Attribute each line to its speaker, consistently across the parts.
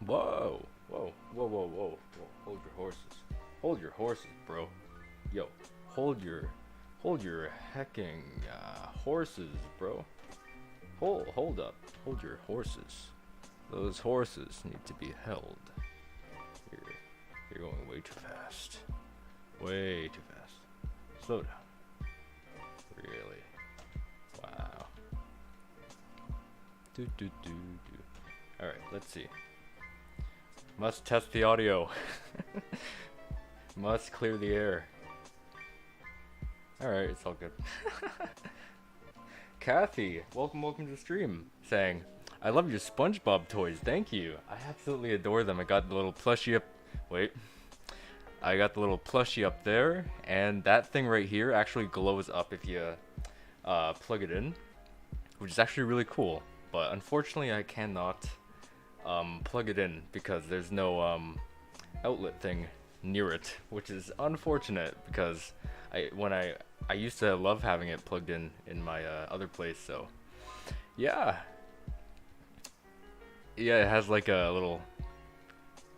Speaker 1: Whoa, whoa, whoa, whoa, whoa, whoa. Hold your horses. Hold your horses, bro. Yo, hold your hecking horses, bro. Hold up. Hold your horses. Those horses need to be held. You're going way too fast. Way too fast. Slow down. Really? Wow. Do do do do. Alright, let's see. Must test the audio. Must clear the air. Alright, it's all good. Kathy, welcome to the stream. Saying, I love your SpongeBob toys, thank you. I absolutely adore them. I got the little plushie up. Wait. I got the little plushie up there, and that thing right here actually glows up if you plug it in, which is actually really cool. But unfortunately, I cannot plug it in because there's no outlet thing near it, which is unfortunate because I used to love having it plugged in my other place. So yeah, it has like a little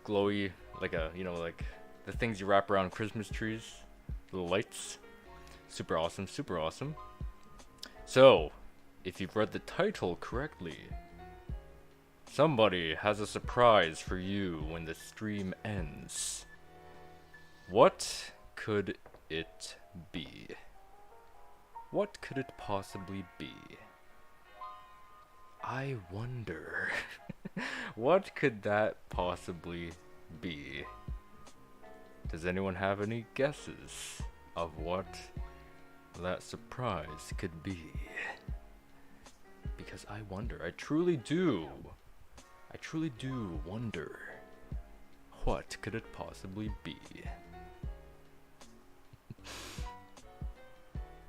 Speaker 1: glowy, like a, you know, like the things you wrap around Christmas trees, little lights. Super awesome, super awesome. So if you've read the title correctly, somebody has a surprise for you when the stream ends. What could it be? What could it possibly be? I wonder. What could that possibly be? Does anyone have any guesses of what that surprise could be? Because I wonder. I truly do wonder. What could it possibly be?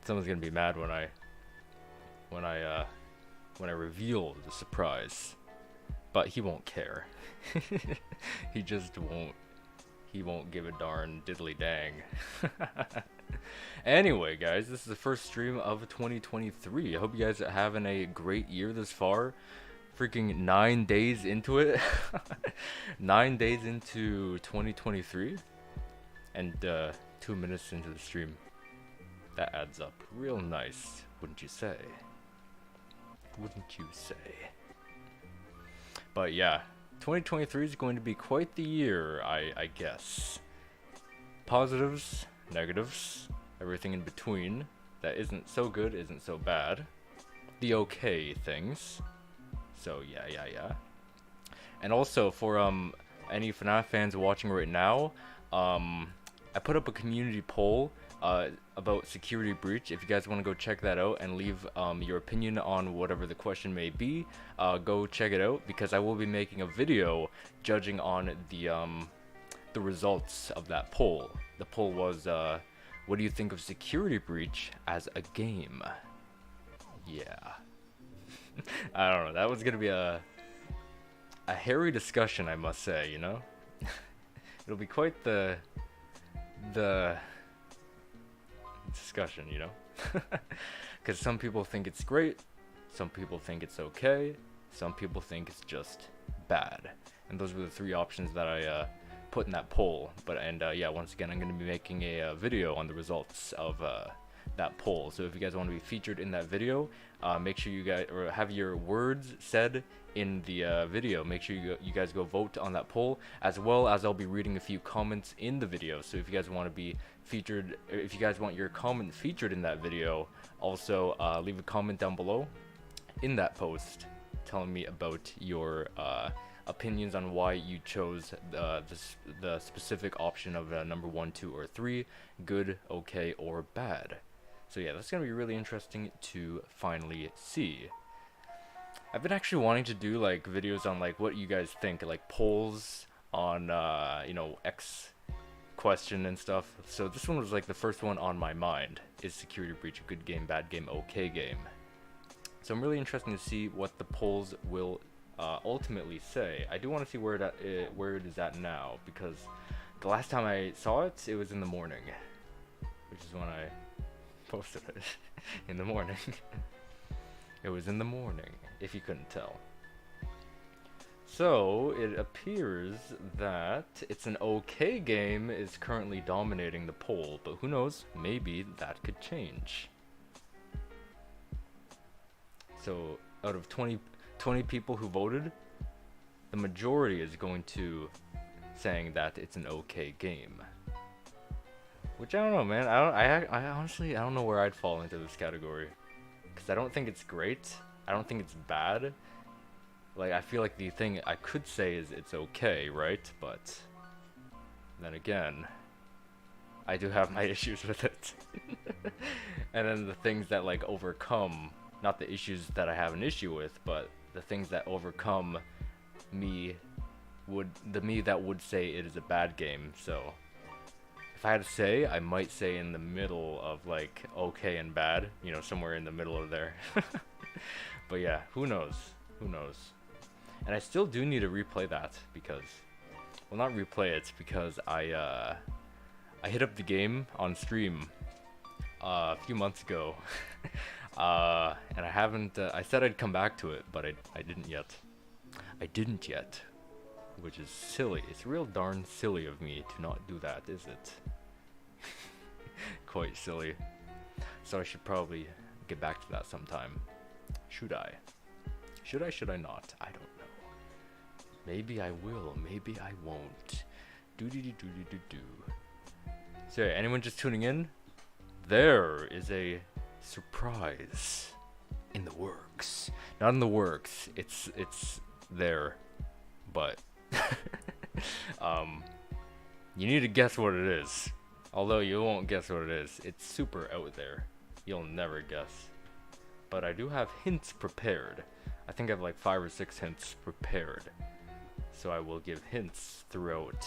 Speaker 1: Someone's gonna be mad when I reveal the surprise, but he won't care. He just won't. He won't give a darn diddly dang. Anyway, guys, this is the first stream of 2023. I hope you guys are having a great year this far. Freaking 9 days into it. 9 days into 2023, and 2 minutes into the stream. That adds up real nice, wouldn't you say? Wouldn't you say? But yeah, 2023 is going to be quite the year, I guess. Positives, negatives, everything in between. That isn't so good, isn't so bad. The okay things. So yeah. And also for any FNAF fans watching right now, I put up a community poll about security breach. If you guys want to go check that out and leave your opinion on whatever the question may be, go check it out, because I will be making a video judging on the results of that poll. The poll was, what do you think of security breach as a game? Yeah. I don't know, that was gonna be a hairy discussion, I must say, you know? It'll be quite the discussion, you know? Because some people think it's great, some people think it's okay, some people think it's just bad. And those were the three options that I put in that poll. Yeah, once again, I'm going to be making a video on the results of that poll. So if you guys want to be featured in that video, make sure you guys have your words said in the video. Make sure you guys go vote on that poll, as well as I'll be reading a few comments in the video. So if you guys want to be featured, if you guys want your comment featured in that video, also leave a comment down below in that post telling me about your opinions on why you chose the specific option of number 1, 2, or 3, good, okay, or bad. So yeah, that's gonna be really interesting to finally see. I've been actually wanting to do like videos on like what you guys think, like polls on you know, X question and stuff. So this one was like the first one on my mind. Is security breach a good game, bad game, okay game? So I'm really interested to see what the polls will ultimately say. I do want to see where it is at now, because the last time I saw it, it was in the morning, which is when I posted it. In the morning. It was in the morning, if you couldn't tell. So it appears that It's an Okay Game is currently dominating the poll, but who knows? Maybe that could change. So out of 20 people who voted, the majority is going to saying that it's an okay game. Which I don't know, man. I honestly I don't know where I'd fall into this category, because I don't think it's great. I don't think it's bad. Like, I feel like the thing I could say is it's okay, right? But then again, I do have my issues with it. And then the things that like overcome, not the issues that I have an issue with, but the things that overcome me the me that would say it is a bad game. So if I had to say, I might say in the middle of like okay and bad, you know, somewhere in the middle of there. But yeah, who knows? Who knows? And I still do need to replay that because, well, not replay it, because I hit up the game on stream a few months ago. And I haven't, I said I'd come back to it, but I didn't yet. I didn't yet, which is silly. It's real darn silly of me to not do that, is it? Quite silly. So I should probably get back to that sometime. Should I? Should I not? I don't know. Maybe I will, maybe I won't. Do. So yeah, anyone just tuning in? There is a surprise in the works. Not in the works. It's there, but you need to guess what it is. Although you won't guess what it is. It's super out there. You'll never guess. But I do have hints prepared. I think I have like 5 or 6 hints prepared. So I will give hints throughout.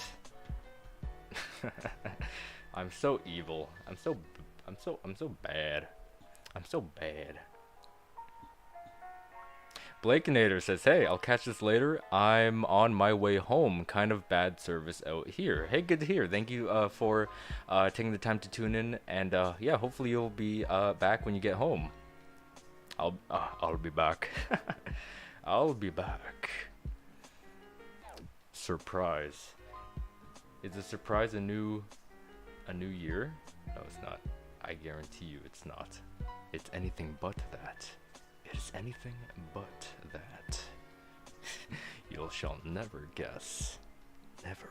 Speaker 1: I'm so evil. I'm so bad. I'm so bad. Blakenator says, hey, I'll catch this later. I'm on my way home. Kind of bad service out here. Hey, good to hear. Thank you for taking the time to tune in. And yeah, hopefully you'll be back when you get home. I'll be back. I'll be back. Surprise. Is a surprise a new year? No, it's not. I guarantee you it's not. It's anything but that. It is anything but that. You shall never guess. Never.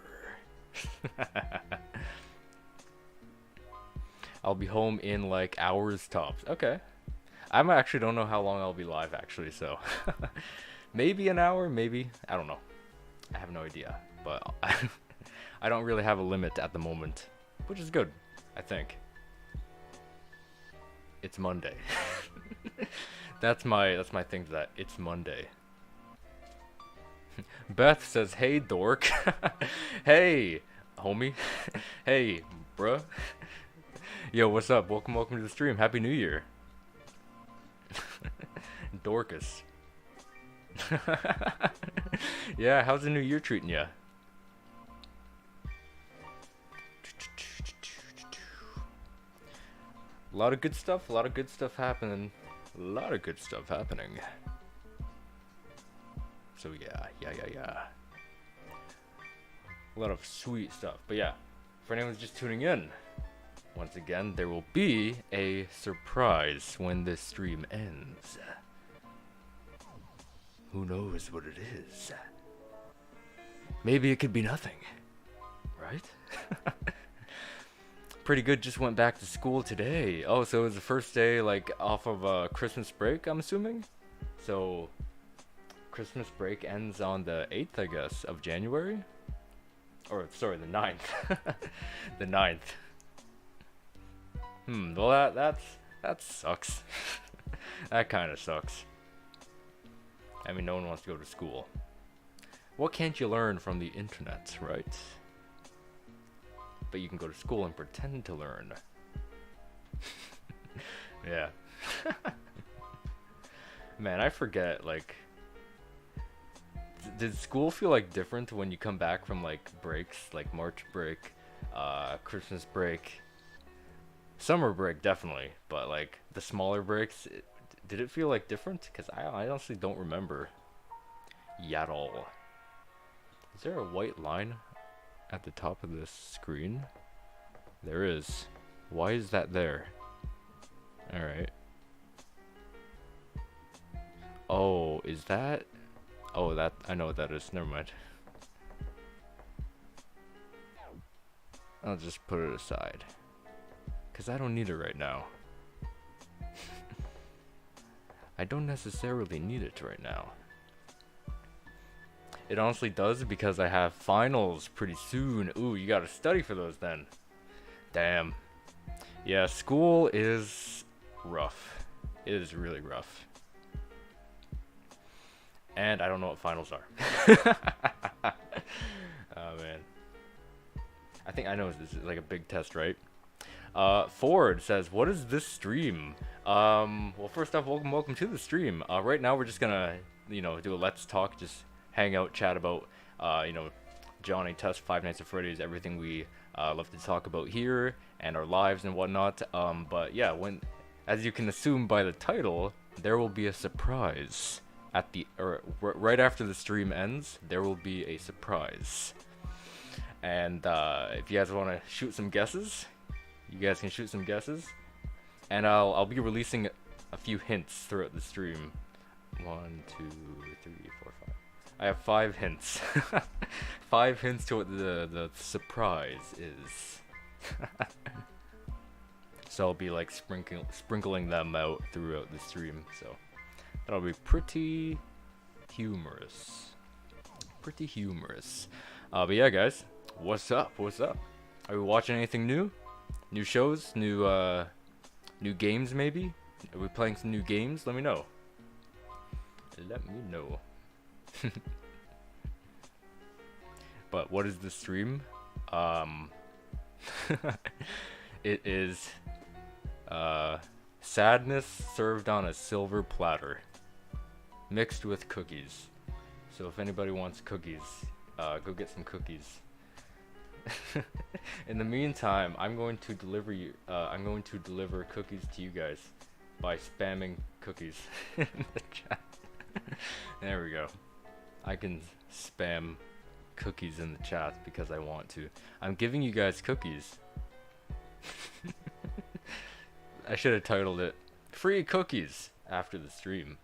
Speaker 1: I'll be home in like hours tops. Okay. I actually don't know how long I'll be live actually, so maybe an hour, maybe. I don't know. I have no idea, but I don't really have a limit at the moment, which is good, I think. It's Monday. That's my thing to that. It's Monday. Beth says, "Hey, dork." Hey, homie. Hey, bruh. Yo, what's up? Welcome to the stream. Happy New Year. Dorcas. Yeah, how's the new year treating ya? A lot of good stuff happening. A lot of good stuff happening. So yeah. A lot of sweet stuff. But yeah, for anyone who's just tuning in, once again, there will be a surprise when this stream ends. Who knows what it is? Maybe it could be nothing, right? Pretty good, just went back to school today. Oh, so it was the first day like off of Christmas break, I'm assuming? So Christmas break ends on the 8th, I guess, of January? Or, sorry, the 9th. The 9th. Well that sucks. That kind of sucks. I mean, no one wants to go to school. What can't you learn from the internet, right? But you can go to school and pretend to learn. Yeah. Man, I forget, like, did school feel like different when you come back from like breaks, like March break, Christmas break, summer break definitely, but like the smaller breaks, did it feel like different? Because I honestly don't remember. At all. Is there a white line at the top of this screen? There is. Why is that there? Alright. Oh, is that? Oh, that, I know what that is. Never mind. I'll just put it aside. Because I don't need it right now. I don't necessarily need it right now. It honestly does because I have finals pretty soon. Ooh, you gotta study for those then. Damn. Yeah, school is rough. It is really rough. And I don't know what finals are. Oh man. I think I know this is like a big test, right? Ford says, what is this stream? Well, first off, welcome to the stream. Right now we're just gonna, you know, do a let's talk, just hang out, chat about, you know, Johnny Test, Five Nights at Freddy's, everything we love to talk about here, and our lives and whatnot. But yeah, as you can assume by the title, there will be a surprise at the, right after the stream ends. There will be a surprise, and if you guys want to shoot some guesses, you guys can shoot some guesses, and I'll be releasing a few hints throughout the stream. 1, 2, 3, 4, 5. I have 5 hints. 5 hints to what the surprise is. So I'll be like sprinkling them out throughout the stream. So that'll be pretty humorous. Pretty humorous. But yeah, guys, what's up? What's up? Are we watching anything new? New shows? New games maybe? Are we playing some new games? Let me know. Let me know. But what is the stream? It is sadness served on a silver platter, mixed with cookies. So if anybody wants cookies, go get some cookies. In the meantime, I'm going to deliver cookies to you guys by spamming cookies in the chat. There we go. I can spam cookies in the chat because I want to. I'm giving you guys cookies. I should have titled it "Free Cookies" after the stream.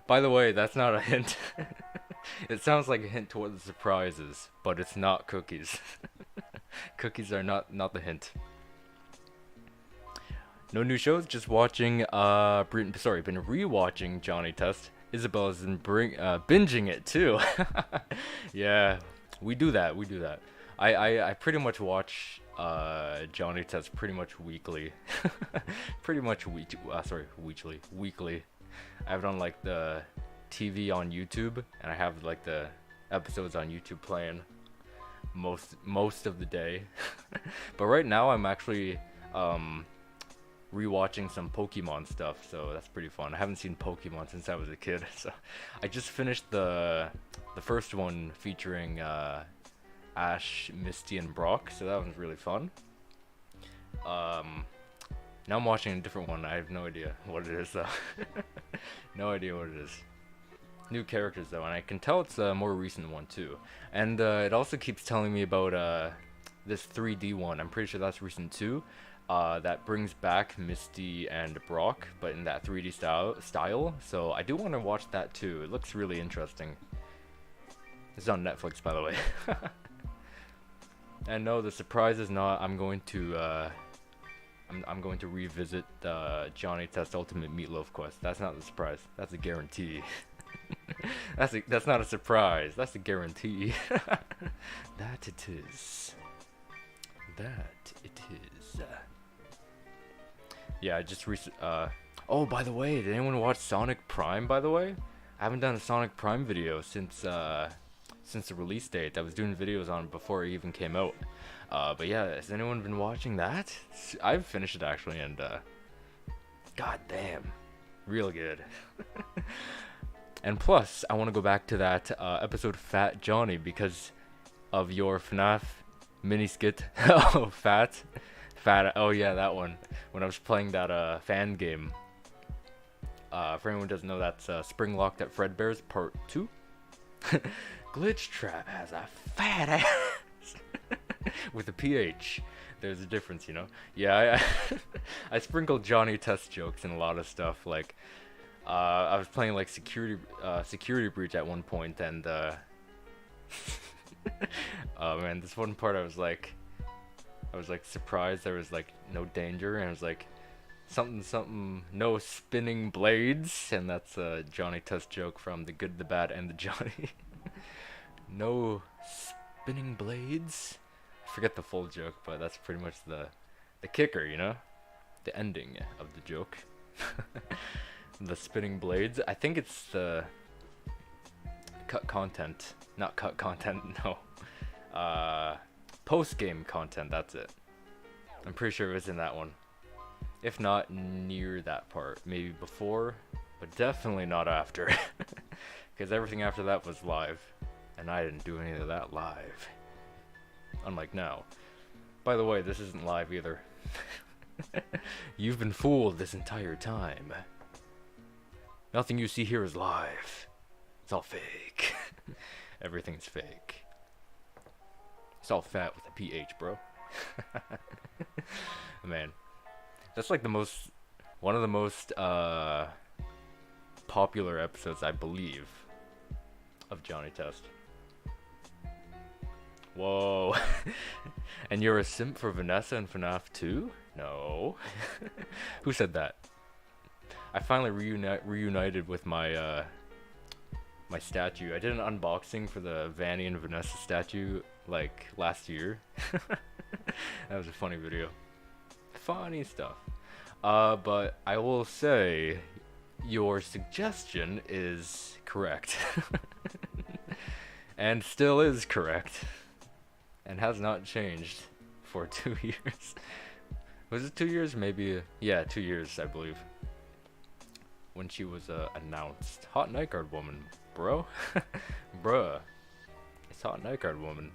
Speaker 1: By the way, that's not a hint. It sounds like a hint to what the surprise is, but it's not cookies. Cookies are not the hint. No new shows, just watching, been rewatching Johnny Test. Isabella's been binging it too. Yeah, we do that. I pretty much watch Johnny Test pretty much weekly. Weekly. I have it on like the TV on YouTube, and I have like the episodes on YouTube playing most of the day. But right now I'm actually rewatching some Pokemon stuff, so that's pretty fun. I haven't seen Pokemon since I was a kid, so I just finished the first one featuring Ash, Misty, and Brock, so that one's really fun. Now I'm watching a different one. I have no idea what it is though. No idea what it is. New characters though, and I can tell it's a more recent one too. And it also keeps telling me about this 3D one. I'm pretty sure that's recent too. That brings back Misty and Brock, but in that 3D style. So I do want to watch that too. It looks really interesting. It's on Netflix, by the way. And no, the surprise is not. I'm going to revisit Johnny Test Ultimate Meatloaf Quest. That's not the surprise. That's a guarantee. That's not a surprise. That's a guarantee. That it is. That it is. Yeah, I just oh, by the way, did anyone watch Sonic Prime, by the way? I haven't done a Sonic Prime video since the release date. I was doing videos on it before it even came out. But yeah, has anyone been watching that? I've finished it actually, and god damn, real good. And plus, I want to go back to that episode Fat Johnny because of your FNAF mini skit. Oh, fat. Oh yeah, that one. When I was playing that fan game. For anyone who doesn't know, that's Spring Locked at Fredbear's Part 2. Glitch Trap has a fat ass with a PH. There's a difference, you know. Yeah, I sprinkled Johnny Test jokes in a lot of stuff. Like, I was playing like security breach at one point, and oh man, this one part I was like surprised there was like no danger, and I was like something no spinning blades, and that's a Johnny Test joke from The Good, the Bad, and the Johnny. No spinning blades. I forget the full joke, but that's pretty much the kicker, you know, the ending of the joke. The spinning blades. I think it's the cut content, not cut content. No, post game content. That's it. I'm pretty sure it was in that one. If not near that part, maybe before, but definitely not after. Because everything after that was live, and I didn't do any of that live. Unlike now. By the way, this isn't live either. You've been fooled this entire time. Nothing you see here is live. It's all fake. Everything's fake. It's all fat with a PH, bro. Man, that's like one of the most popular episodes, I believe, of Johnny Test. Whoa. And you're a simp for Vanessa and FNAF 2? No. Who said that? I finally reunited with my my statue. I did an unboxing for the Vanny and Vanessa statue like last year. That was a funny video. Funny stuff. But I will say your suggestion is correct. And still is correct. And has not changed for 2 years. Was it 2 years? Maybe, yeah, 2 years, I believe. When she was announced. Hot Night Guard Woman, bro. Bruh. It's Hot Night Guard Woman.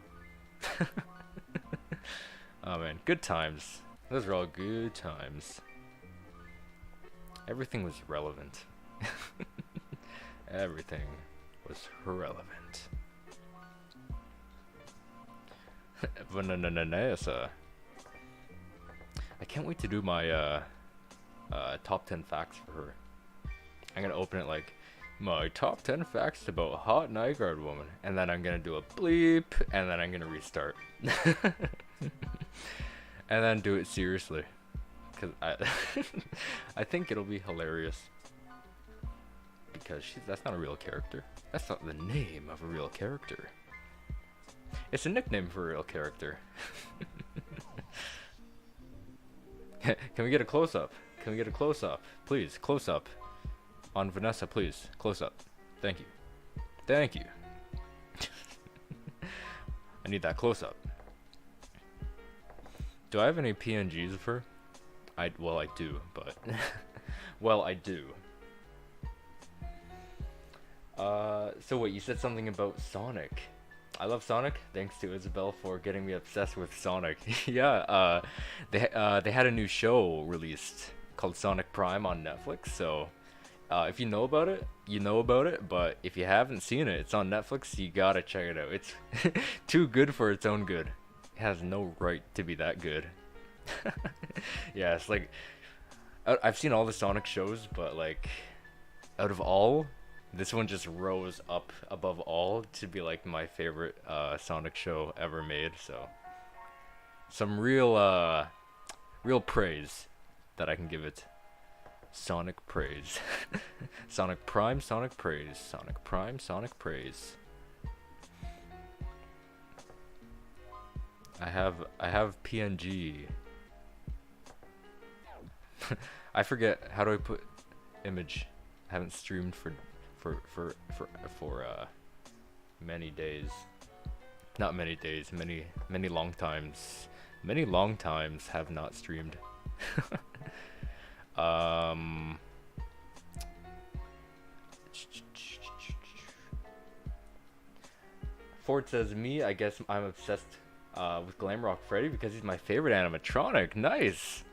Speaker 1: Oh man, good times. Those were all good times. Everything was relevant. Everything was relevant. Vanessa. I can't wait to do my top 10 facts for her. I'm gonna open it like my top 10 facts about Hot Night Guard Woman, and then I'm gonna do a bleep, and then I'm gonna restart. And then do it seriously, cause I think it'll be hilarious. Because that's not a real character. That's not the name of a real character. It's a nickname for a real character. Can we get a close-up? Can we get a close-up? Please, close-up. On Vanessa, please. Close-up. Thank you. Thank you. I need that close-up. Do I have any PNGs of her? Well, I do, but... well, I do. So wait, you said something about Sonic. I love Sonic. Thanks to Isabel for getting me obsessed with Sonic. Yeah, they had a new show released called Sonic Prime on Netflix. So, if you know about it, you know about it. But if you haven't seen it, it's on Netflix. You gotta check it out. It's too good for its own good. It has no right to be that good. Yeah, it's like I've seen all the Sonic shows, but like out of all, this one just rose up above all to be like my favorite Sonic show ever made. So some real praise that I can give it. Sonic praise. Sonic Prime, Sonic praise. Sonic Prime, Sonic praise. I have PNG. I forget, how do I put image? I haven't streamed for many days. Not many days, many long times. Many long times have not streamed. Ford says, me, I guess I'm obsessed with Glamrock Freddy because he's my favorite animatronic. Nice.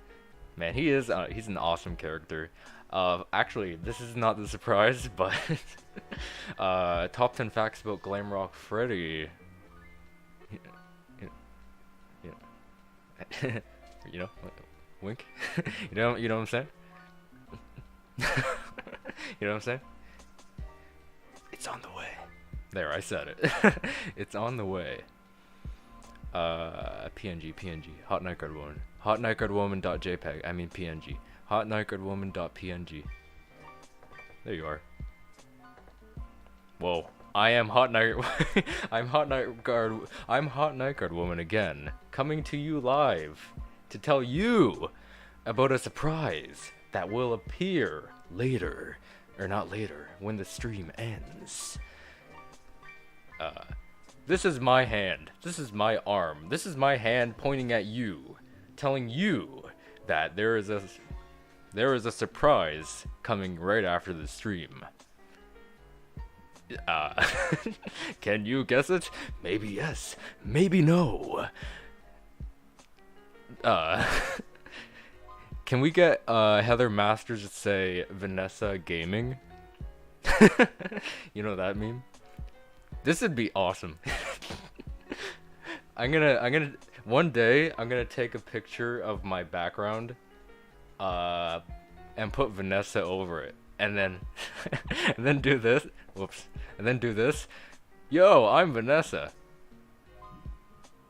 Speaker 1: Man, he is he's an awesome character. Actually, this is not the surprise, but top 10 facts about Glamrock Freddy. You know, you know, wink. You know what I'm saying? You know what I'm saying? It's on the way. There, I said it. It's on the way. PNG. Hot night guard woman. Hot night guard woman.jpg. I mean PNG. Hot night guard woman.png. There you are. Whoa. I am hot night. I'm hot night guard woman again, coming to you live to tell you about a surprise that will appear later, or not later, when the stream ends. This is my hand. This is my arm. This is my hand pointing at you, telling you that there is a surprise coming right after the stream. Can you guess it? Maybe yes, maybe no. Can we get Heather Masters to say Vanessa Gaming? You know that meme? This would be awesome. One day I'm gonna take a picture of my background and put Vanessa over it, and then and then do this. Whoops. And then do this. Yo, I'm Vanessa.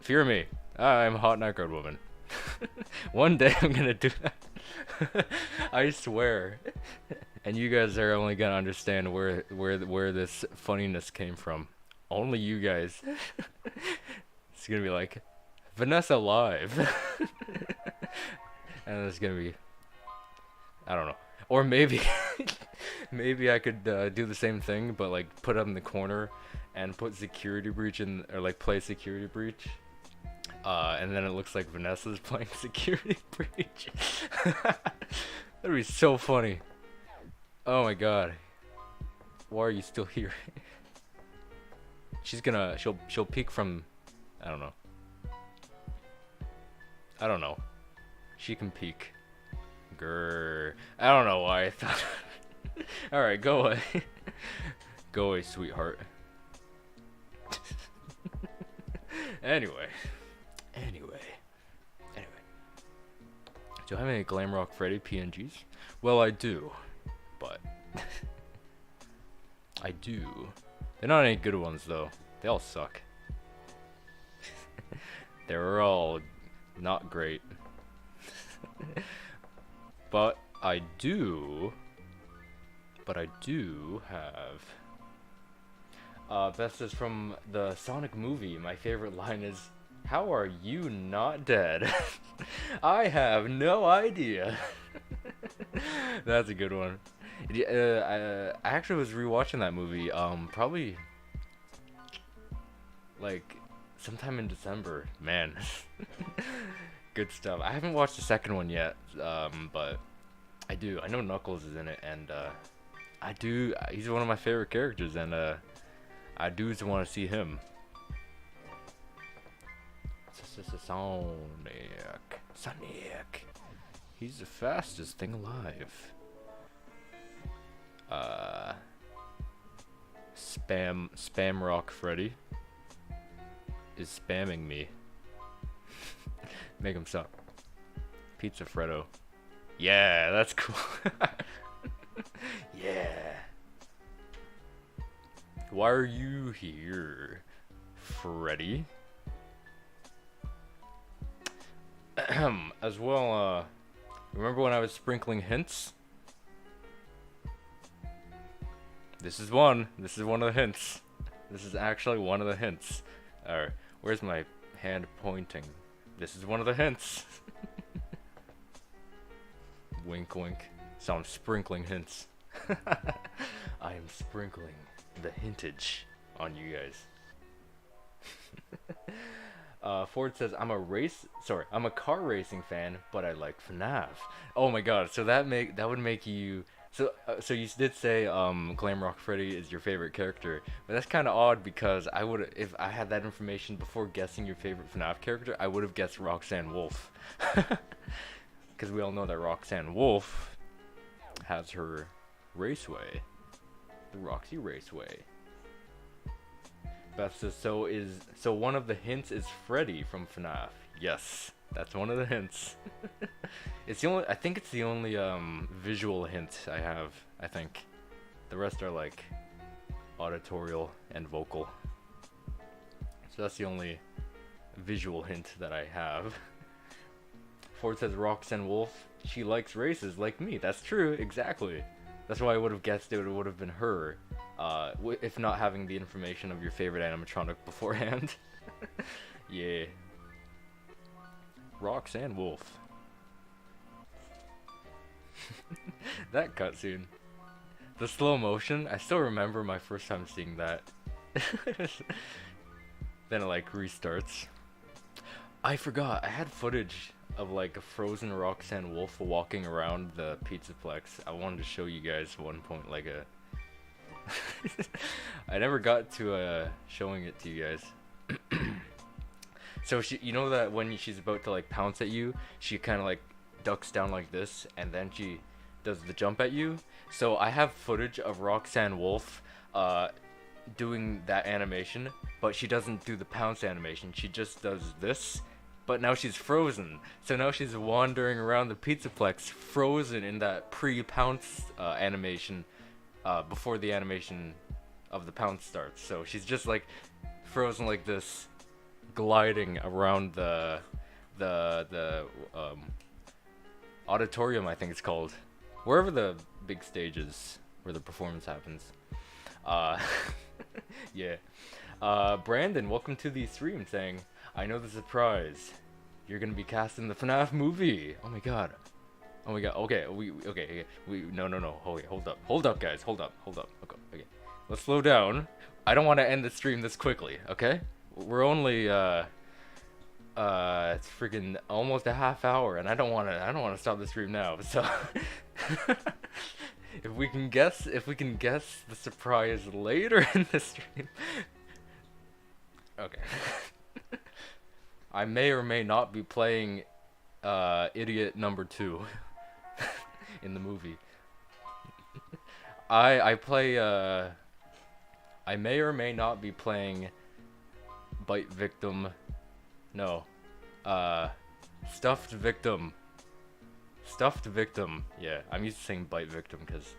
Speaker 1: Fear me. I'm Hot Night Guard Woman. One day I'm gonna do that. I swear. And you guys are only gonna understand where this funniness came from. Only you guys. It's gonna be like Vanessa live. And it's gonna be, I don't know. Or maybe maybe I could do the same thing, but like put up in the corner and put security breach in, or like play security breach. And then it looks like Vanessa's playing security breach. That'd be so funny. Oh my god. Why are you still here? She'll peek from, I don't know. She can peek. Grrr. I don't know why I thought. Alright, go away. Go away, sweetheart. Anyway. Do I have any Glamrock Freddy PNGs? Well, I do. But I do. They're not any good ones though. They all suck. They're all not great. But I do have best is from the Sonic movie. My favorite line is, "How are you not dead?" I have no idea. That's a good one. I actually was rewatching that movie probably like sometime in December. Man. Good stuff. I haven't watched the second one yet, but I do. I know Knuckles is in it, and I do. He's one of my favorite characters, and I do want to see him. Sonic. He's the fastest thing alive. Spam Rock Freddy is spamming me. Make him stop. Pizza Freddo. Yeah, that's cool. Yeah. Why are you here, Freddy? As well, remember when I was sprinkling hints? This is one of the hints. This is actually one of the hints. Where's my hand pointing? This is one of the hints. Wink wink. So I'm sprinkling hints. I am sprinkling the hintage on you guys. Ford says, I'm a car racing fan, but I like FNAF. Oh my god, so that would make you, so you did say Glamrock Freddy is your favorite character, but that's kind of odd because if I had that information before guessing your favorite FNAF character, I would have guessed Roxanne Wolf. Because we all know that Roxanne Wolf has her raceway, the Roxy Raceway. Beth says, so one of the hints is Freddy from FNAF. Yes, that's one of the hints. I think it's the only visual hint I have, I think. The rest are like auditorial and vocal. So that's the only visual hint that I have. Ford says Roxanne Wolf, she likes races like me. That's true, exactly. That's why I would have guessed it would have been her. If not having the information of your favorite animatronic beforehand. Yeah. Roxanne Wolf. That cutscene. The slow motion, I still remember my first time seeing that. Then it like restarts. I forgot, I had footage of like a frozen Roxanne Wolf walking around the Pizzaplex. I wanted to show you guys at one point, like a... I never got to showing it to you guys. So she, you know that when she's about to like pounce at you, she kind of like ducks down like this, and then she does the jump at you. So I have footage of Roxanne Wolf doing that animation, but she doesn't do the pounce animation. She just does this, but now she's frozen. So now she's wandering around the Pizzaplex frozen in that pre-pounce animation before the animation of the pounce starts. So she's just like frozen like this, gliding around the auditorium, I think it's called, wherever the big stage is where the performance happens. Yeah. Brandon, welcome to the stream, saying, I know the surprise. You're gonna be cast in the FNAF movie. Oh my god. Oh my god. Okay, no. Hold up, guys. Hold up. Okay. Let's slow down. I don't want to end the stream this quickly, okay? We're only it's freaking almost a half hour, and I don't want to stop the stream now. So if we can guess the surprise later in the stream. Okay. I may or may not be playing idiot number 2 in the movie. I play I may or may not be playing Bite Victim. No. Stuffed Victim. Stuffed Victim. Yeah, I'm used to saying Bite Victim because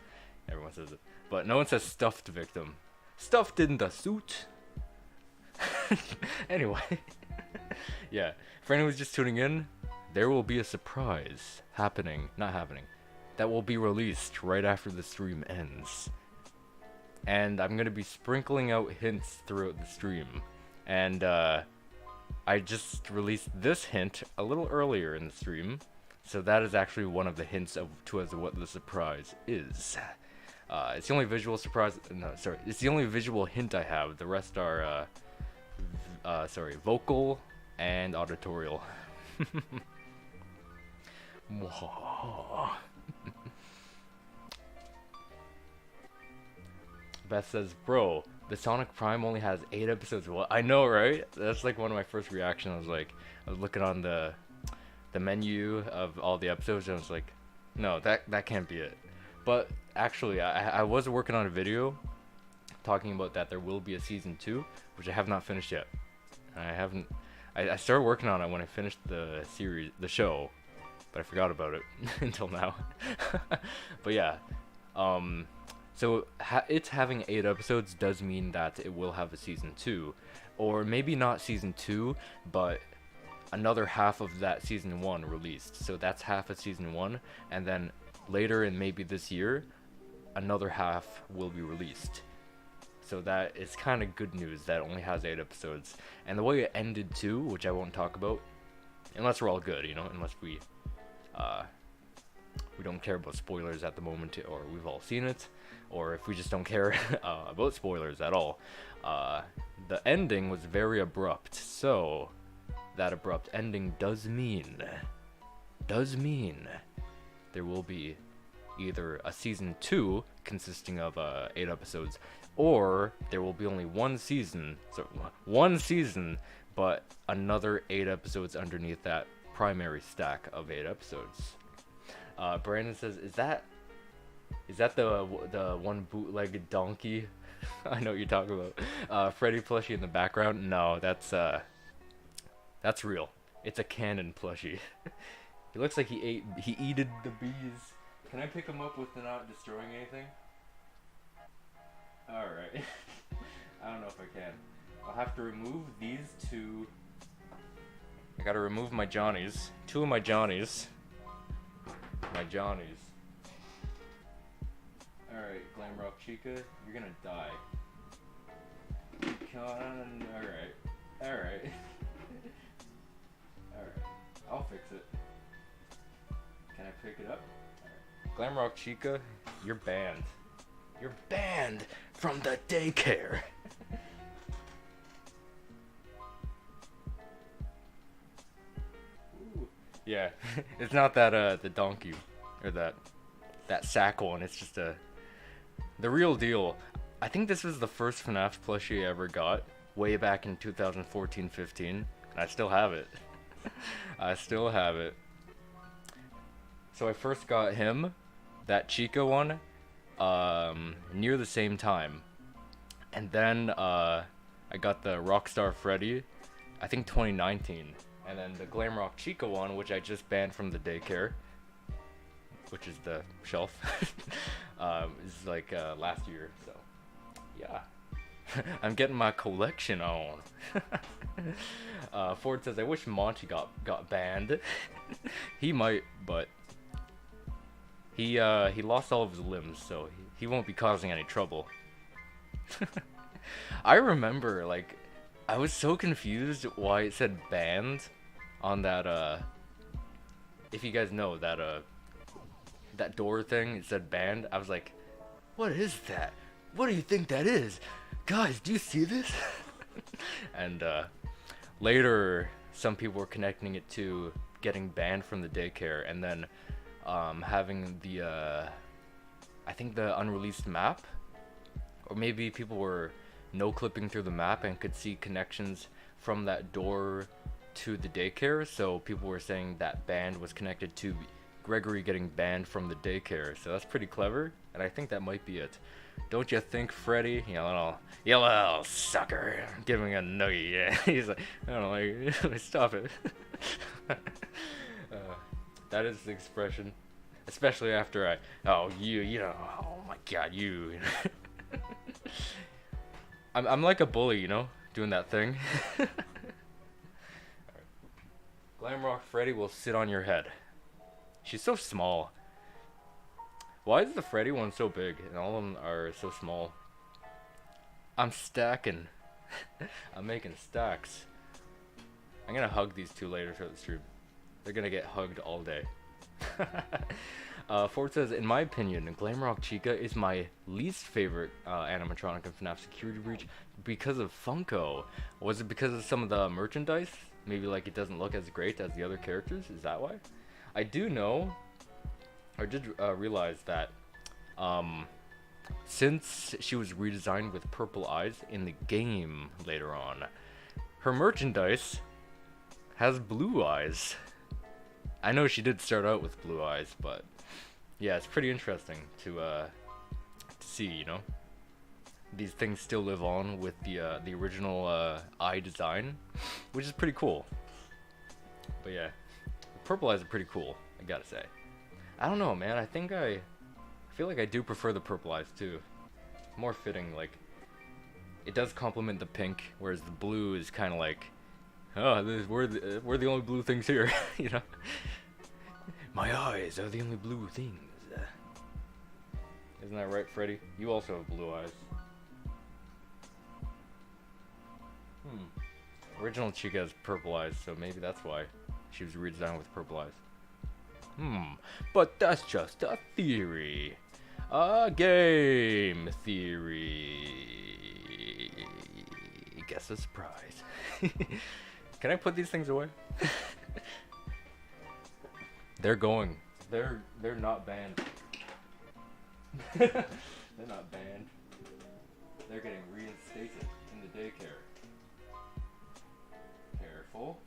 Speaker 1: everyone says it. But no one says Stuffed Victim. Stuffed in the suit. Anyway. Yeah. For anyone who's just tuning in, there will be a surprise not happening. That will be released right after the stream ends. And I'm going to be sprinkling out hints throughout the stream. And I just released this hint a little earlier in the stream. So that is actually one of the hints towards what the surprise is. It's the only visual surprise. No, sorry. It's the only visual hint I have. The rest are, vocal and auditorial. Beth says, bro, the Sonic Prime only has 8 episodes. Well, I know, right? That's like one of my first reactions. I was looking on the menu of all the episodes, and I was like, no, that can't be it. But actually, I was working on a video talking about that there will be a season 2, which I have not finished yet. I started working on it when I finished the show, but I forgot about it until now. But yeah, so it's having 8 episodes does mean that it will have a season 2, or maybe not season 2, but another half of that season 1 released. So that's half of season 1, and then later in maybe this year, another half will be released. So that is kind of good news that it only has 8 episodes. And the way it ended too, which I won't talk about, unless we're all good, unless we don't care about spoilers at the moment, or we've all seen it, or if we just don't care about spoilers at all. The ending was very abrupt, so that abrupt ending does mean there will be either a season 2 consisting of 8 episodes, or there will be only one season, but another 8 episodes underneath that primary stack of 8 episodes. Brandon says, is that Is that the one bootleg donkey? I know what you're talking about. Freddy plushie in the background? No, that's real. It's a canon plushie. He looks like he eated the bees. Can I pick him up without destroying anything? Alright. I don't know if I can. I'll have to remove these two. I gotta remove my Johnnies. Two of my Johnnies. My Johnnies. Alright, Glamrock Chica, you're gonna die. Alright. Alright. Alright. I'll fix it. Can I pick it up? Right. Glamrock Chica, you're banned. You're banned from the daycare. Ooh. Yeah, it's not that the donkey or that sack one. It's just the real deal. I think this was the first FNAF plushie I ever got, way back in 2014-15, and I still have it. I still have it. So I first got him, that Chica one, near the same time. And then I got the Rockstar Freddy, I think 2019. And then the Glamrock Chica one, which I just banned from the daycare, which is the shelf, is like last year, so yeah. I'm getting my collection on. Ford says, I wish Monty got banned. He might, but he lost all of his limbs, so he won't be causing any trouble. I remember, like, I was so confused why it said banned on that, if you guys know, that door thing, it said banned. I was like, what is that? What do you think that is? Guys, do you see this? And later, some people were connecting it to getting banned from the daycare, and then having the, I think the unreleased map, or maybe people were no-clipping through the map and could see connections from that door to the daycare, so people were saying that band was connected to Gregory getting banned from the daycare, so that's pretty clever, and I think that might be it. Don't you think, Freddy? You little sucker. Giving a nugget, yeah. He's like, I don't know, like, stop it. That is the expression. Especially after oh my god, you. I'm like a bully, you know, doing that thing. Right. Glamrock Freddy will sit on your head. She's so small. Why is the Freddy one so big and all of them are so small? I'm stacking. I'm making stacks. I'm gonna hug these two later throughout the stream. They're gonna get hugged all day. Ford says, in my opinion, Glamrock Chica is my least favorite animatronic in FNAF Security Breach because of Funko. Was it because of some of the merchandise? Maybe like it doesn't look as great as the other characters? Is that why? I do know, I did realize that since she was redesigned with purple eyes in the game later on, her merchandise has blue eyes. I know she did start out with blue eyes, but yeah, it's pretty interesting to see, you know. These things still live on with the original eye design, which is pretty cool. But yeah, the purple eyes are pretty cool, I gotta say. I don't know, man. I feel like I do prefer the purple eyes too. More fitting, like it does complement the pink, whereas the blue is kind of like, oh, we're the only blue things here, you know. My eyes are the only blue things. Isn't that right, Freddy? You also have blue eyes. Original Chica has purple eyes, so maybe that's why she was redesigned with purple eyes. But that's just a theory. A game theory. Guess a surprise. Can I put these things away? They're going. They're not banned. They're not banned. They're getting reinstated in the daycare. Careful.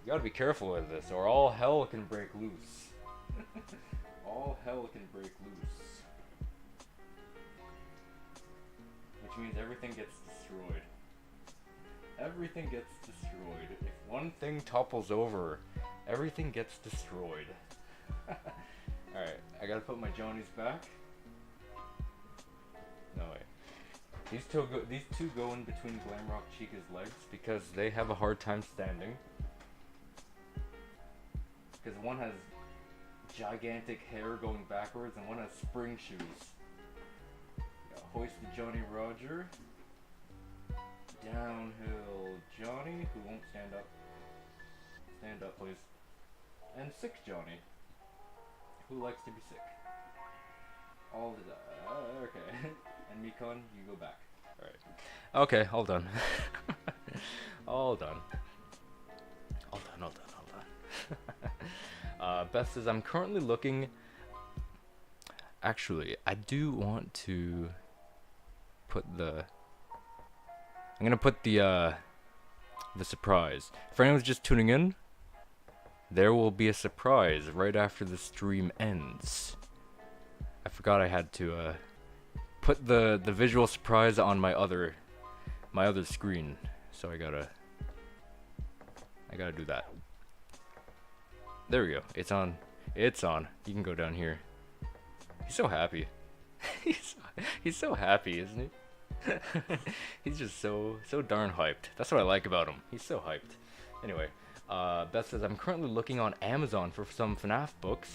Speaker 1: You gotta be careful with this, or all hell can break loose. All hell can break loose. Which means everything gets destroyed. Everything gets destroyed. If one thing topples over, everything gets destroyed. Alright, I gotta put my Johnnies back. No way. These two go in between Glamrock Chica's legs because they have a hard time standing. Because one has gigantic hair going backwards and one has spring shoes. Hoist the Johnny Roger. Downhill Johnny, who won't stand up. Stand up, please. And sick Johnny, who likes to be sick. All the okay. And Mikon, you go back. Alright. Okay, all done. All done. All done. Beth says, I'm currently looking. Actually, I do want to put the. I'm gonna put the surprise. For anyone who's just tuning in, there will be a surprise right after the stream ends. I forgot I had to put the visual surprise on my other screen, so I gotta do that. There we go. It's on. It's on. You can go down here. He's so happy. he's so happy, isn't he? He's just so darn hyped. That's what I like about him. He's so hyped. Anyway, Beth says, I'm currently looking on Amazon for some FNAF books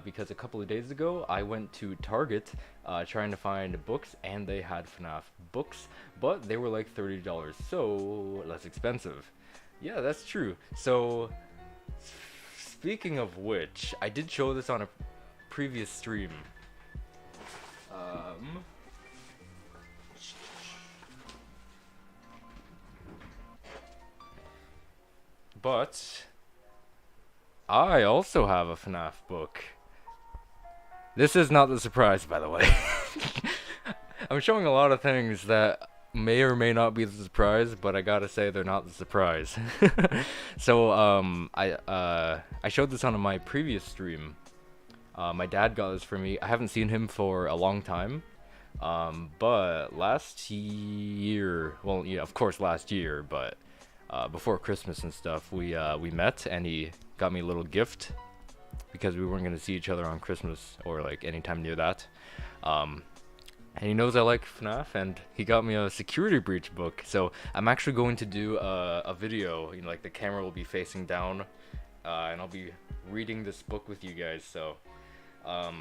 Speaker 1: because a couple of days ago I went to Target trying to find books and they had FNAF books, but they were like $30, so less expensive. Yeah, that's true. So speaking of which, I did show this on a previous stream. But I also have a FNAF book. This is not the surprise, by the way. I'm showing a lot of things that may or may not be the surprise, but I gotta say they're not the surprise. So I showed this on my previous stream. My dad got this for me. I haven't seen him for a long time. But last year, well, yeah, of course last year, but before Christmas and stuff, we met and he got me a little gift because we weren't gonna see each other on Christmas or like anytime near that. And he knows I like FNAF, and he got me a security breach book. So I'm actually going to do a video. You know, like the camera will be facing down, and I'll be reading this book with you guys. So I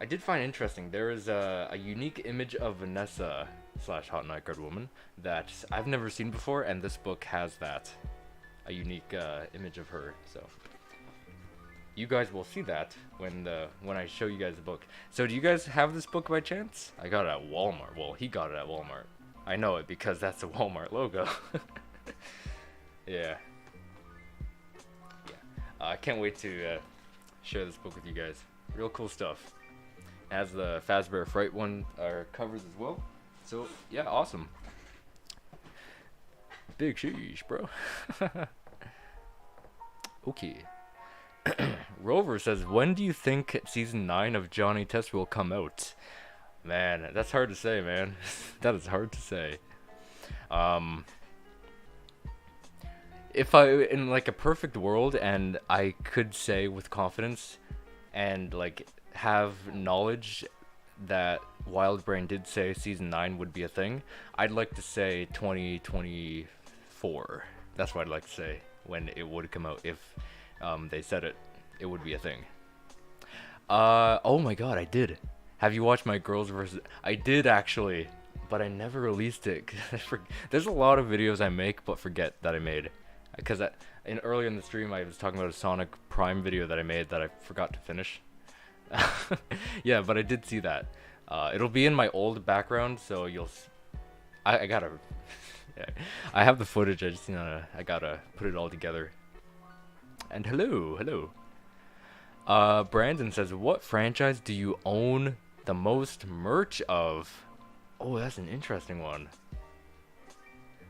Speaker 1: did find interesting. There is a unique image of Vanessa / Hot Night Guard Woman that I've never seen before, and this book has that, a unique image of her. So you guys will see that when I show you guys the book. So do you guys have this book by chance? I got it at Walmart. Well, he got it at Walmart. I know it because that's the Walmart logo. Yeah. I can't wait to share this book with you guys. Real cool stuff. It has the Fazbear Fright one covers as well. So yeah, awesome. Big sheesh, bro. Okay. Rover says, when do you think season 9 of Johnny Test will come out? Man, that's hard to say, man. That is hard to say. If in like a perfect world and I could say with confidence and like have knowledge that Wildbrain did say season 9 would be a thing, I'd like to say 2024. That's what I'd like to say when it would come out. If they said it would be a thing. Oh my god, I did. Have you watched my Girls vs. I did actually, but I never released it. There's a lot of videos I make but forget that I made. Because earlier in the stream I was talking about a Sonic Prime video that I made that I forgot to finish. Yeah, but I did see that. It'll be in my old background, so you'll. I gotta. Yeah, I have the footage. I just I gotta put it all together. And hello. Brandon says, what franchise do you own the most merch of? Oh, that's an interesting one.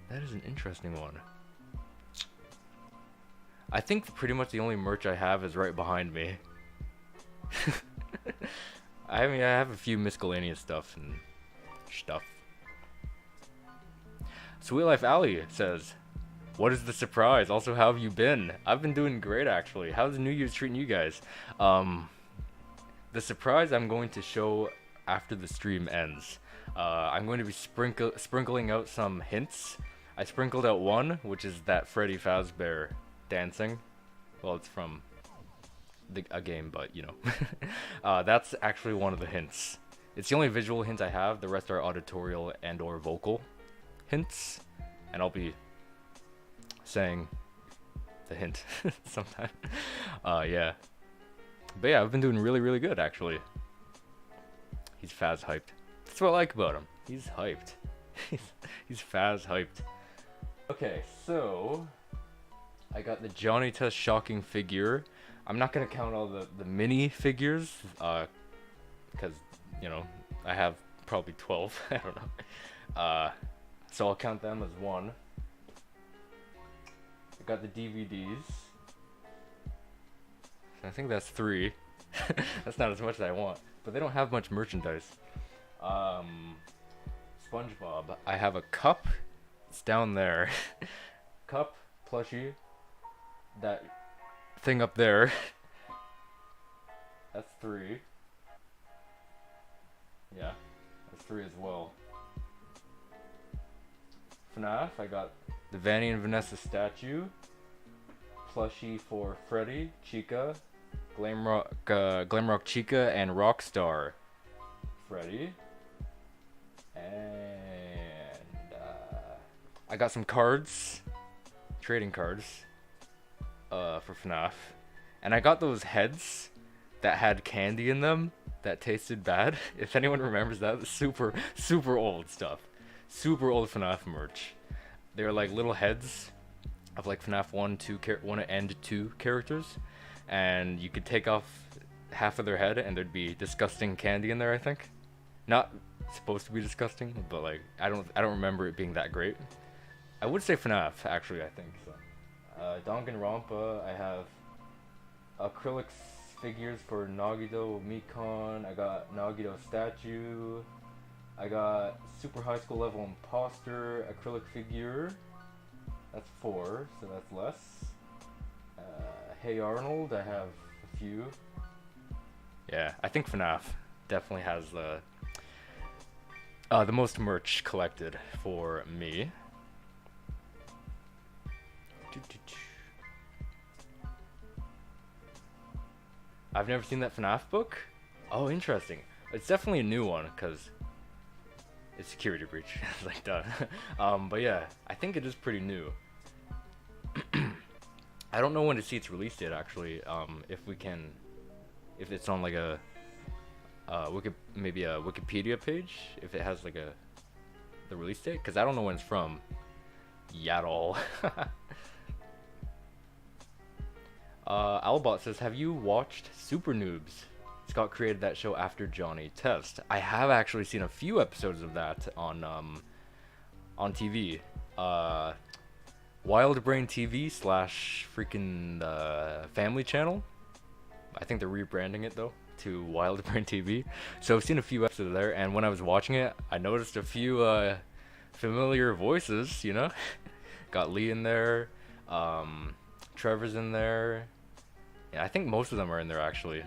Speaker 1: That is an interesting one. I think pretty much the only merch I have is right behind me. I mean, I have a few miscellaneous stuff and stuff. Sweet Life Alley says, "What is the surprise? Also, how have you been?" I've been doing great, actually. How's New Year's treating you guys? The surprise I'm going to show after the stream ends. I'm going to be sprinkling out some hints. I sprinkled out one, which is that Freddy Fazbear dancing. Well, it's from a game, but you know. That's actually one of the hints. It's the only visual hint I have. The rest are auditorial and or vocal hints, and I'll be saying the hint sometime. Yeah. But yeah, I've been doing really good, actually. He's Faz hyped. That's what I like about him. He's hyped. He's Faz hyped. Okay, so I got the Johnny Test shocking figure. I'm not gonna count all the mini figures, because you know I have probably 12. I don't know. So I'll count them as one. I got the DVDs. I think that's 3. That's not as much as I want, but they don't have much merchandise. SpongeBob. I have a cup. It's down there. Cup, plushie. That thing up there. That's 3. Yeah, that's 3 as well. FNAF. I got the Vanny and Vanessa statue. Plushie for Freddy, Chica, Glamrock Chica, and Rockstar Freddy. And I got some cards, trading cards, for FNAF. And I got those heads that had candy in them that tasted bad. If anyone remembers that, super old stuff. Super old FNAF merch. They're like little heads of like FNAF 1 and 2 characters, and you could take off half of their head and there'd be disgusting candy in there, I think. Not supposed to be disgusting, but like I don't remember it being that great. I would say FNAF, actually, I think so. Danganronpa, I have acrylic figures for Nagito Mikon. I got Nagito statue. I got super high school level imposter acrylic figure. That's 4, so that's less. Hey Arnold, I have a few. Yeah, I think FNAF definitely has the most merch collected for me. I've never seen that FNAF book. Oh, interesting. It's definitely a new one, because it's security breach. It's like, duh. But yeah, I think it is pretty new. I don't know when to see its release date, actually. If it's on like maybe a Wikipedia page, if it has like the release date, because I don't know when it's from. Yat all. Albot says, "Have you watched Super Noobs? Scott created that show after Johnny Test." I have actually seen a few episodes of that on TV. Wild Brain TV / freaking Family Channel. I think they're rebranding it though to Wild Brain TV. So I've seen a few episodes there, and when I was watching it, I noticed a few familiar voices. You know, got Lee in there, Trevor's in there. Yeah, I think most of them are in there actually.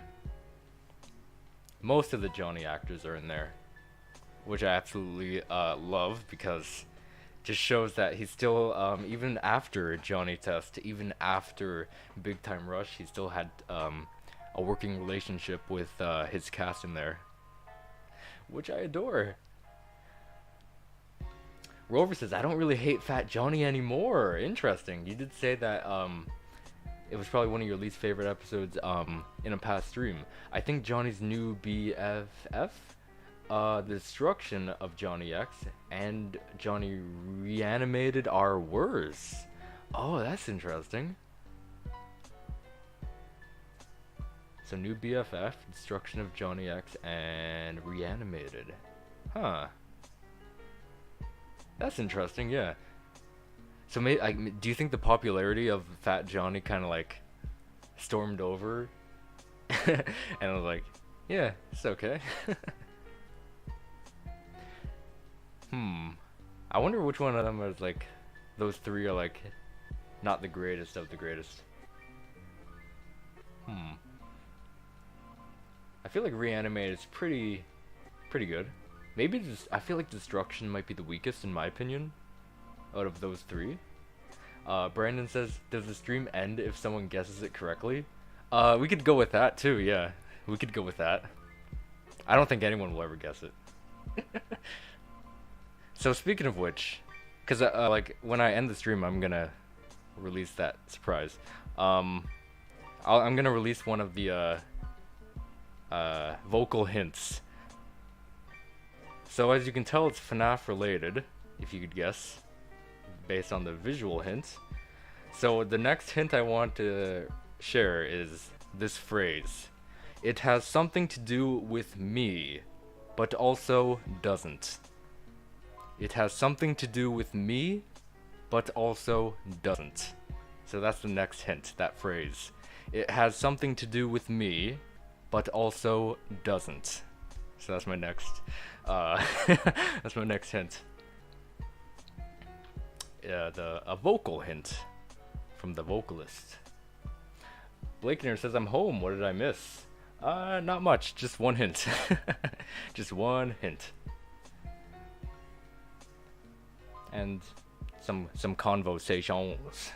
Speaker 1: Most of the Johnny actors are in there, which I absolutely love, because it just shows that he's still, even after Johnny Test, even after Big Time Rush, he still had a working relationship with his cast in there, which I adore. Rover says, "I don't really hate Fat Johnny anymore." Interesting. You did say that it was probably one of your least favorite episodes in a past stream. I think Johnny's new BFF, the destruction of Johnny X and Johnny Reanimated are worse. Oh, that's interesting. So new BFF, destruction of Johnny X and Reanimated. Huh. That's interesting, yeah. So do you think the popularity of Fat Johnny kind of like stormed over And I was like, yeah, it's okay. I wonder which one of them is like, those three are like, not the greatest of the greatest. I feel like Reanimate is pretty good. Maybe just, I feel like Destruction might be the weakest in my opinion, out of those three. Brandon says, does the stream end if someone guesses it correctly? We could go with that too, yeah. We could go with that. I don't think anyone will ever guess it. So speaking of which, because like when I end the stream, I'm gonna release that surprise. I'm gonna release one of the vocal hints. So as you can tell, it's FNAF related, if you could guess, based on the visual hint. So the next hint I want to share is this phrase. It has something to do with me, but also doesn't. It has something to do with me, but also doesn't. So that's the next hint, that phrase. It has something to do with me, but also doesn't. So that's my next, that's my next hint. A vocal hint from the vocalist. Blakener says, I'm home, what did I miss? Not much, just one hint. Just one hint. And some conversations.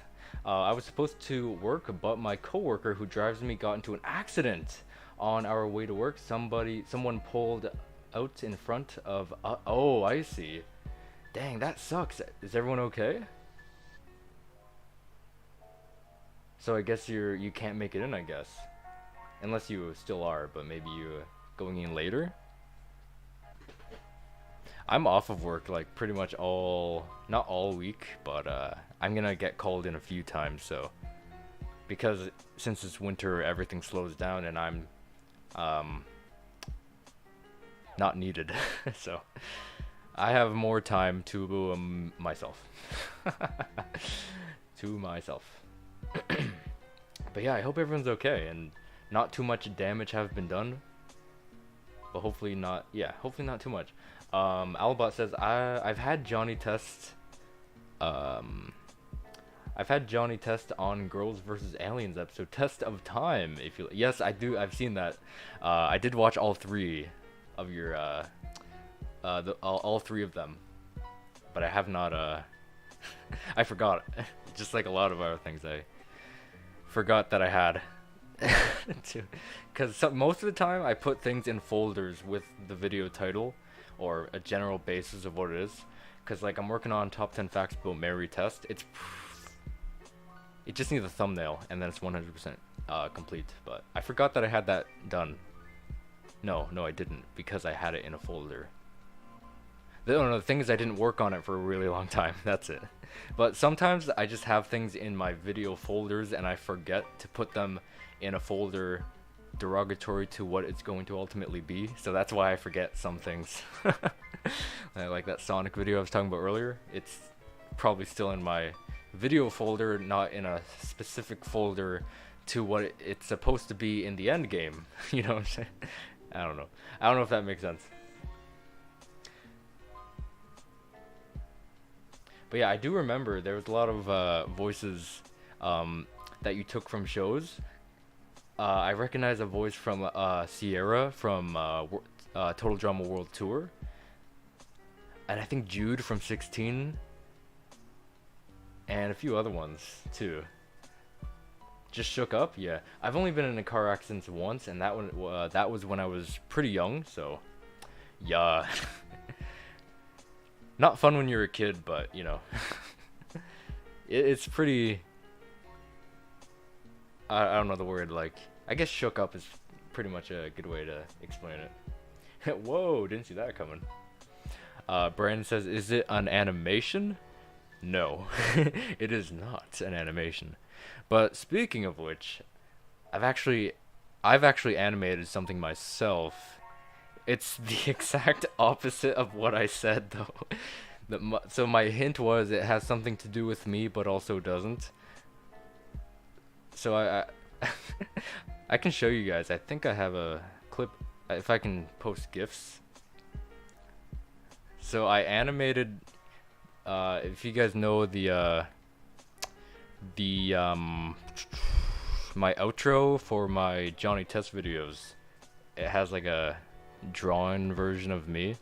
Speaker 1: I was supposed to work, but my coworker who drives me got into an accident. On our way to work, someone pulled out in front of, oh, I see. Dang, that sucks. Is everyone okay? So I guess you can't make it in, I guess. Unless you still are, but maybe you going in later? I'm off of work like pretty much not all week, but I'm gonna get called in a few times, so. Because since it's winter, everything slows down and I'm not needed. So I have more time to myself. To myself. But yeah, I hope everyone's okay and not too much damage have been done. But hopefully not, yeah, hopefully not too much. Albot says, I've had Johnny test on Girls vs. Aliens episode, Test of Time. If you, yes, I do. I've seen that. I did watch all three of your, all three of them, but I have not. I forgot. Just like a lot of other things, I forgot that I had. Because most of the time I put things in folders with the video title or a general basis of what it is. Because like I'm working on top 10 facts about Mary test. It just needs a thumbnail and then it's 100% complete. But I forgot that I had that done. No, I didn't, because I had it in a folder. The thing is, I didn't work on it for a really long time. That's it. But sometimes I just have things in my video folders and I forget to put them in a folder derogatory to what it's going to ultimately be. So that's why I forget some things. Like that Sonic video I was talking about earlier. It's probably still in my video folder, not in a specific folder to what it's supposed to be in the end game. You know what I'm saying? I don't know if that makes sense. But yeah, I do remember there was a lot of voices that you took from shows. I recognize a voice from Sierra from Total Drama World Tour. And I think Jude from 16. And a few other ones, too. Just shook up? Yeah. I've only been in a car accident once, and that was when I was pretty young, so... Yeah. Not fun when you're a kid, but, you know. It's pretty... I don't know the word, like... I guess shook up is pretty much a good way to explain it. Whoa, didn't see that coming. Brandon says, is it an animation? No, it is not an animation. But speaking of which, I've actually animated something myself. It's the exact opposite of what I said, though. So my hint was it has something to do with me, but also doesn't. So I can show you guys. I think I have a clip if I can post GIFs. So I animated. If you guys know my outro for my Johnny Test videos, it has like a drawn version of me.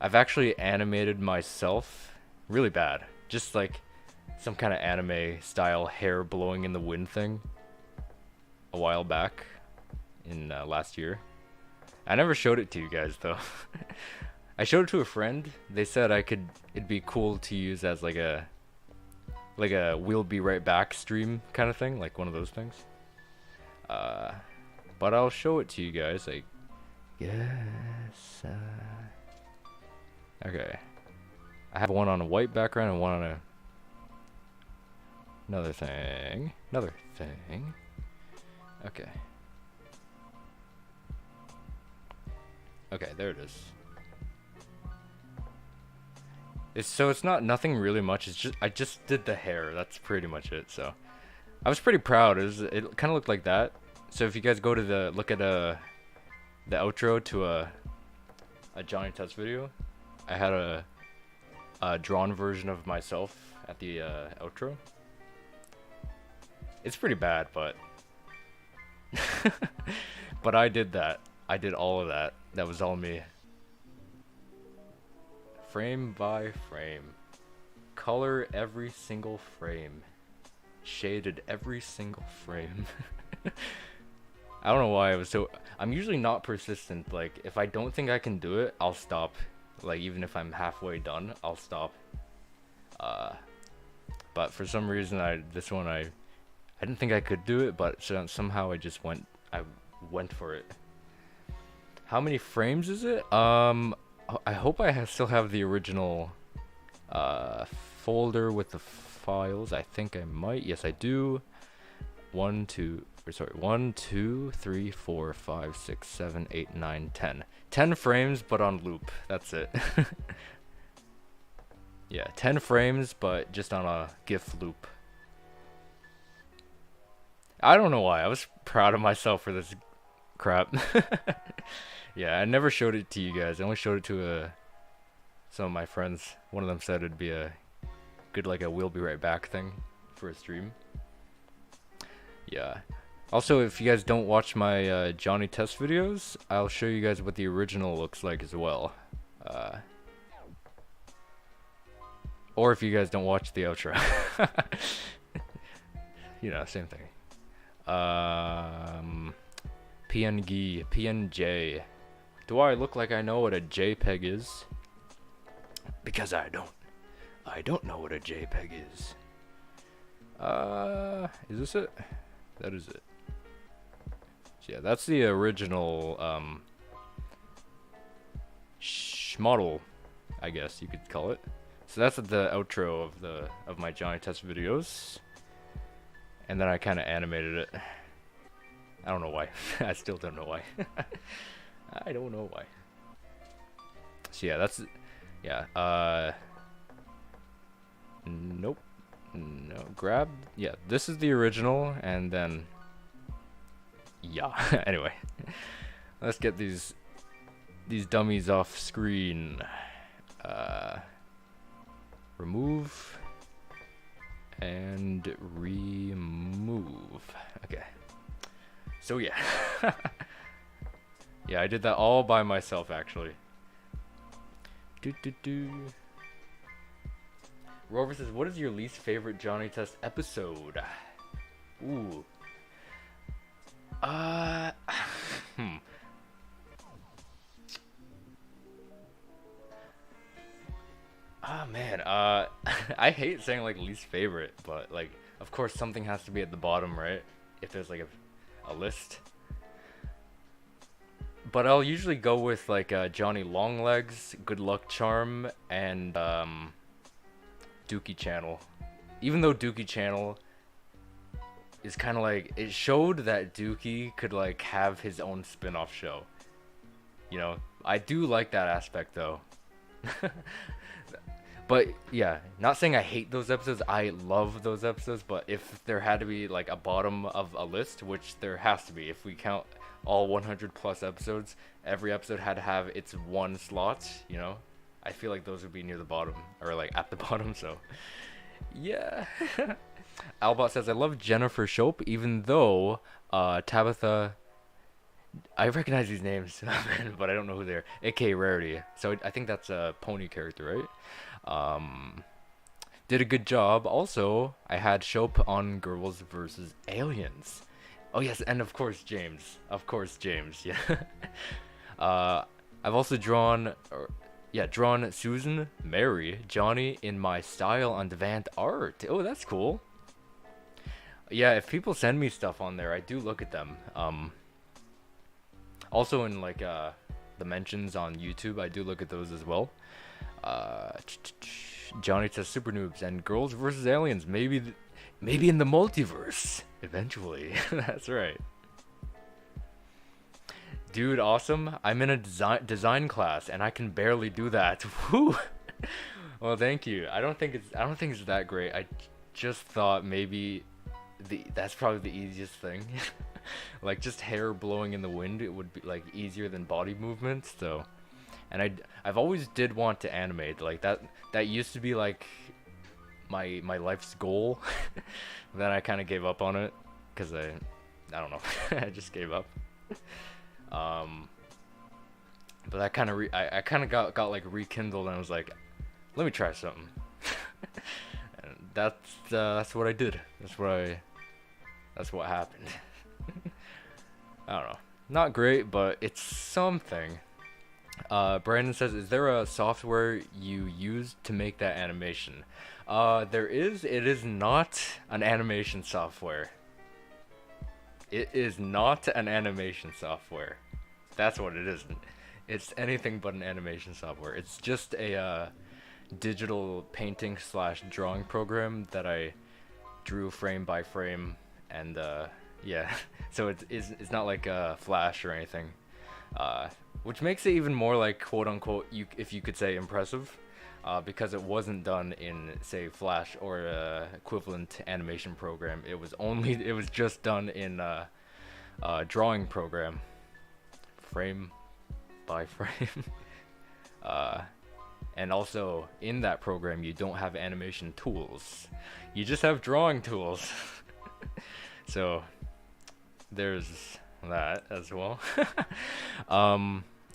Speaker 1: I've actually animated myself really bad, just like some kind of anime style hair blowing in the wind thing a while back in last year. I never showed it to you guys though. I showed it to a friend. They said it'd be cool to use as like a we'll be right back stream kind of thing, like one of those things. But I'll show it to you guys. Like, yes. Okay. I have one on a white background and one on another thing. Okay. Okay, there it is. So it's not nothing really much. It's just I just did the hair. That's pretty much it. So I was pretty proud. It kind of looked like that. So if you guys go to look at the outro to a Johnny Test video, I had a drawn version of myself at the outro. It's pretty bad, but but I did that. I did all of that. That was all me. Frame by frame. Color every single frame. Shaded every single frame. I don't know why I was so... I'm usually not persistent. Like, if I don't think I can do it, I'll stop. Like, even if I'm halfway done, I'll stop. But for some reason, this one I didn't think I could do it, but somehow I went for it. How many frames is it? I hope I still have the original folder with the files. I think I might. Yes, I do. 1, 2, 3, 4, 5, 6, 7, 8, 9, 10. 10 frames, but on loop. That's it. Yeah, 10 frames, but just on a GIF loop. I don't know why. I was proud of myself for this crap. Yeah, I never showed it to you guys. I only showed it to some of my friends. One of them said it'd be a good, like a we'll be right back thing for a stream. Yeah. Also, if you guys don't watch my Johnny Test videos, I'll show you guys what the original looks like as well. Or if you guys don't watch the outro. You know, same thing. PNG. Do I look like I know what a JPEG is? Because I don't. I don't know what a JPEG is. Is this it? That is it. So yeah, that's the original model, I guess you could call it. So that's the outro of my Johnny Test videos. And then I kind of animated it. I don't know why. I still don't know why. I don't know why. So yeah, that's... Yeah, nope. No, grab... Yeah, this is the original, and then... Yeah, anyway. Let's get these dummies off screen. Remove... and remove. Okay. So yeah. Yeah, I did that all by myself actually. Rover says, what is your least favorite Johnny Test episode? Ooh. Oh man, I hate saying like least favorite, but like of course something has to be at the bottom, right? If there's like a list. But I'll usually go with like Johnny Longlegs, Good Luck Charm, and Dookie Channel. Even though Dookie Channel is kind of like, it showed that Dookie could like have his own spin-off show. You know, I do like that aspect though. But yeah, not saying I hate those episodes. I love those episodes. But if there had to be like a bottom of a list, which there has to be, if we count all 100 plus episodes, every episode had to have its one slot. You know, I feel like those would be near the bottom or like at the bottom. So yeah. Albot says I love Jennifer Shope, even though Tabitha. I recognize these names, but I don't know who they are. A.K.A. Rarity. So I think that's a pony character, right? Did a good job. Also, I had Shope on Girls versus Aliens. Oh yes, and of course James. Of course James. Yeah. I've also drawn Susan, Mary, Johnny in my style on DeviantArt. Oh, that's cool. Yeah, if people send me stuff on there, I do look at them. Also in like the mentions on YouTube, I do look at those as well. Johnny says super noobs and Girls versus Aliens. Maybe in the multiverse eventually. That's right. Dude, awesome. I'm in a design class and I can barely do that. Woo. Well, thank you. I don't think it's that great. I just thought maybe that's probably the easiest thing. Like just hair blowing in the wind, it would be like easier than body movements. So, and I've always did want to animate like that. That used to be like my life's goal. Then I kind of gave up on it because I don't know. I just gave up. But I kind of I kind of got like rekindled and I was like, let me try something. And that's what I did. That's what happened. I don't know. Not great, but it's something. Brandon says, is there a software you use to make that animation? There is. It is not an animation software. It is not an animation software. That's what it isn't. It's anything but an animation software. It's just a digital painting / drawing program that I drew frame by frame, and yeah. So it's not like Flash or anything, which makes it even more like quote unquote if you could say impressive, because it wasn't done in say Flash or equivalent animation program. It was just done in drawing program, frame by frame. And also in that program you don't have animation tools, you just have drawing tools. So there's that as well.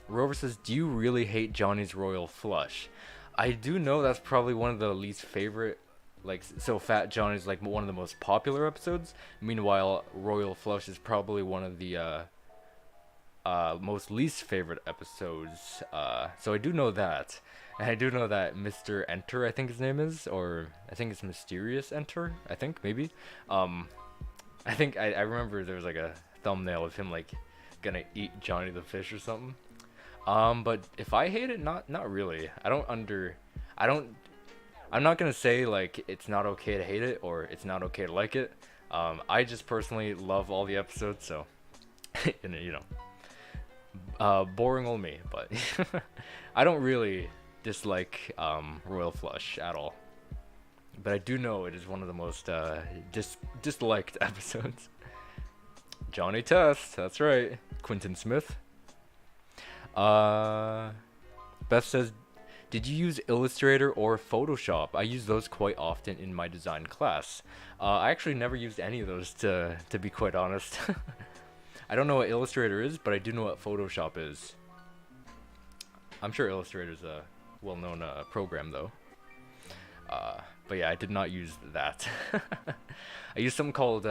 Speaker 1: Rover says, do you really hate Johnny's Royal Flush? I do know that's probably one of the least favorite, like, so Fat Johnny's like one of the most popular episodes. Meanwhile, Royal Flush is probably one of the most least favorite episodes. So I do know that. And I do know that Mr. Enter, I think his name is, or I think it's Mysterious Enter, I think, maybe. I think I remember there was like a thumbnail of him like gonna eat Johnny the fish or something. But if I hate it, not really. I'm not gonna say like it's not okay to hate it or it's not okay to like it. I just personally love all the episodes, so you know, boring old me, but I don't really dislike Royal Flush at all. But I do know it is one of the most disliked episodes. Johnny Test, that's right. Quentin Smith. Beth says, did you use Illustrator or Photoshop? I use those quite often in my design class. I actually never used any of those, to be quite honest. I don't know what Illustrator is, but I do know what Photoshop is. I'm sure Illustrator is a well-known program, though. But yeah, I did not use that. I used something called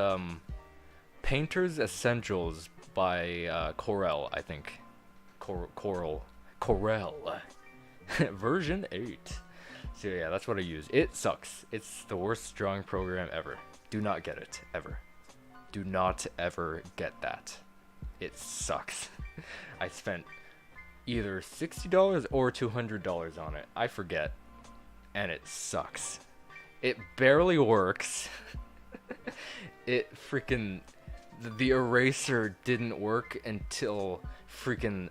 Speaker 1: Painter's Essentials by Corel, I think. Corel. Version 8. So yeah, that's what I use. It sucks. It's the worst drawing program ever. Do not get it, ever. Do not ever get that. It sucks. I spent either $60 or $200 on it. I forget. And it sucks. It barely works. It freaking... The eraser didn't work until freaking...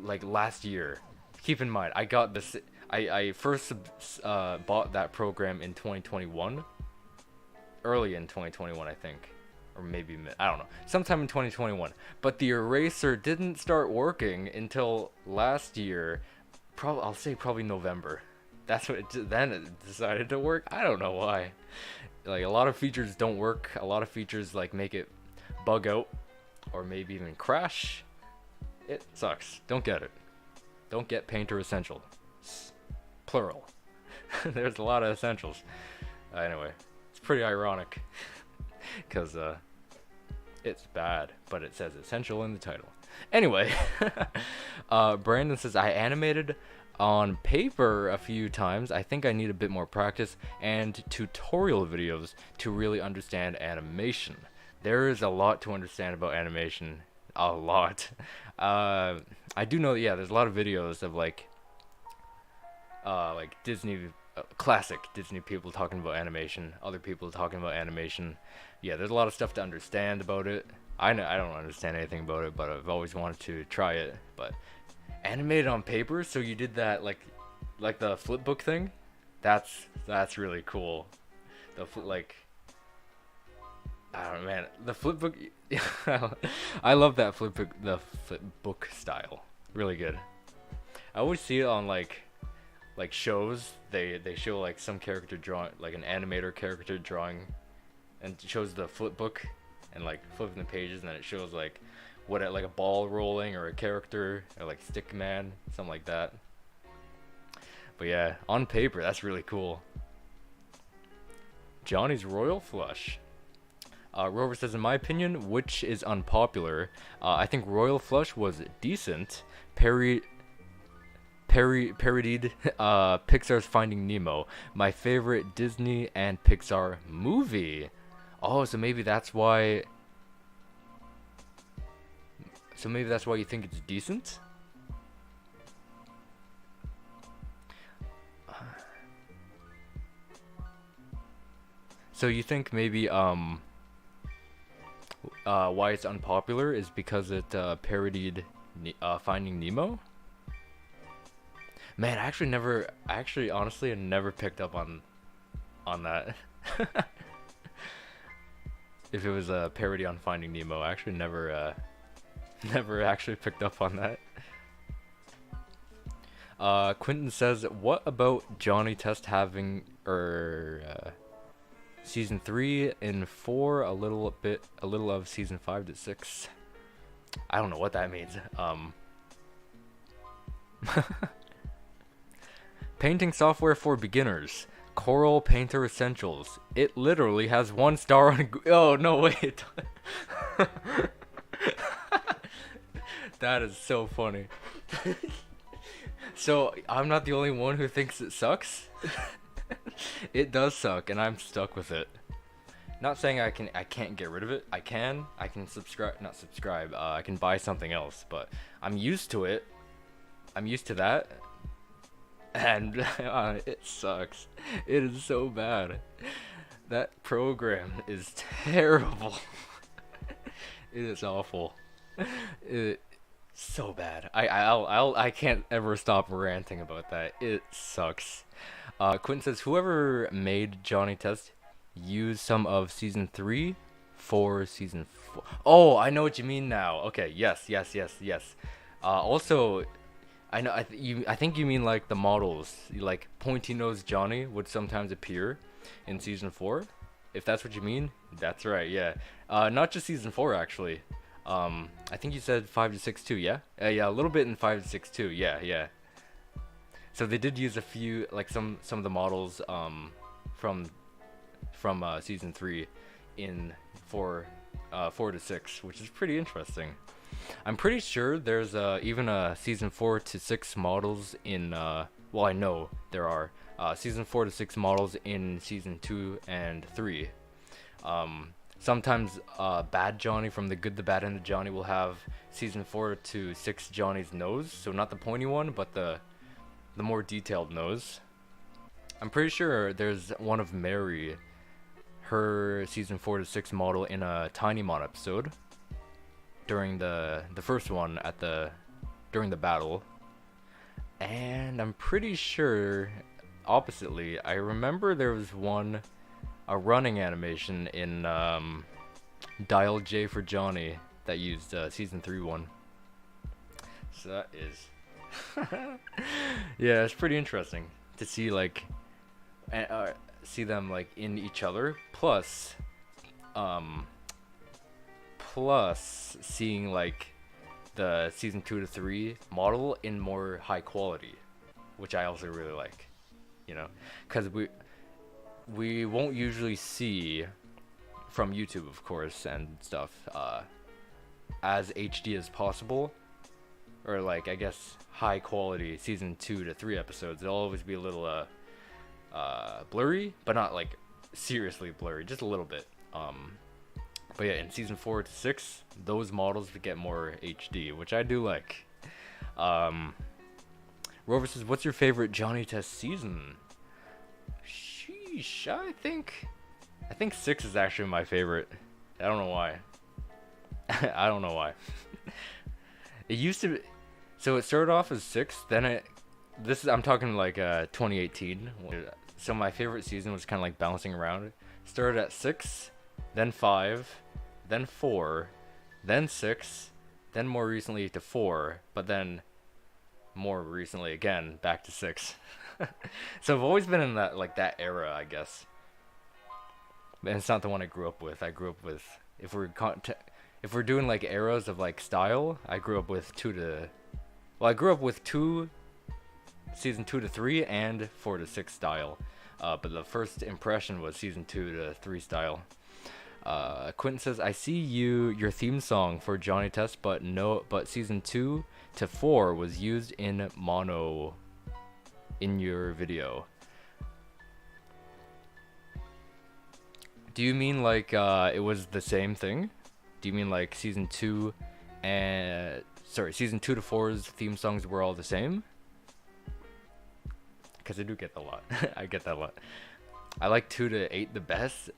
Speaker 1: like last year. Keep in mind, I got this... I first bought that program in 2021, early in 2021, I think, or maybe I don't know, sometime in 2021. But the eraser didn't start working until last year. I'll say probably November. That's what then it decided to work. I don't know why. Like, a lot of features don't work. A lot of features like make it bug out, or maybe even crash. It sucks. Don't get it. Don't get Painter Essential. Plural. There's a lot of essentials. Anyway, it's pretty ironic. Because it's bad, but it says essential in the title. Anyway, Brandon says, I animated on paper a few times. I think I need a bit more practice and tutorial videos to really understand animation. There is a lot to understand about animation. A lot. I do know that, yeah, there's a lot of videos of like Disney, classic Disney people talking about animation, other people talking about animation. Yeah, there's a lot of stuff to understand about it. I don't understand anything about it, but I've always wanted to try it. But animated on paper, so you did that like the flipbook thing? That's really cool. I don't know, man. The flipbook, I love that flipbook, the flipbook style. Really good. I always see it on like shows. They show like some character drawing, like an animator character drawing, and it shows the flipbook and like flipping the pages, and then it shows like like a ball rolling or a character or like stick man, something like that. But yeah, on paper, that's really cool. Johnny's Royal Flush. Rover says, in my opinion, which is unpopular, I think Royal Flush was decent. Parodied Pixar's Finding Nemo, my favorite Disney and Pixar movie. Oh, so maybe that's why. So maybe that's why you think it's decent? So you think maybe why it's unpopular is because it parodied Finding Nemo? Man, I honestly never picked up on that. If it was a parody on Finding Nemo, I actually never actually picked up on that. Quentin says, what about Johnny Test having season 3 and 4, a little of season 5 to 6? I don't know what that means. Painting software for beginners. Coral Painter Essentials. It literally has 1 star on oh, no, wait. That is so funny. So, I'm not the only one who thinks it sucks? It does suck, and I'm stuck with it. Not saying I can't get rid of it. I can not subscribe. I can buy something else, but I'm used to it. I'm used to that. And it sucks. It is so bad. That program is terrible. It is awful. It's so bad. I can't ever stop ranting about that. It sucks. Quentin says, whoever made Johnny Test used some of season 3 for season 4. Oh, I know what you mean now. Okay, yes. Also, I know. I think you mean like the models, like Pointy Nose Johnny would sometimes appear in season 4. If that's what you mean, that's right. Yeah. Not just season 4 actually. I think you said 5 to 6 too. Yeah. Yeah, a little bit in 5 to 6 too. Yeah. So they did use a few, like some of the models from season 3 in 4 to 6, which is pretty interesting. I'm pretty sure there's even a season 4 to 6 models in well, I know there are season 4 to 6 models in season 2 and 3. Sometimes Bad Johnny from The Good, the Bad, and the Johnny will have season 4 to 6 Johnny's nose, so not the pointy one, but the more detailed nose. I'm pretty sure there's one of Mary, her season 4 to 6 model in a Tiny Mon episode during the first one during the battle. And I'm pretty sure, oppositely, I remember there was a running animation in Dial J for Johnny that used season 3 one. So that is, yeah, it's pretty interesting to see like, see them like in each other. Plus seeing like the season 2 to 3 model in more high quality, which I also really like, you know, because we won't usually see from YouTube, of course, and stuff, as HD as possible, or like I guess high quality season 2 to 3 episodes. They'll always be a little blurry, but not like seriously blurry, just a little bit. But yeah, in season 4 to 6, those models get more HD, which I do like. Rover says, "What's your favorite Johnny Test season?" Sheesh, I think 6 is actually my favorite. I don't know why. I don't know why. It used to be, so it started off as 6, then I'm talking like 2018. So my favorite season was kind of like bouncing around. Started at 6, then 5, then 4, then 6, then more recently to 4, but then more recently again back to 6. So I've always been in that era, I guess. And it's not the one I grew up with. I grew up with, if we're doing like eras of like style, I grew up with I grew up with season 2 to 3 and 4 to 6 style. But the first impression was season 2 to 3 style. Quentin says, "I see your theme song for Johnny Test, but season 2 to 4 was used in mono in your video." Do you mean like it was the same thing? Do you mean like season 2 to 4's theme songs were all the same? Because I do get that a lot. I get that a lot. I like 2 to 8 the best.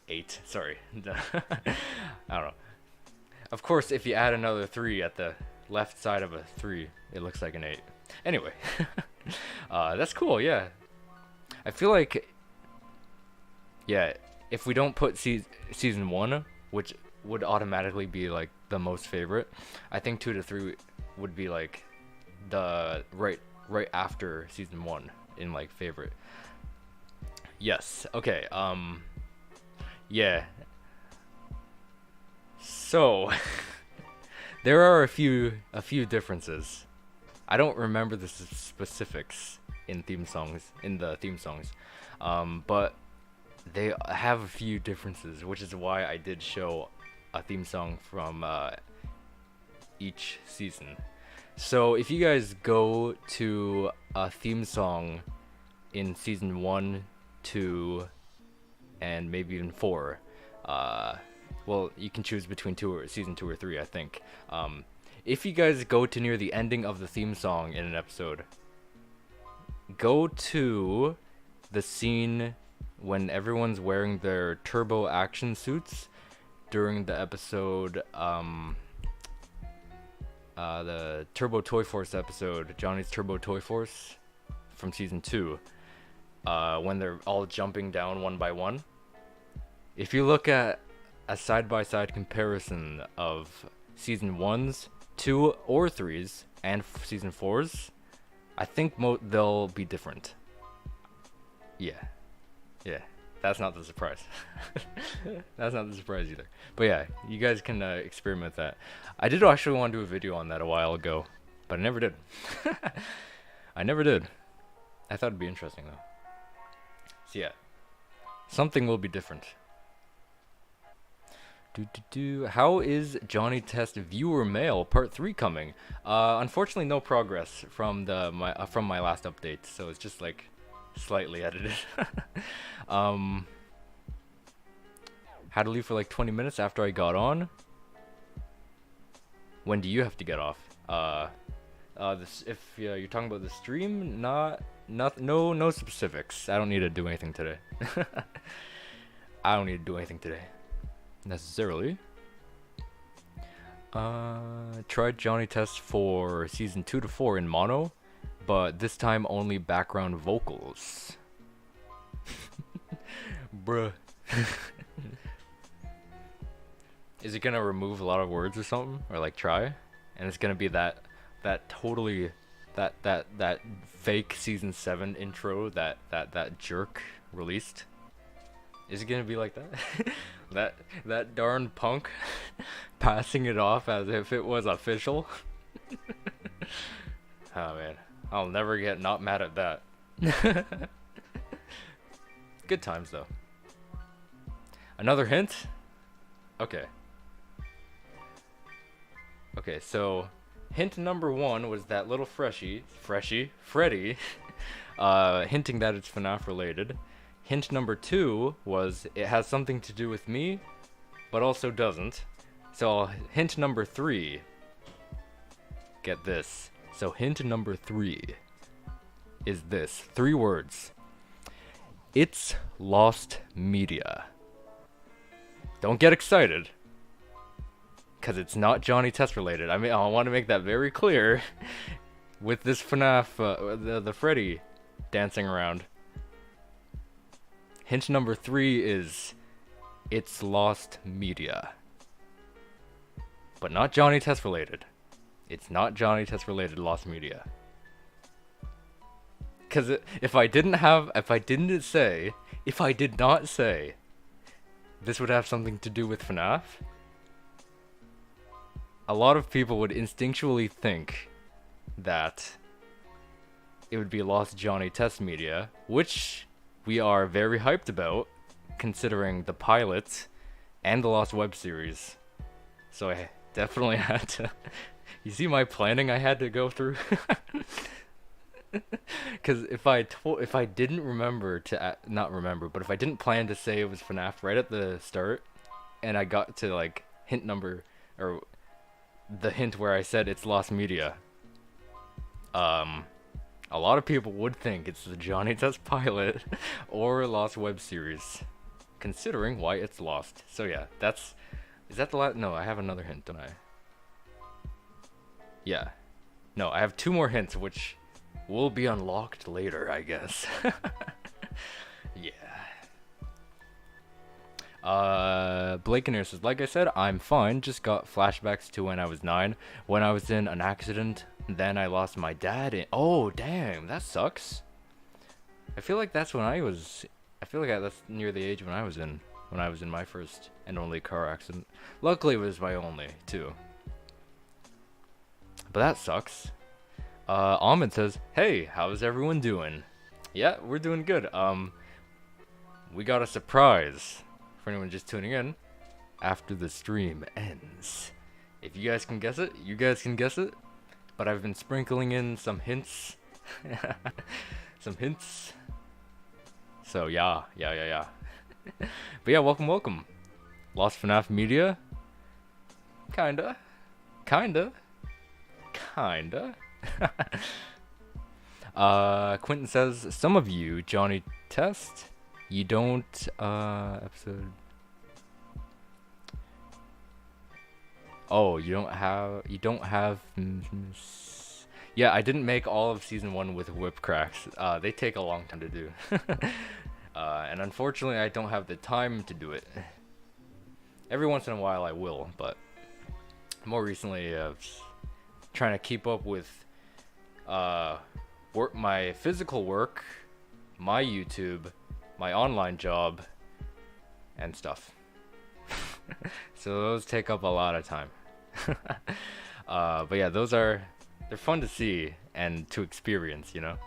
Speaker 1: 8. Sorry. I don't know. Of course, if you add another 3 at the left side of a 3, it looks like an 8. Anyway. That's cool, yeah. I feel like, yeah, if we don't put season 1, which would automatically be like the most favorite, I think 2 to 3 would be like the right after season 1 in like favorite. Yes. Okay. Yeah. So there are a few differences. I don't remember the specifics in the theme songs, but they have a few differences, which is why I did show a theme song from each season. So if you guys go to a theme song in season 1, 2, and maybe even 4, well, you can choose between season 2 or 3, I think. If you guys go to near the ending of the theme song in an episode, go to the scene when everyone's wearing their turbo action suits during the episode, the Turbo Toy Force episode, Johnny's Turbo Toy Force from season 2, when they're all jumping down one by one. If you look at a side-by-side comparison of season 1's, 2 or 3's, and season 4's, I think they'll be different. Yeah, that's not the surprise. That's not the surprise either. But yeah, you guys can experiment with that. I did actually want to do a video on that a while ago, but I never did. I never did. I thought it'd be interesting though. So yeah, something will be different. How is Johnny Test viewer mail part 3 coming? Unfortunately, no progress from my last update, so it's just like slightly edited. Had to leave for like 20 minutes after I got on. When do you have to get off? If you're talking about the stream, no specifics. I don't need to do anything today. I don't need to do anything today, necessarily. Tried Johnny Test for season 2 to 4 in mono. but this time only background vocals. Bruh. Is it gonna remove a lot of words or something? Or like try? And it's gonna be that totally that fake season 7 intro that jerk released? Is it gonna be like that? that darn punk passing it off as if it was official? Oh man, I'll never get not mad at that. Good times though. Another hint? Okay. Okay, so hint number 1 was that little Freddy, hinting that it's FNAF related. Hint number 2 was it has something to do with me, but also doesn't. So hint number 3, get this. So hint number 3 is this, 3 words. It's lost media. Don't get excited, because it's not Johnny Test related. I mean, I want to make that very clear with this FNAF, the Freddy dancing around. Hint number 3 is it's lost media, but not Johnny Test related. It's not Johnny Test related lost media. Because if I did not say this would have something to do with FNAF, a lot of people would instinctually think that it would be lost Johnny Test media, which we are very hyped about, considering the pilot and the lost web series. So I definitely had to... You see my planning I had to go through? Because if I didn't remember to not remember, but if I didn't plan to say it was FNAF right at the start, and I got to like hint number, or the hint where I said it's lost media, a lot of people would think it's the Johnny Test pilot or lost web series, considering why it's lost. So yeah, is that the last? No, I have another hint, don't I? Yeah, no, I have 2 more hints, which will be unlocked later, I guess. Yeah. Blake and says, like I said, I'm fine. Just got flashbacks to when I was 9, when I was in an accident. Then I lost my dad. Oh, damn, that sucks. I feel like that's when I was. I feel like that's near the age when I was in my first and only car accident. Luckily, it was my only too. But that sucks. Almond says, hey, how's everyone doing? Yeah, we're doing good. We got a surprise for anyone just tuning in after the stream ends. If you guys can guess it, you guys can guess it. But I've been sprinkling in some hints. Some hints. So yeah. But yeah, welcome. Lost FNAF media? Kinda. Quentin says, some of you, Johnny Test, you don't, episode... Oh, you don't have... Yeah, I didn't make all of season 1 with whip cracks. They take a long time to do. And unfortunately, I don't have the time to do it. Every once in a while I will, but more recently, trying to keep up with my physical work, my YouTube, my online job, and stuff. So those take up a lot of time. But yeah, they're fun to see and to experience, you know.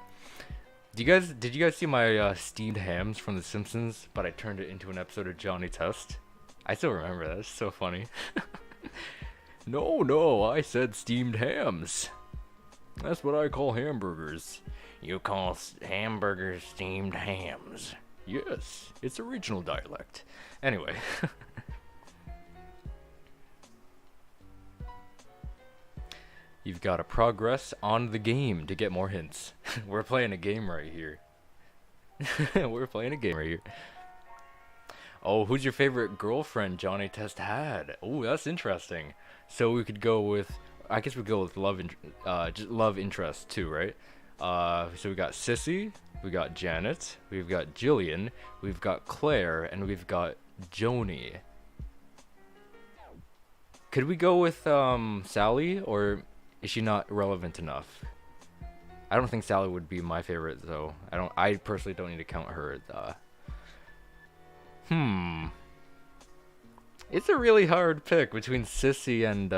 Speaker 1: Did you guys see my steamed hams from The Simpsons, but I turned it into an episode of Johnny Test? I still remember that. It's so funny. No, I said steamed hams. That's what I call hamburgers. You call hamburgers steamed hams. Yes, it's a regional dialect. Anyway. You've got to progress on the game to get more hints. We're playing a game right here. Oh, who's your favorite girlfriend Johnny Test had? Oh, that's interesting. So we could go with, I guess we go with love interest too, right? So we got Sissy, we got Janet, we've got Jillian, we've got Claire, and we've got Joni. Could we go with Sally, or is she not relevant enough? I don't think Sally would be my favorite, though. I personally don't need to count her. It's a really hard pick between Sissy and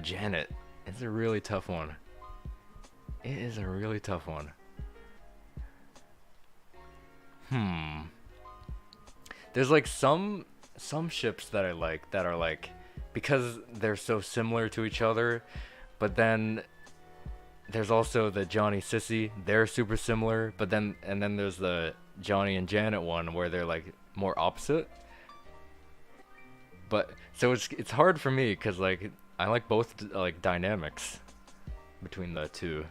Speaker 1: Janet. It's a really tough one. It is a really tough one. There's like some ships that I like that are like, because they're so similar to each other, but then there's also the Johnny Sissy, they're super similar, but then there's the Johnny and Janet one where they're like more opposite. But so it's hard for me because like I like both like dynamics between the two.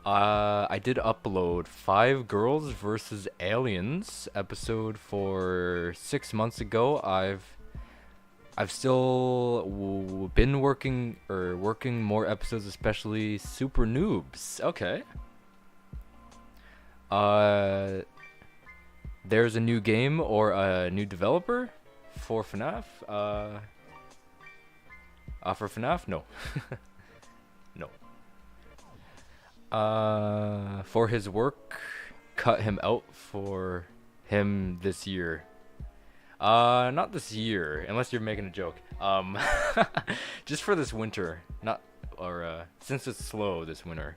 Speaker 1: I did upload 5 Girls versus Aliens episode for 6 months ago. I've still been working more episodes, especially Super Noobs. Okay. There's a new game or a new developer for FNAF. For FNAF, no. No. For his work, cut him out for him this year. Not this year, unless you're making a joke. Just for this winter, since it's slow this winter.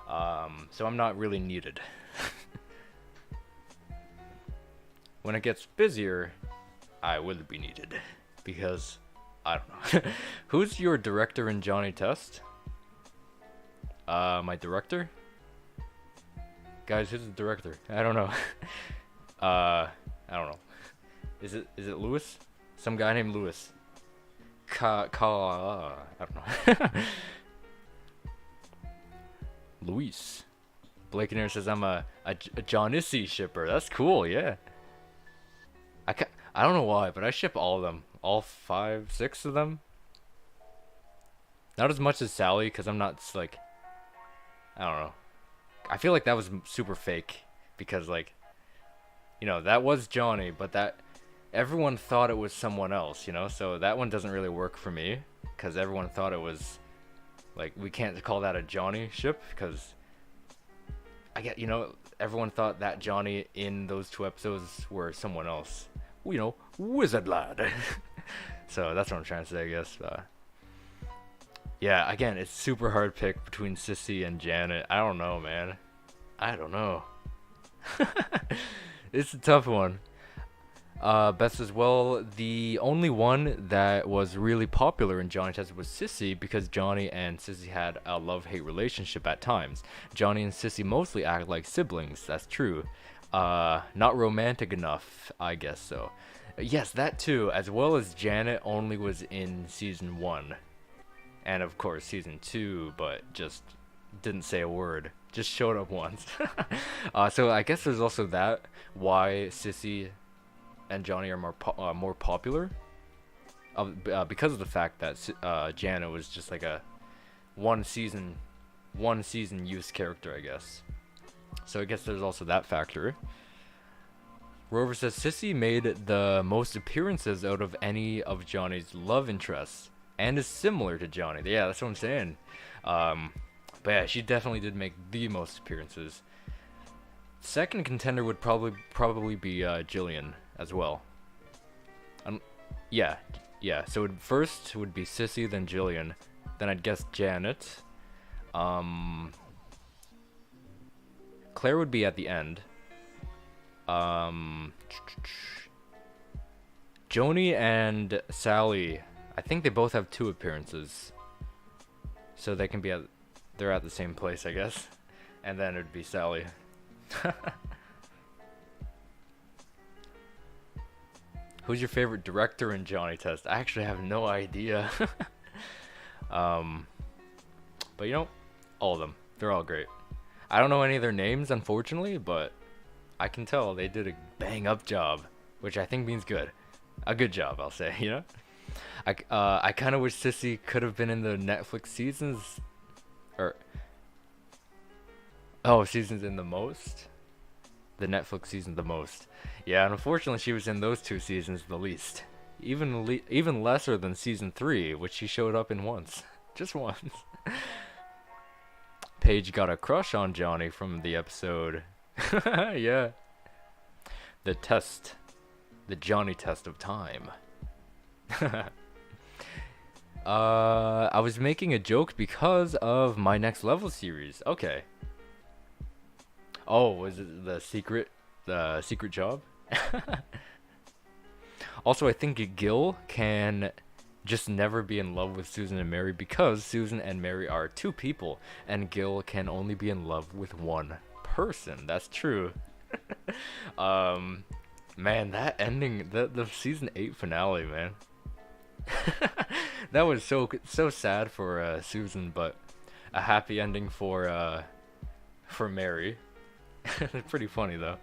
Speaker 1: So I'm not really needed. When it gets busier, I will be needed. Because, I don't know. Who's your director in Johnny Test? My director? Guys, who's the director? I don't know. I don't know. Is it Lewis? Some guy named Lewis. I don't know. Luis. Blake in here says I'm a Johnissy shipper. That's cool, yeah. I don't know why, but I ship all of them. All 5, 6 of them. Not as much as Sally, because I'm not like, I don't know. I feel like that was super fake, because like, you know, that was Johnny, but that everyone thought it was someone else, you know. So that one doesn't really work for me, because everyone thought it was, like, we can't call that a Johnny ship, because everyone thought that Johnny in those 2 episodes were someone else. You know, Wizard Lad. So that's what I'm trying to say, I guess. Yeah, again, it's super hard pick between Sissy and Janet. I don't know, man. I don't know. It's a tough one. Best as well, the only one that was really popular in Johnny Test was Sissy, because Johnny and Sissy had a love-hate relationship at times. Johnny and Sissy mostly act like siblings, that's true. Not romantic enough, I guess so. Yes, that too, as well as Janet only was in season 1. And of course season 2, but just didn't say a word. Just showed up once. So I guess there's also that, why Sissy and Johnny are more popular. Because of the fact that Janet was just like a one season use character, I guess. So I guess there's also that factor. Rover says Sissy made the most appearances out of any of Johnny's love interests and is similar to Johnny. Yeah, that's what I'm saying. But yeah, she definitely did make the most appearances. Second contender would probably be Jillian as well. Yeah. So first would be Sissy, then Jillian, then I'd guess Janet. Claire would be at the end. Joni and Sally, I think they both have 2 appearances, so they can be they're at the same place, I guess. And then it'd be Sally. Who's your favorite director in Johnny Test? I actually have no idea. But you know, all of them, they're all great. I don't know any of their names, unfortunately, but I can tell they did a bang up job, which I think means good. A good job, I'll say. You know. I kind of wish Sissy could have been in the Netflix seasons, or seasons in the most. The Netflix season the most. Yeah, and unfortunately, she was in those 2 seasons the least. Even lesser than season 3, which she showed up in once, just once. Paige got a crush on Johnny from the episode. Yeah. The test, the Johnny test of time. I was making a joke because of my next level series. Okay. Oh, was it the secret job? Also, I think Gil can just never be in love with Susan and Mary because Susan and Mary are 2 people, and Gil can only be in love with 1 person. That's true. Man, that ending, the season 8 finale, man. That was so sad for Susan, but a happy ending for Mary. Pretty funny though.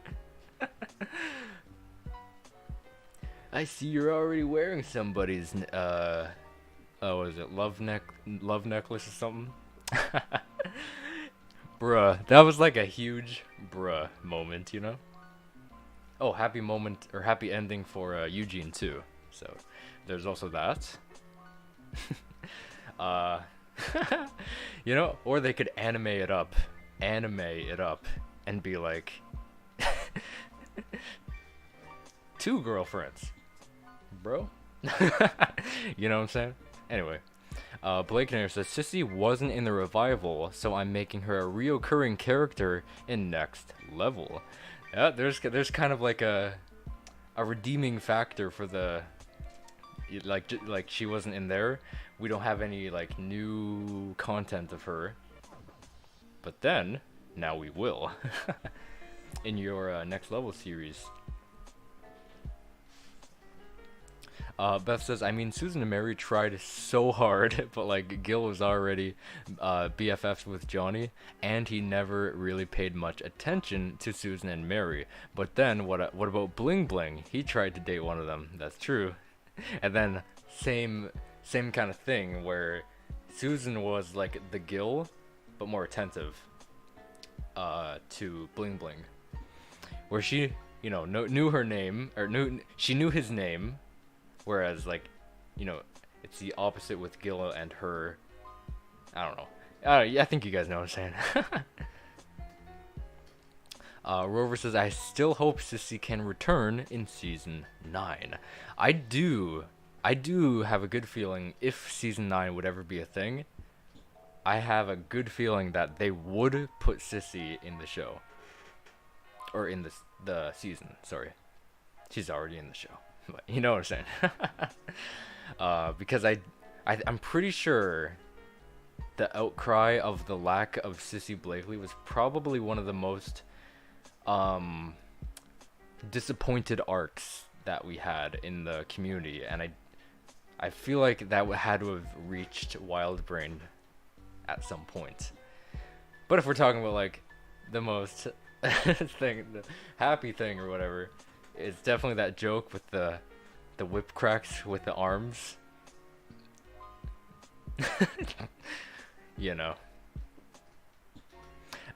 Speaker 1: I see you're already wearing somebody's what is it, love necklace or something? Bruh, that was like a huge bruh moment, you know? Oh, happy moment or happy ending for Eugene too. So there's also that. You know, or they could anime it up and be like 2 girlfriends, bro. You know what I'm saying? Anyway, Blake Nair says Sissy wasn't in the revival, so I'm making her a reoccurring character in next level. Yeah, there's kind of like a redeeming factor for the like she wasn't in there. We don't have any like new content of her, but then now we will in your next level series. Beth says, I mean, Susan and Mary tried so hard, but like Gil was already BFFs with Johnny, and he never really paid much attention to Susan and Mary. But then, what about Bling Bling? He tried to date one of them. That's true. And then same kind of thing where Susan was like the Gil, but more attentive to Bling Bling, where she, you know, knew her name, or she knew his name. Whereas, like, you know, it's the opposite with Gil and her. I don't know. Yeah, I think you guys know what I'm saying. Rover says, I still hope Sissy can return in season 9. I do have a good feeling if season 9 would ever be a thing. I have a good feeling that they would put Sissy in the show. Or in the season, sorry. She's already in the show. But you know what I'm saying. Because I'm pretty sure the outcry of the lack of Sissy Blakely was probably one of the most disappointed arcs that we had in the community, and I feel like that had to have reached Wildbrain at some point. But if we're talking about like the most the happy thing or whatever, it's definitely that joke with the whip cracks with the arms. You know.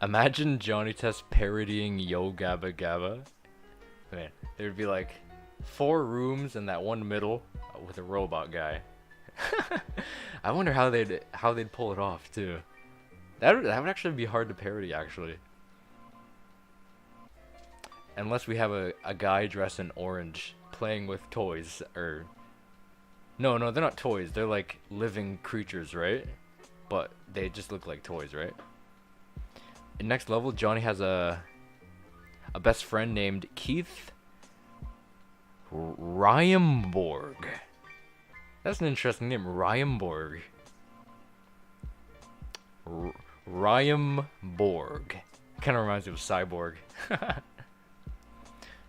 Speaker 1: Imagine Johnny Test parodying Yo Gabba Gabba. Man, there'd be like 4 rooms and that one middle with a robot guy. I wonder how they'd pull it off too. That would actually be hard to parody, actually. Unless we have a guy dressed in orange playing with toys, or no, they're not toys. They're like living creatures, right? But they just look like toys, right? In next level, Johnny has a best friend named Keith Ryamborg. That's an interesting name, Ryamborg. Ryamborg. Kind of reminds me of Cyborg.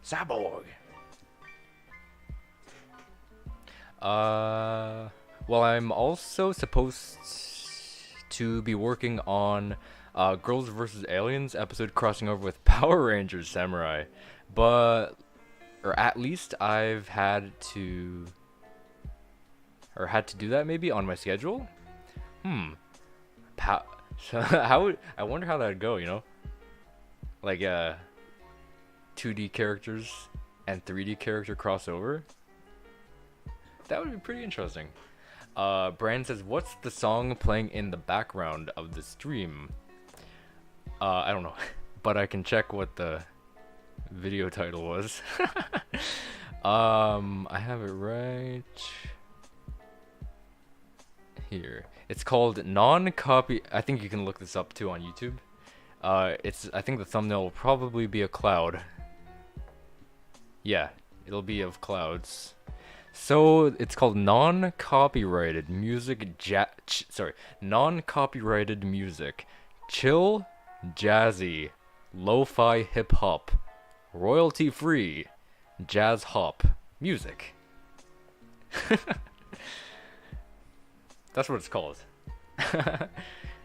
Speaker 1: Cyborg. Well, I'm also supposed to be working on Girls vs. Aliens episode crossing over with Power Rangers Samurai, but or at least I've had to do that maybe on my schedule. So how would I wonder how that'd go, you know? Like 2D characters and 3D character crossover. That would be pretty interesting. Brand says, what's the song playing in the background of the stream? I don't know, but I can check what the video title was. I have it right here. It's called non-copy. I think you can look this up too on YouTube. I think the thumbnail will probably be a cloud. Yeah, it'll be of clouds. So it's called non-copyrighted music. Non-copyrighted music. Chill, jazzy, lo-fi hip-hop, royalty-free, jazz hop music. That's what it's called.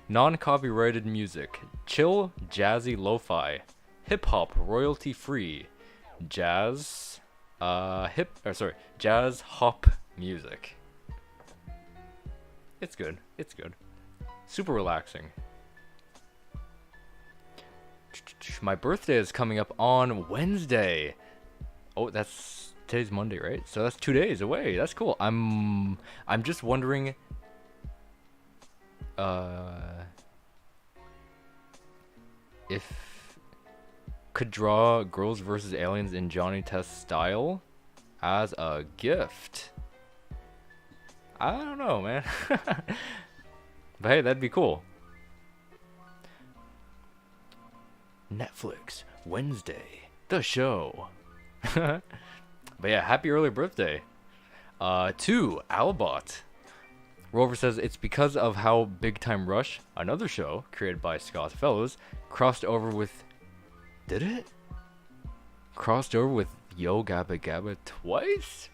Speaker 1: Non-copyrighted music. Chill, jazzy, lo-fi, hip-hop, royalty-free, jazz, jazz hop music. It's good. It's good. Super relaxing. My birthday is coming up on Wednesday. Oh, today's Monday, right? So that's 2 days away. That's cool. I'm just wondering if could draw Girls vs. Aliens in Johnny Test style as a gift. I don't know, man. But hey, that'd be cool. Netflix, Wednesday, the show. But yeah, happy early birthday. To Albot. Rover says it's because of how Big Time Rush, another show created by Scott Fellows, crossed over with... Did it? Crossed over with Yo Gabba Gabba twice?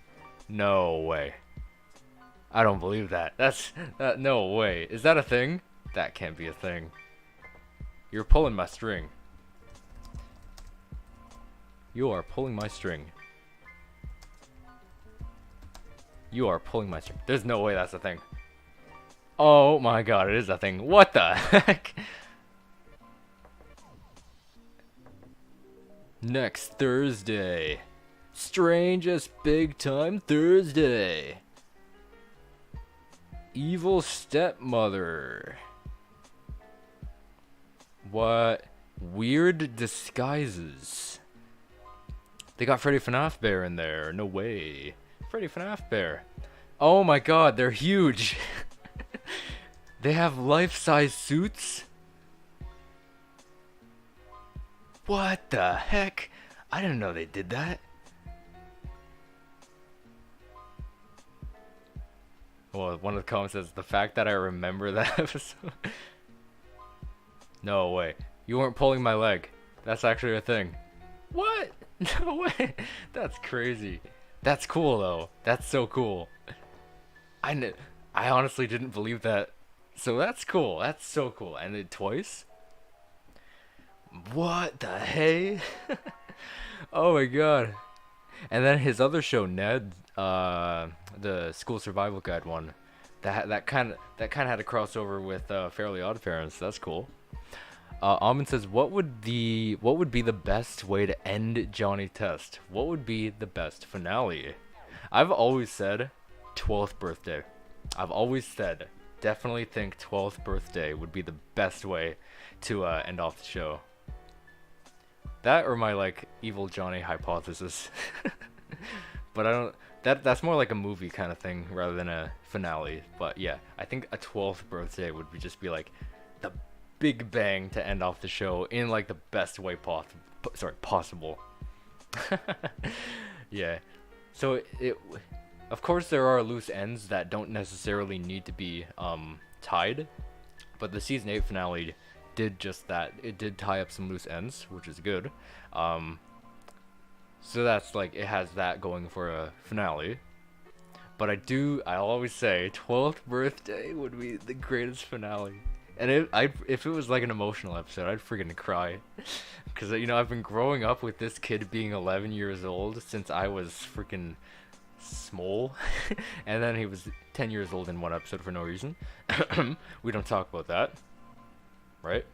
Speaker 1: No way. I don't believe that. No way. Is that a thing? That can't be a thing. You're pulling my string. You are pulling my string. You are pulling my string. There's no way that's a thing. Oh my god, it is a thing. What the heck? Next Thursday. Strangest Big Time Thursday. Evil Stepmother. What? Weird Disguises. They got Freddy FNAF Bear in there. No way. Freddy FNAF Bear. Oh my god, they're huge. They have life-size suits? What the heck? I didn't know they did that. Well, one of the comments says, the fact that I remember that episode. No way. You weren't pulling my leg. That's actually a thing. What? No way. That's crazy. That's cool though. That's so cool. I honestly didn't believe that. So that's cool. That's so cool. And it twice? What the hey? Oh my god. And then his other show, Ned, the school survival guide one, that kind of had a crossover with Fairly Odd Parents. That's cool. Almond says, what would be the best way to end Johnny Test? What would be the best finale? I've always said 12th birthday. I've always said definitely think 12th birthday would be the best way to end off the show. That or my like evil Johnny hypothesis. But I don't. That's more like a movie kind of thing rather than a finale. But yeah, I think a 12th birthday would be like the big bang to end off the show in like the best way possible. Yeah. So of course there are loose ends that don't necessarily need to be tied, but the season 8 finale did just that. It did tie up some loose ends, which is good. So that's like, it has that going for a finale. But I'll always say 12th birthday would be the greatest finale. And if it was like an emotional episode, I'd freaking cry. Because, you know, I've been growing up with this kid being 11 years old since I was freaking small. And then he was 10 years old in one episode for no reason. We don't talk about that. Right?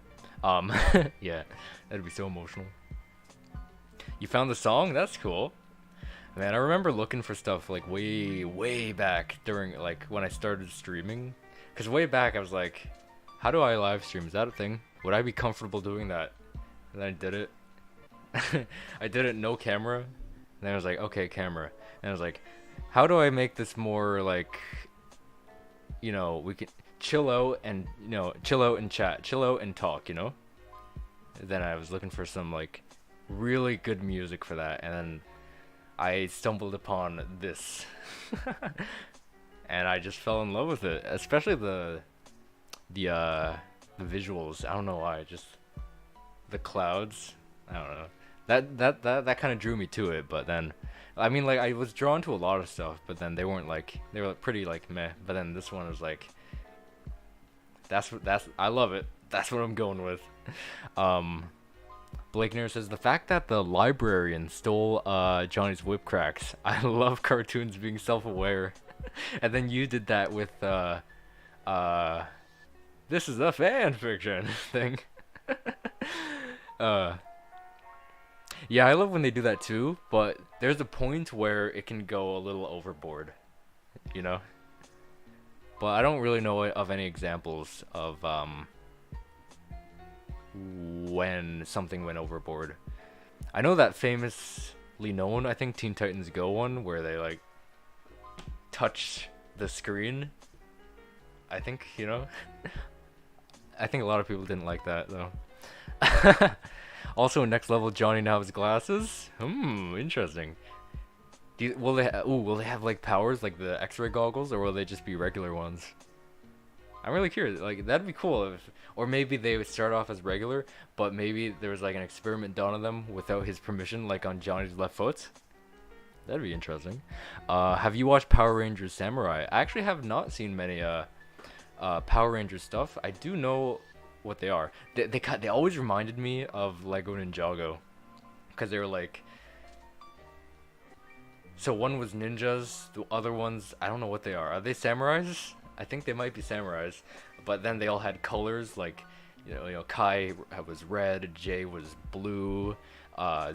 Speaker 1: Yeah, that'd be so emotional. You found the song? That's cool. Man, I remember looking for stuff like way back during like when I started streaming. Because way back I was like, how do I live stream? Is that a thing? Would I be comfortable doing that? And then I did it. I did it no camera. And then I was like, okay, camera. And I was like, how do I make this more like, you know, we can chill out and, you know, chill out and chat, chill out and talk, you know? And then I was looking for some like really good music for that, and then I stumbled upon this. And I just fell in love with it, especially the visuals. I don't know why, just the clouds. I don't know. That kind of drew me to it, but then I mean, like, I was drawn to a lot of stuff, but then they weren't like, they were pretty like meh, but then this one was like, that's I love it. That's what I'm going with. Blakener says, the fact that the librarian stole Johnny's whip cracks. I love cartoons being self-aware. And then you did that with this is a fan fiction thing. Yeah, I love when they do that too, but there's a point where it can go a little overboard, you know? But I don't really know of any examples of when something went overboard. I know that famously known, I think, Teen Titans Go one, where they like touch the screen. I think, you know? I think a lot of people didn't like that though. Also, next level, Johnny now has glasses. Interesting. Will they have like powers like the X-ray goggles, or will they just be regular ones? I'm really curious. Like, that'd be cool or maybe they would start off as regular, but maybe there was like an experiment done on them without his permission, like on Johnny's left foot. That'd be interesting. Have you watched Power Rangers Samurai? I actually have not seen many Power Rangers stuff. I do know what they are. They always reminded me of Lego Ninjago, because they were like, so one was ninjas, the other ones, I don't know what they are. Are they samurais? I think they might be samurais, but then they all had colors, like, you know, Kai was red, Jay was blue,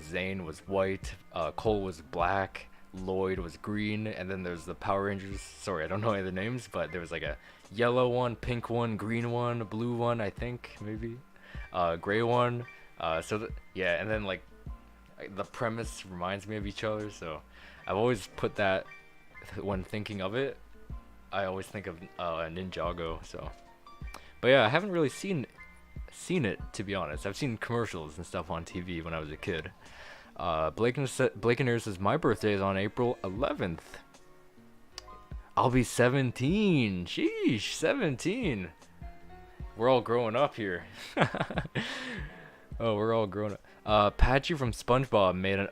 Speaker 1: Zane was white, Cole was black, Lloyd was green, and then there's the Power Rangers. Sorry, I don't know any of the names, but there was like a yellow one, pink one, green one, a blue one, I think, maybe, gray one. Yeah, and then like the premise reminds me of each other, so I've always put that when thinking of it. I always think of Ninjago. So, but yeah, I haven't really seen it, to be honest. I've seen commercials and stuff on TV when I was a kid. Blakener says, my birthday is on April 11th. I'll be 17. Sheesh, 17. We're all growing up here. Oh, we're all grown up. Patchy from SpongeBob made an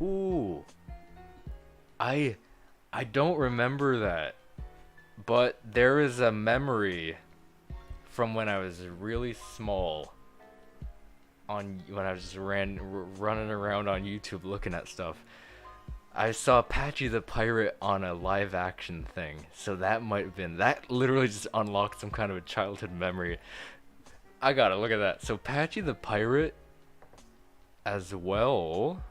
Speaker 1: Ooh. I don't remember that, but there is a memory from when I was really small, when I was just running around on YouTube looking at stuff. I saw Patchy the Pirate on a live action thing, so that might have been, that literally just unlocked some kind of a childhood memory. I gotta look at that. So Patchy the Pirate as well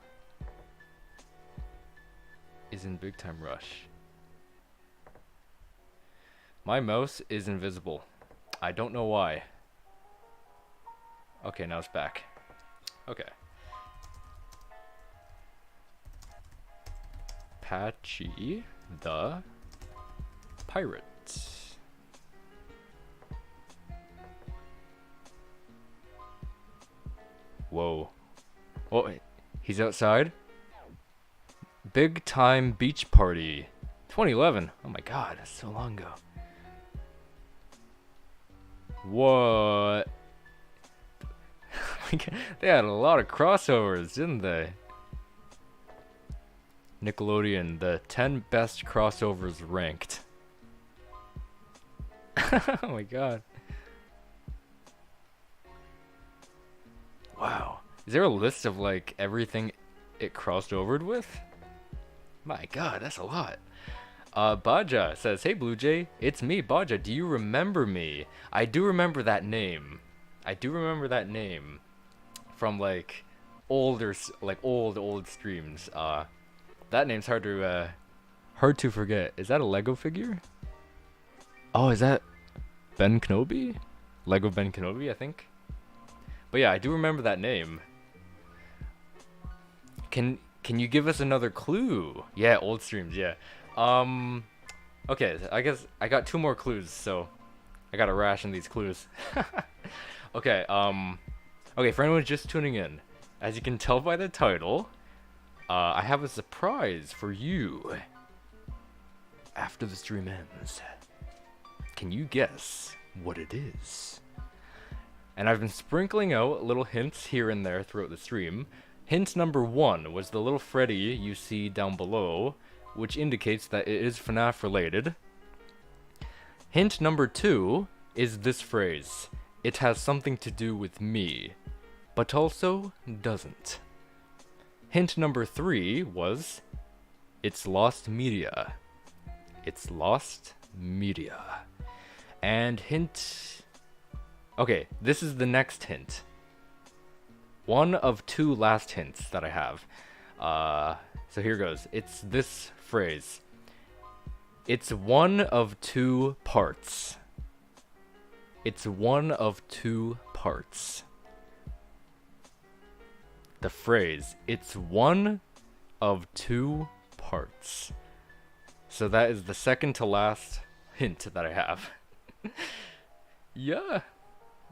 Speaker 1: is in Big Time Rush. My mouse is invisible. I don't know why. Okay, now it's back. Okay. Patchy the Pirate. Whoa. Oh, he's outside? Big Time Beach Party. 2011. Oh my god, that's so long ago. What? They had a lot of crossovers, didn't they? Nickelodeon, the 10 best crossovers ranked. Oh my god. Wow. Is there a list of like everything it crossed over with? My god, that's a lot. Baja says, "Hey Blue Jay, it's me, Baja. Do you remember me? I do remember that name. I do remember that name from like old streams. That name's hard to forget. Is that a Lego figure? Oh, is that Ben Kenobi? Lego Ben Kenobi, I think. But yeah, I do remember that name. Can you give us another clue? Yeah, old streams, yeah. Okay, I guess I got 2 more clues, so I gotta ration these clues. Okay, okay, for anyone just tuning in, as you can tell by the title, I have a surprise for you after the stream ends. Can you guess what it is? And I've been sprinkling out little hints here and there throughout the stream. Hint number 1 was the little Freddy you see down below, which indicates that it is FNAF related. Hint number 2 is this phrase. It has something to do with me, but also doesn't. Hint number 3 was, it's lost media. It's lost media. And hint... Okay, this is the next hint. One of 2 last hints that I have. So here goes. It's this phrase. It's one of 2 parts. It's one of 2 parts. The phrase, it's one of 2 parts. So that is the second to last hint that I have. Yeah.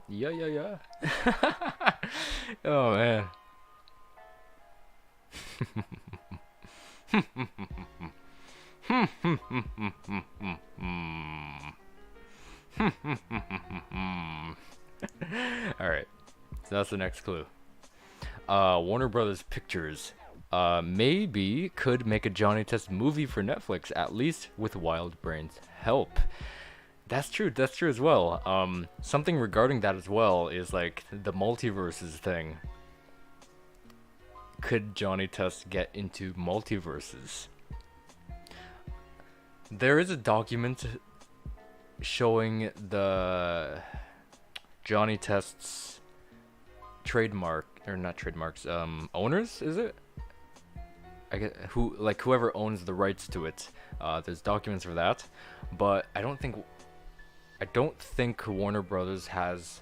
Speaker 1: Yeah. Oh man. Alright, so that's the next clue. Warner Brothers Pictures maybe could make a Johnny Test movie for Netflix, at least with Wild Brain's help. That's true as well. Something regarding that as well is like the multiverses thing. Could Johnny Test get into multiverses? There is a document showing the Johnny Test's trademark, or not trademarks, owners, is it? I guess whoever owns the rights to it. There's documents for that, but I don't think Warner Brothers has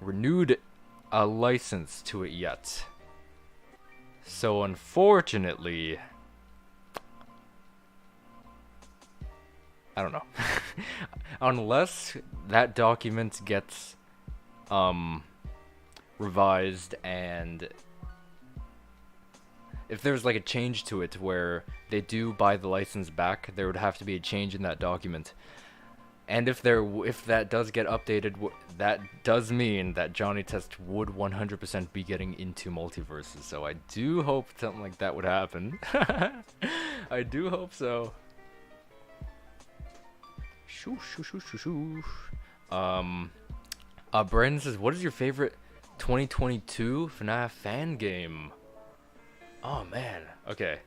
Speaker 1: renewed a license to it yet. So unfortunately, I don't know. Unless that document gets revised, and if there's like a change to it where they do buy the license back, there would have to be a change in that document. And if that does get updated, that does mean that Johnny Test would 100% be getting into multiverses. So I do hope something like that would happen. I do hope so. Brandon says, what is your favorite 2022 FNAF fan game? Oh man, okay.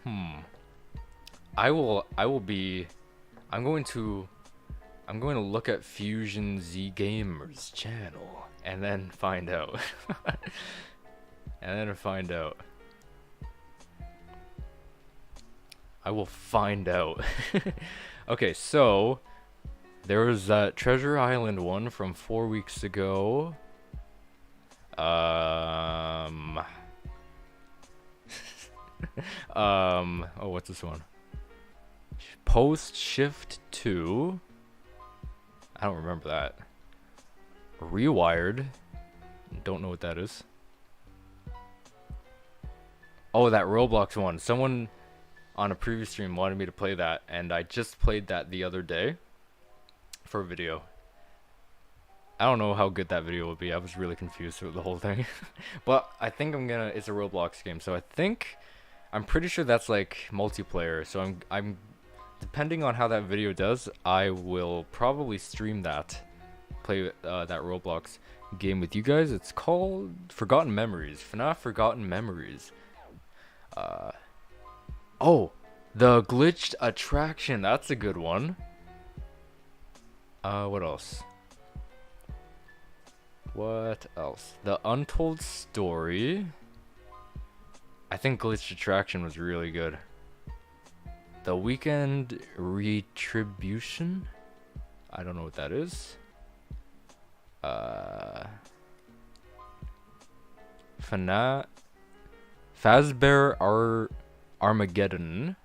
Speaker 1: I'm going to look at Fusion Z Gamers channel and then find out. I will find out. Okay, so there was that Treasure Island one from 4 weeks ago. Oh, what's this one? Post Shift 2. I don't remember that. Rewired. Don't know what that is. Oh, that Roblox one. Someone on a previous stream wanted me to play that, and I just played that the other day for a video. I don't know how good that video will be. I was really confused with the whole thing. But I think it's a Roblox game, so I'm pretty sure that's like multiplayer, so I'm depending on how that video does, I will probably stream that, play that Roblox game with you guys. It's called Forgotten Memories. FNAF Forgotten Memories. Oh, the glitched attraction. That's a good one. What else? What else? The Untold Story. I think glitched attraction was really good. The Weekend Retribution. I don't know what that is. FNAF. Fazbear Armageddon.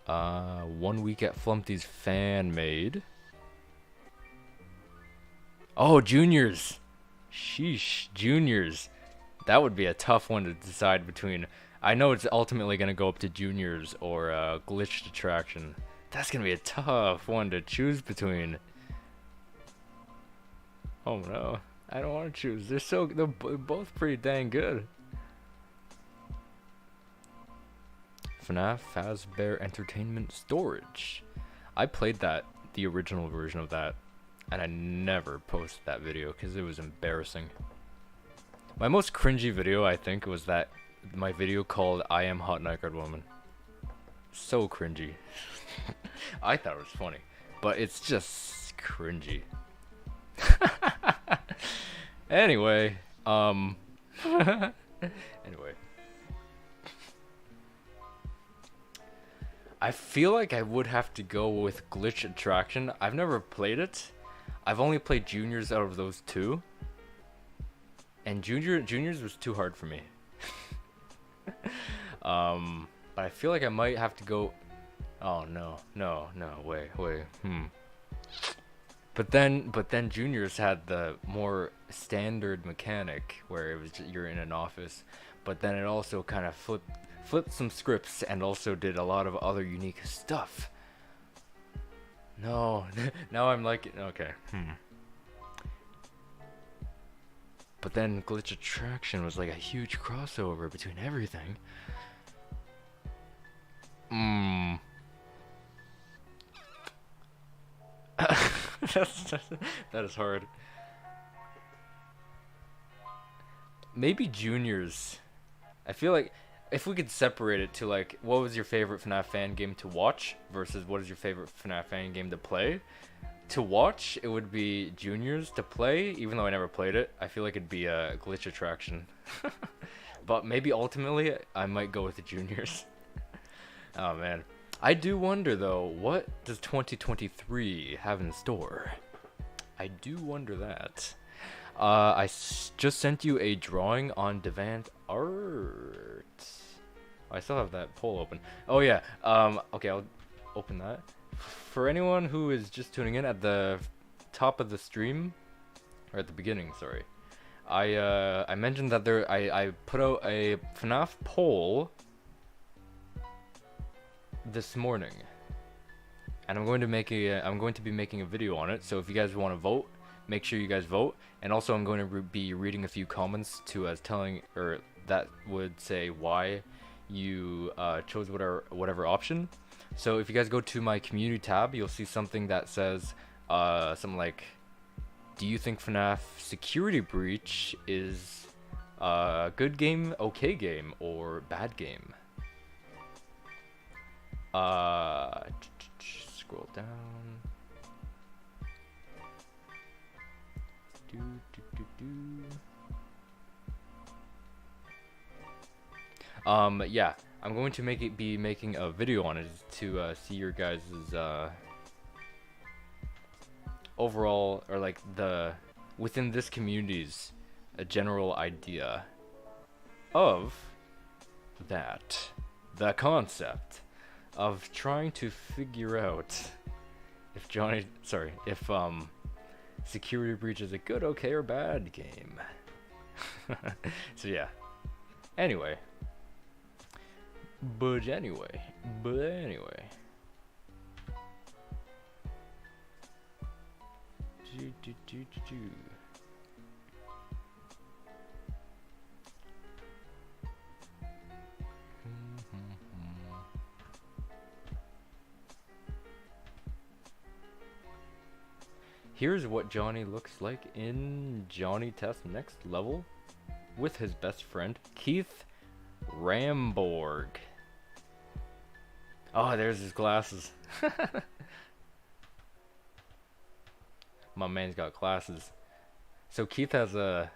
Speaker 1: 1 Week at Flumpty's fan made. Oh, Juniors. Sheesh, Juniors. That would be a tough one to decide between. I know it's ultimately going to go up to Juniors or Glitched Attraction. That's going to be a tough one to choose between. Oh no, I don't want to choose. They're both pretty dang good. FNAF Fazbear Entertainment Storage. I played the original version of that, and I never posted that video because it was embarrassing. My most cringy video, I think, was my video called I Am Hot Night Guard Woman. So cringy. I thought it was funny, but it's just cringy. Anyway, anyway. I feel like I would have to go with Glitch Attraction. I've never played it. I've only played Juniors out of those two. And Juniors was too hard for me. But I feel like I might have to go. Oh no, wait. But then Juniors had the more standard mechanic where it was you're in an office, but then it also kind of flipped some scripts and also did a lot of other unique stuff. No, now I'm like, okay. But then Glitch Attraction was like a huge crossover between everything. That is hard. Maybe Juniors. I feel like if we could separate it to like, what was your favorite FNAF fan game to watch versus what is your favorite FNAF fan game to play? To watch, it would be Juniors. To play, even though I never played it, I feel like it'd be a Glitch Attraction. But maybe ultimately, I might go with the Juniors. Oh man. I do wonder though, what does 2023 have in store? I do wonder that. I just sent you a drawing on Devant Art. I still have that poll open. Oh yeah. Okay, I'll open that. For anyone who is just tuning in at the top of the stream, or at the beginning, sorry. I mentioned that I put out a FNAF poll this morning, and I'm going to be making a video on it. So if you guys want to vote, make sure you guys vote. And also I'm going to be reading a few comments that would say why you chose whatever option. So if you guys go to my community tab, you'll see something that says something like, do you think FNAF Security Breach is a good game, okay game, or bad game? Scroll down. Yeah, I'm going to be making a video on it to see your guys' overall, or like within this community's a general idea of the concept of trying to figure out if Security Breach is a good, okay, or bad game. So yeah. Anyway. But anyway. Here's what Johnny looks like in Johnny Test Next Level with his best friend, Keith Ramborg. Oh, there's his glasses. My man's got glasses. So Keith has a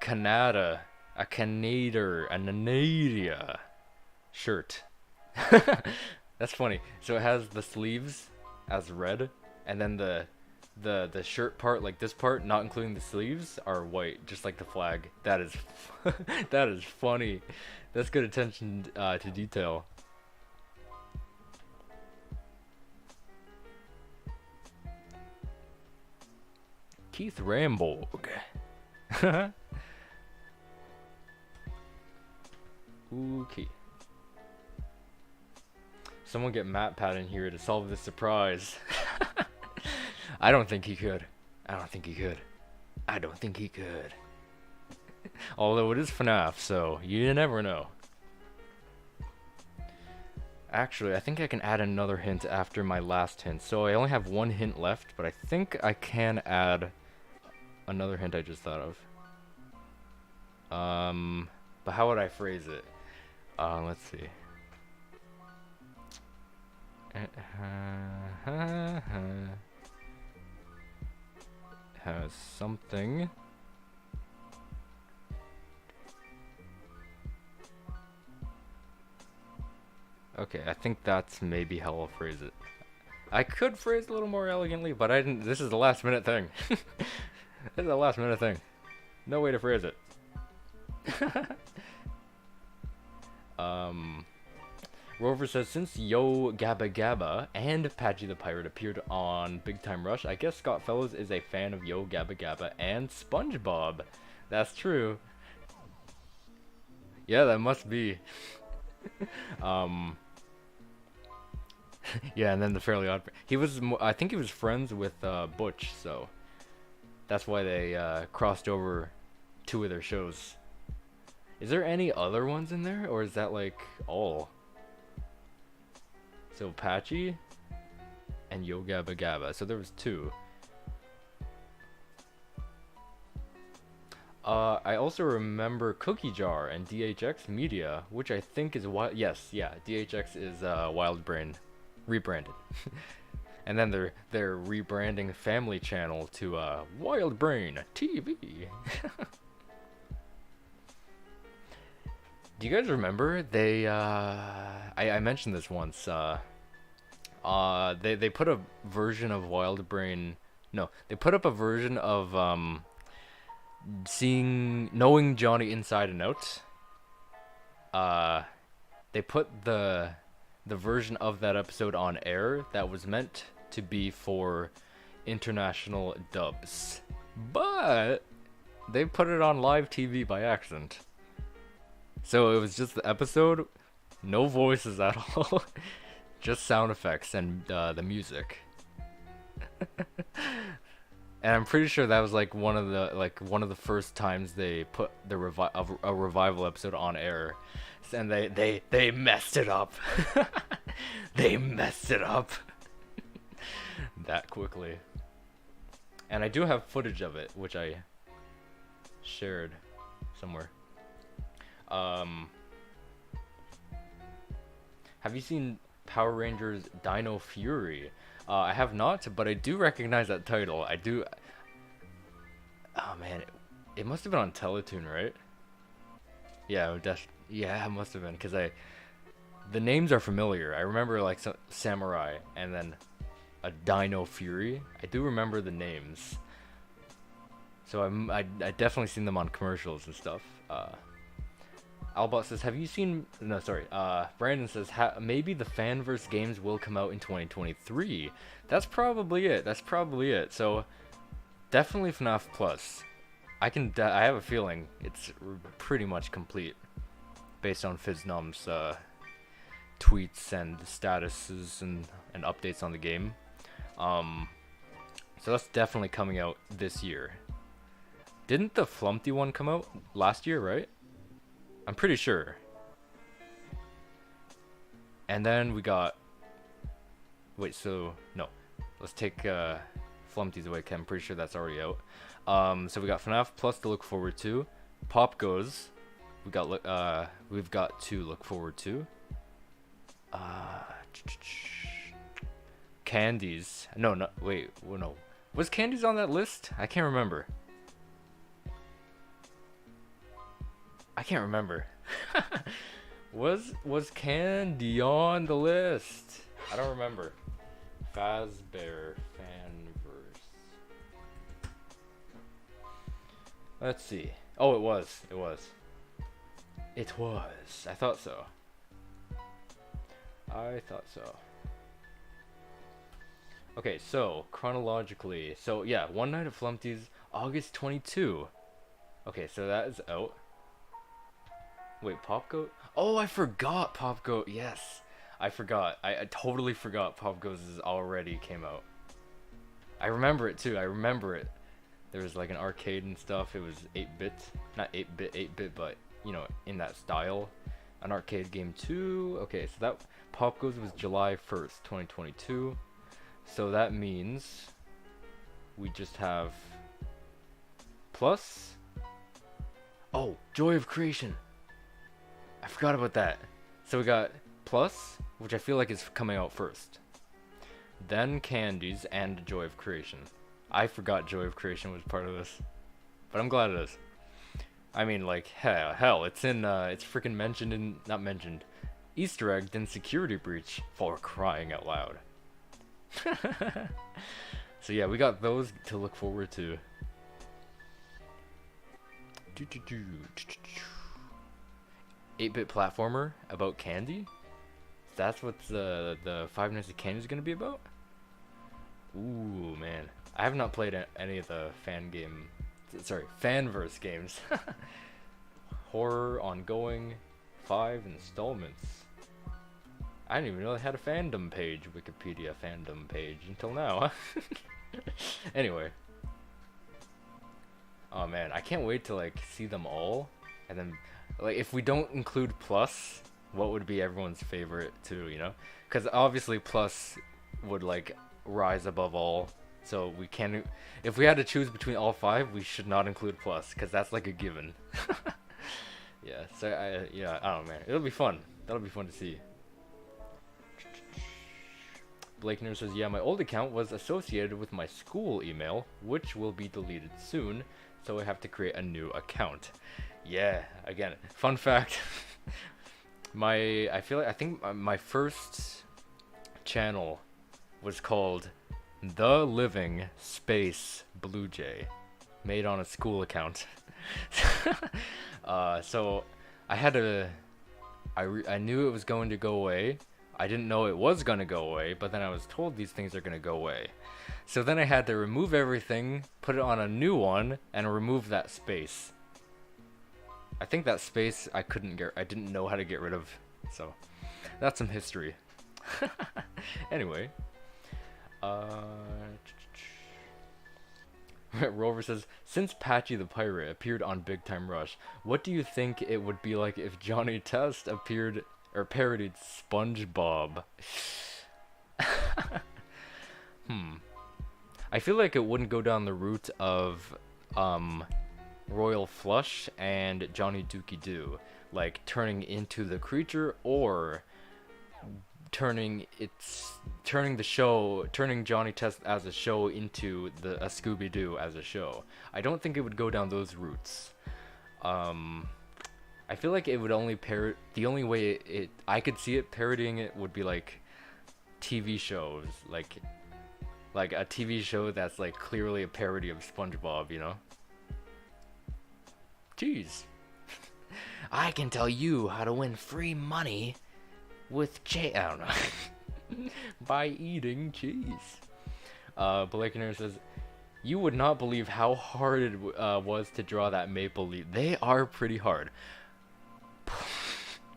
Speaker 1: Canada shirt. That's funny. So it has the sleeves as red, and then the shirt part, like this part, not including the sleeves, are white, just like the flag. That is that is funny. That's good attention to detail. Keith Ramborg. Okay. Someone get MatPat in here to solve this surprise. I don't think he could. I don't think he could. I don't think he could. Although it is FNAF, so you never know. Actually, I think I can add another hint after my last hint. So I only have one hint left, but I think I can add another hint I just thought of. But how would I phrase it? Let's see. Has something. Okay, I think that's maybe how I'll phrase it. I could phrase it a little more elegantly, but I didn't. This is the last minute thing. This is the last minute thing. No way to phrase it. Rover says, since Yo Gabba Gabba and Patchy the Pirate appeared on Big Time Rush, I guess Scott Fellows is a fan of Yo Gabba Gabba and SpongeBob. That's true. Yeah, that must be. Yeah, and then the Fairly Odd. He was, I think he was friends with Butch, so that's why they crossed over two of their shows. Is there any other ones in there, or is that like all? So Patchy and Yo Gabba Gabba. So there was two. I also remember Cookie Jar and DHX Media, which I think is yes, yeah, DHX is Wild Brain rebranded. And then they're rebranding Family Channel to Wild Brain TV. Do you guys remember they I mentioned this once, they put a version of Wild Brain, no, they put up a version of knowing Johnny inside and out. They put the version of that episode on air that was meant to be for international dubs, but they put it on live TV by accident. So it was just the episode, no voices at all, just sound effects and the music. And I'm pretty sure that was like one of the first times they put the a revival episode on air, and they messed it up. They messed it up that quickly. And I do have footage of it, which I shared somewhere. Have you seen Power Rangers Dino Fury? I have not, but I do recognize that title. I do. Oh man, it must have been on Teletoon, right? Yeah, yeah, it must have been, because the names are familiar. I remember like Samurai and then a Dino Fury. I do remember the names. So I definitely seen them on commercials and stuff. Albot says, have you seen... No, sorry. Brandon says, maybe the Fanverse games will come out in 2023. That's probably it. That's probably it. So, definitely FNAF Plus. I have a feeling it's pretty much complete. Based on FizzNum's tweets and statuses and updates on the game. So that's definitely coming out this year. Didn't the Flumpty one come out last year, right? I'm pretty sure. And then we got... Wait, so... No. Let's take Flumpty's away. I'm pretty sure that's already out. So we got FNAF Plus to look forward to. Pop Goes. We've got to look forward to. Candies. No, wait. Well, no. Was Candies on that list? I can't remember. Was Candy on the list? I don't remember. Fazbear Fanverse. Let's see. Oh, it was. I thought so. Okay, so chronologically, so yeah, One Night at Flumpty's, August 22. Okay, so that is out. Wait, Pop Goat? Oh, I forgot Pop Goat. Yes, I forgot. I totally forgot Pop Goes already came out. I remember it too. I remember it. There was like an arcade and stuff. It was 8-bit, not 8-bit, but you know, in that style. An arcade game too. Okay, so that Pop Goes was July 1st, 2022. So that means we just have Plus. Oh, Joy of Creation. I forgot about that. So we got Plus, which I feel like is coming out first. Then Candies and Joy of Creation. I forgot Joy of Creation was part of this, but I'm glad it is. I mean, like, hell, it's in, it's freaking mentioned in, not mentioned, Easter egged in Security Breach, for crying out loud. So yeah, we got those to look forward to. 8-bit platformer about candy? That's what the Five Nights at Candy is gonna be about? Ooh, man. I have not played any of the Fanverse games. Horror ongoing, 5 installments. I didn't even know they had a fandom page, Wikipedia fandom page, until now. Anyway. Oh man, I can't wait to like see them all. And then, like, if we don't include Plus, what would be everyone's favorite too, you know? Because obviously Plus would like rise above all. So we can't, if we had to choose between all 5, we should not include Plus, because that's like a given. Yeah, so I don't know, man. It'll be fun. That'll be fun to see. Blakener says, yeah, my old account was associated with my school email, which will be deleted soon, so I have to create a new account. Yeah, again, fun fact. I think my first channel was called TheLivingBluejay, made on a school account. So I had to, I knew it was going to go away. I didn't know it was going to go away, but then I was told these things are going to go away. So then I had to remove everything, put it on a new one, and remove that space. I think that space I didn't know how to get rid of. So that's some history. Anyway. Rover says, since Patchy the Pirate appeared on Big Time Rush, what do you think it would be like if Johnny Test appeared or parodied SpongeBob? I feel like it wouldn't go down the route of Royal Flush and Johnny Dookie Doo, like turning into the creature, or turning Johnny Test as a show into a Scooby-Doo as a show. I don't think it would go down those routes. I feel like it would only the only way I could see it parodying it would be like TV shows, like a TV show that's like clearly a parody of SpongeBob, you know? Jeez. I can tell you how to win free money with I don't know. By eating cheese. Blakener says, you would not believe how hard it was to draw that maple leaf. They are pretty hard.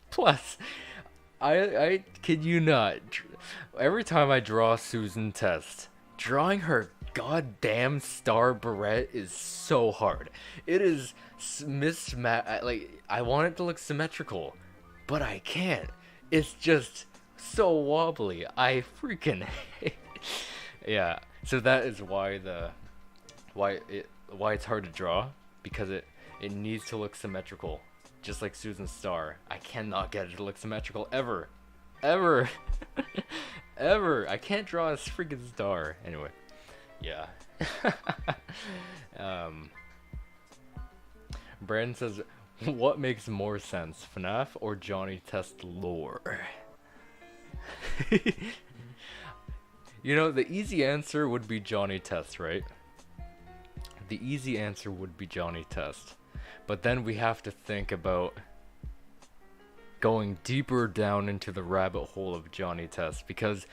Speaker 1: Plus, I kid you not, every time I draw Susan Test, drawing her goddamn star beret is so hard. It is like, I want it to look symmetrical, but I can't. It's just so wobbly. I freaking hate. Yeah, So that is why it's hard to draw, because it needs to look symmetrical, just like Susan's star. I cannot get it to look symmetrical ever, ever, ever. I can't draw a freaking star. Anyway, yeah. Brandon says, what makes more sense, FNAF or Johnny Test lore? You know, the easy answer would be Johnny Test, right? The easy answer would be Johnny Test. But then we have to think about going deeper down into the rabbit hole of Johnny Test, because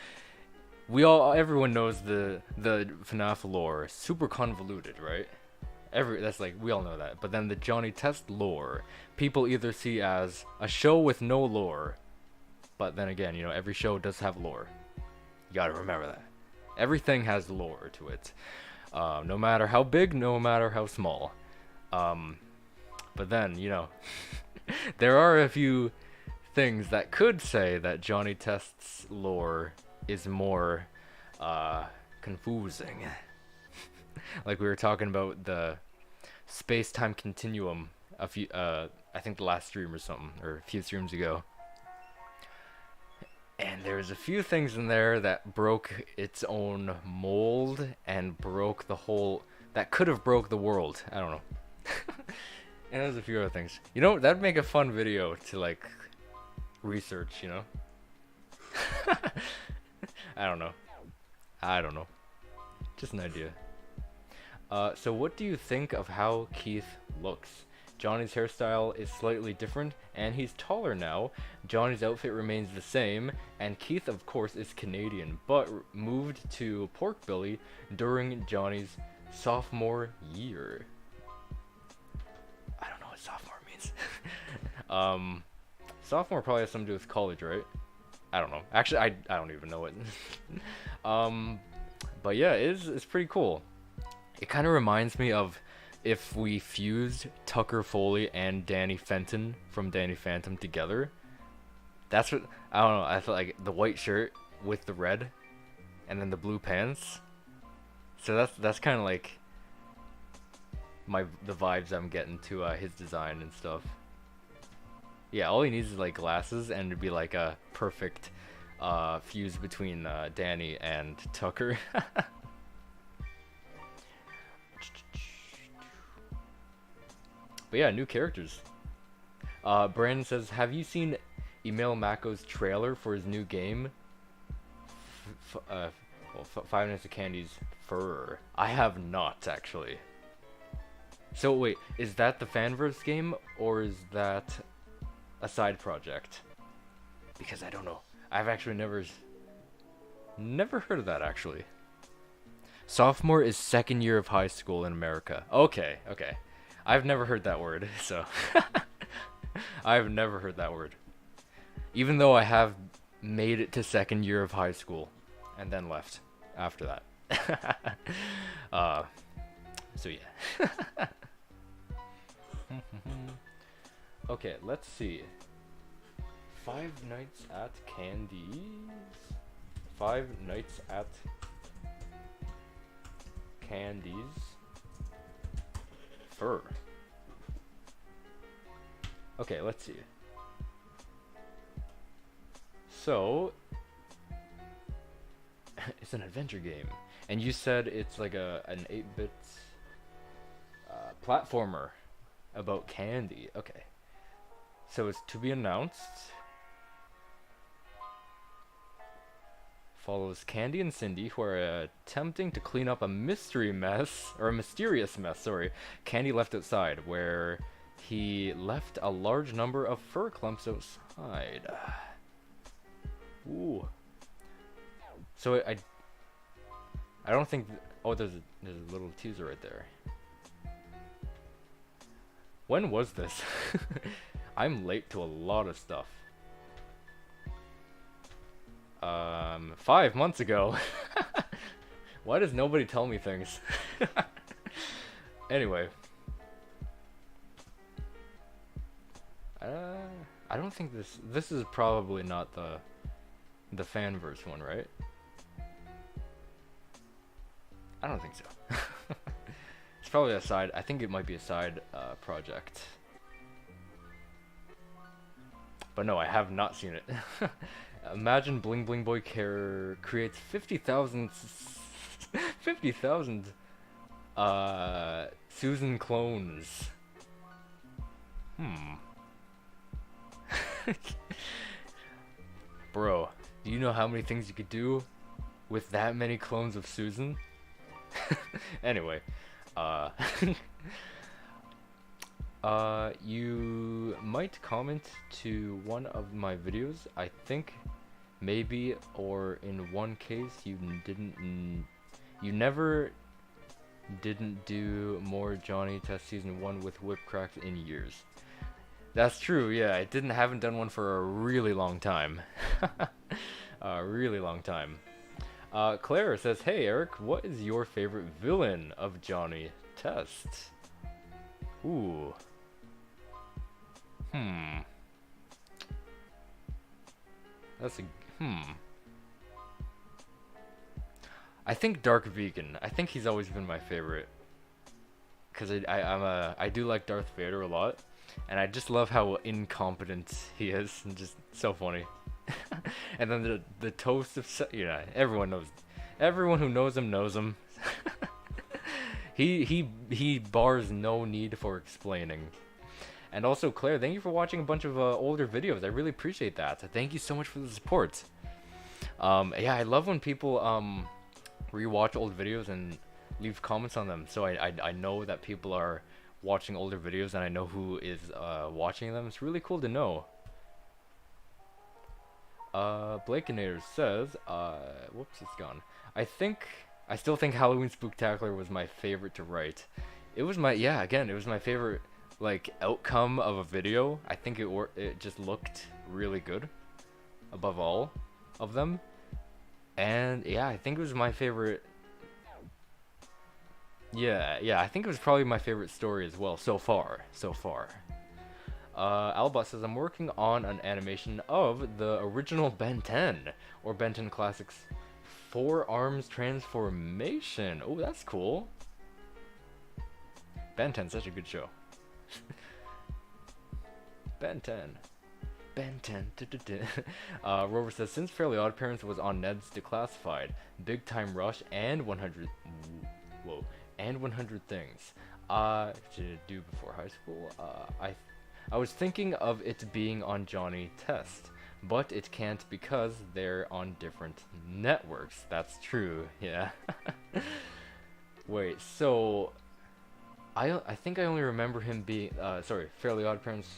Speaker 1: everyone knows the FNAF lore, super convoluted, right? That's like, we all know that. But then the Johnny Test lore, people either see as a show with no lore, but then again, you know, every show does have lore. You gotta remember that. Everything has lore to it. No matter how big, no matter how small. But then, you know, there are a few things that could say that Johnny Test's lore is more confusing. Like we were talking about the space-time continuum a few, I think the last stream or something, or a few streams ago. And there's a few things in there that broke its own mold and broke the whole, that could have broke the world. I don't know. And there's a few other things. You know, that'd make a fun video to like research, you know? I don't know. Just an idea. So what do you think of how Keith looks? Johnny's hairstyle is slightly different, and he's taller now. Johnny's outfit remains the same, and Keith, of course, is Canadian, but moved to Pork Belly during Johnny's sophomore year. I don't know what sophomore means. Sophomore probably has something to do with college, right? I don't know. Actually, I don't even know it. But yeah, it's pretty cool. It kind of reminds me of if we fused Tucker Foley and Danny Fenton from Danny Phantom together. That's what, I don't know, I feel like the white shirt with the red and then the blue pants. So that's kind of like the vibes I'm getting to his design and stuff. Yeah, all he needs is like glasses, and it'd be like a perfect fuse between Danny and Tucker. But yeah, new characters. Brandon says, have you seen Emil Mako's trailer for his new game? Five Nights at Candy's Fur. I have not, actually. So wait, is that the Fanverse game, or is that a side project? Because I don't know. I've actually never heard of that, actually. Sophomore is second year of high school in America. Okay. I've never heard that word, so I've never heard that word. Even though I have made it to second year of high school and then left after that. So yeah. Okay, let's see. Five Nights at Candy's. Five Nights at Candy's Fur. Okay, let's see. So, it's an adventure game, and you said it's like an 8-bit platformer about candy. Okay, so it's to be announced. Follows Candy and Cindy, who are attempting to clean up a mysterious mess, sorry, Candy left outside, where he left a large number of fur clumps outside. Ooh. So I don't think. Oh, there's a little teaser right there. When was this? I'm late to a lot of stuff. 5 months ago. Why does nobody tell me things? Anyway. I don't think this is probably not the Fanverse one, right? I don't think so. It's probably a side. I think it might be a side project. But no, I have not seen it. Imagine Bling Bling Boy creates 50,000 50,000 Susan clones. Bro, do you know how many things you could do with that many clones of Susan? Anyway, you might comment to one of my videos. I think maybe, or in one case, you never didn't do more Johnny Test Season 1 with whip cracks in years. That's true, yeah, I haven't done one for a really long time. A really long time. Claire says, hey Eric, what is your favorite villain of Johnny Test? Ooh. That's a, I think Dark Vegan. I think he's always been my favorite. Cause I do like Darth Vader a lot. And I just love how incompetent he is, and just so funny. And then the toast of everyone who knows him knows him. he bars no need for explaining. And also Claire, thank you for watching a bunch of older videos. I really appreciate that. Thank you so much for the support. Yeah, I love when people rewatch old videos and leave comments on them, so I know that people are watching older videos and I know who is watching them. It's really cool to know. Blakeinator says, whoops, it's gone. I still think Halloween Spooktacular was my favorite to write. It was my, again, it was my favorite, like, outcome of a video. I think it just looked really good above all of them. And yeah, I think it was my favorite. Yeah, I think it was probably my favorite story as well, so far. Albot says, I'm working on an animation of the original Ben 10, or Ben 10 Classics 4 Arms Transformation. Oh, that's cool. Ben 10, such a good show. Ben 10. Rover says, since Fairly Odd Parents was on Ned's Declassified, Big Time Rush, and 100... Whoa. And 100 Things to do before high school. I was thinking of it being on Johnny Test, but it can't because they're on different networks. That's true, yeah. Wait, so I think I only remember him being Fairly Odd Parents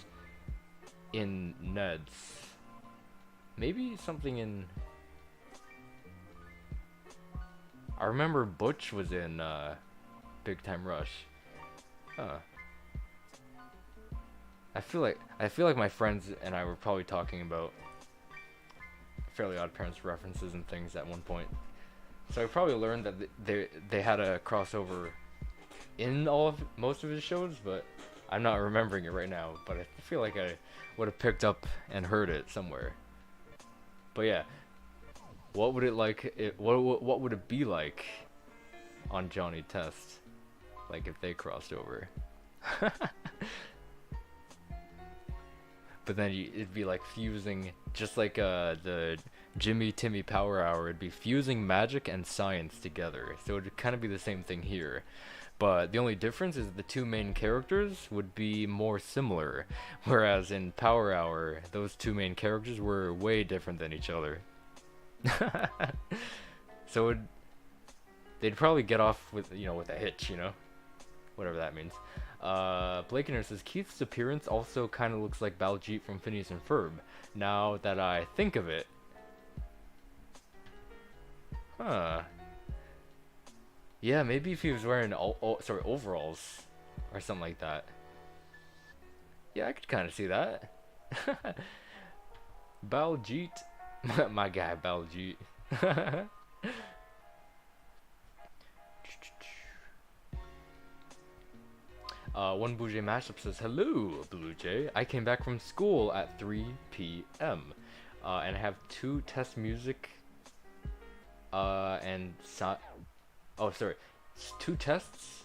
Speaker 1: in Ned's. Maybe something in. I remember Butch was in Big Time Rush. Huh. I feel like my friends and I were probably talking about Fairly Odd Parents references and things at one point. So I probably learned that they had a crossover in most of his shows, but I'm not remembering it right now. But I feel like I would have picked up and heard it somewhere. But yeah, what would what would it be like on Johnny Test? Like if they crossed over. But then it'd be like fusing, just like the Jimmy Timmy Power Hour, it'd be fusing magic and science together. So it'd kind of be the same thing here. But the only difference is the two main characters would be more similar. Whereas in Power Hour, those two main characters were way different than each other. So they'd probably get off with, with a hitch, whatever that means. Blakeiner says, Keith's appearance also kind of looks like Baljeet from Phineas and Ferb, now that I think of it. Huh. Yeah, maybe if he was wearing overalls or something like that. Yeah, I could kind of see that. Baljeet. My guy, Baljeet. One Bluejay Mashup says, hello, Bluejay. I came back from school at 3 p.m. And I have 2 test music 2 tests,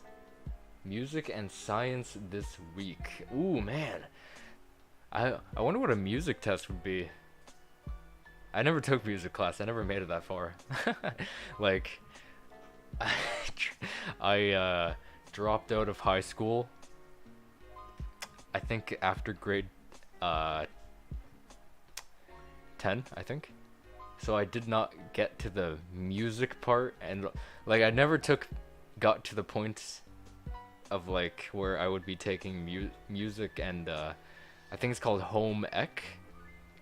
Speaker 1: music and science this week. Ooh, man. I wonder what a music test would be. I never took music class. I never made it that far. Like, I dropped out of high school. I think after grade 10, I think. So I did not get to the music part, and like I never got to the point of like where I would be taking music and I think it's called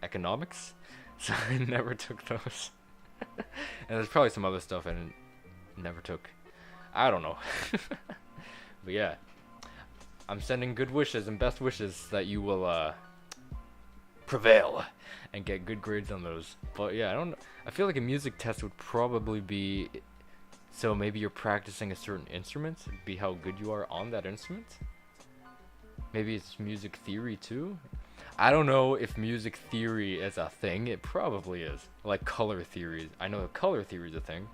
Speaker 1: economics. So I never took those. And there's probably some other stuff I never took. I don't know. But yeah, I'm sending good wishes and best wishes that you will prevail and get good grades on those. But yeah, I feel like a music test would probably be, so maybe you're practicing a certain instrument, be how good you are on that instrument. Maybe it's music theory too. I don't know if music theory is a thing. It probably is. Like color theory. I know color theory is a thing,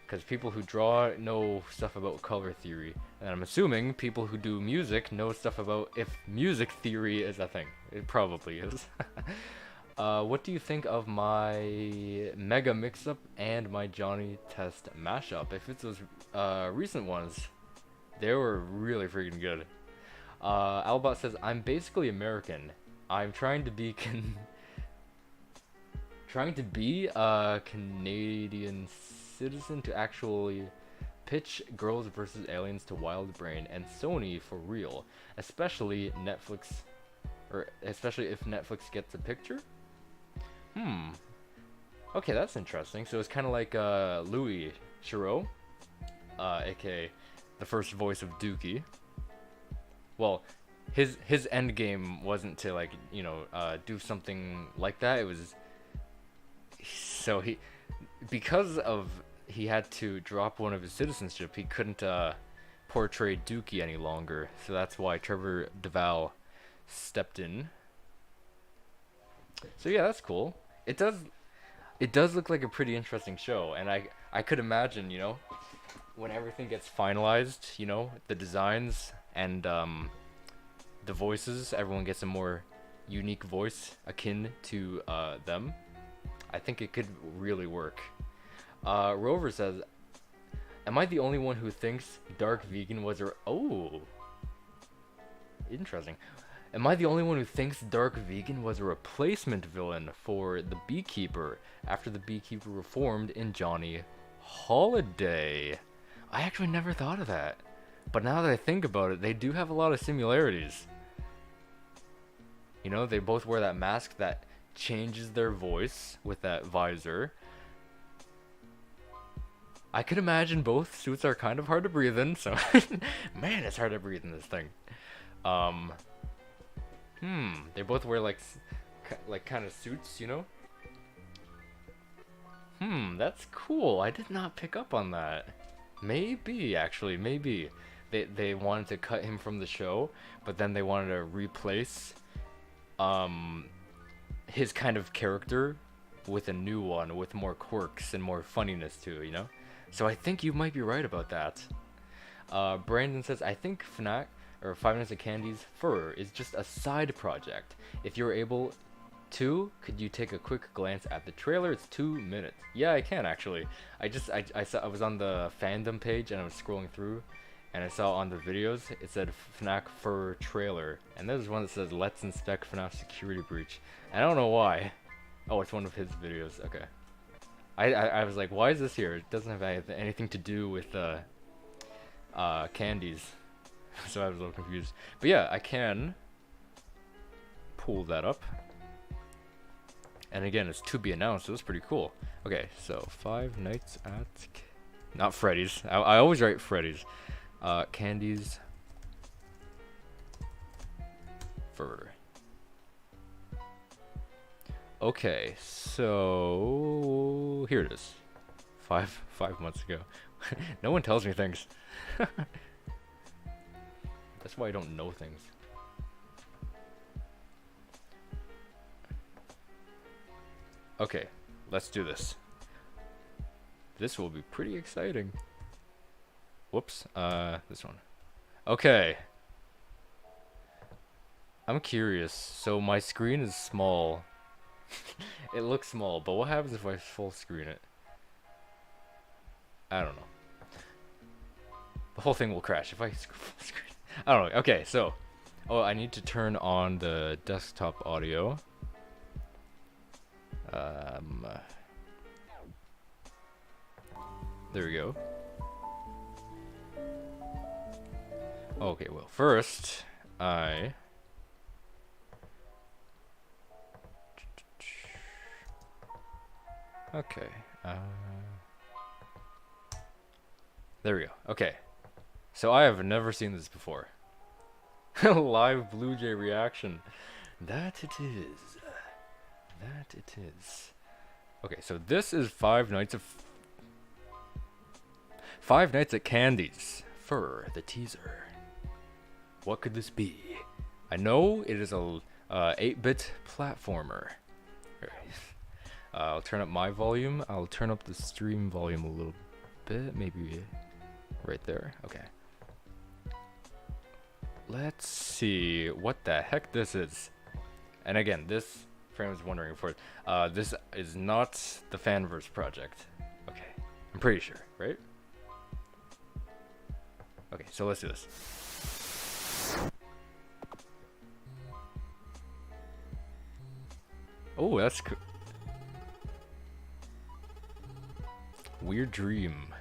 Speaker 1: because people who draw know stuff about color theory, and I'm assuming people who do music know stuff about if music theory is a thing. It probably is. What do you think of my Mega Mix-Up and my Johnny Test mashup? If it's those recent ones, they were really freaking good. Albot says, I'm basically American. I'm trying to be a Canadian citizen to actually pitch Girls vs. Aliens to Wild Brain and Sony for real, especially if Netflix gets a picture. Okay, that's interesting. So it's kind of like Louis Chiron, aka the first voice of Dookie. Well, his end game wasn't to like, you know, do something like that. It was so because he had to drop one of his citizenship, he couldn't portray Dookie any longer. So that's why Trevor Devall stepped in. So yeah, that's cool. It does look like a pretty interesting show, and I could imagine, you know, when everything gets finalized, you know, the designs and the voices, everyone gets a more unique voice akin to them. I think it could really work. Rover says, am I the only one who thinks Dark Vegan was oh, interesting. Am I the only one who thinks Dark Vegan was a replacement villain for the Beekeeper after the Beekeeper reformed in Johnny Holiday? I actually never thought of that. But now that I think about it, they do have a lot of similarities. You know, they both wear that mask that changes their voice with that visor. I could imagine both suits are kind of hard to breathe in, so man, it's hard to breathe in this thing. They both wear like kind of suits, you know? That's cool. I did not pick up on that. Maybe, actually, maybe. They wanted to cut him from the show, but then they wanted to replace his kind of character with a new one with more quirks and more funniness too, you know? So I think you might be right about that. Brandon says, I think FNAF or Five Nights at Candy's fur is just a side project. If you're able to, could you take a quick glance at the trailer? It's 2 minutes. Yeah, I can actually. I was on the fandom page and I was scrolling through, and I saw on the videos it said FNAF fur trailer, and there's one that says let's inspect FNAF security breach. And I don't know why. Oh, it's one of his videos. Okay. I was like, why is this here? It doesn't have anything to do with candies. So I was a little confused. But yeah, I can pull that up. And again, it's to be announced, so it's pretty cool. Okay, so Five Nights at... Not Freddy's. I always write Freddy's. Candies. Fur. Okay, so... Here it is. Five months ago. No one tells me things. That's why I don't know things. Okay, let's do this. This will be pretty exciting. Whoops. This one. Okay. I'm curious. So my screen is small. It looks small, but what happens if I full screen it? I don't know. The whole thing will crash if I full screen. I don't know. Okay, so. Oh, I need to turn on the desktop audio. There we go. Okay, well, first, okay, there we go. Okay, so I have never seen this before. Live Bluejay reaction. That it is. That it is. Okay, so this is Five Nights at Candy's Fur, the teaser. What could this be? I know it is a 8-bit platformer. I'll turn up my volume. I'll turn up the stream volume a little bit, maybe right there. Okay. Let's see what the heck this is. And again, this frame is wondering for this is not the Fanverse project. Okay, I'm pretty sure, right? Okay, so let's do this. Oh, that's cool. Weird dream.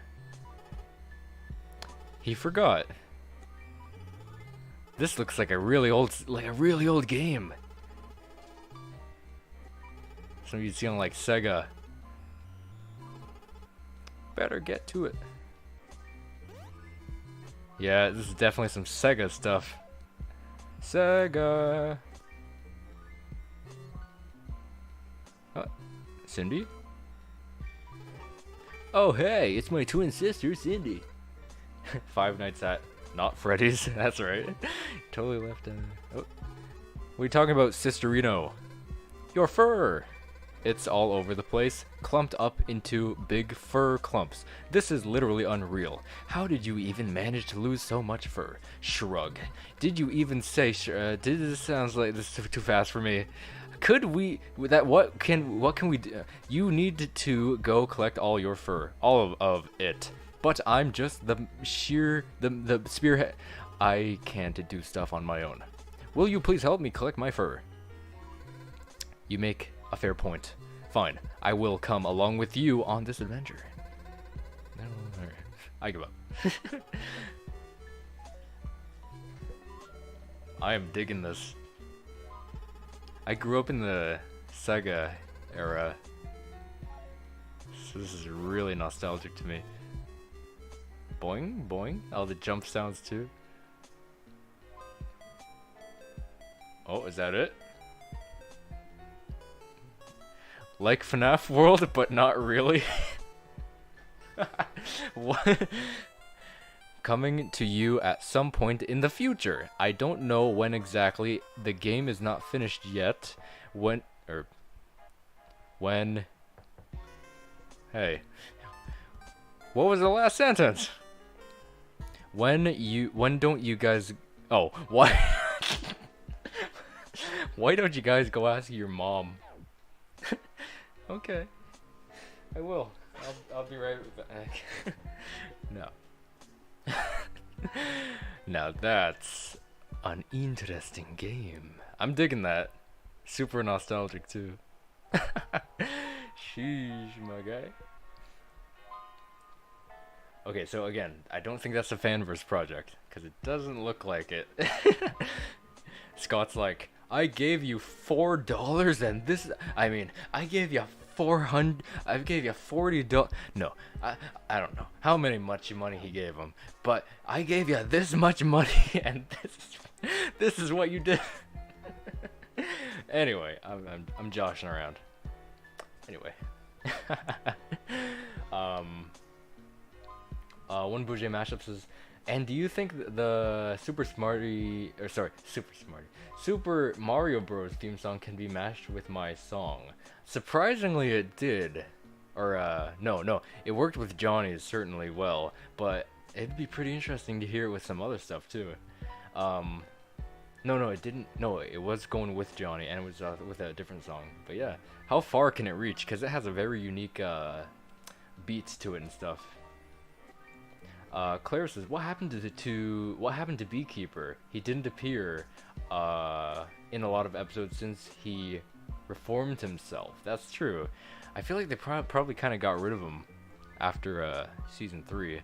Speaker 1: He forgot. This looks like a really old game. Something you'd see on like Sega. Better get to it. Yeah, this is definitely some Sega stuff. Sega. Cindy? Oh hey, it's my twin sister, Cindy. Five Nights at not Freddy's. That's right. Totally left. Oh. What are you talking about, Sisterino? Your fur. It's all over the place, clumped up into big fur clumps. This is literally unreal. How did you even manage to lose so much fur? Shrug. Did you even say? Did this sounds like this is too fast for me? Could we? What can we do? You need to go collect all your fur, all of it. But I'm just the spearhead. I can't do stuff on my own. Will you please help me collect my fur? You make a fair point. Fine, I will come along with you on this adventure. No, I give up. I am digging this. I grew up in the Sega era, so this is really nostalgic to me. Boing, boing. All the jump sounds too. Oh, is that it? Like FNAF World, but not really. What? Coming to you at some point in the future. I don't know when exactly. The game is not finished yet. When. Hey. What was the last sentence? When don't you guys. Oh, why? Why don't you guys go ask your mom? Okay, I will. I'll be right back. No. Now that's an interesting game. I'm digging that. Super nostalgic too. Sheesh, my guy. Okay, so again, I don't think that's a Fanverse project because it doesn't look like it. Scott's like, I gave you $4 and this. I mean, I gave you $400. I gave you $40. No, I don't know how much money he gave him, but I gave you this much money, and this is what you did. Anyway, I'm joshing around. Anyway, one Bluejay mashup says. And do you think the Super Mario Bros. Theme song can be matched with my song? Surprisingly, it did. Or, no, it worked with Johnny's certainly well, but it'd be pretty interesting to hear it with some other stuff too. No, it didn't. No, it was going with Johnny, and it was with a different song. But yeah, how far can it reach? Because it has a very unique beats to it and stuff. Claire says, what happened to Beekeeper? He didn't appear in a lot of episodes since he reformed himself. That's true. I feel like they probably kind of got rid of him after season 3.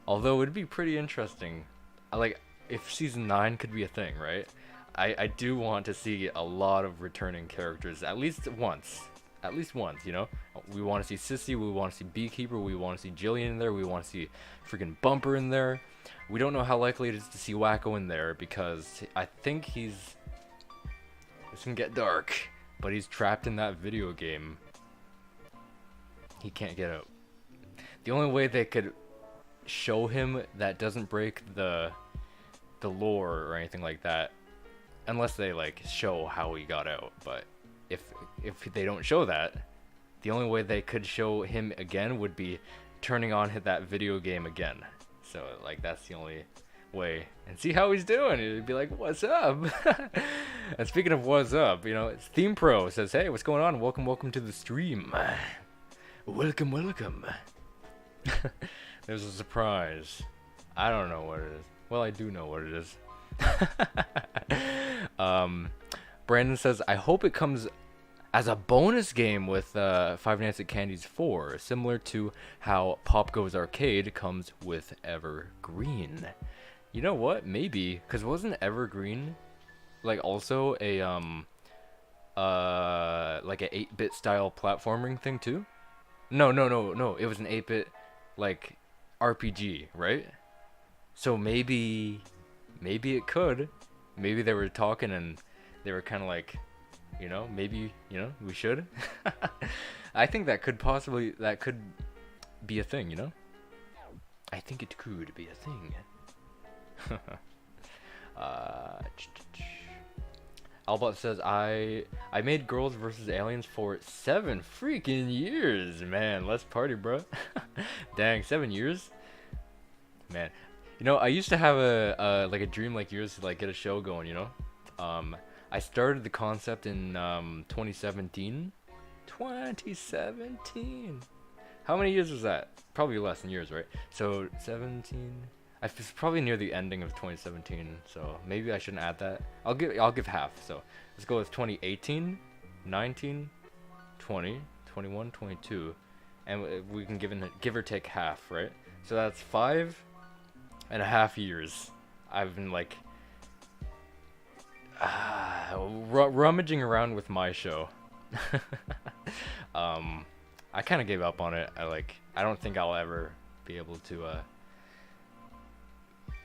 Speaker 1: Although it'd be pretty interesting. Like if season 9 could be a thing, right? I do want to see a lot of returning characters at least once. At least once, you know? We want to see Sissy, we want to see Beekeeper, we want to see Jillian in there, we want to see freaking Bumper in there. We don't know how likely it is to see Wacko in there because I think he's... This can get dark, but he's trapped in that video game. He can't get out. The only way they could show him that doesn't break the lore or anything like that, unless they like show how he got out, but if they don't show that, the only way they could show him again would be turning on that video game again. So like that's the only way. And see how he's doing. It'd be like, what's up? And speaking of what's up, you know, it's Theme Pro says, hey, what's going on? Welcome to the stream. Welcome. There's a surprise. I don't know what it is. Well, I do know what it is. Brandon says, I hope it comes as a bonus game with Five Nights at Candy's 4, similar to how Pop Goes Arcade comes with Evergreen. You know what? Maybe, because wasn't Evergreen like also a like an 8-bit style platforming thing too? No. It was an 8-bit like RPG, right? So maybe it could. Maybe they were talking and they were kind of like, you know, maybe, you know, we should. I think that could be a thing, you know? I think it could be a thing. Albot says, I made Girls vs. Aliens for 7 freaking years. Man, let's party, bro. Dang, 7 years? Man. You know, I used to have a dream like yours to like get a show going, you know? I started the concept in 2017. 2017. How many years was that? Probably less than years, right? So 17. It's probably near the ending of 2017. So maybe I shouldn't add that. I'll give half. So let's go with 2018, 19, 20, 21, 22, and we can give or take half, right? So that's 5.5 years. I've been like rummaging around with my show. I kind of gave up on it. I don't think I'll ever be able to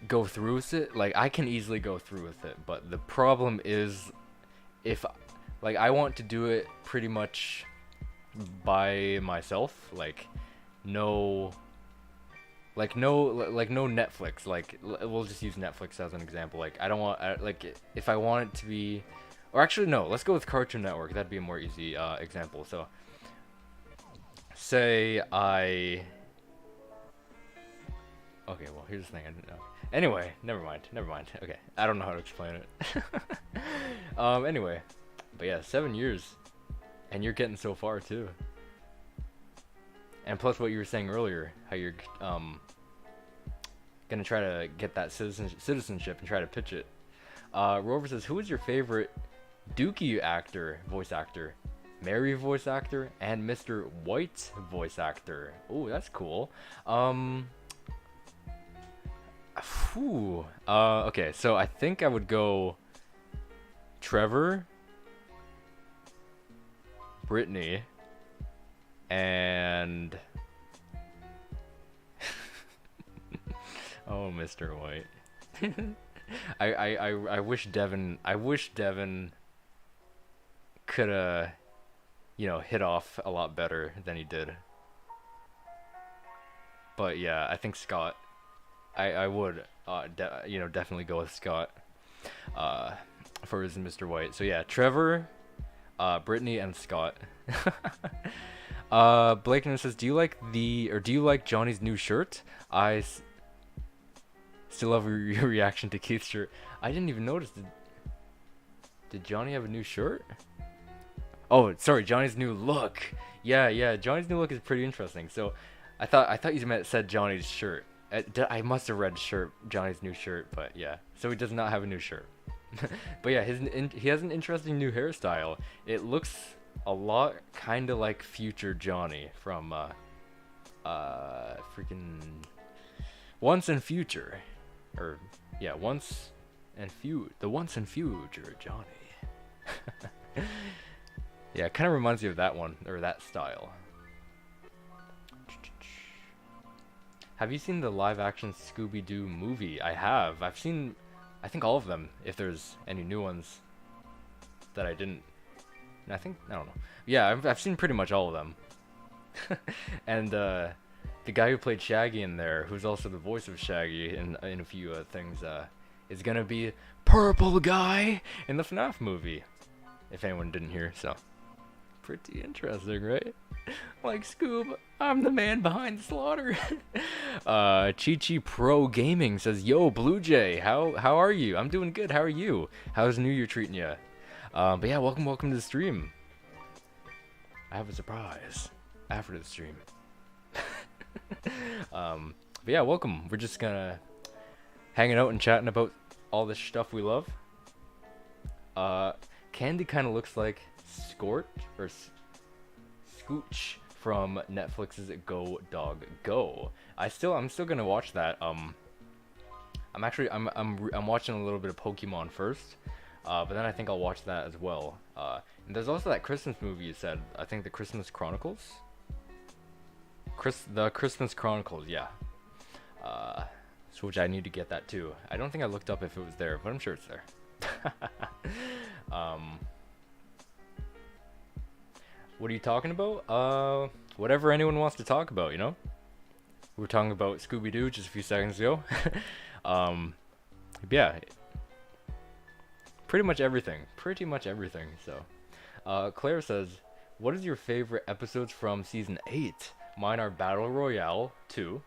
Speaker 1: go through with it. Like I can easily go through with it, but the problem is if like I want to do it pretty much by myself, like no Netflix. Like we'll just use Netflix as an example. Like I don't want like if I want it to be, or actually no, let's go with Cartoon Network. That'd be a more easy example. So say okay, well here's the thing, I didn't know. Anyway, never mind. Okay, I don't know how to explain it. Anyway, but yeah, 7 years, and you're getting so far too. And plus what you were saying earlier, how you're gonna try to get that citizenship and try to pitch it. Rover says, who is your favorite Dookie voice actor? Mary voice actor and Mr. White voice actor. Oh, that's cool. Okay, so I think I would go Trevor, Brittany, and oh, Mr. White. I wish Devin could you know, hit off a lot better than he did. But yeah, I think Scott. I would you know, definitely go with Scott for his Mr. White. So yeah, Trevor, Brittany, and Scott. Blakeman says, do you like Johnny's new shirt? Still love your reaction to Keith's shirt. I didn't even notice. Did Johnny have a new shirt? Oh, sorry, Johnny's new look. Yeah, Johnny's new look is pretty interesting. So, I thought you said Johnny's shirt. I must have read Johnny's new shirt, but yeah. So he does not have a new shirt. But yeah, he has an interesting new hairstyle. It looks a lot kind of like future Johnny from freaking Once and Future, or yeah, Once and the Once and Future Johnny. Yeah, it kind of reminds me of that one, or that style. Have you seen the live-action Scooby-Doo movie? I have. I've seen, I think, all of them, if there's any new ones that I didn't. I don't know. Yeah, I've seen pretty much all of them. And the guy who played Shaggy in there, who's also the voice of Shaggy in a few things, is gonna be Purple Guy in the FNAF movie. If anyone didn't hear, so pretty interesting, right? Like Scoob, I'm the man behind the slaughter. Chi Pro Gaming says, "Yo, Bluejay, how are you? I'm doing good. How are you? How's New Year treating you?" But yeah, welcome to the stream. I have a surprise after the stream. But yeah, welcome. We're just gonna hanging out and chatting about all this stuff we love. Candy kind of looks like Scort or Scooch from Netflix's Go Dog Go. I'm still gonna watch that. I'm watching a little bit of Pokemon first, but then I think I'll watch that as well. And there's also that Christmas movie you said. I think the Christmas Chronicles. The Christmas Chronicles, yeah. So which I need to get that too. I don't think I looked up if it was there, but I'm sure it's there. What are you talking about? Whatever anyone wants to talk about, you know? We were talking about Scooby-Doo just a few seconds ago. Yeah. Pretty much everything. So, Claire says, "What is your favorite episodes from Season 8? Mine are Battle Royale 2.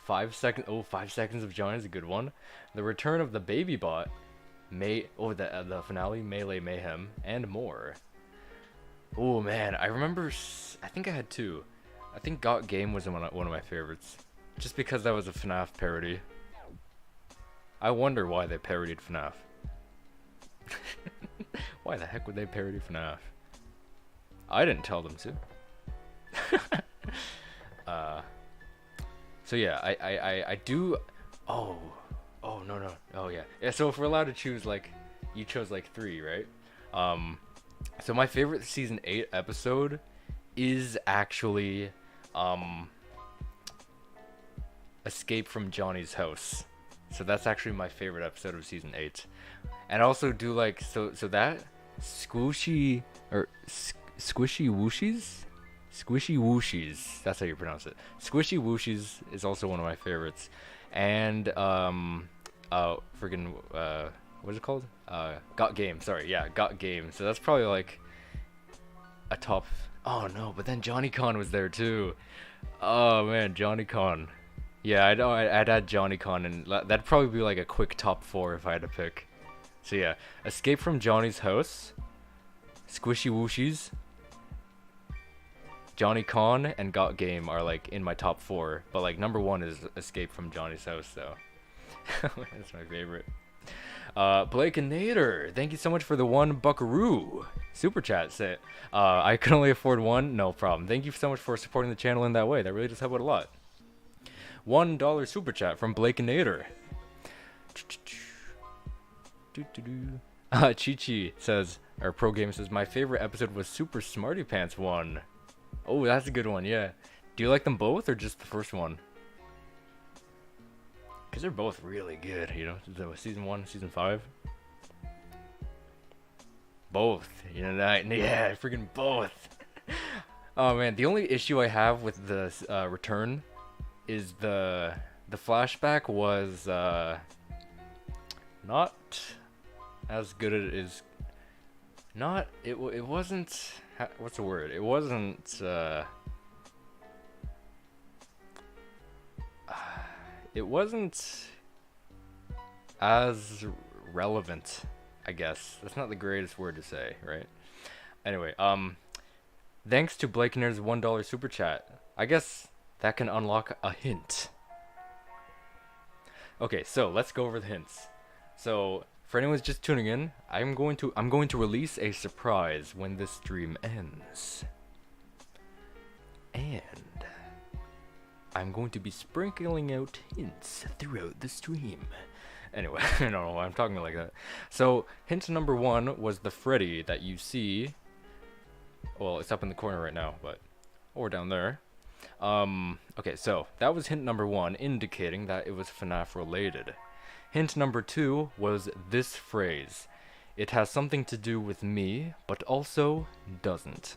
Speaker 1: 5 seconds. Oh, 5 seconds of Johnny is a good one. The Return of the Baby Bot. The finale, Melee Mayhem, and more." Oh man, I remember. I think I had 2. I think Got Game was one of my favorites, just because that was a FNAF parody. I wonder why they parodied FNAF. Why the heck would they parody FNAF? I didn't tell them to. So yeah, I do. Oh no. Oh yeah. So if we're allowed to choose, like, you chose like 3, right? So my favorite Season 8 episode is actually Escape from Johnny's House. So that's actually my favorite episode of Season 8. And I also do like so that Squishy Wooshies, that's how you pronounce it. Squishy Wooshies is also one of my favorites. And what is it called? Got Game. Sorry, yeah, Got Game. So that's probably like a top. Oh no, but then Johnny Con was there too. Oh man, Johnny Con. Yeah, I'd add Johnny Con, and that'd probably be like a quick top 4 if I had to pick. So yeah, Escape from Johnny's House, Squishy Wooshies, Johnny Con, and Got Game are like in my top 4. But like number 1 is Escape from Johnny's House, so that's my favorite. Blake and Nader, thank you so much for the 1 buckaroo super chat. Say, I can only afford 1, no problem. Thank you so much for supporting the channel in that way. That really does help out a lot. $1 super chat from Blake and Nader. Chi says, or Pro Game says, "My favorite episode was Super Smarty Pants 1. Oh, that's a good one. Yeah. Do you like them both or just the first one? Because they're both really good, you know. Season 1, Season 5. Both. You know that? Yeah, freaking both. Oh man, the only issue I have with the return is the flashback was not as good as it is. It wasn't. What's the word? It wasn't. It wasn't as relevant, I guess. That's not the greatest word to say, right? Anyway, thanks to Blakener's $1 super chat. I guess that can unlock a hint. Okay, so let's go over the hints. So, for anyone who's just tuning in, I'm going to release a surprise when this stream ends. And I'm going to be sprinkling out hints throughout the stream. Anyway, I don't know why I'm talking like that. So, hint number 1 was the Freddy that you see. Well, it's up in the corner right now, but or down there. Okay, so that was hint number 1, indicating that it was FNAF related. Hint number 2 was this phrase. It has something to do with me, but also doesn't.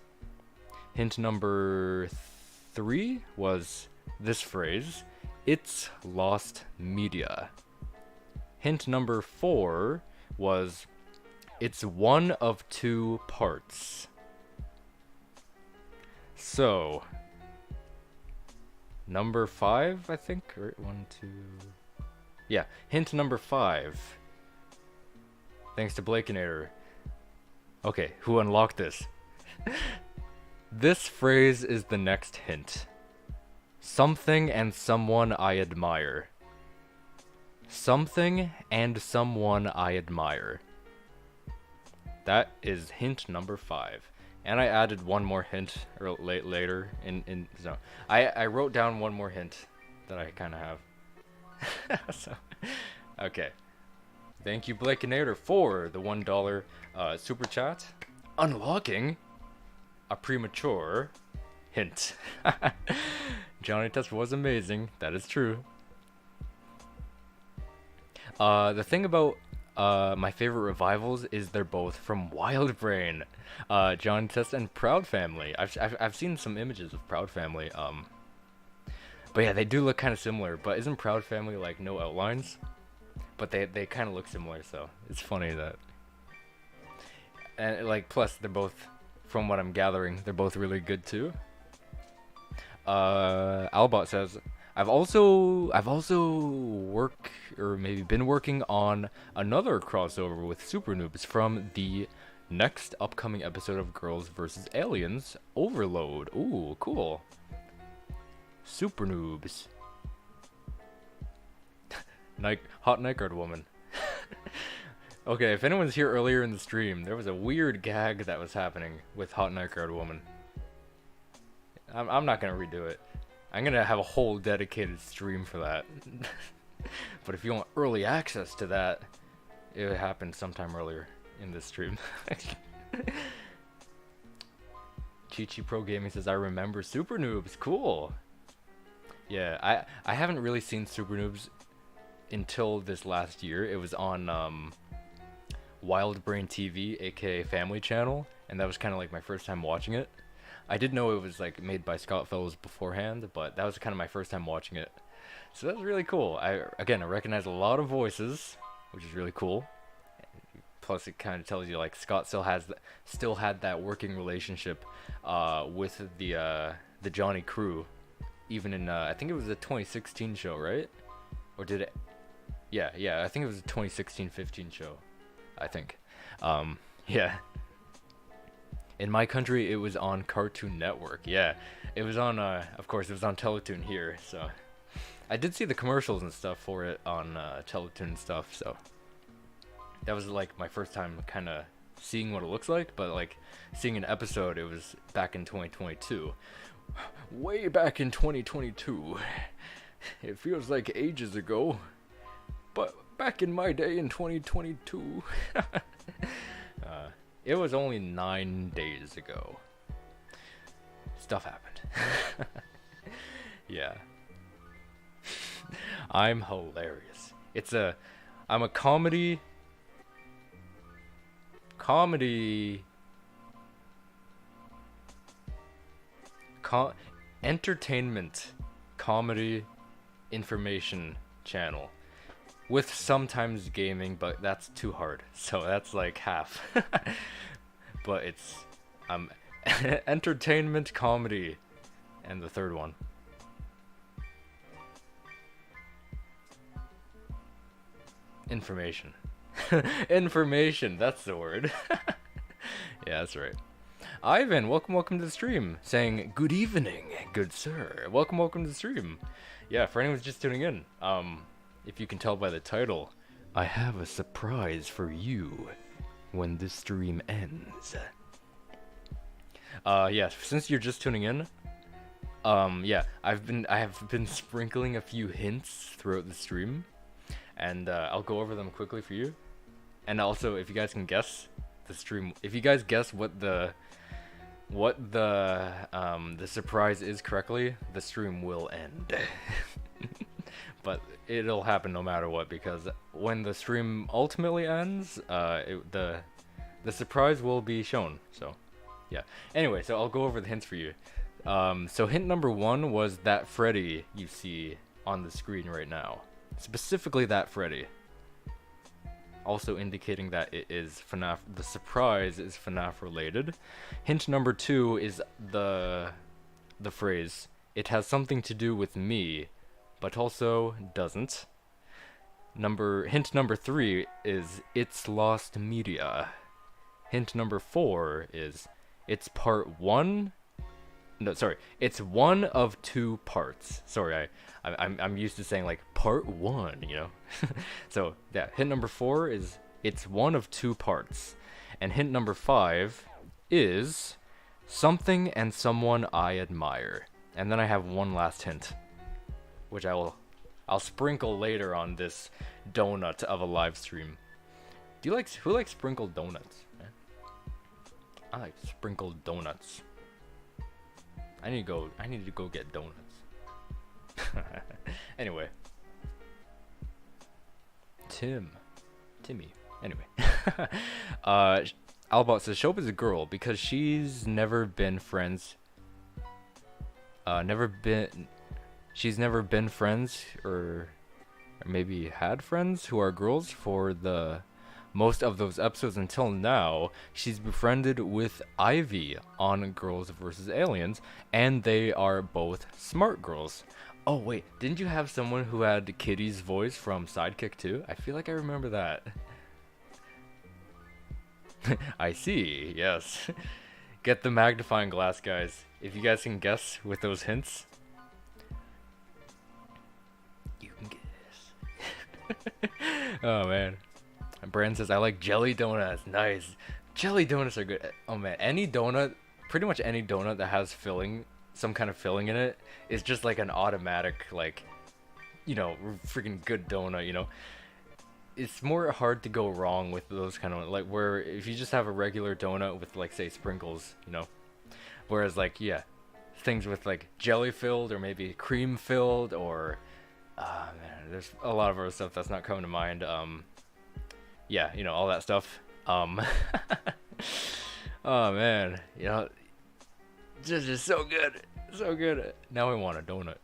Speaker 1: Hint number 3 was this phrase. It's lost media. Hint number 4 was it's one of 2 parts. So, number 5, I think, right? 1, 2. Yeah, hint number 5. Thanks to Blakenator. Okay, who unlocked this? This phrase is the next hint. Something and someone I admire. Something and someone I admire. That is hint number 5. And I added one more hint later in so I wrote down one more hint that I kind of have. So, okay. Thank you, Blakenator, for the $1 super chat. Unlocking a premature hint. Johnny Test was amazing. That is true. The thing about my favorite revivals is they're both from Wild Brain, Johnny Test and Proud Family. I've seen some images of Proud Family. But yeah, they do look kind of similar. But isn't Proud Family like no outlines? But they kind of look similar, so it's funny that. And like, plus they're both, from what I'm gathering, they're both really good too. Albot says, I've also been working on another crossover with Super Noobs from the next upcoming episode of Girls vs. Aliens Overload. Ooh, cool. Super Noobs. Hot night guard woman. Okay, if anyone's here earlier in the stream, there was a weird gag that was happening with Hot night guard woman. I'm not gonna redo it. I'm gonna have a whole dedicated stream for that. But if you want early access to that, it would happen sometime earlier in this stream. Chi Pro Gaming says, I remember Super Noobs. Cool. Yeah, I haven't really seen Super Noobs until this last year. It was on Wild Brain TV, aka Family Channel, and that was kind of like my first time watching it. I did know it was like made by Scott Fellows beforehand, but that was kind of my first time watching it. So that was really cool. I recognize a lot of voices, which is really cool. Plus, it kind of tells you like Scott still had that working relationship with the Johnny crew, even in I think it was a 2016 show, right? Or did it? Yeah, I think it was a 2016-15 show. I think. Yeah. In my country, it was on Cartoon Network. Yeah, it was on. Of course, it was on Teletoon here. So, I did see the commercials and stuff for it on Teletoon and stuff. So, that was like my first time kind of seeing what it looks like. But like seeing an episode, it was back in 2022. Way back in 2022. It feels like ages ago. But back in my day in 2022. It was only 9 days ago. Stuff happened. Yeah. I'm hilarious. I'm a entertainment comedy information channel. With sometimes gaming, but that's too hard. So that's like half. But it's entertainment comedy and the third one. Information. Information, that's the word. Yeah, that's right. Ivan, welcome to the stream. Saying, good evening, good sir. Welcome to the stream. Yeah, for anyone who's just tuning in, if you can tell by the title, I have a surprise for you when this stream ends. Yeah, since you're just tuning in, yeah, I have been sprinkling a few hints throughout the stream, and I'll go over them quickly for you. And also, if you guys can guess the stream, if you guys guess what the surprise is correctly, the stream will end. But it'll happen no matter what, because when the stream ultimately ends, the surprise will be shown. So, yeah. Anyway, so I'll go over the hints for you. So hint number 1 was that Freddy you see on the screen right now. Specifically that Freddy. Also indicating that it is FNAF, the surprise is FNAF related. Hint number 2 is the phrase, it has something to do with me, but also doesn't. Hint number 3 is it's lost media. Hint number 4 is it's part 1. No, sorry, it's one of 2 parts. Sorry, I'm used to saying like part 1, you know. So yeah, hint number 4 is it's one of 2 parts, and hint number 5 is something and someone I admire. And then I have one last hint, which I'll sprinkle later on this donut of a live stream. Who likes sprinkled donuts? I like sprinkled donuts. I need to go get donuts. Anyway. Timmy. Anyway. Albot says, Shope is a girl because she's never been friends. She's never been friends or maybe had friends who are girls for the most of those episodes until now. She's befriended with Ivy on Girls vs. Aliens, and they are both smart girls. Oh wait, didn't you have someone who had Kitty's voice from Sidekick too? I feel like I remember that. I see, yes. Get the magnifying glass, guys. If you guys can guess with those hints, you can guess. Oh man. Brand says, I like jelly donuts. Nice. Jelly donuts are good. Oh man, any donut, pretty much any donut that has filling, some kind of filling in it, is just like an automatic, like, you know, freaking good donut, you know? It's more hard to go wrong with those kind of, like, where if you just have a regular donut with, like, say, sprinkles, you know? Whereas, like, yeah, things with, like, jelly filled or maybe cream filled or, man, there's a lot of other stuff that's not coming to mind. Yeah, you know, all that stuff. Oh man, you know, just so good. Now I want a donut.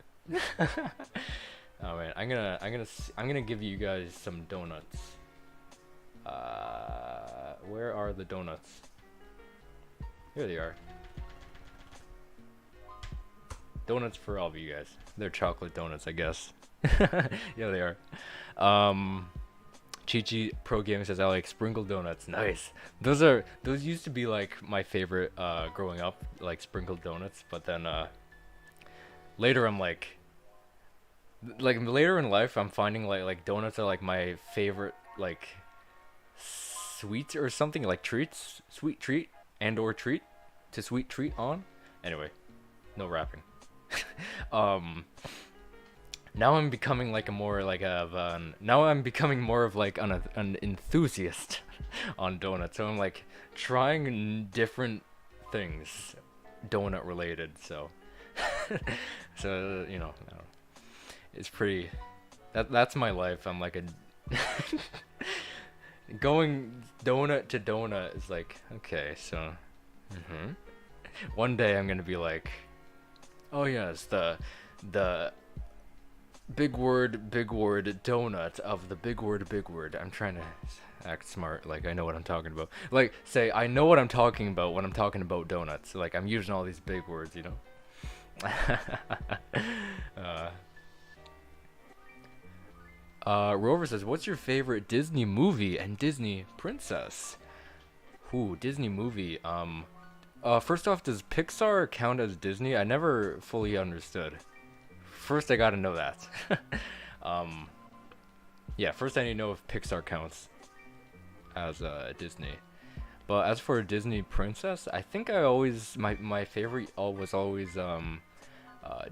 Speaker 1: Oh man, I'm gonna give you guys some donuts. Where are the donuts? Here they are. Donuts for all of you guys. They're chocolate donuts, I guess. Yeah, they are. Chi-Chi Pro Gaming says, I like sprinkled donuts. Nice. Those used to be like my favorite growing up, like sprinkled donuts, but then later I'm like later in life I'm finding like donuts are like my favorite, like sweets or something, like treats, sweet treat and or treat to sweet treat on. Anyway, no rapping. Now I'm becoming like more of like an enthusiast on donuts. So I'm like trying different things donut related. So so you know, it's pretty. That's my life. I'm like a going donut to donut is like, okay, so one day I'm gonna be like, oh yes, the big word donut of the big word. I'm trying to act smart, like I know what I'm talking about. Like, say I know what I'm talking about when I'm talking about donuts. Like, I'm using all these big words, you know. Rover says, what's your favorite Disney movie and Disney princess? Ooh, Disney movie. First off, does Pixar count as Disney? I never fully understood. First, I gotta know that. Yeah, first I need to know if Pixar counts as Disney. But as for a Disney princess, I think I always my favorite was always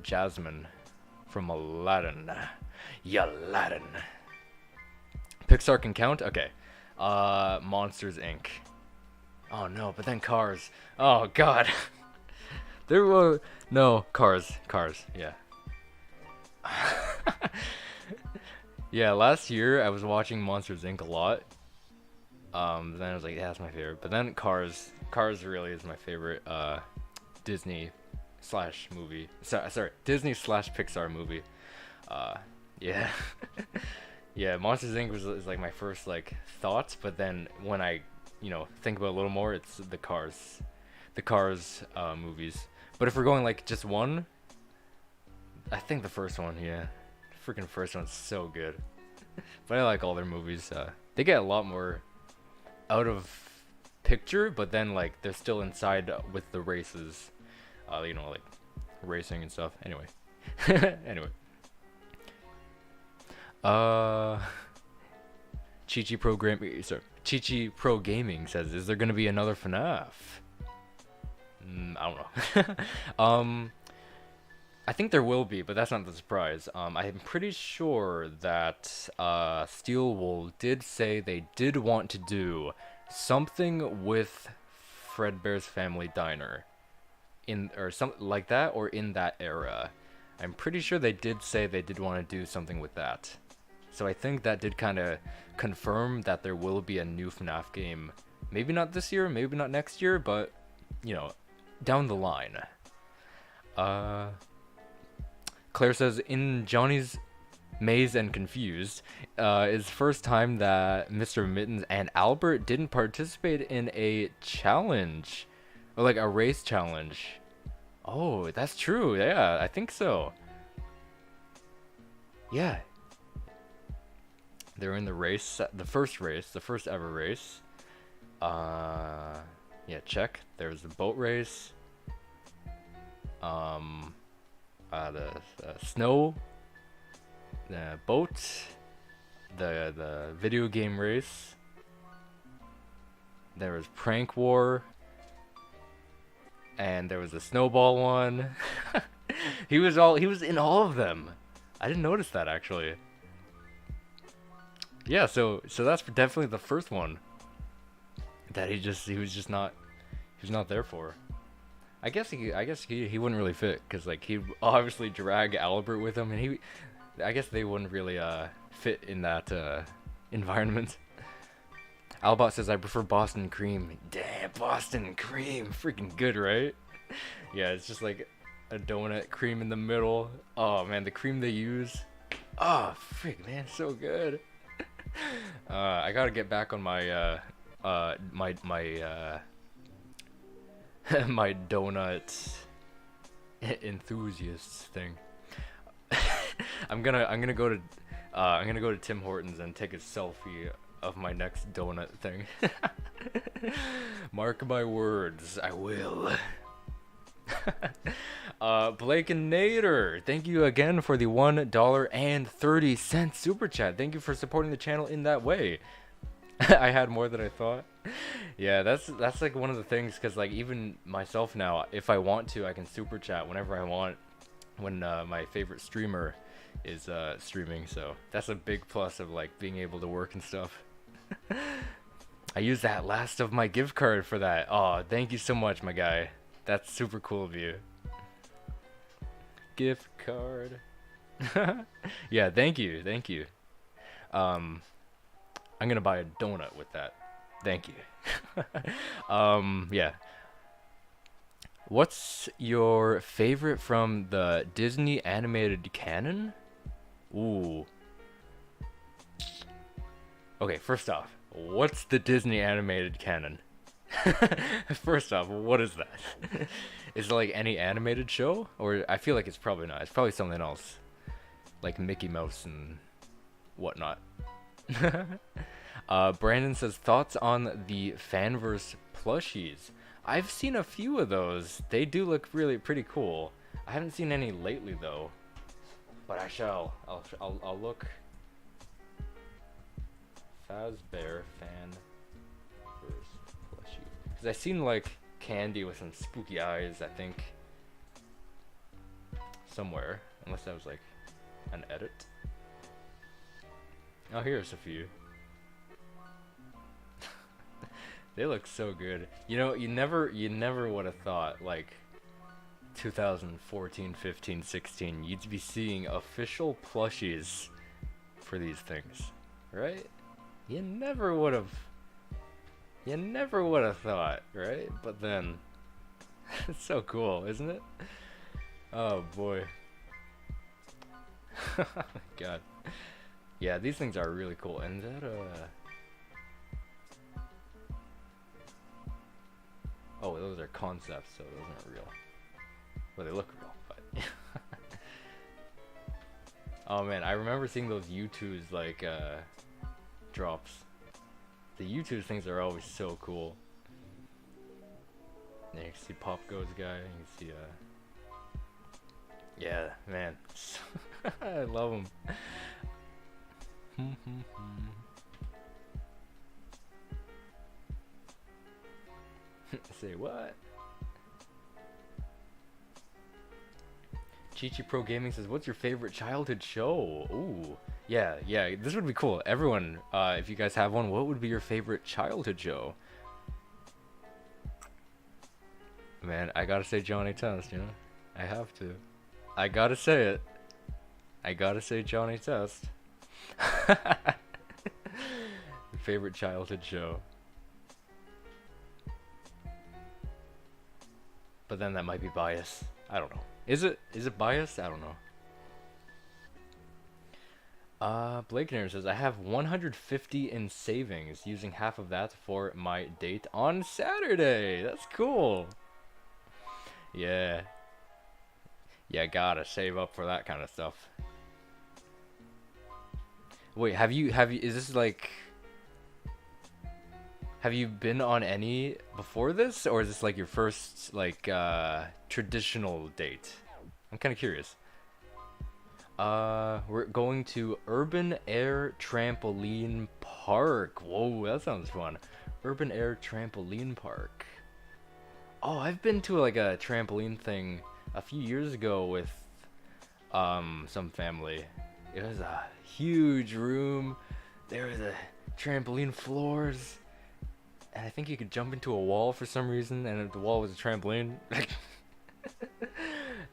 Speaker 1: Jasmine from Aladdin. Yeah, Aladdin. Pixar can count? Okay. Monsters Inc. Oh no, but then Cars. Oh god. There were no Cars, yeah. Yeah, last year I was watching Monsters Inc. a lot. Then I was like, yeah, that's my favorite. But then Cars really is my favorite Disney slash movie. Sorry, Disney slash Pixar movie. Yeah. Yeah, Monsters Inc. is like my first like thoughts, but then when I, think about it a little more, it's the Cars movies. But if we're going like just one, I think the first one, yeah. Freaking first one's so good. But I like all their movies. They get a lot more out of picture, but then like they're still inside with the races. Like racing and stuff. Anyway. Anyway. Chi Pro Gaming says, is there gonna be another FNAF? I don't know. I think there will be, but that's not the surprise. I'm pretty sure that Steelwool did say they did want to do something with Fredbear's Family Diner, or something like that, or in that era. I'm pretty sure they did say they did want to do something with that. So I think that did kind of confirm that there will be a new FNAF game. Maybe not this year, maybe not next year, but down the line. Claire says, in Johnny's Mazed and Confused, is first time that Mr. Mittens and Albert didn't participate in a challenge, or like a race challenge. Oh, that's true. Yeah, I think so. Yeah. They were in the race, the first ever race. Yeah, check. There was the boat race. The snow, the boat, the video game race. There was prank war, and there was a snowball one. he was in all of them. I didn't notice that actually. Yeah, so that's definitely the first one that he was not there for. I guess he wouldn't really fit, because like he'd obviously drag Albert with him, and I guess they wouldn't really fit in that environment. Albot says, I prefer Boston cream. Damn, Boston cream, freaking good, right? Yeah, it's just like a donut, cream in the middle. Oh man, the cream they use. Oh freak, man, so good. I gotta get back on my my donut enthusiasts thing. I'm gonna go to Tim Hortons and take a selfie of my next donut thing. Mark my words, I will. Blake and Nader, thank you again for the $1.30 super chat. Thank you for supporting the channel in that way. I had more than I thought. Yeah, that's like one of the things, because like even myself now, if I want to, I can super chat whenever I want when my favorite streamer is streaming. So that's a big plus of like being able to work and stuff. I used that last of my gift card for that. Oh, thank you so much, my guy. That's super cool of you. Gift card. Yeah, thank you. I'm gonna buy a donut with that. Thank you. Yeah. What's your favorite from the Disney animated canon? Ooh. Okay, first off, what's the Disney animated canon? First off, what is that? Is it like any animated show? Or I feel like it's probably not. It's probably something else. Like Mickey Mouse and whatnot. Brandon says, thoughts on the Fanverse plushies. I've seen a few of those. They do look really pretty cool. I haven't seen any lately though, but I shall. I'll look. Fazbear Fanverse plushie. Because I seen like Candy with some spooky eyes, I think, somewhere. Unless that was like an edit. Oh, here's a few. They look so good. You know, you never would have thought, like, 2014, 15, 16, you'd be seeing official plushies for these things, right? You never would have thought, right? But then, it's so cool, isn't it? Oh boy. Oh my god. Yeah, these things are really cool. And that, oh, those are concepts, so those aren't real. Well, they look real, but... Oh man, I remember seeing those U2s, like, drops. The U2 things are always so cool. And you can see Pop Goes guy, you can see, yeah, man. I love them. Say what? Chichi Pro Gaming says, what's your favorite childhood show? Ooh, yeah, this would be cool. Everyone, if you guys have one, what would be your favorite childhood show? Man, I gotta say Johnny Test, you know? I have to. I gotta say it. I gotta say Johnny Test. Favorite childhood show. But then that might be bias. I don't know. Is it biased? I don't know. Blake Nair says, I have 150 in savings, using half of that for my date on Saturday. That's cool. Yeah. Yeah, gotta save up for that kind of stuff. Wait, have you, is this like, have you been on any before this, or is this like your first, like, traditional date? I'm kind of curious. We're going to Urban Air Trampoline Park. Whoa, that sounds fun. Urban Air Trampoline Park. Oh, I've been to like a trampoline thing a few years ago with some family. It was a huge room. There was a trampoline floors, and I think you could jump into a wall for some reason, and the wall was a trampoline.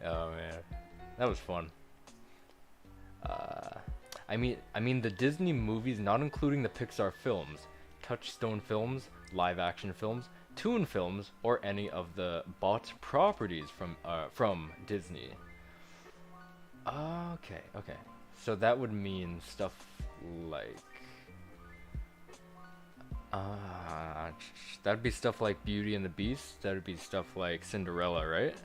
Speaker 1: Oh man, that was fun. I mean the Disney movies, not including the Pixar films, Touchstone films, live action films, Toon films, or any of the bought properties from Disney. Okay. So that would mean stuff like that'd be stuff like Beauty and the Beast. That'd be stuff like Cinderella, right?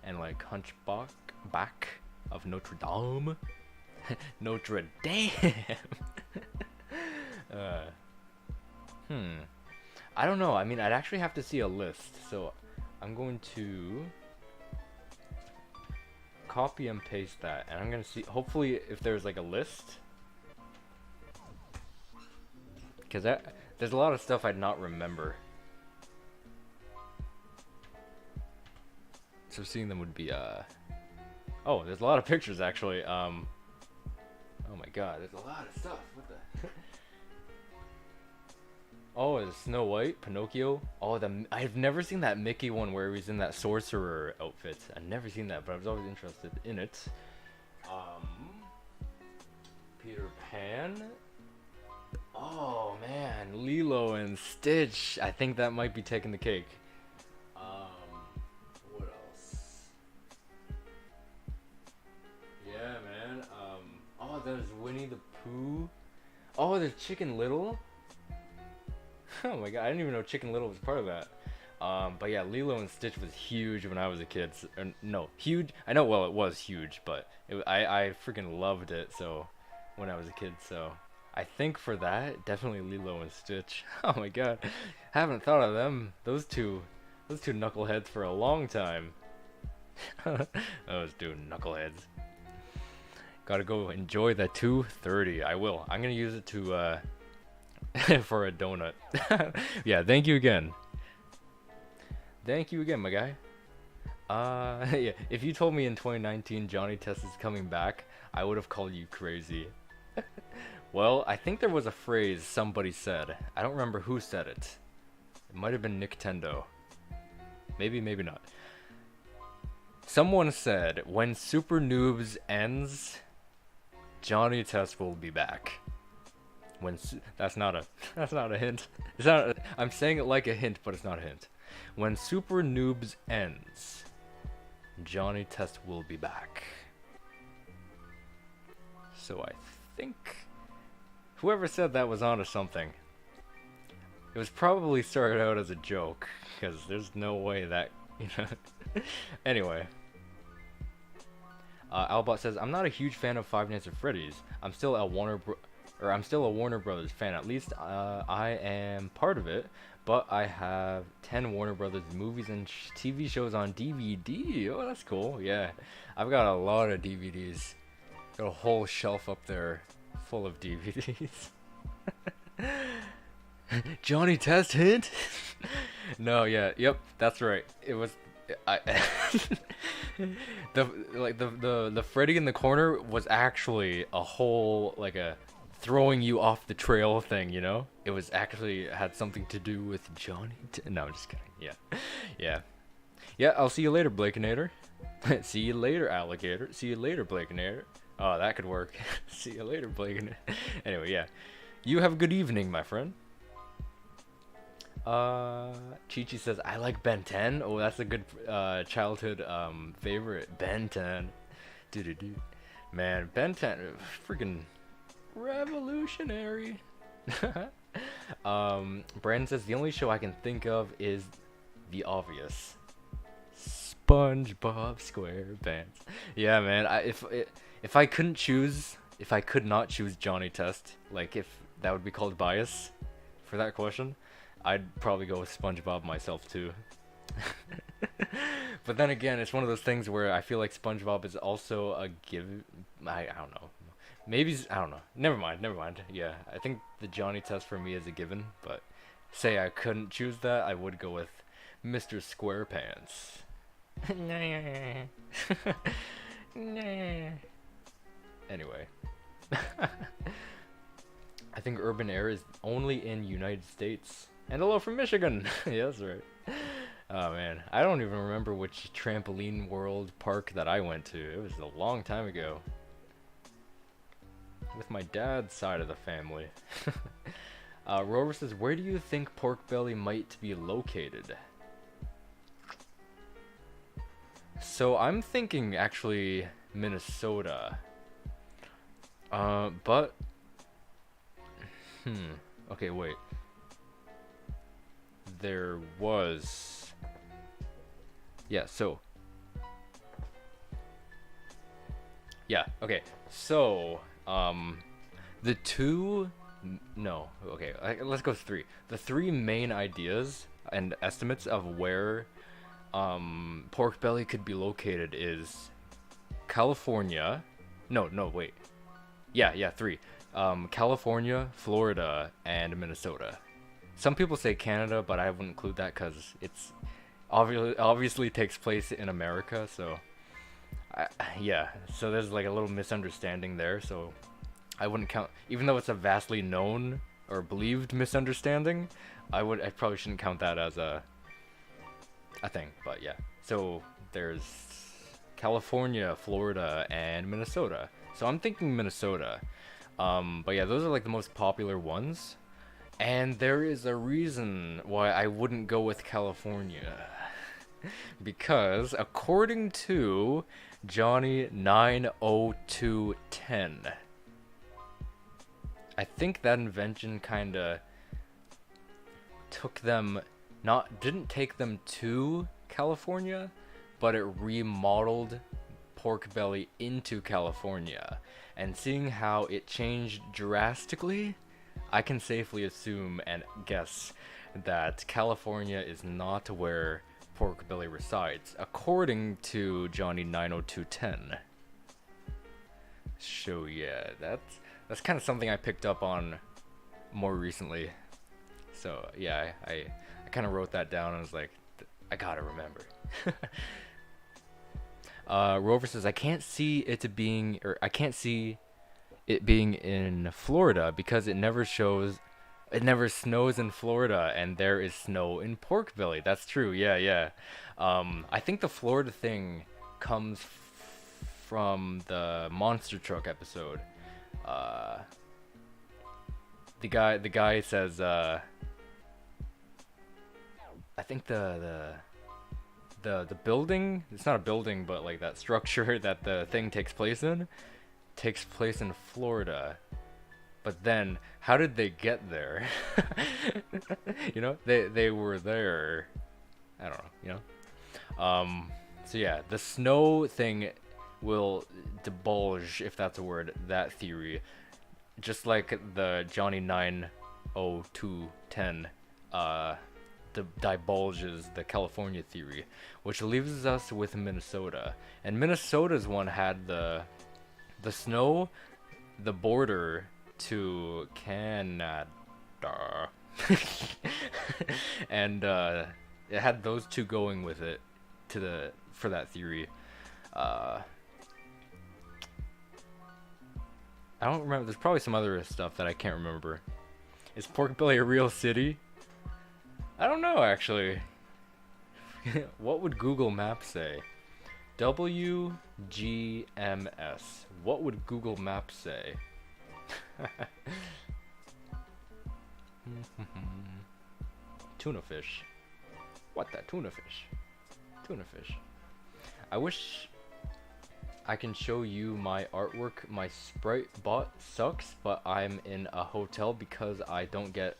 Speaker 1: And like Hunchback of Notre Dame. Notre Dame. I don't know. I mean, I'd actually have to see a list. So I'm going to copy and paste that, and I'm gonna see. Hopefully, if there's like a list, because there's a lot of stuff I'd not remember. So seeing them would be oh, there's a lot of pictures actually. Oh my god, there's a lot of stuff. What the Oh, it's Snow White, Pinocchio. Oh, I've never seen that Mickey one where he was in that sorcerer outfit. I've never seen that, but I was always interested in it. Peter Pan. Oh man, Lilo and Stitch. I think that might be taking the cake. What else? Yeah, man. Oh, there's Winnie the Pooh. Oh, there's Chicken Little. Oh my god, I didn't even know Chicken Little was part of that. But yeah, Lilo and Stitch was huge when I was a kid. No, huge. I know, well, it was huge, but I freaking loved it. So when I was a kid, so I think for that, definitely Lilo and Stitch. Oh my god, haven't thought of them. Those two knuckleheads for a long time. Those two knuckleheads. Gotta go enjoy that 230. I will. I'm gonna use it to for a donut. Yeah, thank you again. Thank you again, my guy. Yeah, if you told me in 2019 Johnny Test is coming back, I would have called you crazy. Well, I think there was a phrase somebody said. I don't remember who said it. It might have been Nintendo. Maybe, maybe not. Someone said, when Super Noobs ends, Johnny Test will be back. That's not a hint. It's not. I'm saying it like a hint, but it's not a hint. When Super Noobs ends, Johnny Test will be back. So I think whoever said that was onto something. It was probably started out as a joke, because there's no way that, you know. Anyway. Albot says, I'm not a huge fan of Five Nights at Freddy's. I'm still a Warner Brothers fan. At least I am part of it. But I have 10 Warner Brothers movies and TV shows on DVD. Oh, that's cool. Yeah, I've got a lot of DVDs. Got a whole shelf up there full of DVDs. Johnny Test hint? No, yeah, yep, that's right. It was the Freddy in the corner was actually a whole, like, a throwing you off the trail thing, you know? It was actually had something to do with Johnny No, I'm just kidding. Yeah. Yeah, I'll see you later, Blakenator. See you later, alligator. See you later, Blakenator. Oh, that could work. See you later, Blakenator. Anyway, yeah. You have a good evening, my friend. Chi-Chi says, I like Ben 10. Oh, that's a good childhood favorite. Ben 10. Doo-doo-doo. Man, Ben 10, freaking revolutionary. Brandon says, the only show I can think of is the obvious. SpongeBob SquarePants. Yeah, man, if I couldn't choose, if I could not choose Johnny Test, like, if that would be called bias for that question, I'd probably go with SpongeBob myself too. But then again, it's one of those things where I feel like SpongeBob is also a give. I don't know. Maybe, I don't know. Never mind. Yeah, I think the Johnny Test for me is a given. But say I couldn't choose that, I would go with Mr. SquarePants. Anyway. I think Urban Air is only in United States. And hello from Michigan. Yeah, that's right. Oh man, I don't even remember which trampoline world park that I went to. It was a long time ago. With my dad's side of the family. Rover says, where do you think Pork Belly might be located? So I'm thinking actually Minnesota. But okay, wait. There was, yeah, so yeah, okay, so the two, no, okay, let's go three. The three main ideas and estimates of where Pork Belly could be located is California, no, wait, yeah, three, California, Florida, and Minnesota. Some people say Canada, but I wouldn't include that because it's obviously takes place in America, so yeah, so there's like a little misunderstanding there, so I wouldn't count, even though it's a vastly known or believed misunderstanding, I probably shouldn't count that as a thing, but yeah. So there's California, Florida, and Minnesota. So I'm thinking Minnesota. But yeah, those are like the most popular ones. And there is a reason why I wouldn't go with California. Because according to Johnny 90210, I think that invention kinda took them didn't take them to California, but it remodeled Pork Belly into California. And seeing how it changed drastically, I can safely assume and guess that California is not where Pork Belly resides, according to Johnny 90210. So yeah, that's kind of something I picked up on more recently. So yeah, I kind of wrote that down and was like, I gotta remember. Rover says I can't see it being in Florida because it never snows in Florida, and there is snow in Pork Belly. That's true. Yeah. I think the Florida thing comes from the monster truck episode. The guy says I think the building, it's not a building, but like that structure that the thing takes place in Florida. But then how did they get there? You know, they were there. I don't know, you know. So yeah, the snow thing will divulge, if that's a word, that theory, just like the Johnny 90210 divulges the California theory, which leaves us with Minnesota. And Minnesota's one had the snow, the border to Canada, and it had those two going with it for that theory. I don't remember. There's probably some other stuff that I can't remember. Is Pork Belly a real city? I don't know, actually. What would Google Maps say? WGMS. What would Google Maps say? Tuna fish. What the tuna fish? Tuna fish. I wish I can show you my artwork. My Sprite bot sucks, but I'm in a hotel because I don't get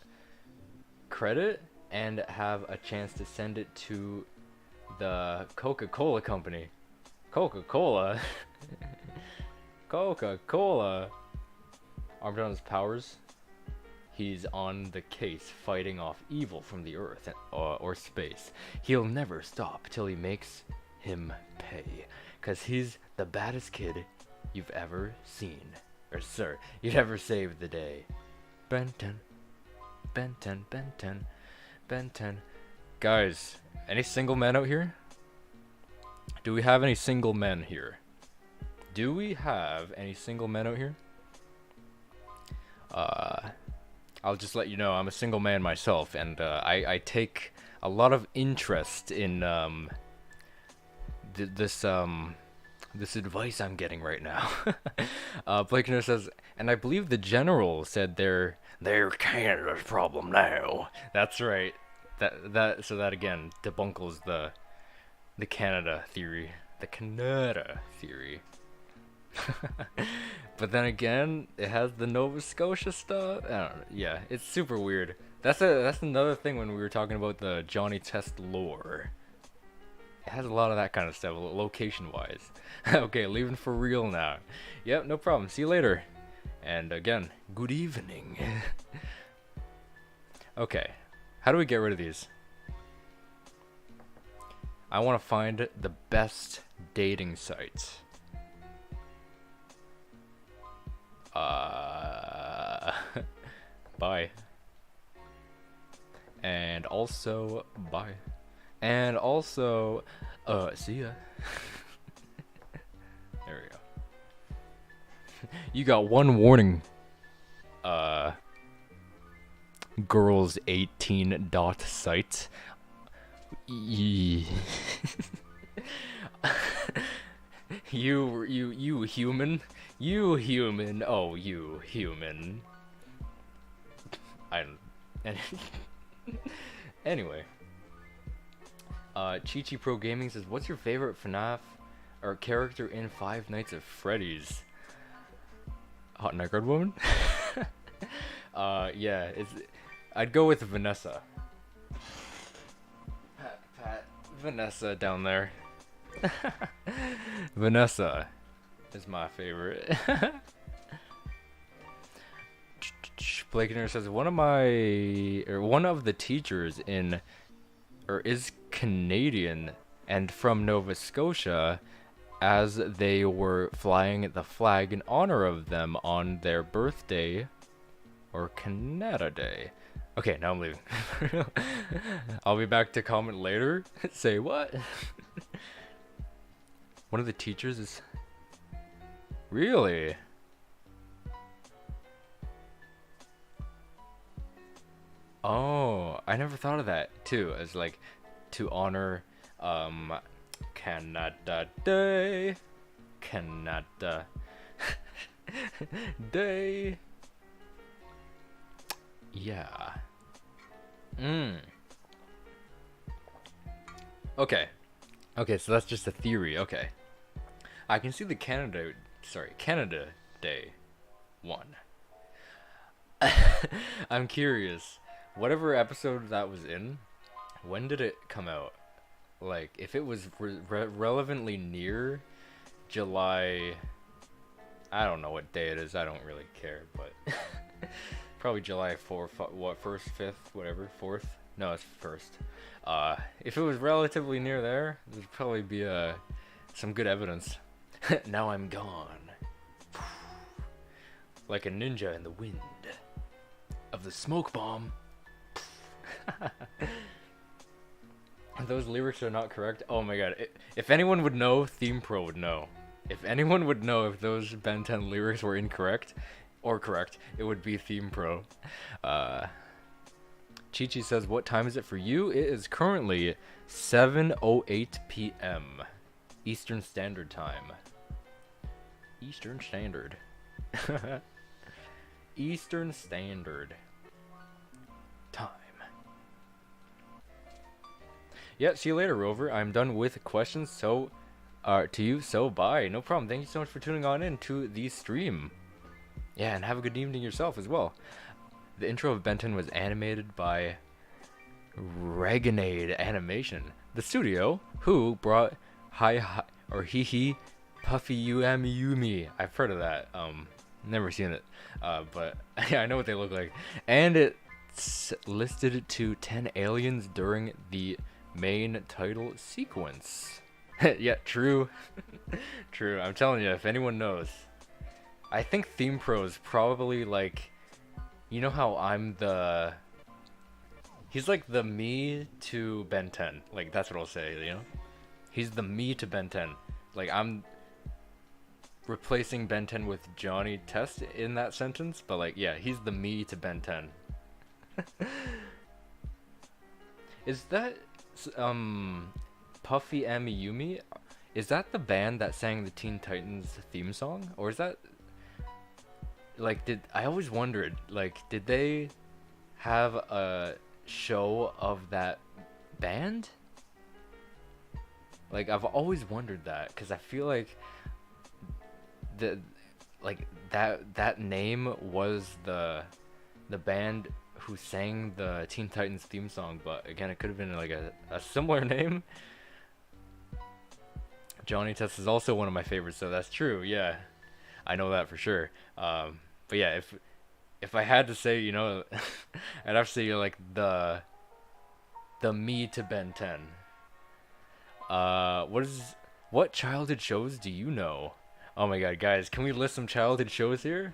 Speaker 1: credit and have a chance to send it to the Coca-Cola company. Coca-Cola? Coca-Cola. Armed on his powers, he's on the case fighting off evil from the earth or space. He'll never stop till he makes him pay. 'Cause he's the baddest kid you've ever seen. Or sir, you'd ever saved the day. Benton. Benton, Benton, Benton. Guys, any single men out here? Do we have any single men here? Do we have any single men out here? I'll just let you know, I'm a single man myself, and I take a lot of interest in this advice I'm getting right now. Blakener says, and I believe the general said they're Canada's problem now. That's right. So that again debunkles the Canada theory. The Canada theory. But then again, it has the Nova Scotia stuff. I don't know. Yeah, it's super weird. That's another thing when we were talking about the Johnny Test lore. It has a lot of that kind of stuff, location-wise. Okay, leaving for real now. Yep, no problem. See you later. And again, good evening. Okay, how do we get rid of these? I want to find the best dating sites. Bye. And also, bye. And also, see ya. There we go. You got one warning. Girls 18 dot site. You human. You human. Oh, you human. Anyway. Chi Pro Gaming says, what's your favorite FNAF or character in Five Nights at Freddy's? Hot Neckard Woman? Yeah, I'd go with Vanessa. Vanessa down there. Vanessa is my favorite. Blakener says one of the teachers is Canadian and from Nova Scotia, as they were flying the flag in honor of them on their birthday or Canada Day. Okay, now I'm leaving. I'll be back to comment later. Say what? One of the teachers is... Really? Oh, I never thought of that too, as like to honor Canada Day. Canada Day. Yeah. Okay. Okay, so that's just a theory. Okay. I can see the Canada Day one. I'm curious. Whatever episode that was in, when did it come out? Like, if it was relevantly near July, I don't know what day it is. I don't really care, but probably July 4th, what, 1st, 5th, whatever, 4th? No, it's 1st. If it was relatively near there, there'd probably be some good evidence. Now I'm gone. Like a ninja in the wind of the smoke bomb. Those lyrics are not correct. Oh my god. If anyone would know, Theme Pro would know. If anyone would know if those Ben 10 lyrics were incorrect or correct, it would be Theme Pro. Chi-Chi says, what time is it for you? It is currently 7:08 p.m. Eastern Standard Time. Eastern Standard. Eastern Standard Time. Yeah, see you later, Rover. I'm done with questions, so to you, so bye. No problem. Thank you so much for tuning on in to the stream. Yeah, and have a good evening yourself as well. The intro of Benton was animated by Reganade Animation, the studio who brought Hee Puffy Yumi Yumi. I've heard of that. Never seen it. But yeah, I know what they look like. And it's listed to 10 aliens during the main title sequence. Yeah, true. True. I'm telling you, if anyone knows. I think Theme Pro is probably like, you know how I'm the... He's like the me to Ben 10. Like, that's what I'll say, you know? He's the me to Ben 10. Like, I'm replacing Ben 10 with Johnny Test in that sentence. But, like, yeah, he's the me to Ben 10. Is that... Puffy Amiyumi? Is that the band that sang the Teen Titans theme song? Or is that... Like, I always wondered, like, did they have a show of that band? Like, I've always wondered that, because I feel like that name was the band who sang the Teen Titans theme song, but again, it could have been like a similar name. Johnny Test is also one of my favorites, so that's true. Yeah, I know that for sure. But yeah, if I had to say, you know, I'd have to say like the me to Ben 10. What childhood shows do you know? Oh my god, guys, can we list some childhood shows here?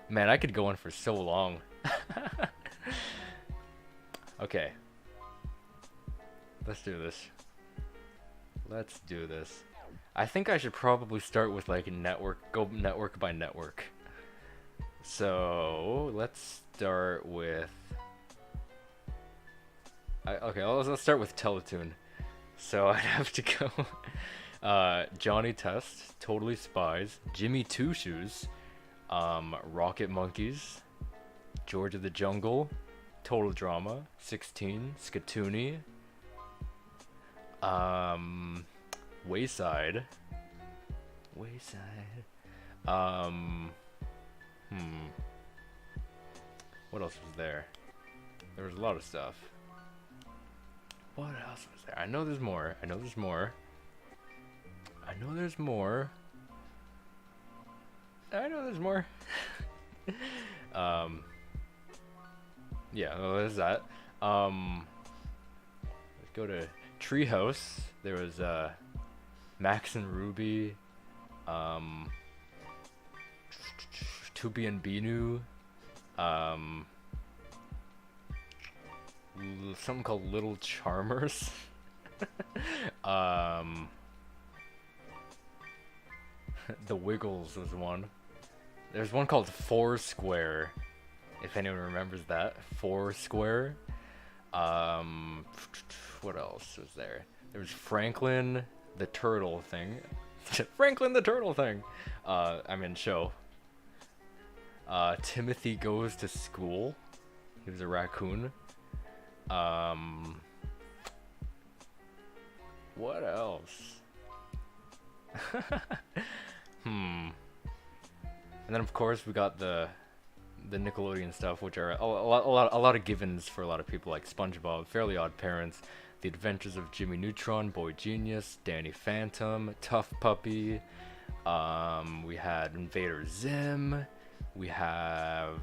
Speaker 1: Man, I could go on for so long. Okay. Let's do this. Let's do this. I think I should probably start with like go network by network. So let's start with. Okay, let's start with Teletoon. So I'd have to go. Johnny Test, Totally Spies, Jimmy Two Shoes, Rocket Monkeys, George of the Jungle, Total Drama, 16, Skatoony, Wayside. What else was there? There was a lot of stuff. What else was there? I know there's more. I know there's more. I know there's more. I know there's more. Yeah, well, there's that. Let's go to Treehouse. There was Max and Ruby, Tubi and Binu, something called Little Charmers. The Wiggles was one. There's one called Foursquare, if anyone remembers that. Foursquare. What else was there? There was Franklin the Turtle thing. Franklin the Turtle thing. I mean show. Timothy Goes to School. He was a raccoon. What else? And then of course we got the Nickelodeon stuff, which are a lot of givens for a lot of people, like SpongeBob, Fairly Odd Parents, The Adventures of Jimmy Neutron, Boy Genius, Danny Phantom, Tough Puppy. We had Invader Zim. We have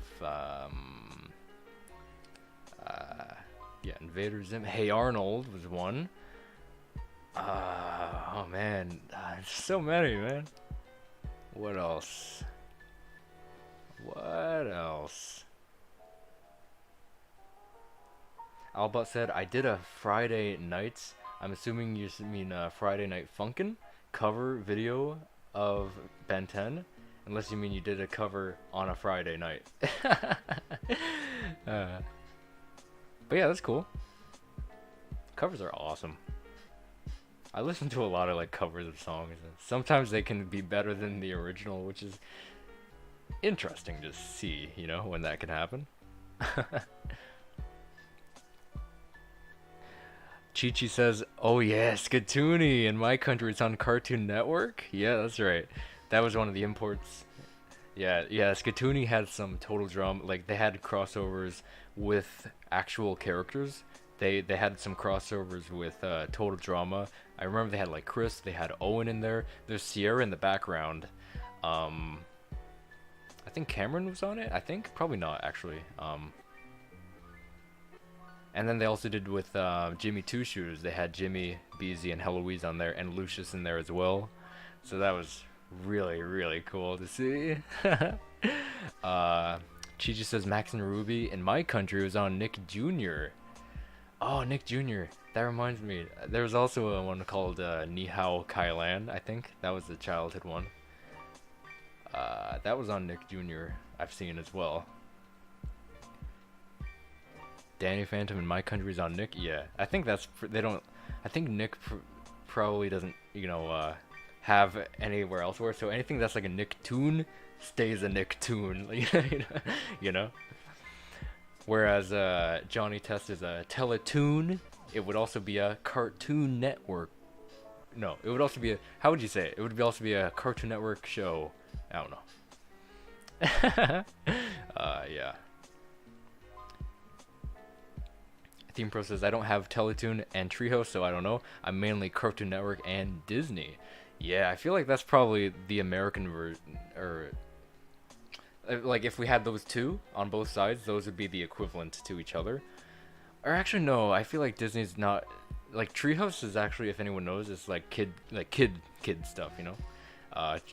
Speaker 1: Invader Zim. Hey Arnold was one. Oh man, there's so many, man. What else? What else? Albot said, I did a Friday nights, I'm assuming you mean Friday Night Funkin' cover video of Ben 10, unless you mean you did a cover on a Friday night. But yeah, that's cool. Covers are awesome. I listen to a lot of like covers of songs, and sometimes they can be better than the original, which is interesting to see, you know, when that can happen. Chi-Chi says, oh yeah, Skatoony, in my country it's on Cartoon Network. Yeah, that's right. That was one of the imports. Yeah, Skatoony had some total drama, like they had crossovers with actual characters. They had some crossovers with Total Drama. I remember they had like Chris, they had Owen in there. There's Sierra in the background. I think Cameron was on it. I think probably not actually. And then they also did with Jimmy Two Shoes. They had Jimmy, Beezy, and Heloise on there, and Lucius in there as well. So that was really, really cool to see. Chi-Chi says Max and Ruby in my country was on Nick Jr. Oh, Nick Jr. That reminds me. There was also a one called Ni Hao Kai Lan, I think. That was the childhood one. That was on Nick Jr. I've seen as well. Danny Phantom in my country is on Nick. Yeah, I think that's they don't. I think Nick probably doesn't, you know, have anywhere else where. So anything that's like a Nicktoon stays a Nicktoon. You know. Whereas Johnny Test is a Teletoon. It would also be a Cartoon Network. No, it would also be a. How would you say it? It would also be a Cartoon Network show. I don't know. Yeah. Theme Pro says, I don't have Teletoon and Treehouse, so I don't know. I'm mainly Cartoon Network and Disney. Yeah, I feel like that's probably the American version, or like if we had those two on both sides, those would be the equivalent to each other. Or actually, no, I feel like Disney's not, like Treehouse is actually, if anyone knows, it's like kid stuff, you know.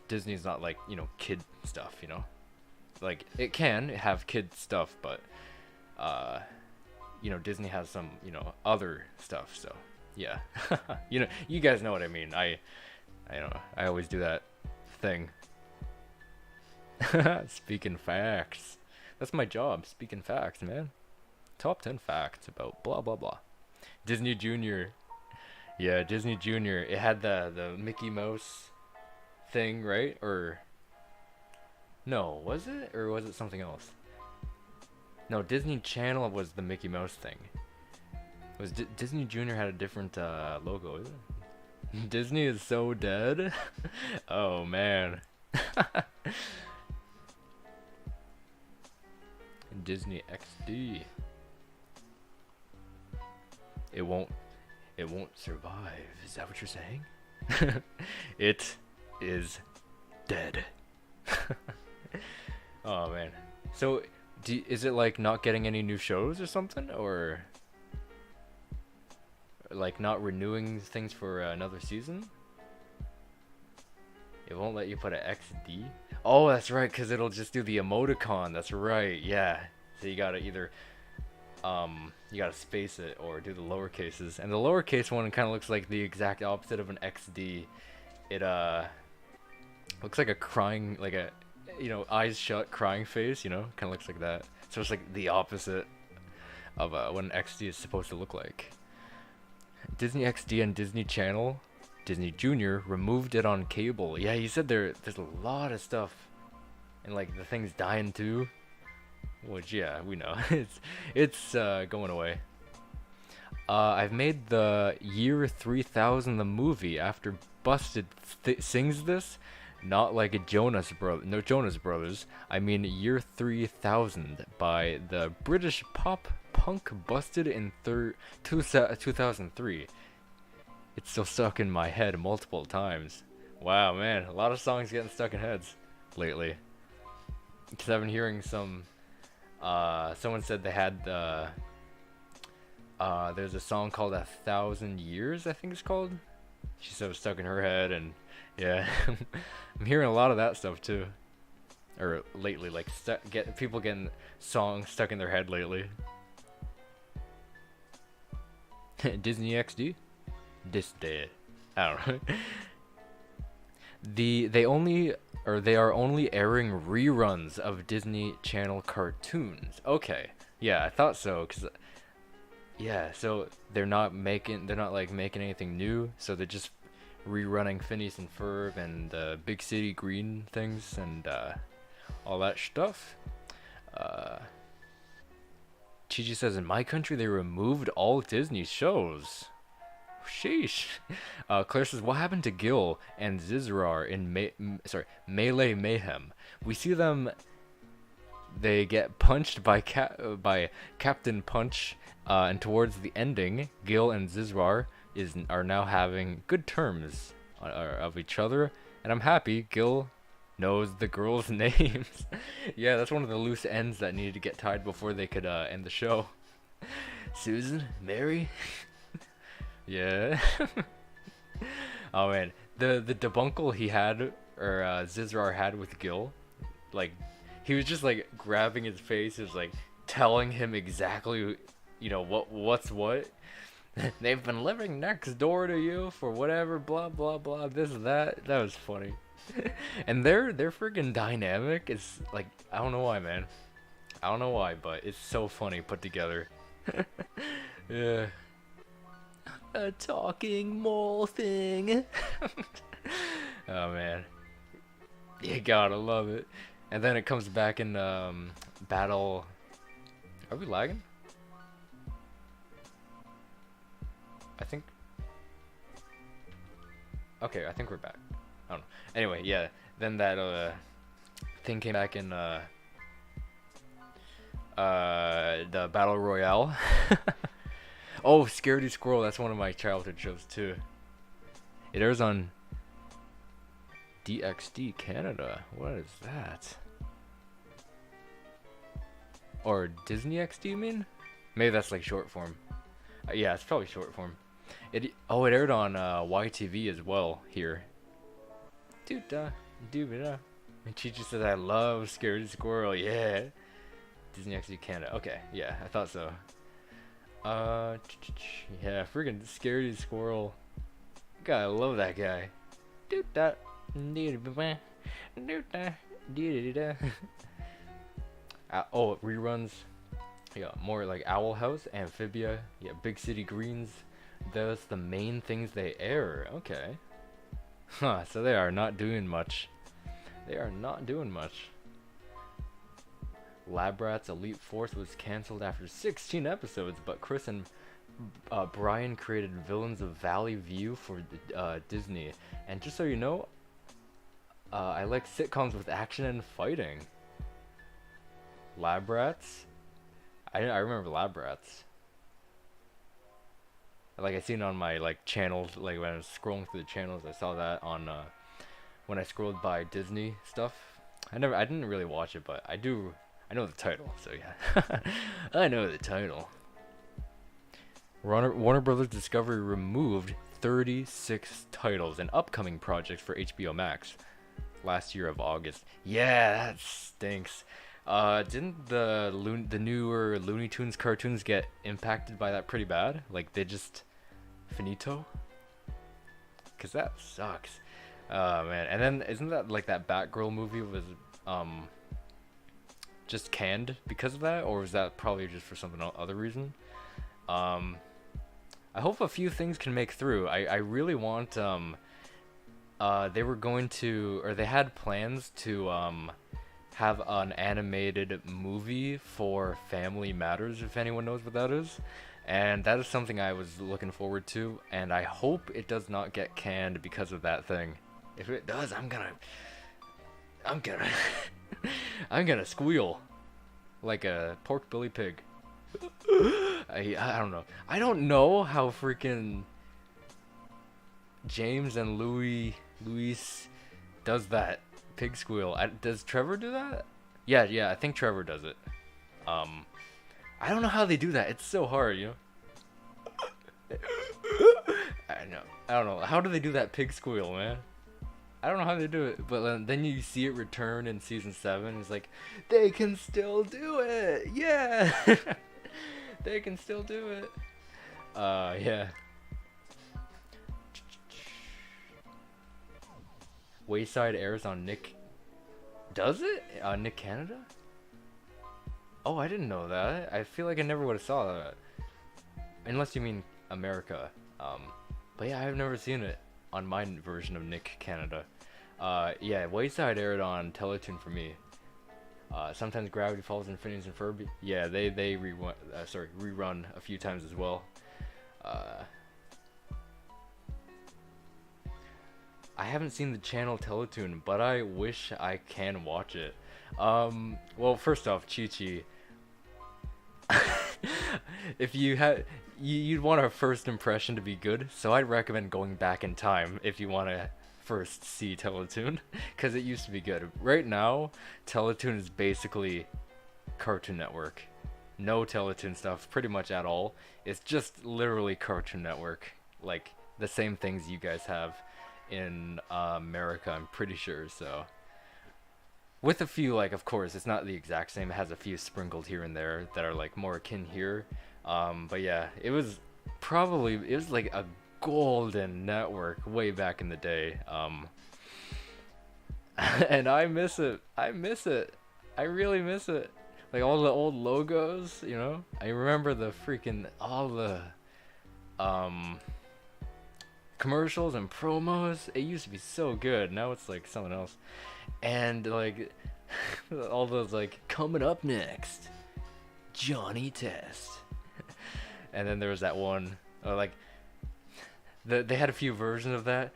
Speaker 1: Disney's not like, you know, kid stuff, you know. Like it can have kid stuff, but you know, Disney has some, you know, other stuff. So yeah, you know, you guys know what I mean. I don't know. I always do that thing. Speaking facts. That's my job. Speaking facts, man. Top 10 facts about blah blah blah. Disney Junior. Yeah, Disney Junior. It had the Mickey Mouse thing, right? Or no, was it? Or was it something else? No, Disney Channel was the Mickey Mouse thing. Was Disney Junior had a different logo, is it? Disney is so dead. Oh man. Disney XD. It won't It won't survive. Is that what you're saying? It is dead. Oh man. So, is it like not getting any new shows or something, or like not renewing things for another season? It won't let you put an XD. Oh, that's right, because it'll just do the emoticon. That's right. Yeah. So you gotta either you gotta space it or do the lower cases. And the lowercase one kind of looks like the exact opposite of an XD. It looks like a crying, like a, you know, eyes shut crying face, you know, kind of looks like that. So it's like the opposite of what an XD is supposed to look like. Disney XD and Disney Channel, Disney Junior removed it on cable. Yeah, he said there's a lot of stuff, and like the thing's dying too. Which, yeah, we know. it's going away. I've made the Year 3000 the movie after Busted sings this. Not like a Jonas Brothers. No, Jonas Brothers. I mean Year 3000 by the British pop punk Busted in 2003. It's still stuck in my head multiple times. Wow, man. A lot of songs getting stuck in heads lately. Because I've been hearing some... someone said they had there's a song called 1,000 Years, I think it's called. She said it was stuck in her head, and yeah, I'm hearing a lot of that stuff too. Or lately, like people getting songs stuck in their head lately. Disney XD? Disney. I don't know. They are only airing reruns of Disney Channel cartoons. Okay, yeah, I thought so, cause yeah, so they're not like making anything new, so they're just rerunning Phineas and Ferb and Big City Green things and all that stuff. Chi says in my country they removed all Disney shows. Sheesh. Claire says, what happened to Gil and Zizrar in Melee Mayhem? We see them. They get punched by Captain Punch, and towards the ending, Gil and Zizrar are now having good terms of each other, and I'm happy Gil knows the girls' names. Yeah, that's one of the loose ends that needed to get tied before they could end the show. Susan, Mary. Yeah. Oh man, the debunkle he had, or Zizrar had with Gil, like he was just like grabbing his face, is like telling him exactly, you know, what's what. They've been living next door to you for whatever, blah blah blah, this that. That was funny. And their freaking dynamic is like, I don't know why, man. I don't know why, but it's so funny put together. Yeah. A talking mole thing. Oh man, you gotta love it. And then it comes back in battle. Are we lagging? I think. Okay, I think we're back. I don't know. Anyway, yeah. Then that thing came back in the battle royale. Oh, Scaredy Squirrel, that's one of my childhood shows too. It airs on DXD Canada. What is that? Or Disney XD, you mean? Maybe that's like short form. Yeah, it's probably short form. It aired on YTV as well here. Doo-da, doo-da. And Chi-Chi says, I love Scaredy Squirrel, yeah. Disney XD Canada. Okay, yeah, I thought so. Yeah, freaking Scaredy Squirrel. God, I love that guy. Oh, reruns. Yeah, more like Owl House, Amphibia, yeah, Big City Greens. That's the main things they air. Okay. Huh, so they are not doing much. They are not doing much. Lab Rats Elite Force was cancelled after 16 episodes, but Chris and Brian created Villains of Valley View for Disney. And just so you know, I like sitcoms with action and fighting. Lab Rats? I remember Lab Rats. Like I seen on my like channels, like when I was scrolling through the channels, I saw that on when I scrolled by Disney stuff. I didn't really watch it, but I know the title, so yeah. I know the title. Warner Brothers Discovery removed 36 titles and upcoming projects for HBO Max last year of August. Yeah, that stinks. Didn't the newer Looney Tunes cartoons get impacted by that pretty bad? Like they just finito? Cause that sucks. Man, and then isn't that like that Batgirl movie was just canned because of that, or was that probably just for something other reason? I hope a few things can make through. I really want they were going to, or they had plans to have an animated movie for Family Matters, if anyone knows what that is. And that is something I was looking forward to, and I hope it does not get canned because of that thing. If it does, I'm gonna I'm gonna squeal like a pork belly pig. I don't know. I don't know how freaking James and Luis does that pig squeal. Does Trevor do that? Yeah, I think Trevor does it. I don't know how they do that. It's so hard, you know. I don't know. How do they do that pig squeal, man? I don't know how they do it, but then you see it return in season 7. It's like, they can still do it. Yeah. They can still do it. Yeah. Wayside airs on Nick. Does it? Nick Canada? Oh, I didn't know that. I feel like I never would have saw that. Unless you mean America. But yeah, I've never seen it on my version of Nick Canada. Yeah, Wayside aired on Teletoon for me. Sometimes Gravity Falls and Phineas and Ferb. Yeah, they rerun a few times as well. I haven't seen the channel Teletoon, but I wish I can watch it. Well, first off, Chi-Chi. If you had, you'd want our first impression to be good, so I'd recommend going back in time if you want to first see Teletoon, because it used to be good. Right now, Teletoon is basically Cartoon Network. No Teletoon stuff, pretty much at all. It's just literally Cartoon Network, like the same things you guys have in America, I'm pretty sure. So with a few, like, of course it's not the exact same, it has a few sprinkled here and there that are like more akin here, but yeah, it was like a golden network way back in the day. And I miss it. I really miss it. Like all the old logos, you know. I remember all the commercials and promos. It used to be so good. Now it's like something else. And like all those, like, coming up next, Johnny Test. And then there was that one, like, they had a few versions of that,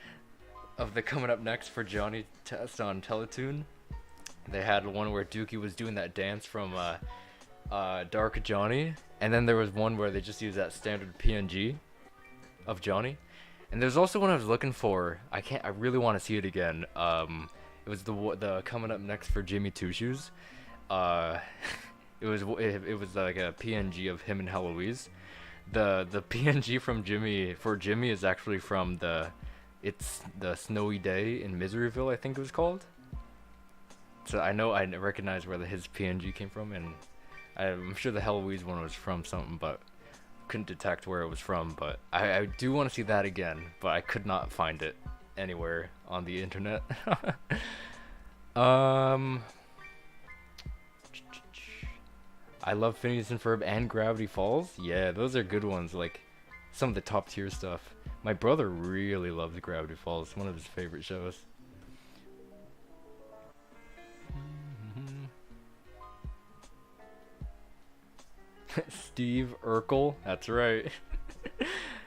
Speaker 1: of the coming up next for Johnny Test on Teletoon. They had one where Dookie was doing that dance from Dark Johnny, and then there was one where they just used that standard PNG of Johnny. And there's also one I was looking for. I really want to see it again. It was the coming up next for Jimmy Two Shoes. It was like a PNG of him and Heloise. The PNG from Jimmy is actually from it's the Snowy Day in Miseryville, I think it was called. So I know I recognize where his PNG came from, and I'm sure the Heloise one was from something, but couldn't detect where it was from. But I do want to see that again, but I could not find it anywhere on the internet. I love Phineas and Ferb and Gravity Falls. Yeah, those are good ones, like some of the top tier stuff. My brother really loves Gravity Falls, one of his favorite shows. Steve Urkel, that's right.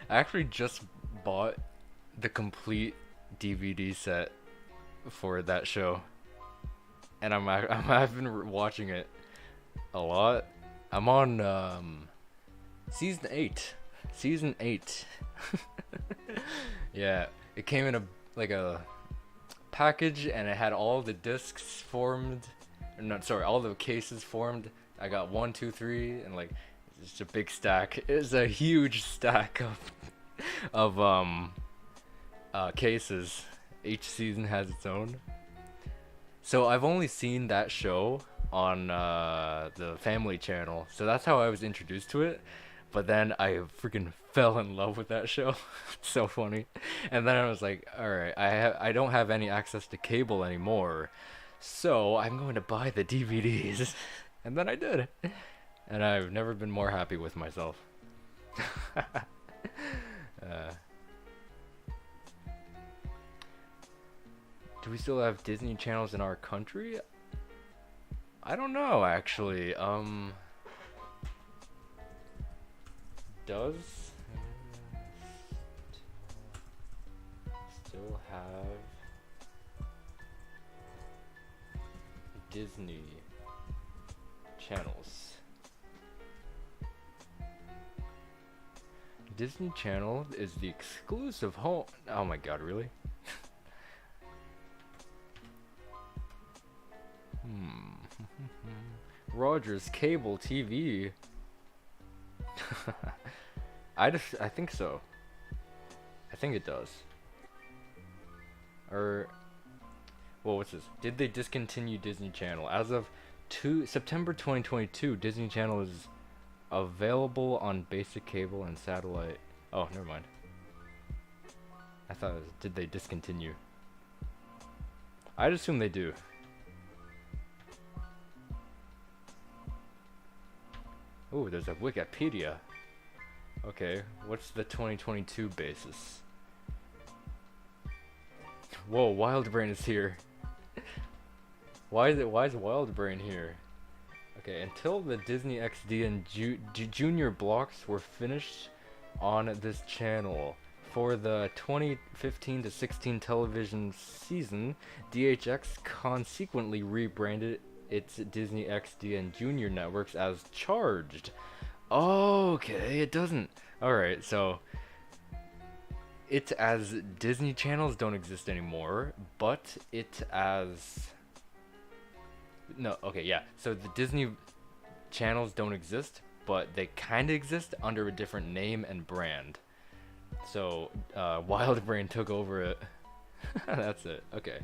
Speaker 1: I actually just bought the complete DVD set for that show, and I've been watching it a lot. I'm on season 8 Season 8. Yeah, it came in a package, and it had all the discs formed. No, sorry, all the cases formed. I got 1, 2, 3, and like it's just a big stack. It's a huge stack of cases. Each season has its own. So I've only seen that show on the Family Channel, so that's how I was introduced to it. But then I freaking fell in love with that show. So funny. And then I was like, all right, I don't have any access to cable anymore, so I'm going to buy the DVDs. And then I did, and I've never been more happy with myself. Do we still have Disney channels in our country? I don't know, actually. Does still have Disney channels? Disney Channel is the exclusive home. Oh my god, really? Rogers Cable TV. I think so. I think it does. Or, well, what's this? Did they discontinue Disney Channel? As of September 2022, Disney Channel is available on basic cable and satellite. Oh, never mind. I thought it was, did they discontinue? I'd assume they do. Ooh, there's a Wikipedia. Okay, what's the 2022 basis? Whoa, Wildbrain is here. Why is Wildbrain here? Okay, until the Disney XD and Junior blocks were finished on this channel. For the 2015 to 16 television season, DHX consequently rebranded its Disney XD and Junior networks as Charged. Okay, it doesn't. Alright, so it as Disney channels don't exist anymore, but it as... No, okay, yeah. So the Disney channels don't exist, but they kind of exist under a different name and brand. So Wildbrain took over it. That's it. Okay.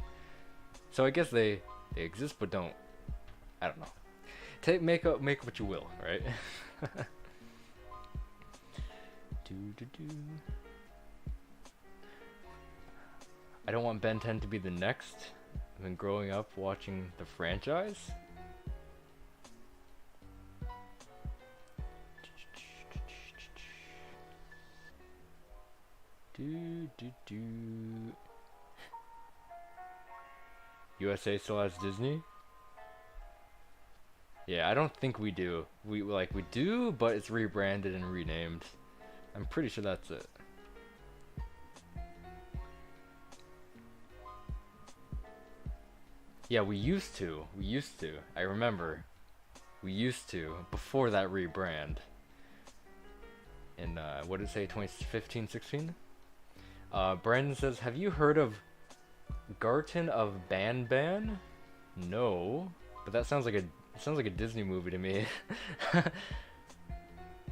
Speaker 1: So I guess they exist but don't. I don't know. Make what you will, right? I don't want Ben 10 to be the next. I've been growing up watching the franchise. USA still has Disney? Yeah, I don't think we do. We do, but it's rebranded and renamed. I'm pretty sure that's it. Yeah, we used to. I remember. We used to before that rebrand. In what did it say, 2015, 16? Brandon says, "Have you heard of Garten of Banban?" No, but that sounds like a Disney movie to me.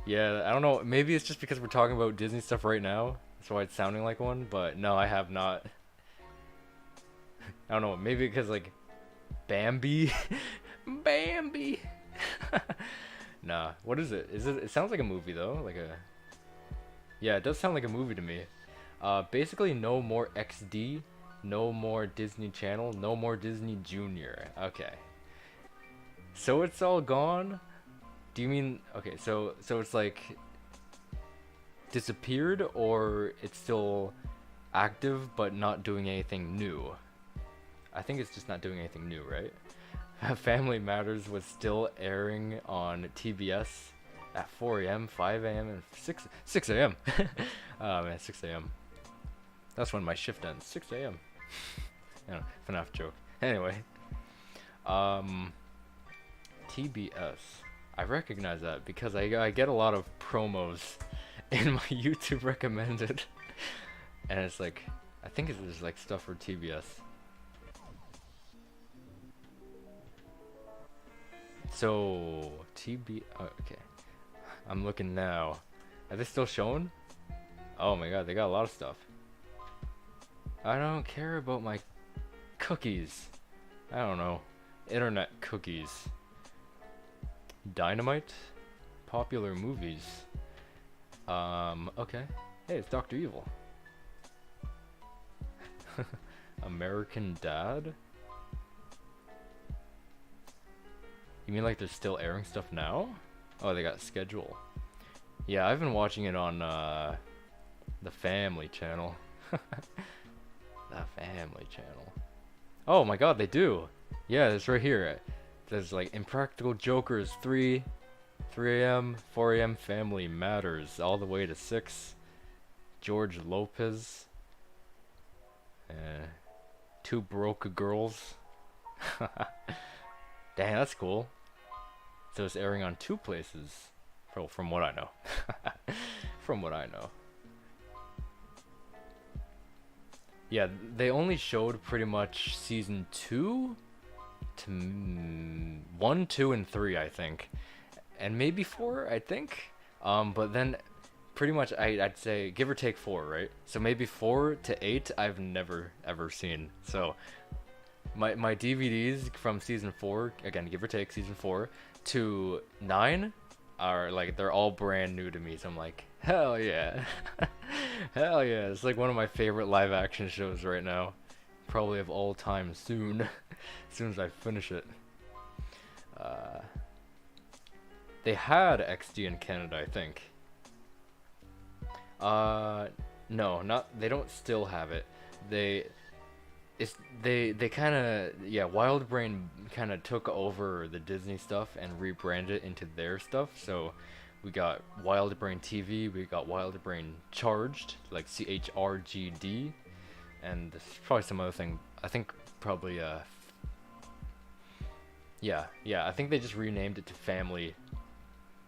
Speaker 1: Yeah, I don't know. Maybe it's just because we're talking about Disney stuff right now. That's why it's sounding like one. But no, I have not. I don't know. Maybe because like Bambi, Bambi. Nah. What is it? It sounds like a movie though. Yeah, it does sound like a movie to me. Basically, no more XD, no more Disney Channel, no more Disney Junior. Okay. So it's all gone? Do you mean, okay, so it's like disappeared, or it's still active but not doing anything new? I think it's just not doing anything new, right? Family Matters was still airing on TBS at 4 a.m., 5 a.m., and 6 a.m. Oh man, 6 a.m. That's when my shift ends, 6 a.m. You know, FNAF joke. Anyway, TBS. I recognize that because I get a lot of promos in my YouTube recommended, and it's like, I think it's just like stuff for TBS. So okay, I'm looking now. Are they still showing? Oh my god, they got a lot of stuff. I don't care about my cookies. I don't know. Internet cookies. Dynamite? Popular movies. Okay. Hey, it's Dr. Evil. American Dad? You mean like they're still airing stuff now? Oh, they got schedule. Yeah, I've been watching it on the Family Channel. The Family Channel. Oh my god, they do. Yeah, it's right here. There's like Impractical Jokers 3 a.m., 4 a.m. Family Matters, all the way to 6. George Lopez. Two Broke Girls. Dang, that's cool. So it's airing on 2 places. From what I know. From what I know. Yeah, they only showed pretty much season 2 to 1, 2, and 3, I think, and maybe 4, I think. But then, pretty much, I'd say give or take 4, right? So maybe 4 to 8, I've never ever seen. So my DVDs from season 4, again, give or take season 4 to 9, are like they're all brand new to me. So I'm like, hell yeah. Hell yeah, it's like one of my favorite live action shows right now. Probably of all time soon. As soon as I finish it. They had XD in Canada, I think. No, not, they don't still have it. They kind of, yeah, Wild Brain kind of took over the Disney stuff and rebranded it into their stuff. So we got Wild Brain TV, we got Wild Brain Charged, like CHRGD, and there's probably some other thing. I think probably yeah, I think they just renamed it to Family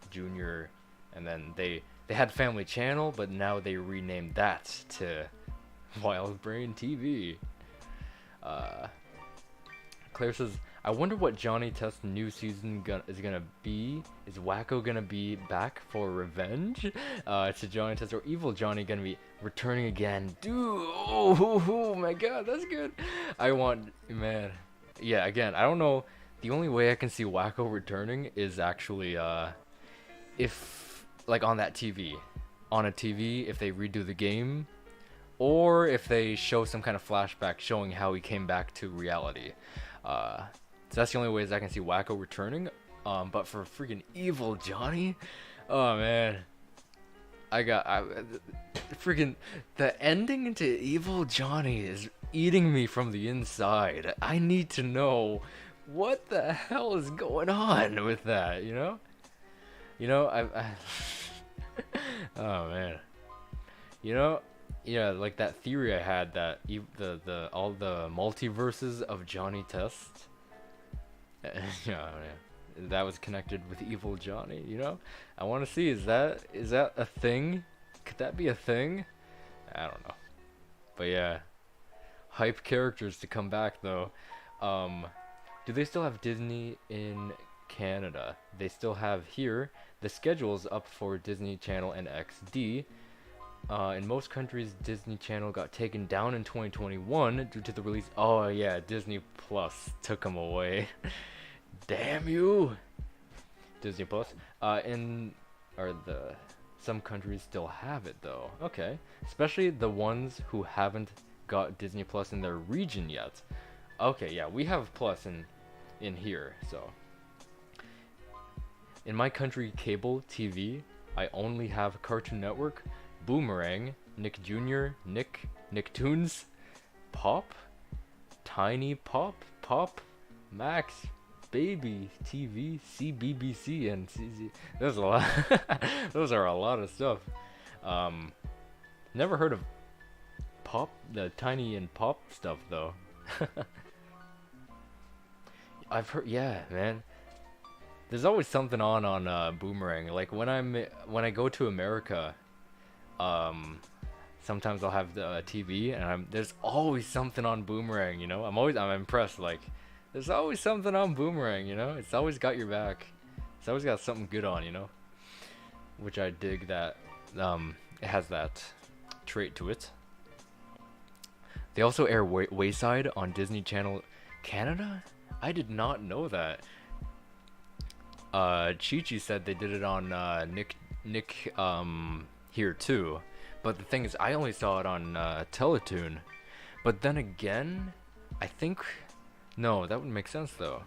Speaker 1: Junior, and then they had Family Channel, but now they renamed that to Wild Brain TV. Claire says, I wonder what Johnny Test's new season is gonna be. Is Wacko gonna be back for revenge? It's a Johnny Test or Evil Johnny gonna be returning again. Dude, oh my god, that's good. I want, man. Yeah, again, I don't know. The only way I can see Wacko returning is actually, if, like, on that TV. On a TV, if they redo the game. Or if they show some kind of flashback showing how he came back to reality. So that's the only ways I can see Wacko returning. But for freaking Evil Johnny, oh man, freaking the ending into Evil Johnny is eating me from the inside. I need to know what the hell is going on with that. You know, I oh man, yeah, like that theory I had that all the multiverses of Johnny Test, yeah, that was connected with Evil Johnny. I want to see, is that a thing? Could that be a thing? I don't know, but yeah, hype characters to come back though. Do they still have Disney in Canada? They still have here. The schedule's up for Disney Channel and XD. In most countries, Disney Channel got taken down in 2021 due to the release. Oh yeah, Disney Plus took them away. Damn you, Disney Plus. Some countries still have it though. Okay, especially the ones who haven't got Disney Plus in their region yet. Okay, yeah, we have Plus in here. So in my country, cable TV, I only have Cartoon Network, Boomerang, Nick Jr., Nicktoons, Pop, Tiny Pop, Max, Baby TV, CBBC, and CZ. There's a lot. Those are a lot of stuff. Never heard of Pop, the Tiny and Pop stuff though. I've heard, yeah, man. There's always something on Boomerang. Like when I go to America, Sometimes I'll have the TV, and there's always something on Boomerang, you know? I'm impressed, like, there's always something on Boomerang, you know? It's always got your back. It's always got something good on, you know? Which I dig that, it has that trait to it. They also air Wayside on Disney Channel Canada? I did not know that. Chi-Chi said they did it on, Nick, here too. But the thing is, I only saw it on Teletoon. But then again, I think... No, that would make sense though.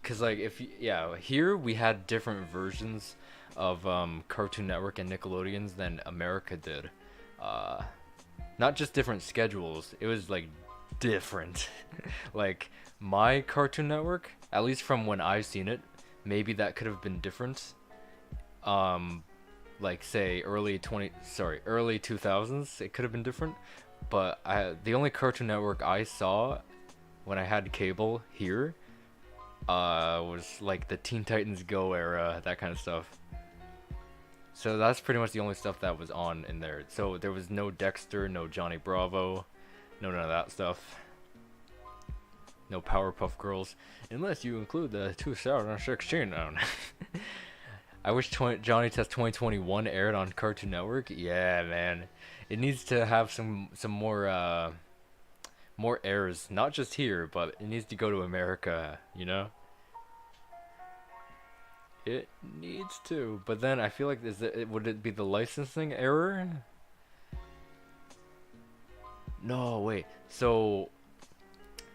Speaker 1: Because, like, yeah, here we had different versions of Cartoon Network and Nickelodeons than America did. Not just different schedules, it was, like, different. Like, my Cartoon Network, at least from when I've seen it, maybe that could have been different. Like, say early 2000s, it could have been different. But the only Cartoon Network I saw when I had cable here was like the Teen Titans Go era, that kind of stuff. So that's pretty much the only stuff that was on in there. So there was no Dexter, no Johnny Bravo, none of that stuff. No Powerpuff Girls, unless you include the 2016. I wish Johnny Test 2021 aired on Cartoon Network. Yeah, man, it needs to have some more airs, not just here, but it needs to go to America. You know, it needs to. But then I feel like would it be the licensing error? No, wait. So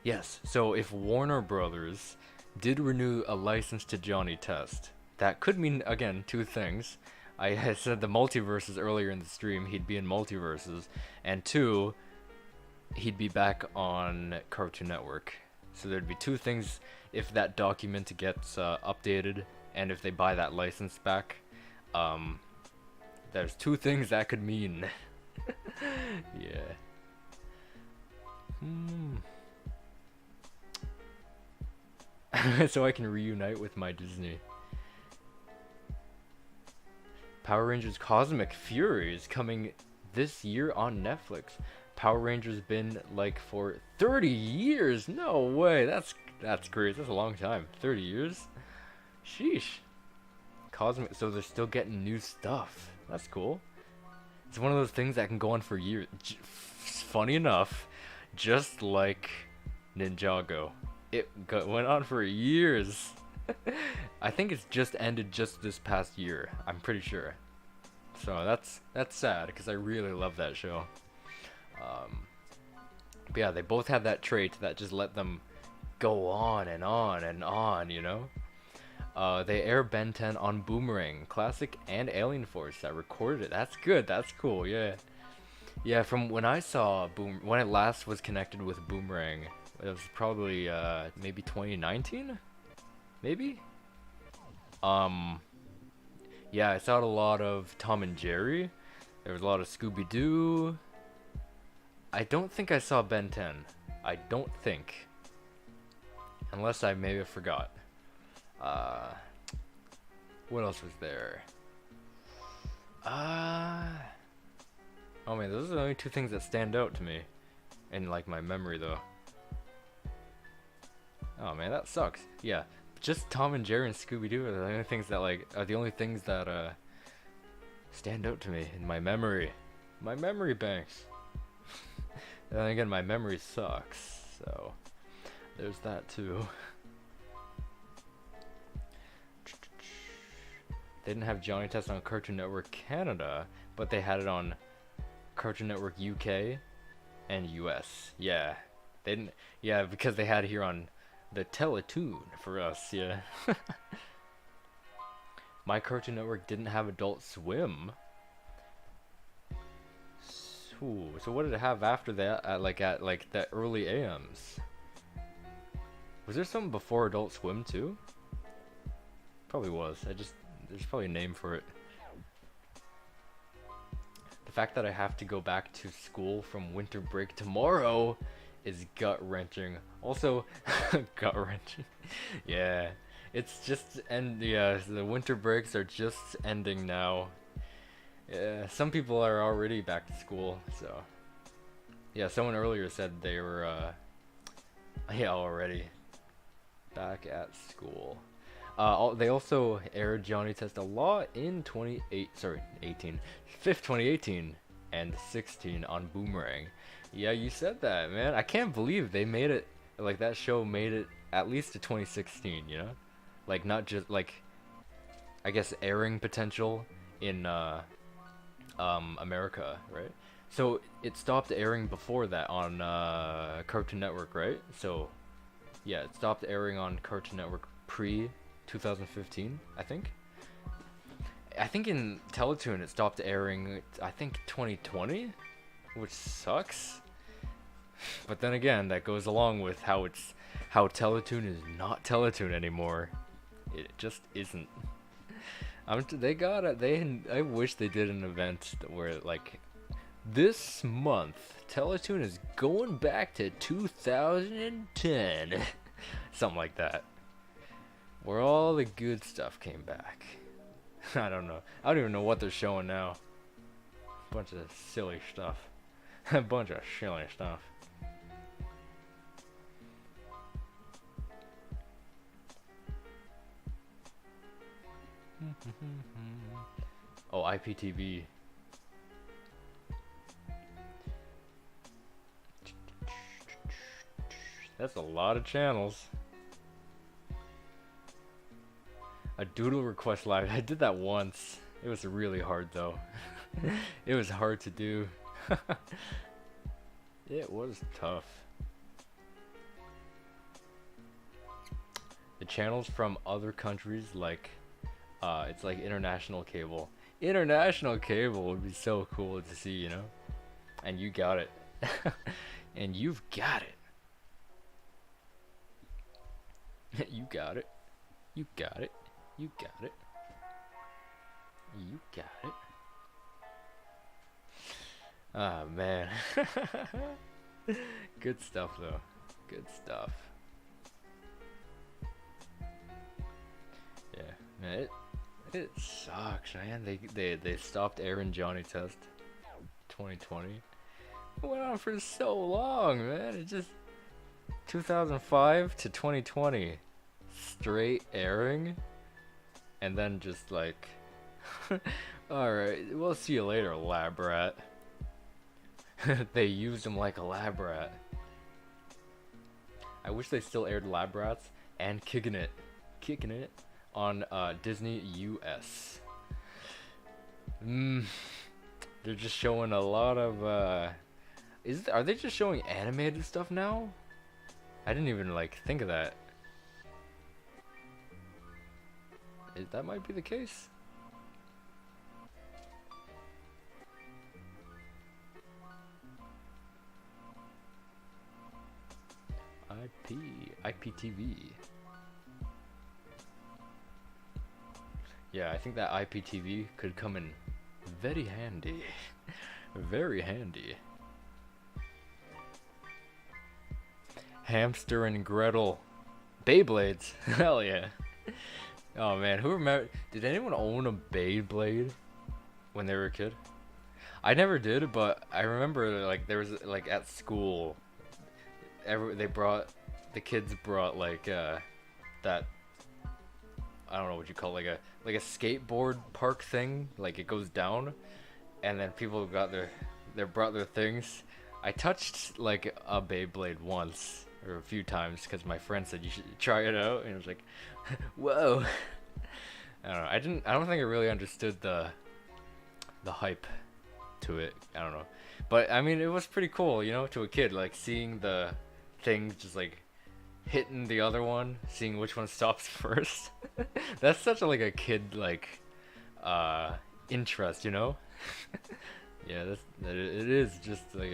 Speaker 1: yes, so if Warner Brothers did renew a license to Johnny Test, that could mean, again, two things. I had said the multiverses earlier in the stream, he'd be in multiverses, and two, he'd be back on Cartoon Network. So there'd be two things if that document gets updated, and if they buy that license back. There's two things that could mean. Yeah. So I can reunite with my Disney. Power Rangers Cosmic Fury is coming this year on Netflix. Power Rangers been like for 30 years. No way. That's great. That's a long time. 30 years. Sheesh. Cosmic. So they're still getting new stuff. That's cool. It's one of those things that can go on for years. Funny enough, just like Ninjago, it went on for years. I think it's just ended just this past year. I'm pretty sure. So that's sad because I really love that show. But yeah, they both had that trait that just let them go on and on and on, you know? They air Ben 10 on Boomerang, Classic, and Alien Force that recorded it. That's good. That's cool. Yeah. Yeah, from when I saw when it last was connected with Boomerang, it was probably maybe 2019? Maybe? Yeah, I saw a lot of Tom and Jerry. There was a lot of Scooby-Doo. I don't think I saw Ben 10. I don't think. Unless I maybe forgot. What else was there? Oh man, those are the only two things that stand out to me. In like my memory though. Oh man, that sucks. Yeah. Just Tom and Jerry and Scooby-Doo are the only things that stand out to me in my memory. My memory banks. And then again, my memory sucks, so there's that too. They didn't have Johnny Test on Cartoon Network Canada, but they had it on Cartoon Network UK and US. Yeah. They didn't, yeah, because they had it here on the Teletoon for us, yeah. My Cartoon Network didn't have Adult Swim. So what did it have after that? At the early AMs. Was there something before Adult Swim too? Probably was. There's probably a name for it. The fact that I have to go back to school from winter break tomorrow is gut-wrenching. Also, gut-wrenching. Yeah, it's just the winter breaks are just ending now, Yeah, some people are already back to school, so. Yeah, someone earlier said they were, yeah, already back at school. They also aired Johnny Test a lot in 2018 and 16 on Boomerang. Yeah, you said that, man. I can't believe they made it, like, that show made it at least to 2016, you know? Like, not just, like, I guess airing potential in, America, right? So, it stopped airing before that on, Cartoon Network, right? So, yeah, it stopped airing on Cartoon Network pre-2015, I think. I think in Teletoon it stopped airing, I think 2020, which sucks. But then again, that goes along with how Teletoon is not Teletoon anymore. It just isn't. I wish they did an event where, like, this month Teletoon is going back to 2010, something like that, where all the good stuff came back. I don't know. I don't even know what they're showing now. Bunch of silly stuff. A bunch of silly stuff. Oh, IPTV. That's a lot of channels. A doodle request live. I did that once. It was really hard though. It was hard to do. It was tough. The channels from other countries, like, it's like international cable. International cable would be so cool to see, you know? And you got it. And you've got it. You got it. You got it. You got it. You got it. Ah, man. Good stuff, though. Good stuff. Yeah, man, it sucks, man. They stopped airing Johnny Test 2020. It went on for so long, man. It just 2005 to 2020 straight airing, and then just like, all right, we'll see you later, lab rat. They used him like a lab rat. I wish they still aired Lab Rats and Kicking It on Disney US. They're just showing a lot of are they just showing animated stuff now? I didn't even like think of that. That might be the case. IPTV. Yeah, I think that IPTV could come in very handy. Very handy. Hamster and Gretel. Beyblades. Hell yeah. Oh man, who remember? Did anyone own a Beyblade when they were a kid? I never did, but I remember like there was like at school. The kids brought like that, I don't know what you call it, like a skateboard park thing, like it goes down, and then people brought their things. I touched like a Beyblade once or a few times because my friend said you should try it out, and it was like, whoa. I don't know. I don't think I really understood the hype to it. I don't know, but I mean it was pretty cool, you know, to a kid, like seeing the thing just like hitting the other one, seeing which one stops first. That's such a like a kid like interest, you know. Yeah, it is just like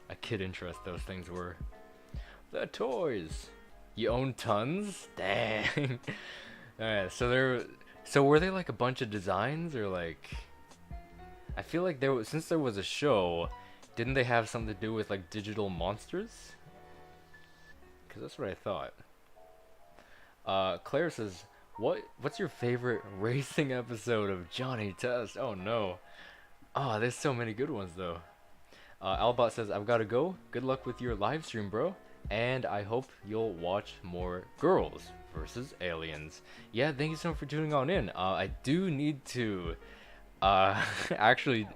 Speaker 1: a kid interest. Those things were the toys. You own tons? Dang. Alright, so were they like a bunch of designs, or like, I feel like since there was a show, didn't they have something to do with like digital monsters? Because that's what I thought. Claire says, What's your favorite racing episode of Johnny Test? Oh no. Oh, there's so many good ones though. Albot says, I've gotta go. Good luck with your live stream, bro. And I hope you'll watch more Girls versus Aliens. Yeah, thank you so much for tuning on in. I do need to actually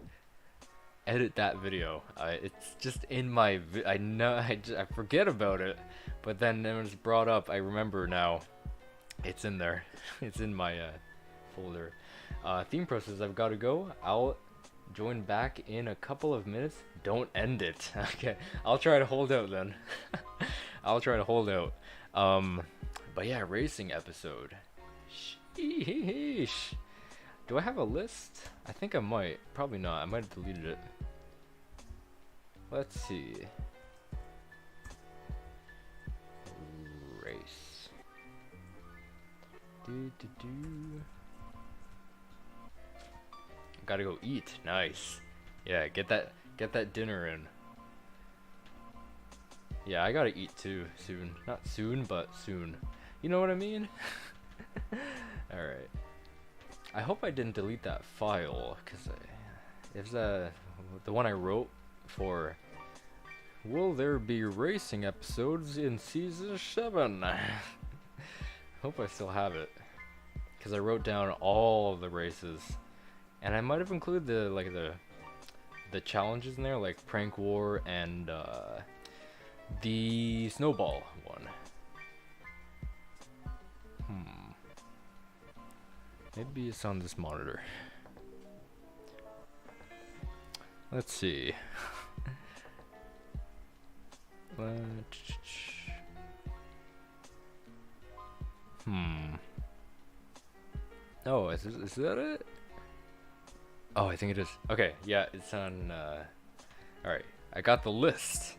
Speaker 1: edit that video. It's just in my I know I forget about it, but then when it's brought up, I remember now. It's in there. It's in my folder. Theme process. I've got to go. I'll join back in a couple of minutes. Don't end it. Okay, I'll try to hold out then. I'll try to hold out. But yeah, racing episode. Sheesh. Do I have a list? I think I might. Probably not. I might have deleted it. Let's see. Race. Gotta go eat. Nice. Yeah, get that dinner in. Yeah, I gotta eat too soon. Not soon, but soon. You know what I mean? Alright. I hope I didn't delete that file, because it's the one I wrote for Will There Be Racing Episodes in Season 7? Hope I still have it, because I wrote down all of the races, and I might have included the challenges in there, like Prank War and the Snowball one. Maybe it's on this monitor. Let's see. Oh, is that it? Oh, I think it is. Okay, yeah, it's on. Alright, I got the list.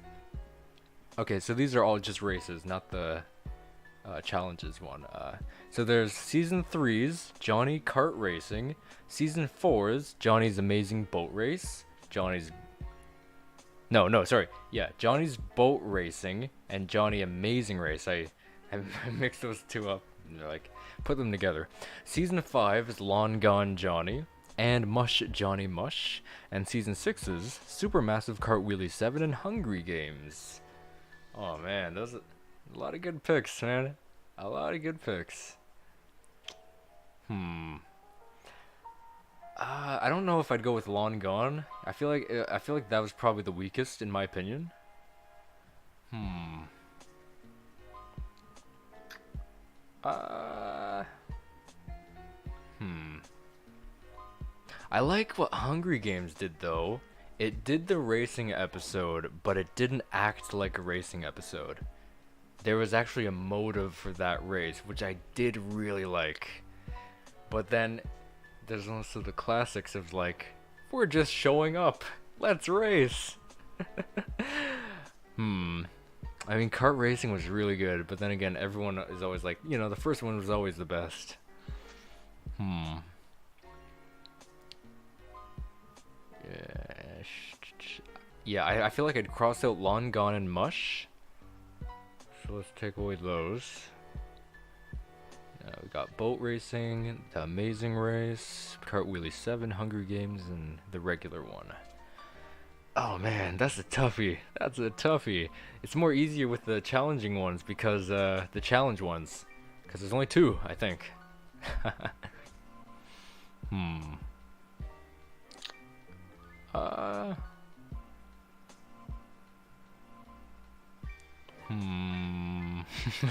Speaker 1: Okay, so these are all just races, not the challenges one. So there's Season 3's Johnny Kart Racing, Season 4's Johnny's Amazing Boat Race, Johnny's Johnny's Boat Racing and Johnny Amazing Race. I mixed those two up, like put them together. Season 5 is Long Gone Johnny and Mush Johnny Mush, and Season 6's Supermassive Cartwheelie 7 and Hungry Games. Oh man, those are a lot of good picks, man. A lot of good picks. I don't know if I'd go with Long Gone. I feel like that was probably the weakest in my opinion. I like what Hungry Games did though. It did the racing episode, but it didn't act like a racing episode. There was actually a motive for that race, which I did really like. But then there's also the classics of like, we're just showing up, let's race. I mean, kart racing was really good, but then again, everyone is always like, you know, the first one was always the best. Yeah, I feel like I'd cross out Long Gone and Mush. So let's take away those. We got Boat Racing, The Amazing Race, Cartwheelie 7, Hungry Games, and the regular one. Oh man, that's a toughie. That's a toughie. It's more easier with the challenging ones because the challenge ones, because there's only 2, I think.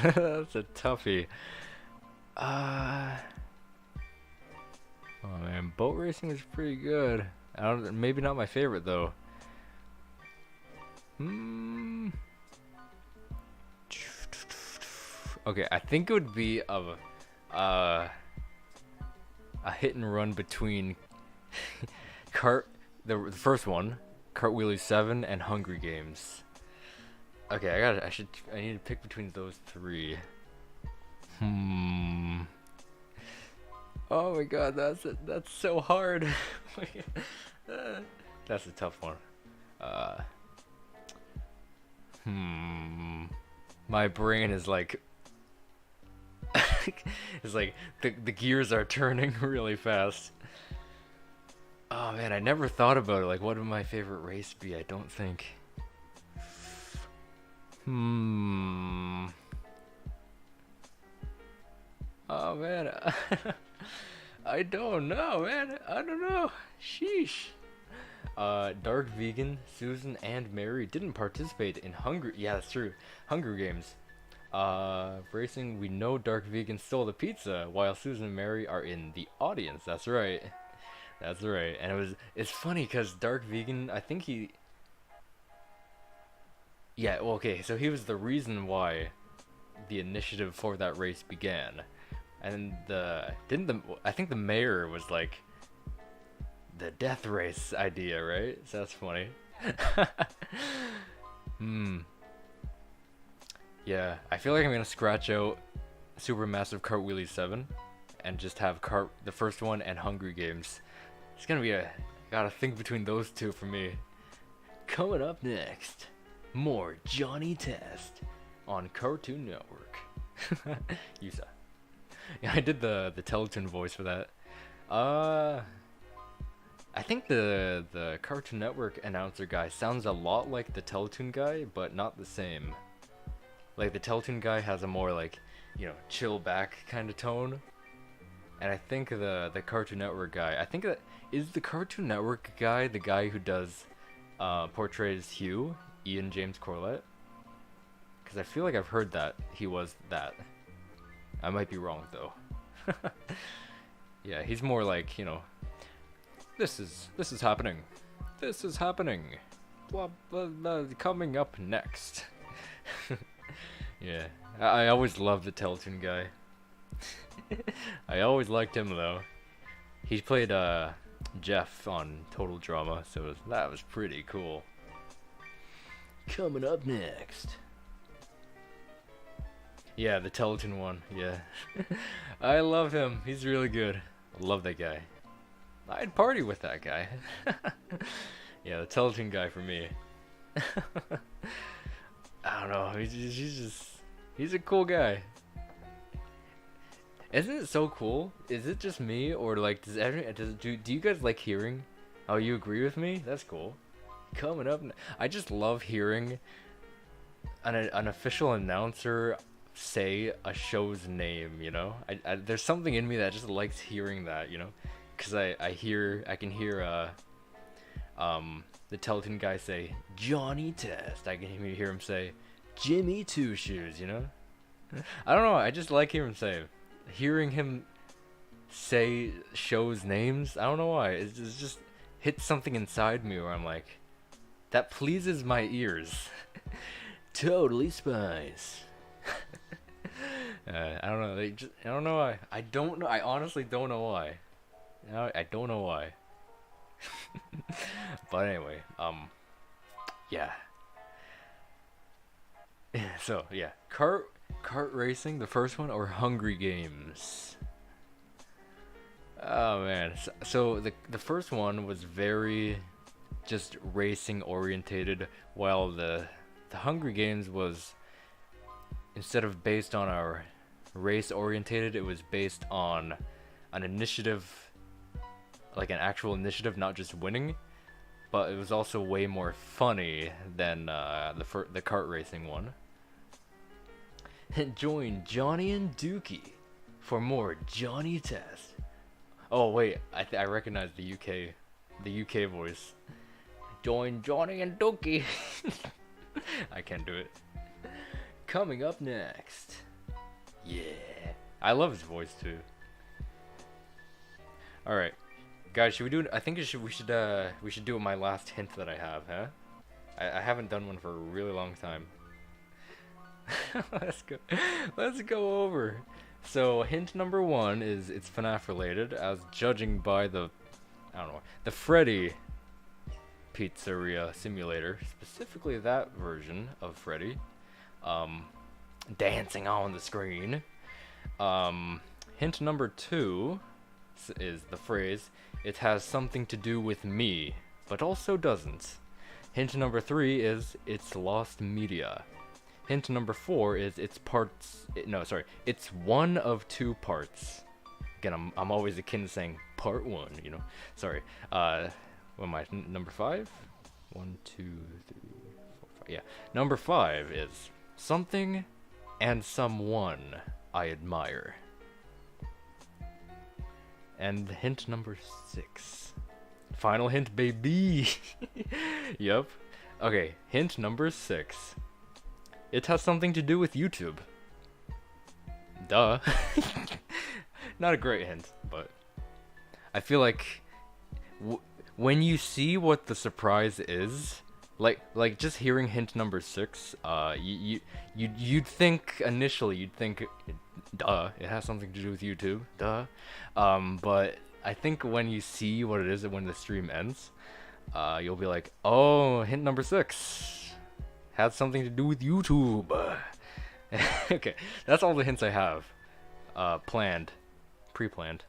Speaker 1: That's a toughie. Oh man, boat racing is pretty good. Maybe not my favorite though. Okay, I think it would be a hit and run between the first one, Cartwheelie 7, and Hungry Games. Okay, I need to pick between those 3. Oh my god, that's so hard. That's a tough one. My brain is like It's like the gears are turning really fast. Oh man, I never thought about it. Like, what would my favorite race be? I don't think. Oh man, I don't know, man. I don't know. Sheesh. Dark Vegan, Susan, and Mary didn't participate in Hunger. Yeah, that's true. Hunger Games. Racing. We know Dark Vegan stole the pizza, while Susan and Mary are in the audience. That's right. That's right. And it's funny because Dark Vegan, I think he. Yeah. Well, okay. So he was the reason why the initiative for that race began. And I think the mayor was like the death race idea, right? So that's funny. Yeah, I feel like I'm gonna scratch out Supermassive Cartwheelie 7 and just have the first one and Hungry Games. It's gonna be gotta think between those two for me. Coming up next, more Johnny Test on Cartoon Network. Yusa. Yeah, I did the Teletoon voice for that. I think the Cartoon Network announcer guy sounds a lot like the Teletoon guy, but not the same. Like, the Teletoon guy has a more, like, chill back kind of tone. And I think the Cartoon Network guy, I think that is the Cartoon Network guy, the guy who portrays Hugh, Ian James Corlett. Because I feel like I've heard that he was that. I might be wrong though. Yeah, he's more like, this is happening. This is happening. Blah, blah, blah, coming up next. Yeah, I always loved the Teletoon guy. I always liked him though. He played Jeff on Total Drama, so that was pretty cool. Coming up next. Yeah, the Teletoon one, yeah. I love him, he's really good. I love that guy. I'd party with that guy. Yeah, the Teletoon guy for me. I don't know, he's a cool guy. Isn't it so cool? Is it just me, or like, do you guys like hearing? Oh, you agree with me? That's cool. Coming up, I just love hearing an official announcer say a show's name, there's something in me that just likes hearing that, because I can hear the Teletoon guy say Johnny Test. I can hear him say Jimmy Two Shoes, I don't know, I just like hearing him say shows names. I don't know why, it just hits something inside me where I'm like, that pleases my ears. Totally Spies. I don't know. I don't know why. I don't know. I honestly don't know why. I don't know why. But anyway, yeah. So yeah, kart racing, the first one, or Hungry Games. Oh man. So the first one was very just racing orientated, while the Hungry Games was, instead of based on our race orientated, it was based on an initiative, like an actual initiative, not just winning. But it was also way more funny than the kart racing one. Join Johnny and Dookie for more Johnny Test. Oh wait, I recognize the UK voice. Join Johnny and Dookie. I can't do it. Coming up next. Yeah. I love his voice too. Alright. Guys, should we do it? I think we should do it my last hint that I have, huh? I haven't done one for a really long time. Let's go over. So hint number 1 is it's FNAF related, as judging by the Freddy Pizzeria Simulator, specifically that version of Freddy, dancing on the screen. Hint number 2 is the phrase, it has something to do with me, but also doesn't. Hint number 3 is it's lost media. Hint number 4 is it's parts. No, sorry, it's one of 2 parts. Again, I'm always akin to saying part 1. You know, sorry. What am I? Number 5? 1, 2, 3, 4, 5. Yeah, number 5 is something and someone I admire. And hint number 6. Final hint, baby. Yep. Okay, hint number 6. It has something to do with YouTube. Duh. Not a great hint, but I feel like when you see what the surprise is, like just hearing hint number 6, you'd think initially, duh, it has something to do with YouTube, duh. But I think when you see what it is and when the stream ends, you'll be like, oh, hint number 6 has something to do with YouTube. Okay, that's all the hints I have. Pre-planned.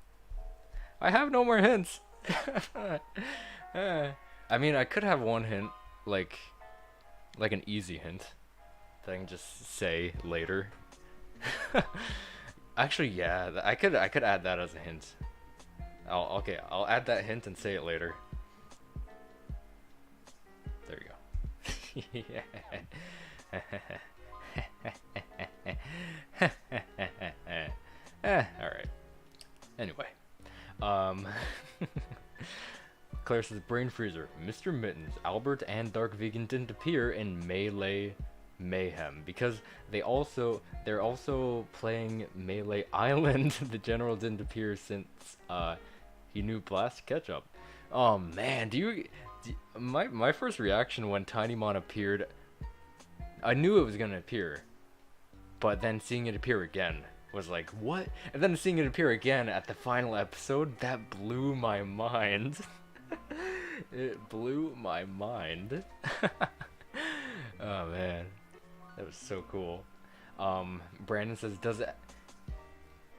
Speaker 1: I have no more hints. I mean, I could have one hint, like an easy hint that I can just say later. Actually, yeah, I could add that as a hint. I'll add that hint and say it later. There you go. Alright. Anyway. Claire says, Brain Freezer, Mr. Mittens, Albert, and Dark Vegan didn't appear in Melee Mayhem because they're also playing Melee Island. The general didn't appear since he knew Blast Ketchup. Oh man, my first reaction when Tinymon appeared, I knew it was gonna appear, but then seeing it appear again was like, what? And then seeing it appear again at the final episode, that blew my mind. It blew my mind. Oh man, that was so cool. Brandon says,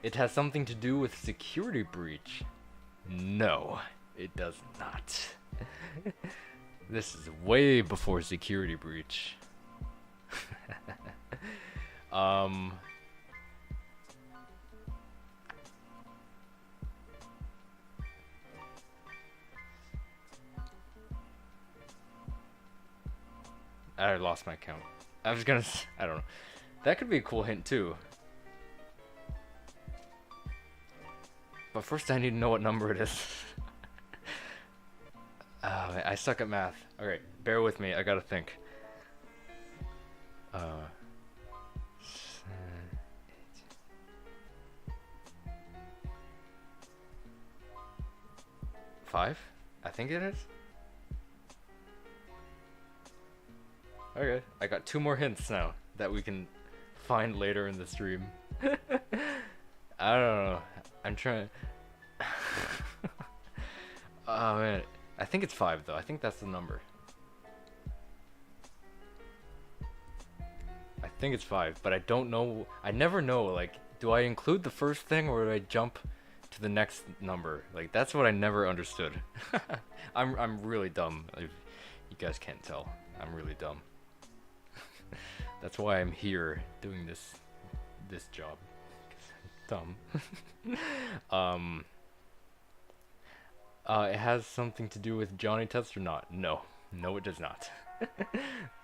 Speaker 1: it has something to do with security breach? No, it does not. This is way before security breach. I lost my count. I was gonna I don't know. That could be a cool hint too. But first I need to know what number it is. I suck at math. Alright, bear with me, I gotta think. 5? I think it is. Okay, I got 2 more hints now that we can find later in the stream. I don't know. I'm trying. Oh man, I think it's 5 though. I think that's the number. I think it's 5, but I don't know. I never know. Like, do I include the first thing or do I jump to the next number? Like, that's what I never understood. I'm really dumb. If you guys can't tell, I'm really dumb. That's why I'm here doing this job. 'Cause I'm dumb. It has something to do with Johnny Test or not? No, it does not.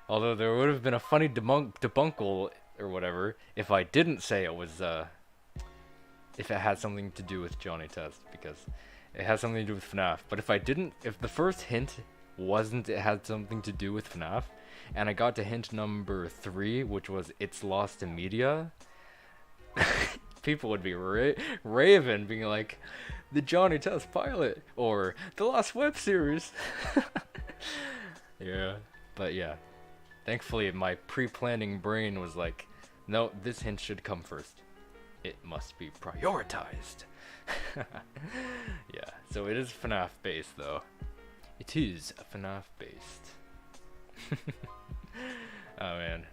Speaker 1: Although there would have been a funny debunkle or whatever if I didn't say it was if it had something to do with Johnny Test, because it has something to do with FNAF. But if the first hint wasn't it had something to do with FNAF, and I got to hint number 3, which was it's lost in media, people would be raving, being like, the Johnny Test pilot, or the Lost web series. Yeah, but yeah. Thankfully, my pre-planning brain was like, no, this hint should come first. It must be prioritized. Yeah, so it is FNAF based though. It is FNAF based. Oh man.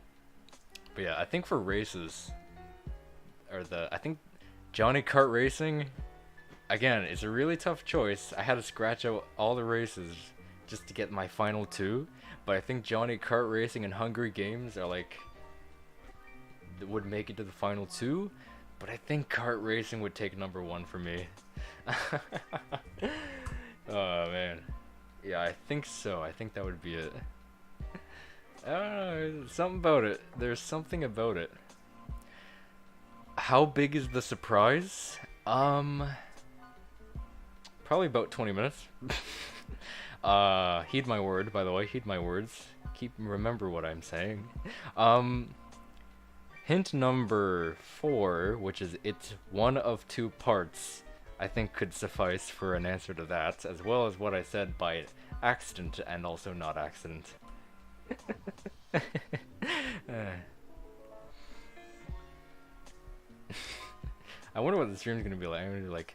Speaker 1: But yeah, I think for races, I think Johnny Kart Racing, again, it's a really tough choice. I had to scratch out all the races just to get my final 2, but I think Johnny Kart Racing and Hungry Games are like would make it to the final 2, but I think kart racing would take number 1 for me. Oh man, yeah, I think so. I think that would be it. I don't know, something about it. There's something about it. How big is the surprise? Probably about 20 minutes. Heed my word, by the way. Heed my words. Remember what I'm saying. Hint number 4, which is it's one of 2 parts, I think could suffice for an answer to that, as well as what I said by accident and also not accident. I wonder what the stream's gonna be like. I'm gonna be like,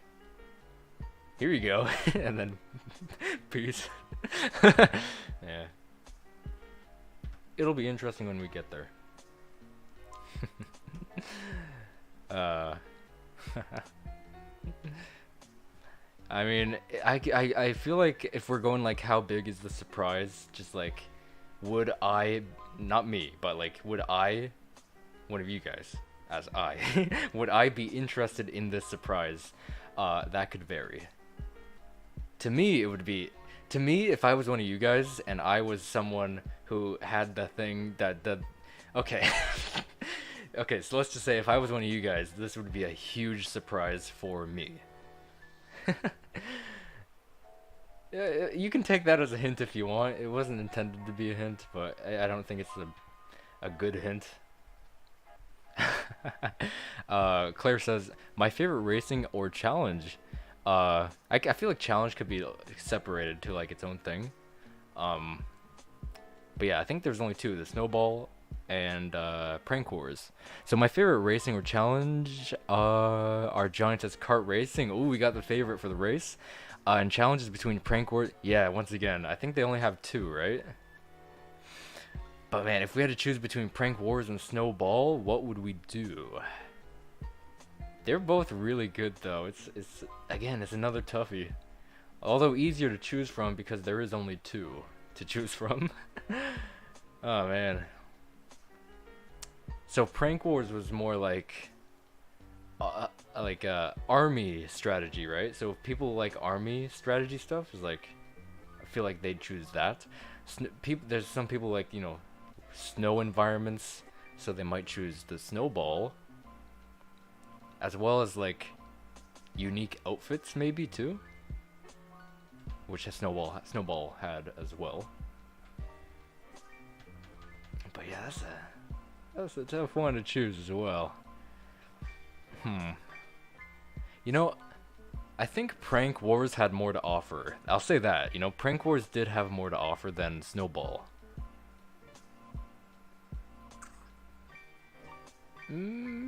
Speaker 1: here you go, and then peace. Yeah. It'll be interesting when we get there. I mean, I feel like if we're going like how big is the surprise, just like, would I, not me, but like, would I, one of you guys, as I, would I be interested in this surprise? That could vary. To me, it would be, to me, if I was one of you guys and I was someone who had the thing that okay. Okay, so let's just say if I was one of you guys, this would be a huge surprise for me. You can take that as a hint if you want. It wasn't intended to be a hint, but I don't think it's a good hint. Claire says, my favorite racing or challenge. I feel like challenge could be separated to like its own thing. But yeah, I think there's only 2, the snowball and prank wars. So my favorite racing or challenge are Johnny says kart racing. Ooh, we got the favorite for the race. And challenges between prank wars. Yeah, once again, I think they only have 2, right? But man, if we had to choose between prank wars and snowball, what would we do? They're both really good though. It's again, it's another toughie. Although easier to choose from because there is only 2 to choose from. Oh man. So prank wars was more like army strategy, right? So if people like army strategy stuff, is like, I feel like they'd choose that. There's some people like, you know, snow environments, so they might choose the snowball, as well as like unique outfits maybe too, which snowball had as well. But yeah, that's a tough one to choose as well. You know, I think Prank Wars had more to offer. I'll say that. You know, Prank Wars did have more to offer than Snowball.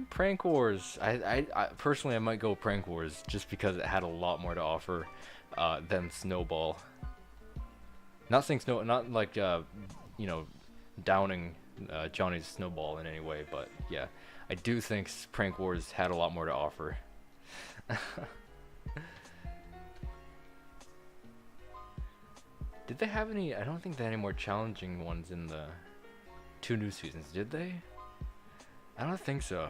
Speaker 1: Prank Wars. I personally, I might go Prank Wars just because it had a lot more to offer than Snowball. Not saying not like you know, downing Johnny's Snowball in any way, but yeah, I do think Prank Wars had a lot more to offer. Did they have any? I don't think they had any more challenging ones in the 2 new seasons, did they? I don't think so.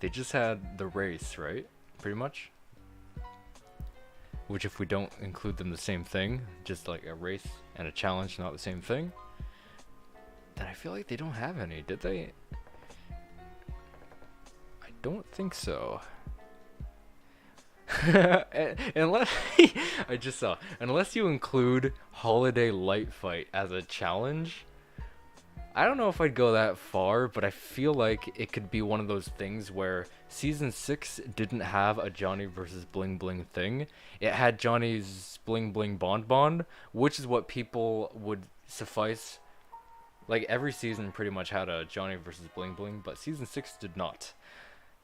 Speaker 1: They just had the race, right? Pretty much. Which, if we don't include them the same thing, just like a race and a challenge, not the same thing, then I feel like they don't have any, did they? I don't think so. Unless I just saw, unless you include Holiday Light Fight as a challenge, I don't know if I'd go that far, but I feel like it could be one of those things where season 6 didn't have a Johnny versus Bling Bling thing. It had Johnny's Bling Bling Bond, which is what people would suffice. Like every season pretty much had a Johnny versus Bling Bling, but season 6 did not.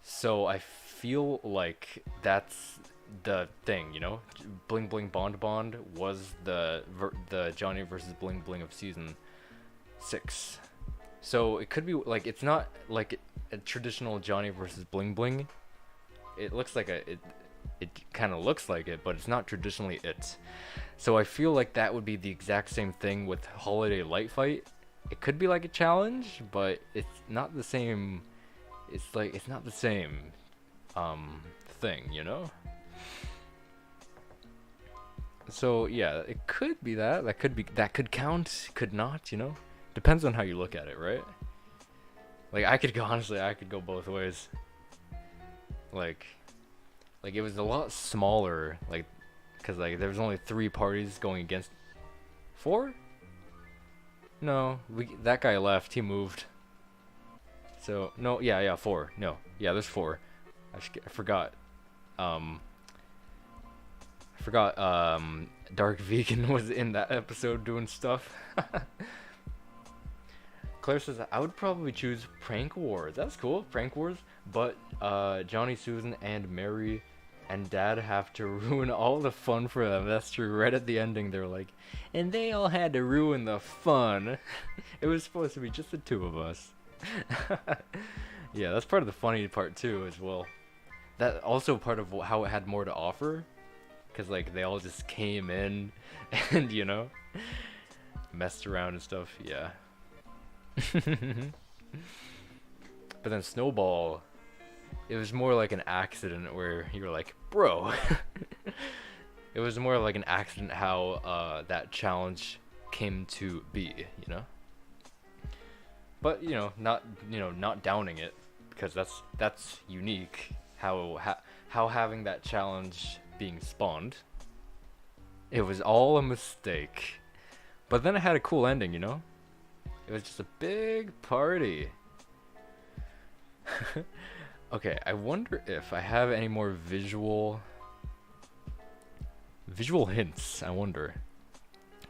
Speaker 1: So I feel like that's the thing, you know? Bling Bling Bond was the Johnny versus Bling Bling of season 6. So it could be like, it's not like a traditional Johnny versus Bling Bling. It looks like it kind of looks like it, but it's not traditionally it. So I feel like that would be the exact same thing with Holiday Light Fight, it could be like a challenge, but it's not the same. It's like it's not the same thing, you know? So yeah, it could be that. That could count, could not, you know? Depends on how you look at it, right? Like I could go honestly, I could go both ways. Like it was a lot smaller, like cuz like there was only 3 parties going against 4? No, that guy left, he moved. So, no, yeah, 4. No. Yeah, there's 4. I forgot. Dark Vegan was in that episode doing stuff. Claire says, I would probably choose Prank Wars. That's cool, Prank Wars. But Johnny, Susan, and Mary and Dad have to ruin all the fun for them. That's true. Right at the ending, they're like, and they all had to ruin the fun. It was supposed to be just the 2 of us. Yeah, that's part of the funny part too, as well. That also part of how it had more to offer. Because like they all just came in and, you know, messed around and stuff. Yeah. But then Snowball, it was more like an accident where you were like, bro. It was more like an accident how that challenge came to be, you know. But not downing it, because that's unique. How having that challenge being spawned, it was all a mistake. But then it had a cool ending, you know. It was just a big party. Okay, I wonder if I have any more visual hints. I wonder.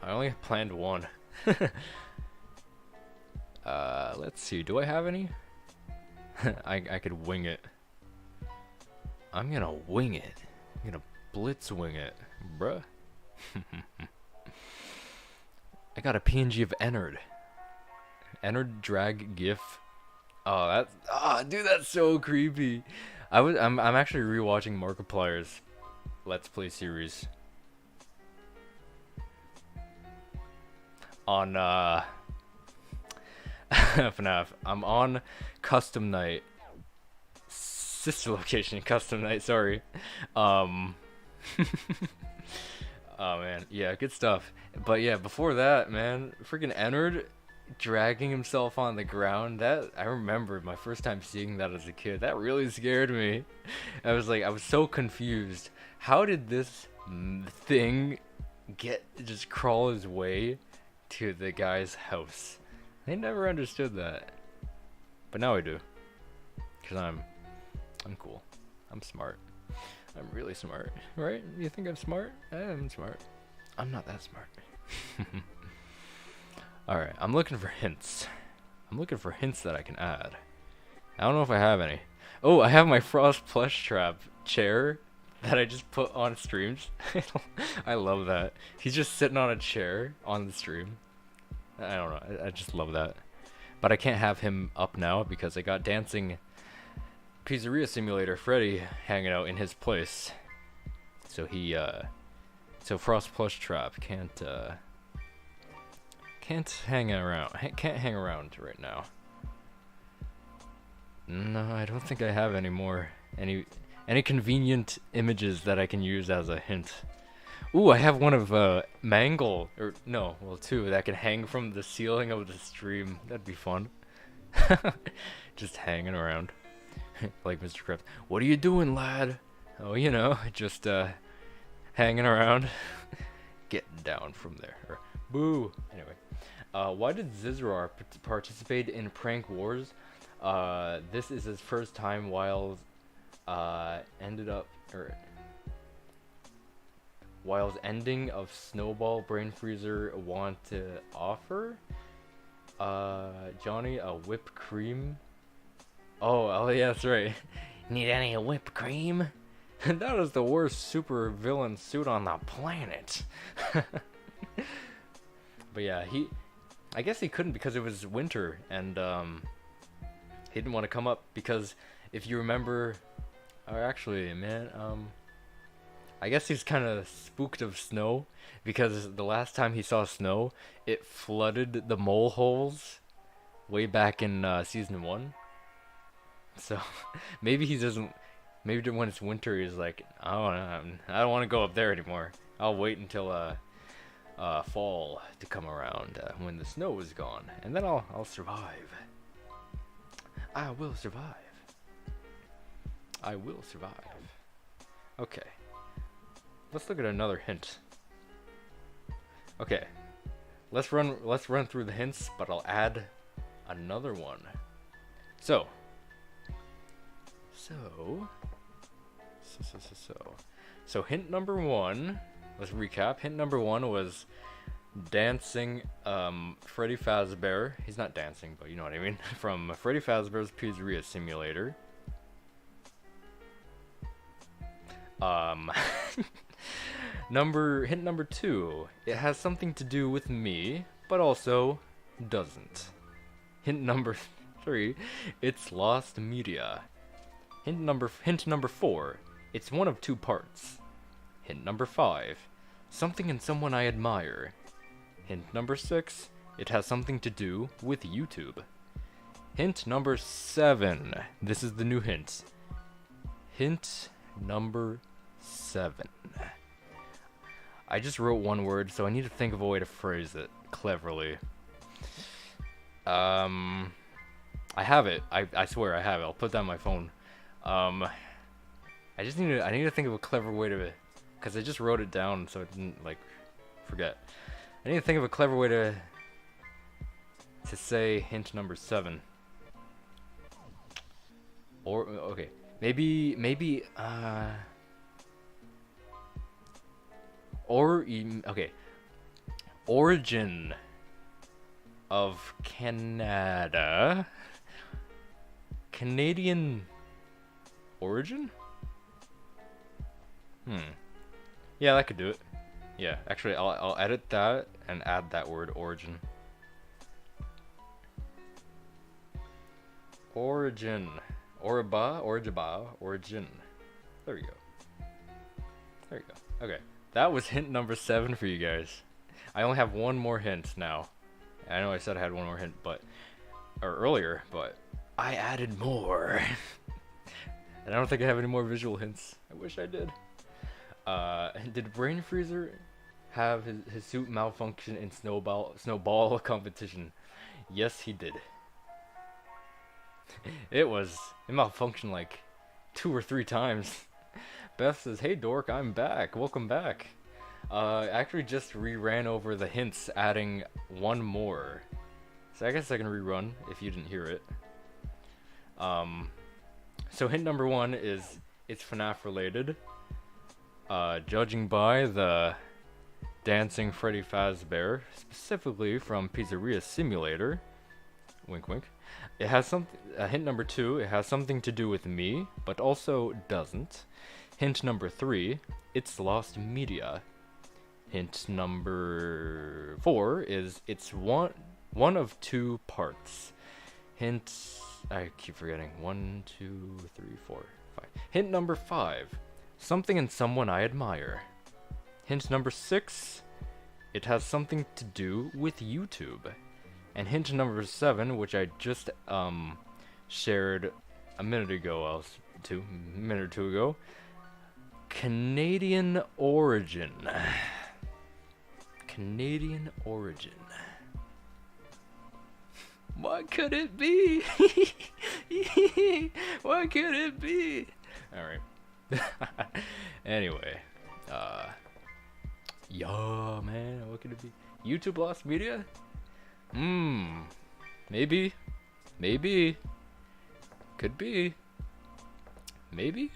Speaker 1: I only planned 1. Let's see. Do I have any? I could wing it. I'm gonna wing it. I'm gonna blitz wing it, bruh. I got a PNG of Ennard. Ennard drag GIF. Oh, dude, that's so creepy. I'm actually rewatching Markiplier's Let's Play series on FNAF. I'm on Custom Night. Sister location, Custom Night, sorry. Oh man, yeah, good stuff. But yeah, before that, man, freaking Ennard dragging himself on the ground, that I remember my first time seeing that as a kid. That really scared me. I was so confused. How did this thing just crawl his way to the guy's house? I never understood that. But now I do. Cause I'm cool. I'm smart. I'm really smart, right? You think I'm smart? I am smart. I'm not that smart. Alright, I'm looking for hints. I'm looking for hints that I can add. I don't know if I have any. Oh, I have my Frost plush trap chair that I just put on streams. I love that. He's just sitting on a chair on the stream. I don't know. I just love that. But I can't have him up now because I got Dancing Pizzeria Simulator Freddy hanging out in his place. So so Frost plush trap can't hang around. Can't hang around right now. No, I don't think I have any more. Any convenient images that I can use as a hint. Ooh, I have one of Mangle, or no, well 2 that can hang from the ceiling of the stream. That'd be fun. Just hanging around. Like Mr. Krabs. What are you doing, lad? Oh, you know, just hanging around. Getting down from there. Or, boo. Anyway. Why did Zizrar participate in Prank Wars? This is his first time while While's ending of Snowball Brain Freezer want to offer Johnny a whipped cream. Oh yeah, that's right. Need any whipped cream? That was the worst super villain suit on the planet. But yeah, I guess he couldn't because it was winter, and he didn't want to come up because if you remember, or actually, man, I guess he's kind of spooked of snow because the last time he saw snow, it flooded the mole holes way back in season 1. So maybe he doesn't. Maybe when it's winter, he's like, I don't want to go up there anymore. I'll wait until fall to come around when the snow is gone, and then I'll survive. I will survive. I will survive. Okay. Let's look at another hint. Okay. Let's run through the hints, but I'll add another one. So hint number 1, let's recap. Hint number 1 was dancing Freddy Fazbear. He's not dancing, but you know what I mean. From Freddy Fazbear's Pizzeria Simulator. Hint number 2, it has something to do with me, but also doesn't. Hint number 3, it's lost media. Hint number 4, it's one of 2 parts. Hint number 5, something in someone I admire. Hint number 6, it has something to do with YouTube. Hint number 7, this is the new hint. Hint number 7. I just wrote one word, so I need to think of a way to phrase it cleverly. I have it. I swear I have it. I'll put that on my phone. I need to think of a clever way to, because I just wrote it down so it didn't like forget. I need to think of a clever way to say hint number 7. Or okay, maybe okay, origin of Canada. Canadian origin? Yeah, that could do it. Yeah, actually, I'll edit that and add that word, origin. Origin. Origin. There we go. There you go. Okay, that was hint number 7 for you guys. I only have one more hint now. I know I said I had one more hint, earlier, but I added more. And I don't think I have any more visual hints. I wish I did. Did Brain Freezer have his suit malfunction in snowball competition? Yes, he did. It malfunctioned like 2 or 3 times. Beth says, "Hey dork, I'm back. Welcome back." I actually just ran over the hints, adding one more. So I guess I can rerun if you didn't hear it. So hint number 1 is it's FNAF related. Judging by the dancing Freddy Fazbear, specifically from Pizzeria Simulator. Wink wink. It has hint number 2, it has something to do with me, but also doesn't. Hint number 3, it's lost media. Hint number 4 is it's one of 2 parts. Hint, I keep forgetting. 1, 2, 3, 4, 5. Hint number 5, something in someone I admire. Hint number 6, it has something to do with YouTube. And hint number 7, which I just shared a minute or 2 ago, Canadian origin. Canadian origin. What could it be? What could it be? Alright. Anyway. Yeah, man, what could it be? YouTube lost media? Maybe. Maybe. Could be. Maybe?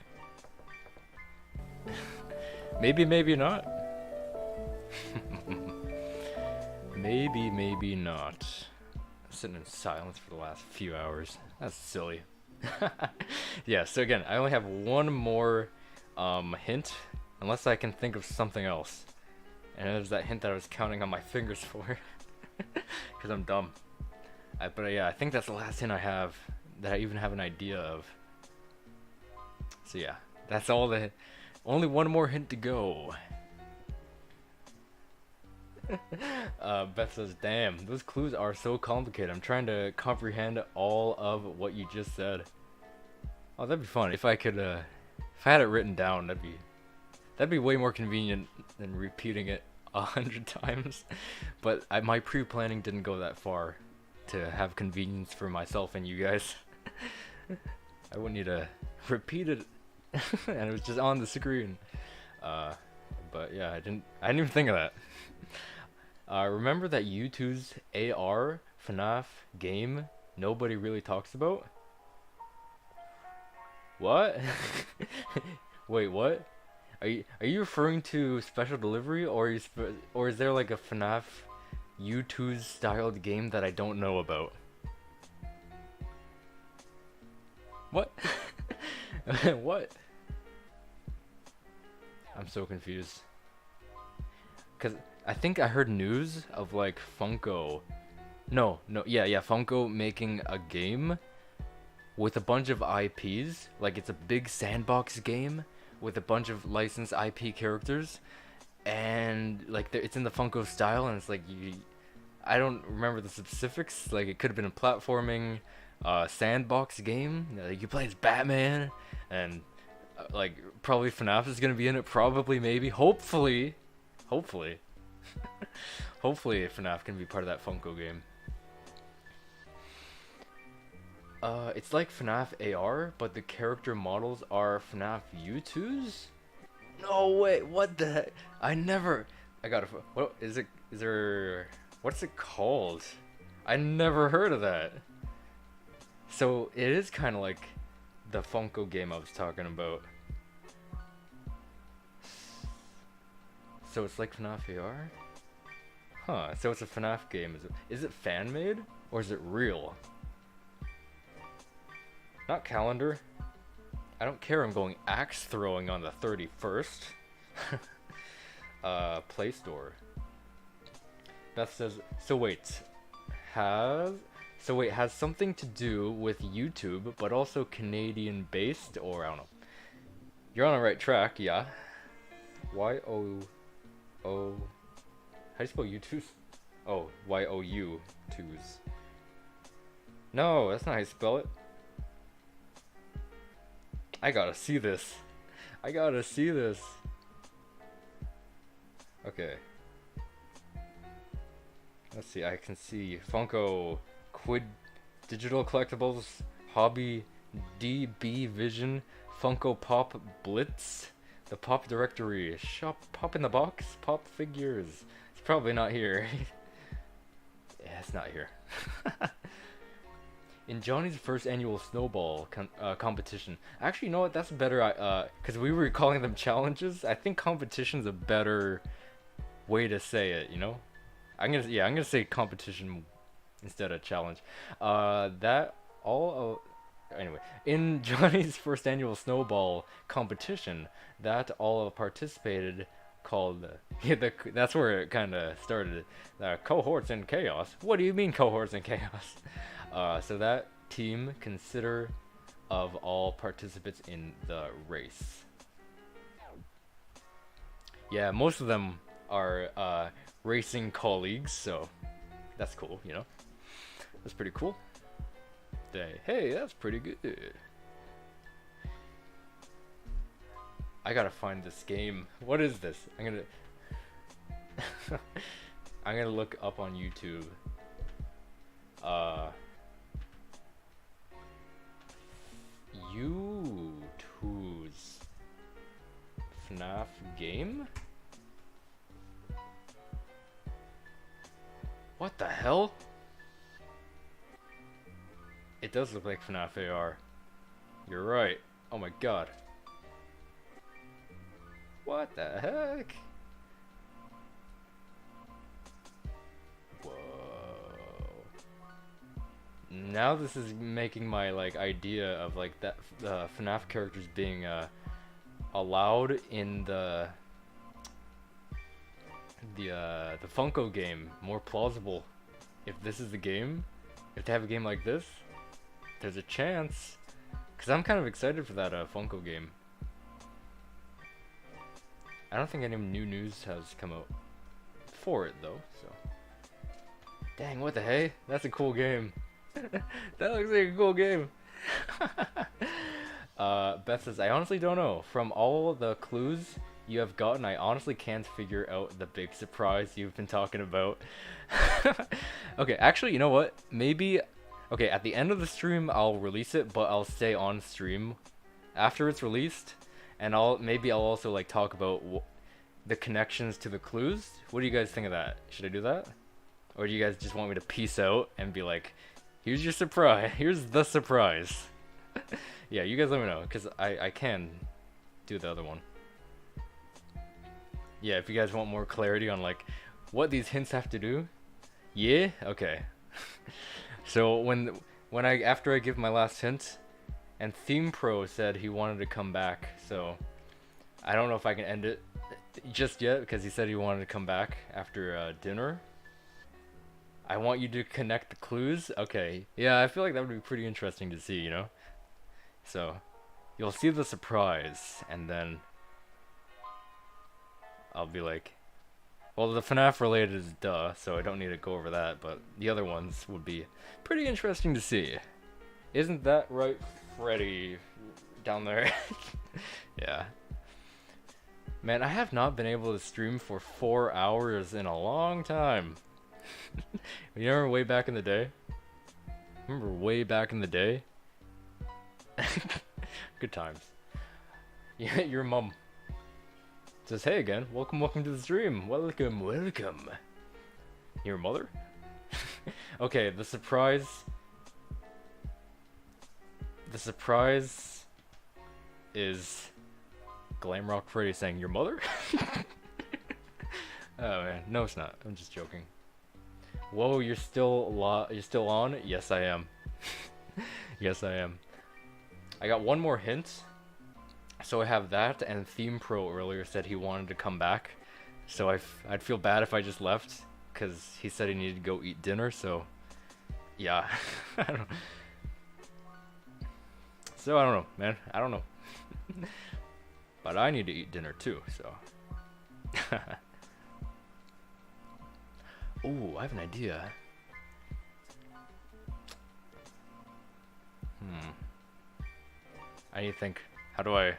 Speaker 1: Maybe not. Maybe not. I'm sitting in silence for the last few hours. That's silly. Yeah, so again, I only have one more hint, unless I can think of something else. And it was that hint that I was counting on my fingers for. Because I'm dumb. But yeah, I think that's the last hint I have that I even have an idea of. So yeah, that's all the Only one more hint to go. Beth says, damn, those clues are so complicated. I'm trying to comprehend all of what you just said. Oh, that'd be fun. If I could, if I had it written down, that'd be way more convenient than repeating it 100 times. But my pre-planning didn't go that far to have convenience for myself and you guys. I wouldn't need to repeat it, and it was just on the screen. But yeah, I didn't even think of that. Remember that U2's AR FNAF game nobody really talks about? What? Wait, what? Are you referring to Special Delivery, or or is there like a FNAF U2's styled game that I don't know about? What? What? I'm so confused. Cause I think I heard news of like Funko. Yeah, Funko making a game with a bunch of IPs. Like it's a big sandbox game with a bunch of licensed IP characters, and like it's in the Funko style, and it's like I don't remember the specifics. Like it could have been a platforming sandbox game. Like you play as Batman, and like probably FNAF is gonna be in it. Probably, maybe, hopefully. Hopefully FNAF can be part of that Funko game. It's like FNAF AR, but the character models are FNAF U2s? No way, what the heck? I gotta, what is it, what's it called? I never heard of that. So it is kind of like the Funko game I was talking about. So it's like FNAF AR? Huh, so it's a FNAF game. Is it fan-made? Or is it real? Not calendar. I don't care, I'm going axe throwing on the 31st. Play Store. Beth says, has something to do with YouTube, but also Canadian-based, or I don't know. You're on the right track, yeah. Y-O... how do you spell U2s? Oh, Y-O-U 2s. No, that's not how you spell it. I gotta see this. Okay. Let's see, I can see Funko, Quid Digital Collectibles, Hobby, DB Vision, Funko Pop Blitz, the Pop Directory, Shop Pop in the Box, Pop Figures. It's probably not here. Yeah, it's not here. In Johnny's first annual snowball competition. Actually, you know what? That's better. Because we were calling them challenges. I think competition's a better way to say it. You know, I'm gonna say competition instead of challenge. Anyway, in Johnny's first annual snowball competition, that all participated called that's where it kind of started. Cohorts in chaos. What do you mean cohorts in chaos? So that team consider of all participants in the race. Yeah, most of them are racing colleagues, so that's cool, you know. That's pretty cool. Hey, that's pretty good. I gotta find this game. What is this? I'm gonna look up on YouTube. U2's FNAF game? What the hell? It does look like FNAF AR. You're right. Oh my god. What the heck? Whoa. Now this is making my like idea of like that FNAF characters being allowed in the Funko game more plausible. If this is the game, if they have a game like this, there's a chance. Cause I'm kind of excited for that Funko game. I don't think any new news has come out for it though, so. Dang, what the hey? That's a cool game. That looks like a cool game. Beth says, I honestly don't know. From all the clues you have gotten, I honestly can't figure out the big surprise you've been talking about. Okay, actually, you know what? Maybe, okay, at the end of the stream, I'll release it, but I'll stay on stream after it's released, and maybe I'll also like talk about the connections to the clues. What do you guys think of that? Should I do that? Or do you guys just want me to peace out and be like, here's your surprise, here's the surprise? Yeah, you guys let me know, because I can do the other one. Yeah, if you guys want more clarity on like what these hints have to do. Yeah? Okay. So when after I give my last hint, and Theme Pro said he wanted to come back, so I don't know if I can end it just yet, because he said he wanted to come back after dinner. I want you to connect the clues. Okay. Yeah, I feel like that would be pretty interesting to see, you know? So, you'll see the surprise, and then I'll be like, well, the FNAF related is duh, so I don't need to go over that, but the other ones would be pretty interesting to see. Isn't that right, Freddy? Down there? Yeah. Man, I have not been able to stream for 4 hours in a long time. You remember way back in the day? Remember way back in the day? Good times. Yeah, your mom says, hey again, welcome to the stream. Welcome. Your mother? Okay, the surprise is Glamrock Freddy saying, your mother? Oh man, no it's not, I'm just joking. Whoa, you're still on? Yes I am. Yes I am. I got one more hint. So I have that, and Theme Pro earlier said he wanted to come back. So I'd feel bad if I just left, because he said he needed to go eat dinner, so yeah. I don't know. So I don't know, man. I don't know. But I need to eat dinner too, so. Ooh, I have an idea. I need to think. How do I...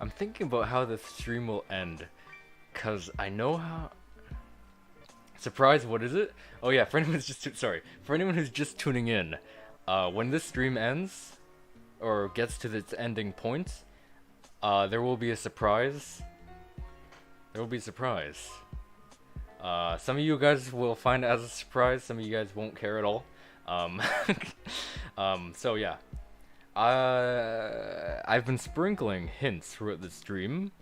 Speaker 1: I'm thinking about how the stream will end, cause I know how. Surprise! What is it? Oh yeah, for anyone who's just tuning in, when this stream ends, or gets to its ending point, there will be a surprise. There will be a surprise. Some of you guys will find it as a surprise. Some of you guys won't care at all. So yeah. I've been sprinkling hints throughout the stream,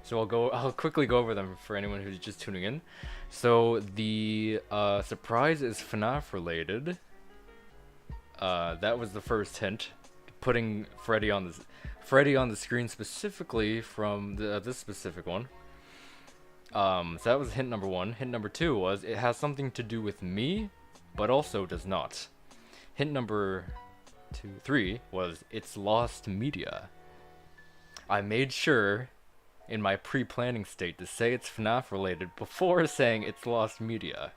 Speaker 1: so I'll quickly go over them for anyone who's just tuning in. So the surprise is FNAF related. That was the first hint, putting Freddy on the screen specifically from this specific one. So that was hint number one. Hint number two was it has something to do with me, but also does not. Hint number 3 was it's lost media. I made sure in my pre-planning state to say it's FNAF related before saying it's lost media,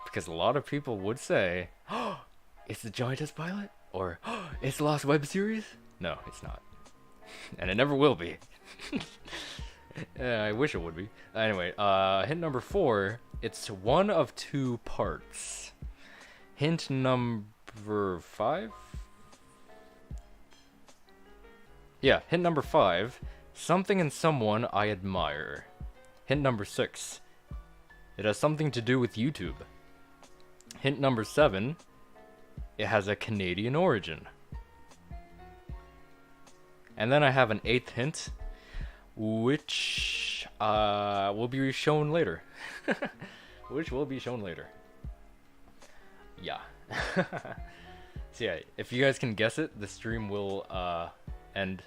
Speaker 1: because a lot of people would say, oh, it's the Giantess pilot, or oh, it's lost web series. No, it's not, and it never will be. I wish it would be. Anyway, hint number 4, it's one of 2 parts. Hint number 5. Yeah, hint number 5, something and someone I admire. Hint number 6, it has something to do with YouTube. Hint number 7, it has a Canadian origin. And then I have an 8th hint, which will be shown later. Which will be shown later. Yeah. So yeah, if you guys can guess it, the stream will end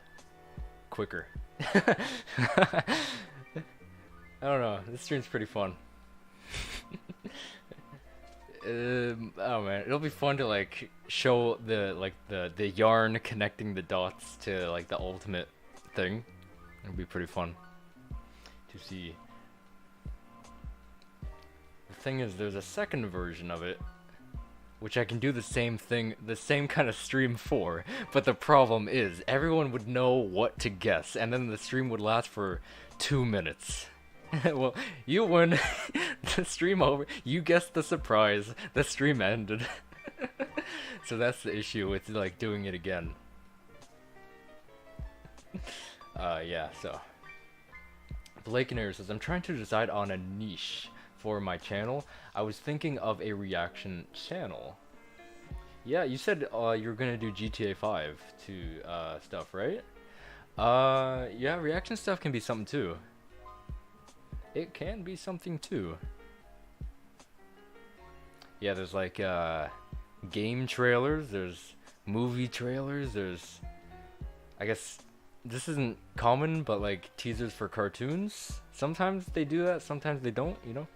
Speaker 1: quicker. I don't know, this stream's pretty fun. Oh man, it'll be fun to like show the yarn connecting the dots to like the ultimate thing. It'll be pretty fun to see. The thing is, there's a second version of it, which I can do the same thing, the same kind of stream for, but the problem is, everyone would know what to guess, and then the stream would last for 2 minutes. Well, you win. The stream over. You guessed the surprise. The stream ended. So that's the issue with like doing it again. Yeah, so Blake and Air says, I'm trying to decide on a niche for my channel. I was thinking of a reaction channel. Yeah, you said you're gonna do GTA 5 to stuff, right? Yeah, reaction stuff can be something too. It can be something too. Yeah, there's like game trailers, there's movie trailers, there's, I guess this isn't common, but like teasers for cartoons. Sometimes they do that, sometimes they don't, you know?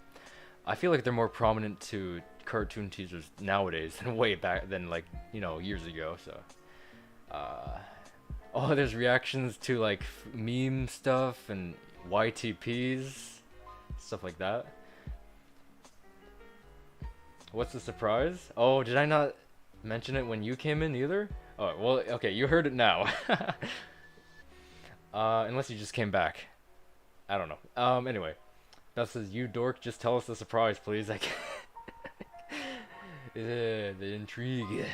Speaker 1: I feel like they're more prominent to cartoon teasers nowadays than way back than like, you know, years ago, so. Oh, there's reactions to like meme stuff and YTPs, stuff like that. What's the surprise? Oh, did I not mention it when you came in either? Oh, well, okay, you heard it now. Unless you just came back. I don't know. Anyway. Beth says, you dork, just tell us the surprise, please. I can't. The intrigue.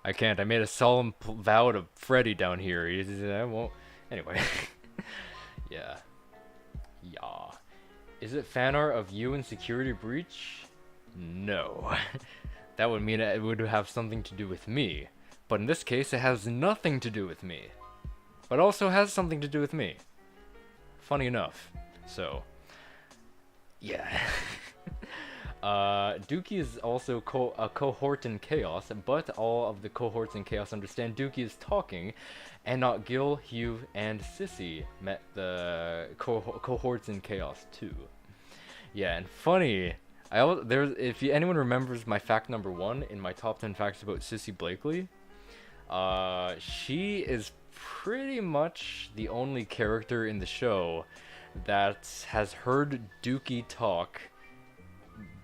Speaker 1: I can't. I made a solemn vow to Freddy down here. I won't. Anyway. Yeah. Yeah. Is it fan art of you in Security Breach? No. That would mean it would have something to do with me. But in this case, it has nothing to do with me. But also has something to do with me. Funny enough. So. Yeah. Dookie is also a cohort in Chaos, but all of the cohorts in Chaos understand Dookie is talking, and not Gil, Hugh, and Sissy met the cohorts in Chaos too. Yeah, and funny, if anyone remembers my fact number 1 in my top 10 facts about Sissy Blakely, she is pretty much the only character in the show that has heard Dookie talk,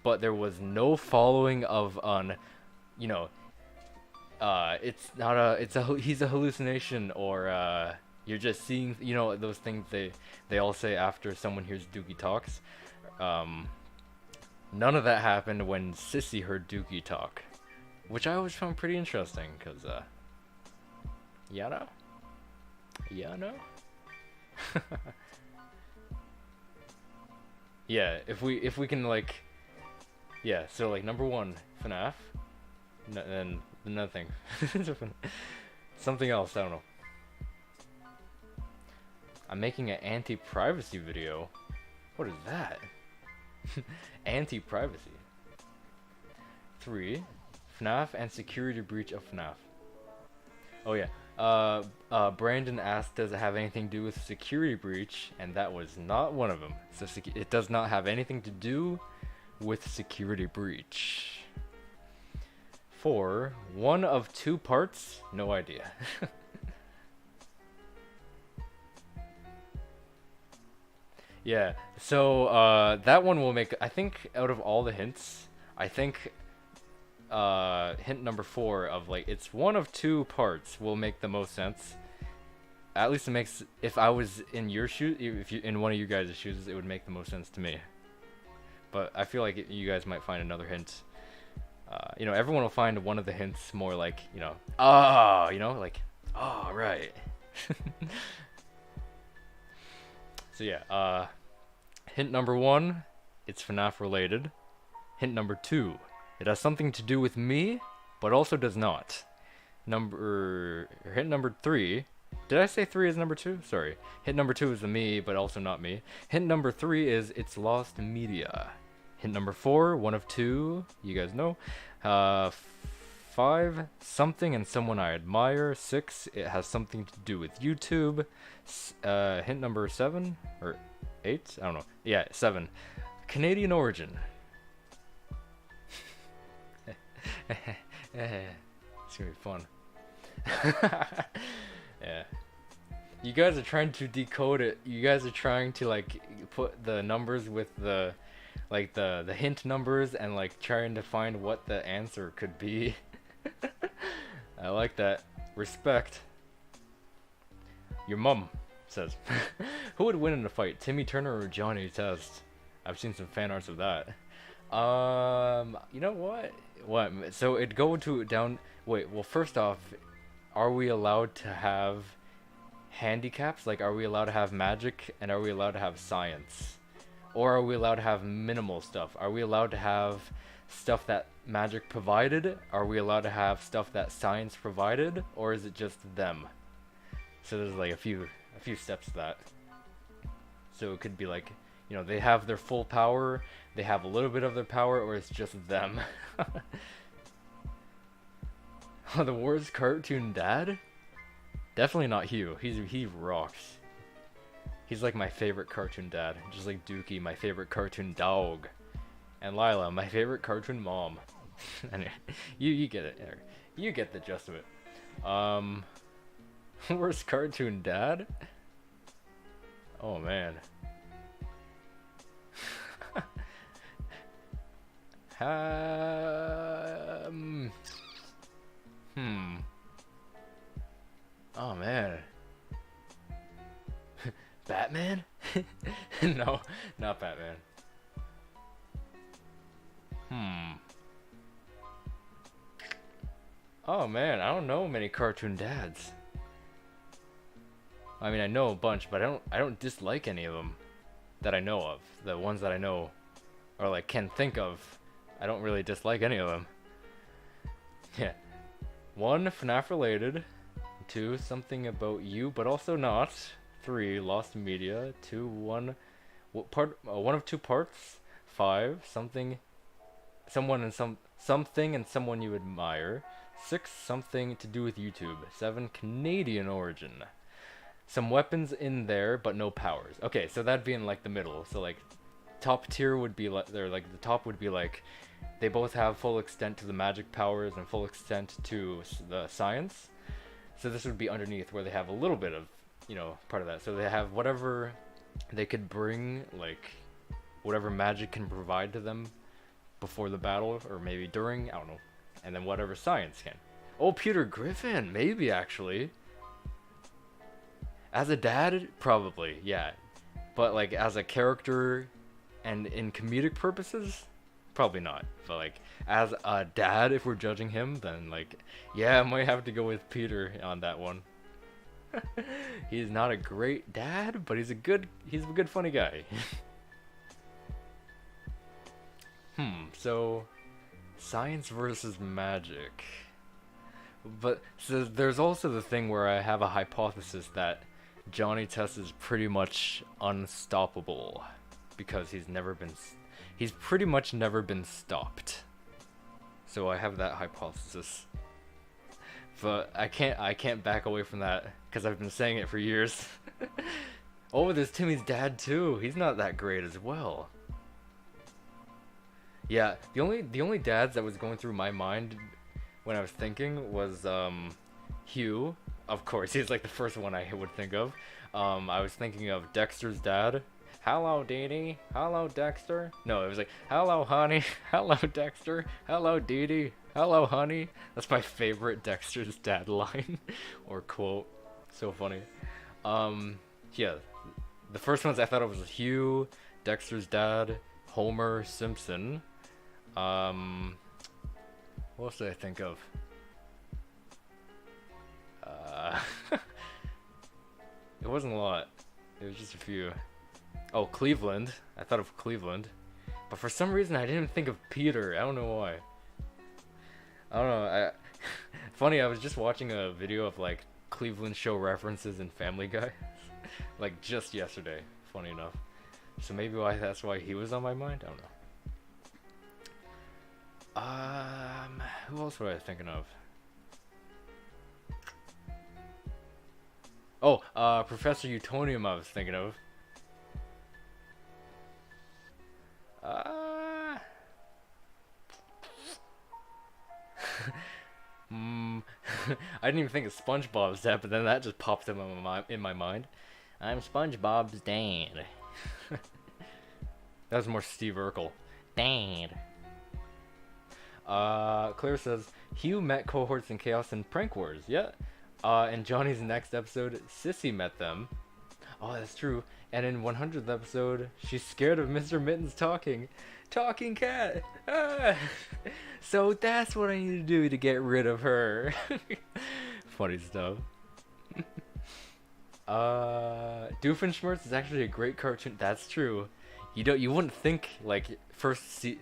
Speaker 1: but there was no following of you know, he's a hallucination, or you're just seeing, you know, those things they all say after someone hears Dookie talks. None of that happened when Sissy heard Dookie talk, which I always found pretty interesting, cause yeah, no. Yeah, if we can like, yeah, so like number 1, FNAF, and nothing, something else, I don't know. I'm making an anti-privacy video. What is that? Anti-privacy. 3, FNAF and security breach of FNAF. Oh yeah. Brandon asked, does it have anything to do with security breach? And that was not one of them. So it does not have anything to do with security breach. 4, 1 of 2 parts? No idea. Yeah, so that one will make, I think out of all the hints, I think hint number 4 of like it's 1 of 2 parts will make the most sense. At least it makes, if I was in your shoes, if you in one of you guys' shoes, it would make the most sense to me. But I feel like you guys might find another hint. You know, everyone will find one of the hints more like, you know, oh, you know, like, oh, right. So yeah, hint number 1, it's FNAF related. Hint number 2, it has something to do with me, but also does not. Hint number 3, did I say 3 is number 2? Sorry. Hint number 2 is the me, but also not me. Hint number 3 is it's lost media. Hint number 4, 1 of 2, you guys know. 5, something and someone I admire. 6, it has something to do with YouTube. Hint number 7 or 8, I don't know. Yeah, 7, Canadian origin. It's gonna be fun. Yeah. You guys are trying to decode it. You guys are trying to like put the numbers with the like the hint numbers and like trying to find what the answer could be. I like that. Respect. Your mum says, who would win in a fight, Timmy Turner or Johnny Test? I've seen some fan arts of that. You know what? What? So it'd go to down. Wait. Well, first off, are we allowed to have handicaps? Like, are we allowed to have magic and are we allowed to have science? Or are we allowed to have minimal stuff? Are we allowed to have stuff that magic provided? Are we allowed to have stuff that science provided? Or is it just them? So there's like a few steps to that. So it could be like, you know, they have their full power, they have a little bit of their power, or it's just them. The worst cartoon dad? Definitely not Hugh. He rocks. He's like my favorite cartoon dad, just like Dookie, my favorite cartoon dog, and Lila, my favorite cartoon mom. Anyway, you get it, Eric. You get the gist of it. Worst cartoon dad? Oh man. Oh man. Batman? No, not Batman. Oh man, I don't know many cartoon dads. I mean, I know a bunch, but I don't dislike any of them that I know of. The ones that I know or like can think of, I don't really dislike any of them. Yeah. 1, FNAF related. 2, something about you, but also not. 3, lost media. 2, 1, what part? 1 of 2 parts. 5, something, someone and something and someone you admire. 6, something to do with YouTube. 7, Canadian origin. Some weapons in there, but no powers. Okay, so that'd be in like the middle. So like, top tier would be like, they're like the top would be like, they both have full extent to the magic powers and full extent to the science. So this would be underneath where they have a little bit of, you know, part of that. So they have whatever they could bring, like whatever magic can provide to them before the battle or maybe during, I don't know. And then whatever science can. Oh, Peter Griffin, maybe actually. As a dad, probably, yeah. But like as a character and in comedic purposes, probably not. But like as a dad, if we're judging him, then like, yeah, I might have to go with Peter on that one. He's not a great dad, but he's a good funny guy. So science versus magic. But so there's also the thing where I have a hypothesis that Johnny Test is pretty much unstoppable because he's pretty much never been stopped. So I have that hypothesis. But I can't back away from that because I've been saying it for years. Oh, there's Timmy's dad too. He's not that great as well. Yeah, the only dads that was going through my mind when I was thinking was Hugh. Of course, he's like the first one I would think of. I was thinking of Dexter's dad. Hello, Dee Dee. Hello, Dexter. No, it was like, hello, honey. Hello, Dexter. Hello, Dee Dee. Hello, honey. That's my favorite Dexter's dad line or quote. So funny. Yeah, the first ones I thought of was Hugh, Dexter's dad, Homer Simpson. What else did I think of? It wasn't a lot. It was just a few. Oh, Cleveland. I thought of Cleveland. But for some reason I didn't think of Peter. I don't know why. I don't know. Funny, I was just watching a video of like Cleveland show references in Family Guy. Like just yesterday. Funny enough. So maybe that's why he was on my mind? I don't know. Who else was I thinking of? Oh, Professor Utonium I was thinking of. I didn't even think of SpongeBob's dad, but then that just popped in my mind. I'm SpongeBob's dad. That was more Steve Urkel. Dad. Claire says, Hugh met cohorts in Chaos and Prank Wars. Yeah. In Johnny's next episode, Sissy met them. Oh, that's true. And in 100th episode, she's scared of Mr. Mittens talking. Talking cat! Ah! So that's what I need to do to get rid of her. Funny stuff. Doofenshmirtz is actually a great cartoon. That's true. You wouldn't think like first few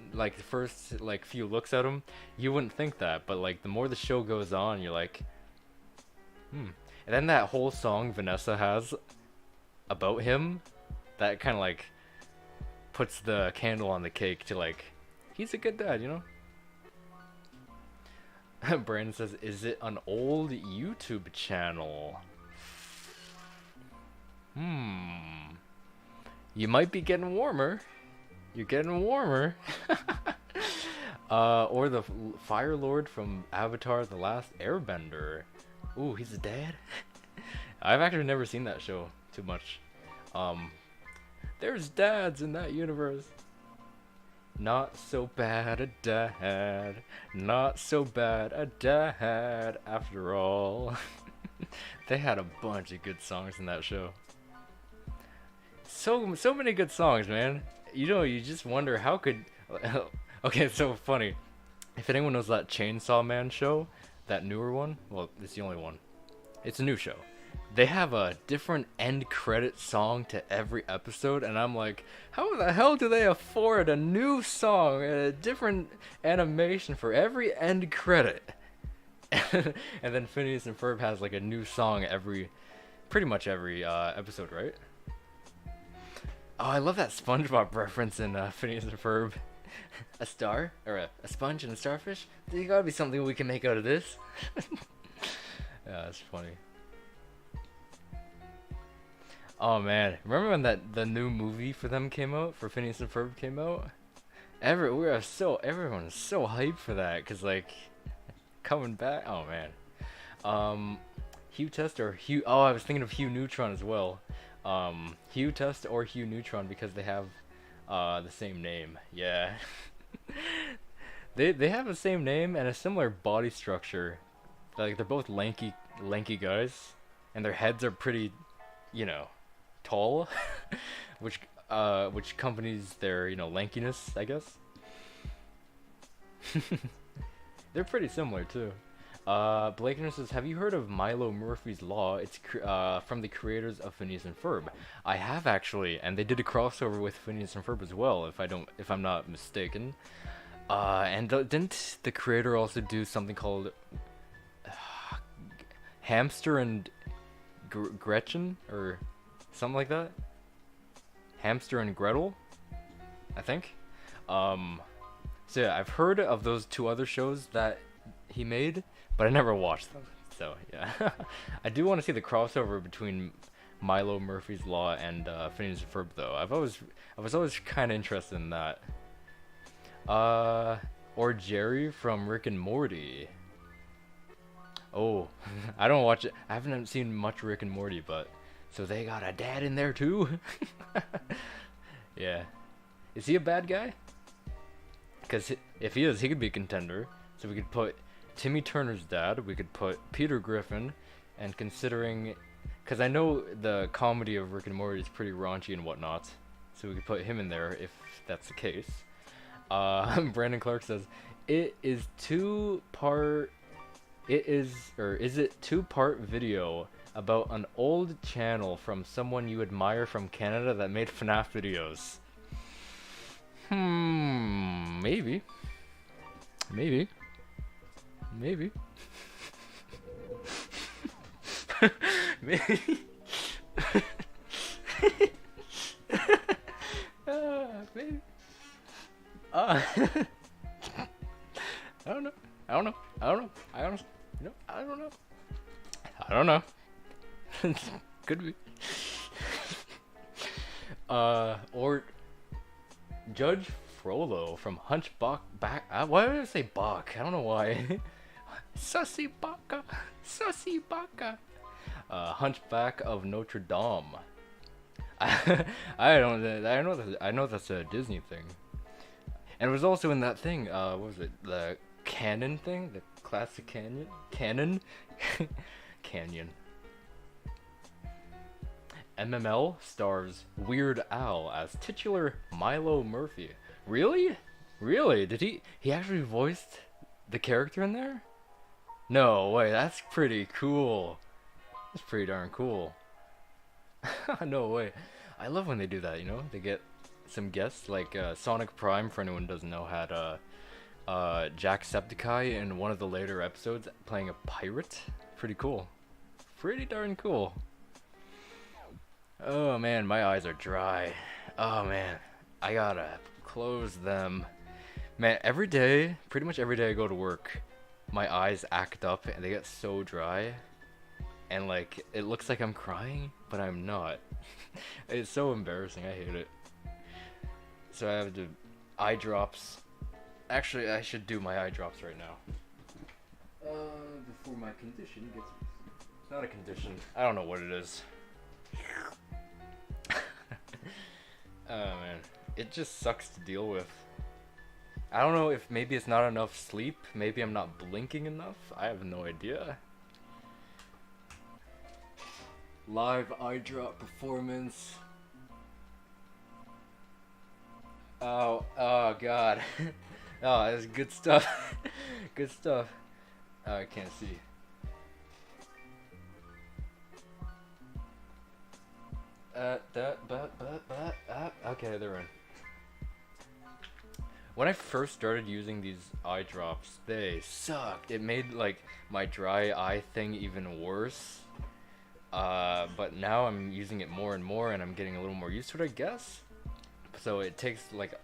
Speaker 1: looks at him, you wouldn't think that, but like the more the show goes on, you're like, And then that whole song Vanessa has about him, that kind of like puts the candle on the cake to like, he's a good dad, you know? Brandon says, is it an old YouTube channel? You might be getting warmer. You're getting warmer. Or the Fire Lord from Avatar: The Last Airbender. Ooh, he's a dad? I've actually never seen that show too much. There's dads in that universe. Not so bad a dad. Not so bad a dad after all. They had a bunch of good songs in that show. So many good songs, man. You know, you just wonder how could... Okay, it's so funny. If anyone knows that Chainsaw Man show, that newer one, well, it's the only one. It's a new show. They have a different end credit song to every episode, and I'm like, how the hell do they afford a new song and a different animation for every end credit? And then Phineas and Ferb has like a new song pretty much every episode, right? Oh, I love that SpongeBob reference in Phineas and Ferb. A star? Or a sponge and a starfish? There's gotta be something we can make out of this. Yeah, that's funny. Oh man, remember when the new movie for them came out? For Phineas and Ferb came out? Everyone was so hyped for that, cause like coming back. Oh man. Hugh Test or Hugh? Oh, I was thinking of Hugh Neutron as well. Hugh Test or Hugh Neutron because they have the same name. Yeah. They have the same name and a similar body structure. Like they're both lanky guys, and their heads are pretty, you know, tall, which accompanies their, you know, lankiness, I guess. They're pretty similar too. Blakener says, have you heard of Milo Murphy's Law? It's from the creators of Phineas and Ferb. I have actually, and they did a crossover with Phineas and Ferb as well, if I'm not mistaken. And didn't the creator also do something called Hamster and Gretchen or something like that? Hamster and Gretel, I think. So yeah, I've heard of those two other shows that he made, but I never watched them. So yeah, I do want to see the crossover between Milo Murphy's Law and Phineas and Ferb though. I was always kind of interested in that. Or Jerry from Rick and Morty. Oh, I don't watch it. I haven't seen much Rick and Morty, but so they got a dad in there too. Yeah, is he a bad guy? Because if he is, he could be a contender. So we could put Timmy Turner's dad, we could put Peter Griffin, and considering, because I know the comedy of Rick and Morty is pretty raunchy and whatnot, so we could put him in there if that's the case. Brandon Clark says, is it two-part video about an old channel from someone you admire from Canada that made FNAF videos? Maybe. Maybe. Maybe. Maybe. Maybe. I don't know. I don't know. I don't know. I honestly, you know, I don't know. I don't know. Could be. Or Judge Frollo from Hunchback. Why did I say Bach? I don't know why. Sussy baka, sussy baka. Hunchback of Notre Dame. I know that's a Disney thing. And it was also in that thing, what was it? The canon thing? The classic canyon? Canon? Canyon. MML stars Weird Al as titular Milo Murphy. Really? Really? Did he actually voiced the character in there? No way, that's pretty cool. That's pretty darn cool. No way. I love when they do that, you know? They get some guests, like Sonic Prime, for anyone who doesn't know, had Jacksepticeye in one of the later episodes playing a pirate. Pretty cool. Pretty darn cool. Oh man, my eyes are dry. Oh man, I gotta close them. Man, every day, pretty much every day I go to work, my eyes act up and they get so dry. And like, it looks like I'm crying, but I'm not. It's so embarrassing, I hate it. So I have to eye drops. Actually, I should do my eye drops right now. Before my condition gets... It's not a condition. I don't know what it is. Oh man, it just sucks to deal with. I don't know if maybe it's not enough sleep, maybe I'm not blinking enough, I have no idea. Live eye drop performance. Oh god. Oh, that's good stuff. Good stuff. Oh, I can't see. Okay, they're in. When I first started using these eye drops, they sucked. It made like my dry eye thing even worse. But now I'm using it more and more, and I'm getting a little more used to it, I guess. So it takes like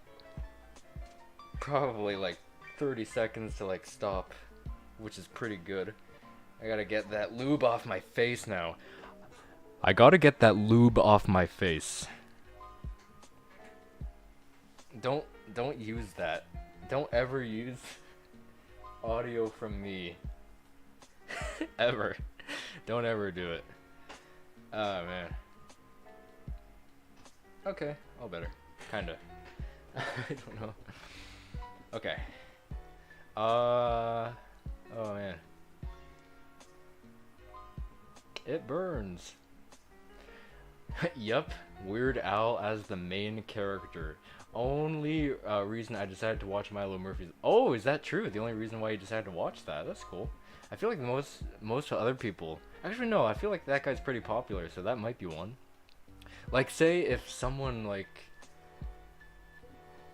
Speaker 1: probably like 30 seconds to like stop, which is pretty good. I gotta get that lube off my face now. I gotta get that lube off my face. Don't use that. Don't ever use audio from me. Ever. Don't ever do it. Oh man. Okay, all better. Kinda. I don't know. Okay. Oh man. It burns. Yup, Weird Al as the main character. Only reason I decided to watch Milo Murphy's... Oh, is that true? The only reason why you decided to watch that? That's cool. I feel like most other people... Actually, no, I feel like that guy's pretty popular, so that might be one. Like, say if someone, like...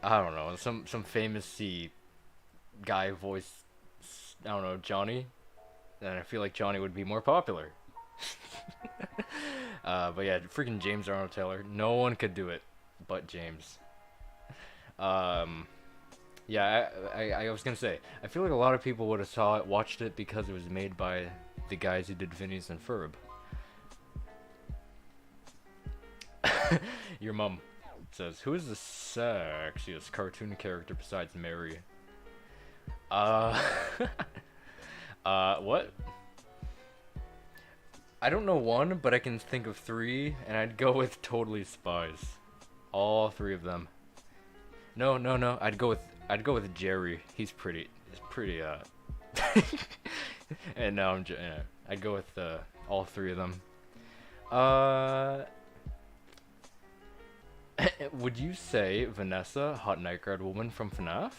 Speaker 1: I don't know, some famous guy voiced, I don't know, Johnny, then I feel like Johnny would be more popular. But yeah, freaking James Arnold Taylor. No one could do it but James. Yeah, I was gonna say, I feel like a lot of people would have watched it because it was made by the guys who did Phineas and Ferb. Your mom says, who is the sexiest cartoon character besides Mary? What? I don't know one, but I can think of three, and I'd go with Totally Spies. All three of them. No, I'd go with Jerry. He's pretty, and no, I'd go with all three of them. Would you say Vanessa, Hot Night Guard Woman from FNAF?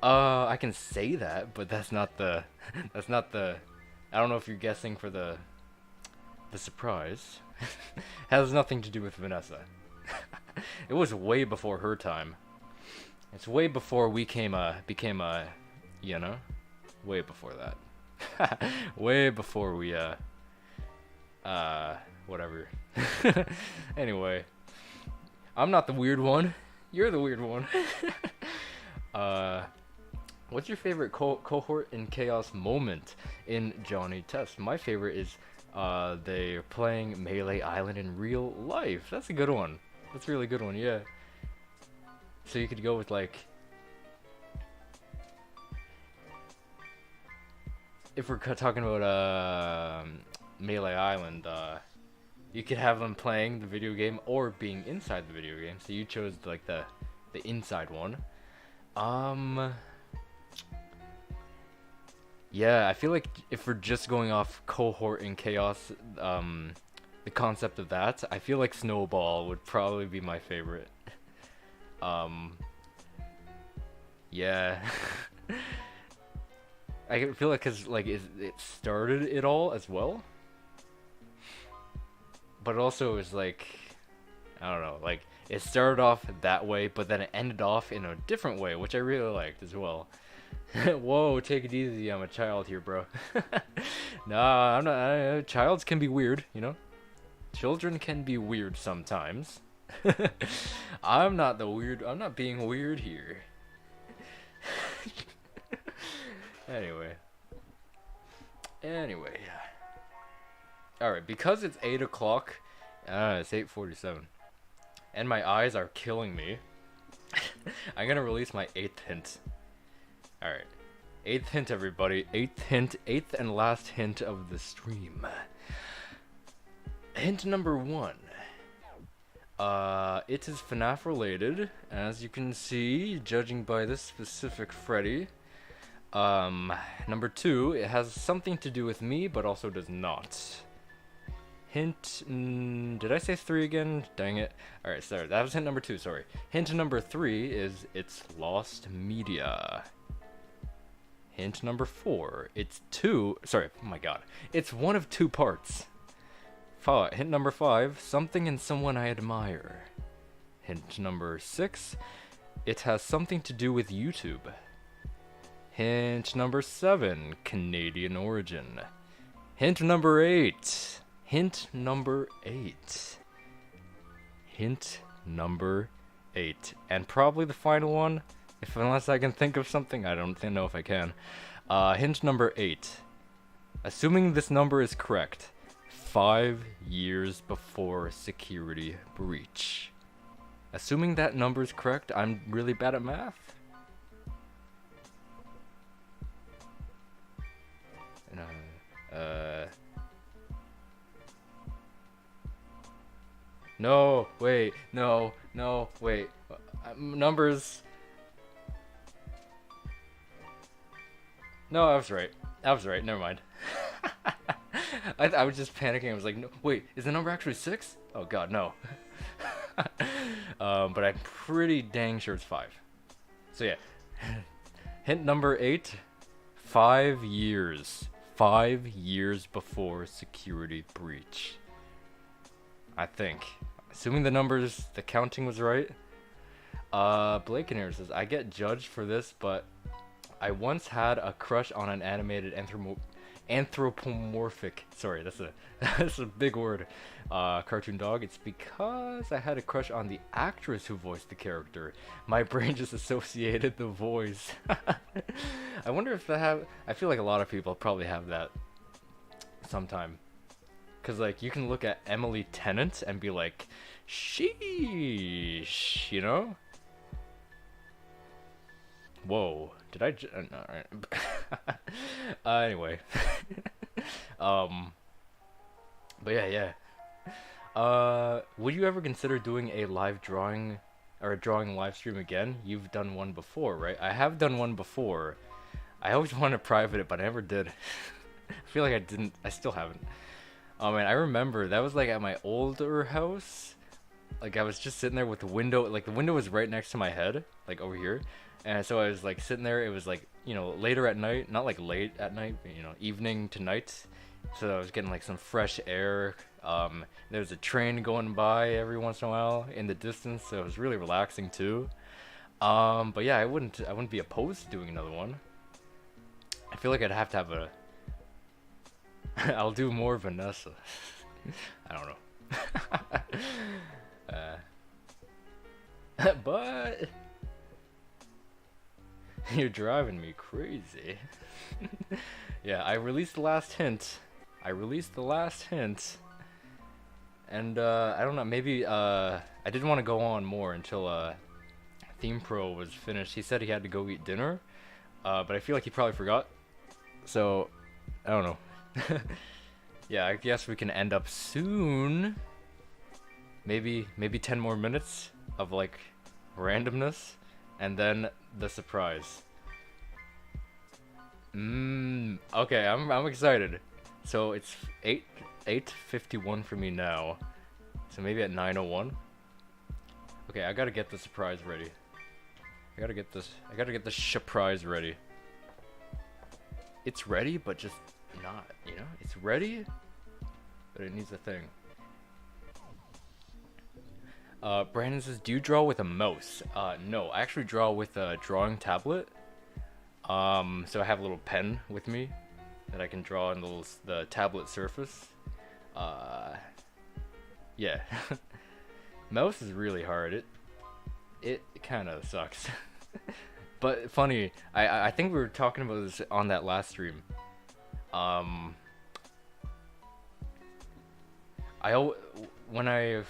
Speaker 1: I can say that, but that's not the, I don't know if you're guessing for the surprise. Has nothing to do with Vanessa. It was way before her time. It's way before we became a, you know, way before that. Way before we, whatever. Anyway, I'm not the weird one. You're the weird one. What's your favorite cohort in chaos moment in Johnny Test? My favorite is they're playing Melee Island in real life. That's a good one. That's a really good one, yeah. So you could go with like... if we're talking about Melee Island, you could have them playing the video game or being inside the video game. So you chose like the inside one. Yeah, I feel like if we're just going off cohort and chaos, the concept of that, I feel like Snowball would probably be my favorite. Yeah. I feel like cause like it started it all as well, but also it was like, I don't know, like it started off that way, but then it ended off in a different way, which I really liked as well. Whoa, take it easy. I'm a child here, bro. Nah, I'm not. Childs can be weird, you know. Children can be weird sometimes. I'm not the weird. I'm not being weird here. Anyway. All right, because it's 8 o'clock. It's 8:47, and my eyes are killing me. I'm gonna release my 8th hint. Alright. 8th hint, everybody. 8th hint. 8th and last hint of the stream. Hint number 1. It is FNAF related. As you can see, judging by this specific Freddy. Number 2, it has something to do with me, but also does not. Hint, did I say 3 again? Dang it. Alright, sorry. That was hint number 2, sorry. Hint number 3 is it's lost media. Hint number 4, it's oh my god, it's one of 2 parts. Hint number 5, something in someone I admire. Hint number 6, it has something to do with YouTube. Hint number 7, Canadian origin. Hint number 8, hint number 8. Hint number 8, and probably the final one. Unless I can think of something, I don't know if I can. Hint number 8. Assuming this number is correct, 5 years before security breach. Assuming that number is correct, I'm really bad at math. No, wait, no, wait. Numbers. No, I was right. Never mind. I was just panicking. I was like, no, wait, is the number actually 6? Oh god, no. But I'm pretty dang sure it's 5. So yeah. Hint number 8. 5 years. 5 years before security breach. I think. Assuming the counting was right. Blake in here says, I get judged for this, but I once had a crush on an animated anthropomorphic, sorry, that's a big word, cartoon dog. It's because I had a crush on the actress who voiced the character. My brain just associated the voice. I wonder if I feel like a lot of people probably have that sometime. Because, like, you can look at Emily Tennant and be like, sheesh, you know? Whoa, did I alright. Anyway. But yeah. Would you ever consider doing a live drawing, or a drawing live stream again? You've done one before, right? I have done one before. I always wanted to private it, but I never did. I feel like I still haven't. Oh man, I remember, that was like at my older house. Like I was just sitting there with the window, like the window was right next to my head, like over here. And so I was like sitting there, it was like, you know, later at night, not like late at night, but, you know, evening to night. So I was getting like some fresh air. There was a train going by every once in a while in the distance, so it was really relaxing too. But yeah, I wouldn't be opposed to doing another one. I feel like I'd have to have a I'll do more Vanessa. I don't know. But you're driving me crazy. Yeah, I released the last hint. And I don't know, maybe I didn't want to go on more until Theme Pro was finished. He said he had to go eat dinner, but I feel like he probably forgot. So I don't know. Yeah, I guess we can end up soon. Maybe 10 more minutes of like randomness, and then the surprise. Okay, I'm excited. So it's 8:51 for me now. So maybe at 9:01. Okay, I gotta get the surprise ready. I gotta get the surprise ready. It's ready, but just not, you know? It's ready, but it needs a thing. Brandon says, do you draw with a mouse? No, I actually draw with a drawing tablet. So I have a little pen with me that I can draw on the tablet surface. Yeah. Mouse is really hard. It kind of sucks. But funny, I think we were talking about this on that last stream. When I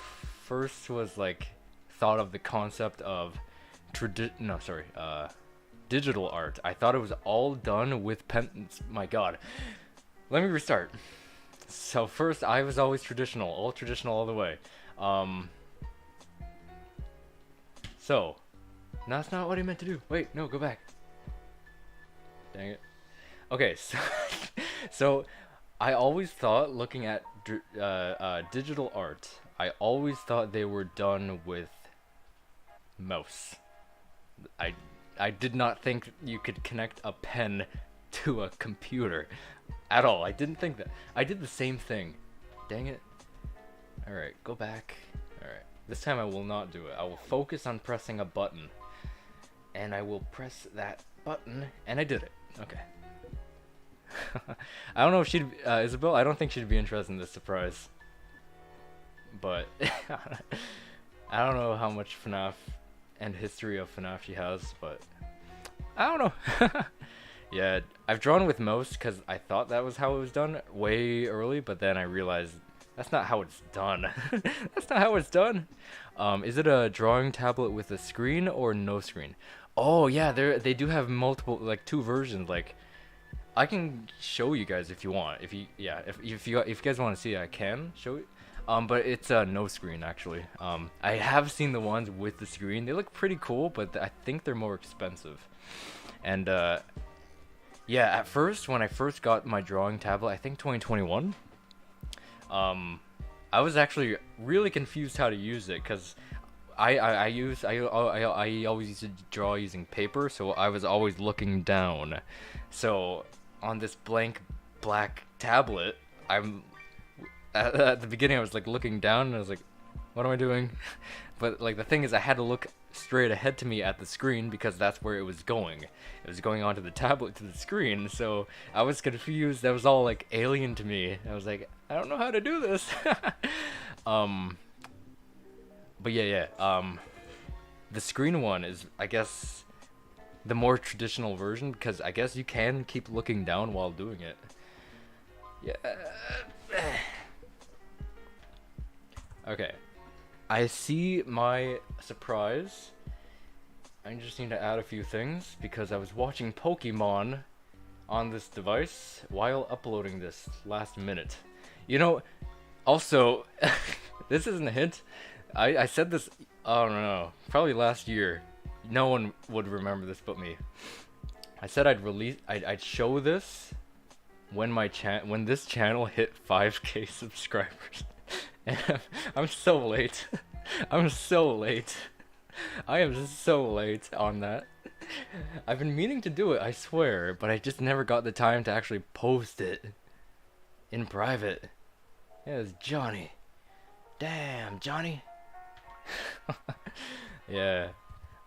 Speaker 1: first was like thought of the concept of digital art, I thought it was all done with pens. My god. Let me restart. So first, I was always traditional, all the way. So, that's not what I meant to do. Wait, no, go back. Dang it. Okay, so, so I always thought, looking at digital art, I always thought they were done with mouse. I did not think you could connect a pen to a computer at all. I didn't think that. I did the same thing. Dang it. Alright, go back. Alright. This time I will not do it. I will focus on pressing a button. And I will press that button. And I did it. Okay. I don't know if she'd... Isabel, I don't think she'd be interested in this surprise. But... I don't know how much FNAF and history of FNAF she has, but... I don't know. Yeah, I've drawn with mouse because I thought that was how it was done way early, but then I realized that's not how it's done. That's not how it's done. Is it a drawing tablet with a screen or no screen? Oh yeah, they do have multiple, like 2 versions. Like, I can show you guys if you want. If you guys want to see it, I can show it. But it's no screen actually. I have seen the ones with the screen. They look pretty cool, but I think they're more expensive. And yeah, at first, when I first got my drawing tablet, I think 2021, I was actually really confused how to use it, because I always used to draw using paper, so I was always looking down. So on this blank black tablet, at the beginning I was like looking down and I was like, what am I doing? But like the thing is, I had to look straight ahead to me at the screen because that's where it was going. It was going onto the tablet to the screen, so I was confused. That was all like alien to me. I was like, I don't know how to do this. But yeah. The screen one is, I guess, the more traditional version, because I guess you can keep looking down while doing it. Yeah. Okay. I see my surprise. I just need to add a few things because I was watching Pokemon on this device while uploading this last minute. You know, also, this isn't a hint. I said this, I don't know, probably last year. No one would remember this but me. I said I'd show this when this channel hit 5K subscribers. And I'm so late. I'm so late. I am so late on that. I've been meaning to do it, I swear, but I just never got the time to actually post it in private. Yeah, it's Johnny. Damn, Johnny. Yeah,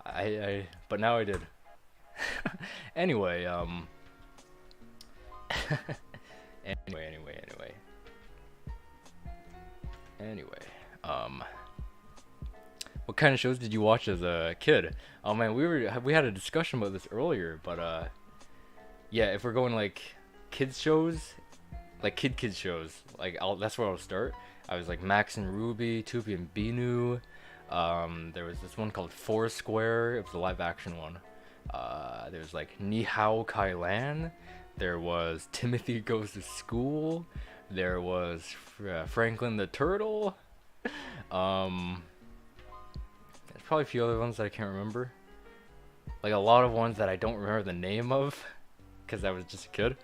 Speaker 1: but now I did. Anyway, Anyway, what kind of shows did you watch as a kid? Oh man, we had a discussion about this earlier, but yeah, if we're going like kids shows, like kids shows, like that's where I'll start. I was like Max and Ruby, Tupi and Binu. There was this one called Foursquare. It was a live action one. There was like Ni Hao Kai Lan. There was Timothy Goes to School. There was Franklin the Turtle. There's probably a few other ones that I can't remember. Like a lot of ones that I don't remember the name of, because I was just a kid.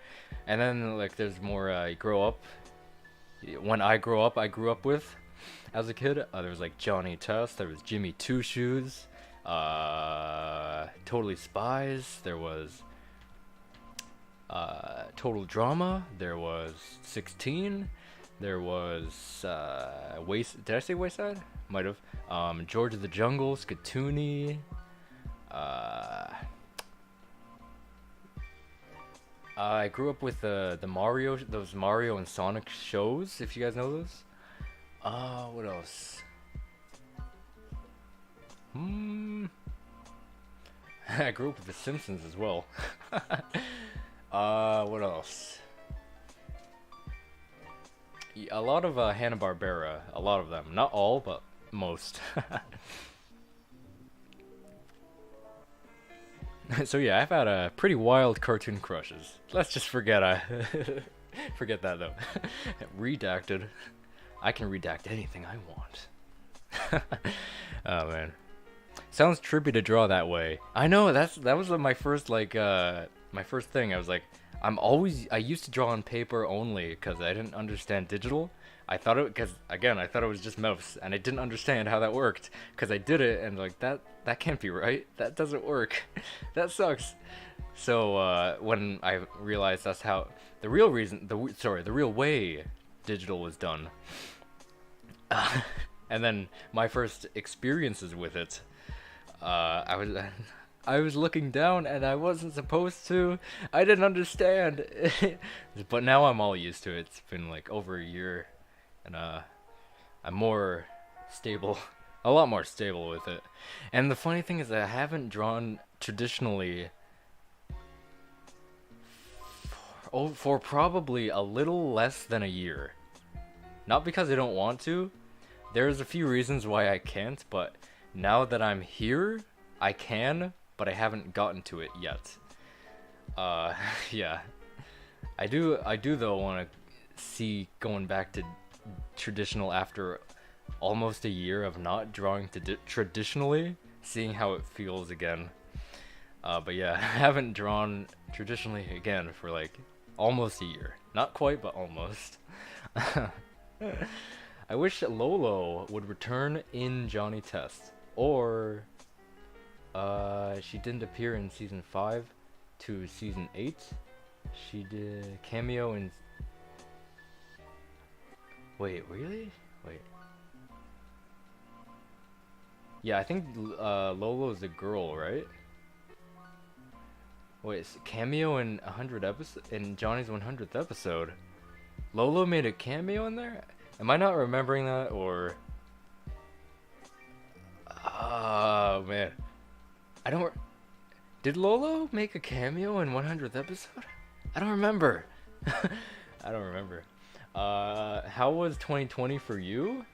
Speaker 1: And then like there's more grow up. When I grew up with as a kid. There was like Johnny Test. There was Jimmy Two Shoes. Totally Spies. There was Total Drama. There was 16. There was Did I say Wayside? Might have. George of the Jungle, Skatoony. I grew up with the Mario, those Mario and Sonic shows, if you guys know those. What else? I grew up with The Simpsons as well. What else? A lot of Hanna-Barbera, a lot of them. Not all, but most. So yeah, I've had a pretty wild cartoon crushes. Let's just forget forget that though. Redacted. I can redact anything I want. Oh man. Sounds trippy to draw that way. I know, that was my first my first thing. I was like, I used to draw on paper only because I didn't understand digital. I thought it was just mouse, and I didn't understand how that worked because I did it and like that can't be right. That doesn't work. That sucks. So when I realized that's how the real way digital was done, and then my first experiences with it, I was looking down and I wasn't supposed to. I didn't understand. But now I'm all used to it. It's been like over a year, and I'm more stable, a lot more stable with it. And the funny thing is that I haven't drawn traditionally for probably a little less than a year. Not because I don't want to. There's a few reasons why I can't, but now that I'm here, I can, but I haven't gotten to it yet. Yeah. I do though want to see going back to traditional after almost a year of not drawing traditionally, seeing how it feels again. But yeah, I haven't drawn traditionally again for like almost a year. Not quite, but almost. I wish Lolo would return in Johnny Test, or she didn't appear in season 5 to season 8. She did a cameo in. Wait, really? Wait. Yeah, I think Lolo's a girl, right? Wait, it's cameo in 100 episodes in Johnny's 100th episode. Lolo made a cameo in there? Am I not remembering that, or? Oh man, I don't. Did Lolo make a cameo in 100th episode? I don't remember. I don't remember. How was 2020 for you?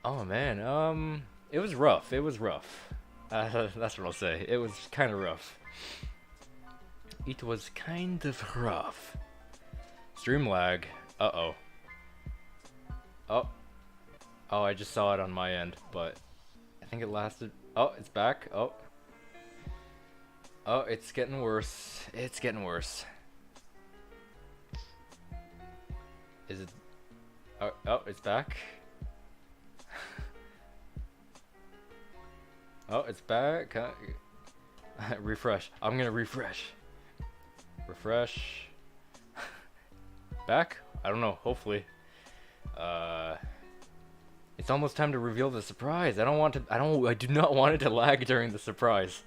Speaker 1: Oh man, it was rough. It was rough. That's what I'll say. It was kind of rough. It was kind of rough. Stream lag. Uh-oh. Oh. Oh, I just saw it on my end, but I think it lasted. Oh, it's back. Oh. Oh, it's getting worse. It's getting worse. Is it? Oh, oh, it's back. Oh, it's back. Refresh. I'm gonna refresh. Refresh. Back? I don't know. Hopefully. It's almost time to reveal the surprise. I do not want it to lag during the surprise.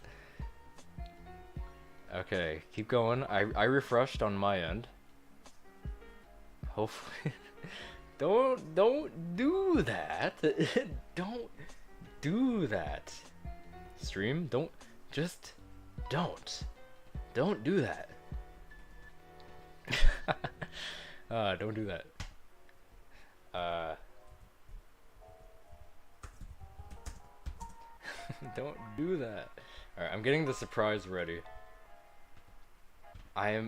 Speaker 1: Okay, keep going. I refreshed on my end. Hopefully. Don't do that. Don't do that. Stream, don't do that. Don't do that. Don't do that. Alright, I'm getting the surprise ready.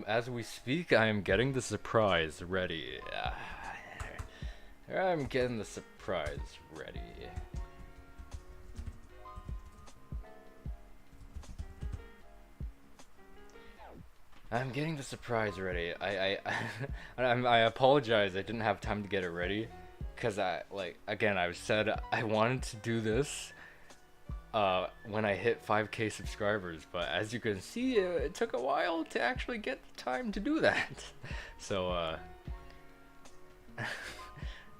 Speaker 1: as we speak, I am getting the surprise ready. I'm getting the surprise ready. I'm getting the surprise ready. I apologize. I didn't have time to get it ready, cause I said I wanted to do this when I hit 5K subscribers, but as you can see, it took a while to actually get the time to do that. So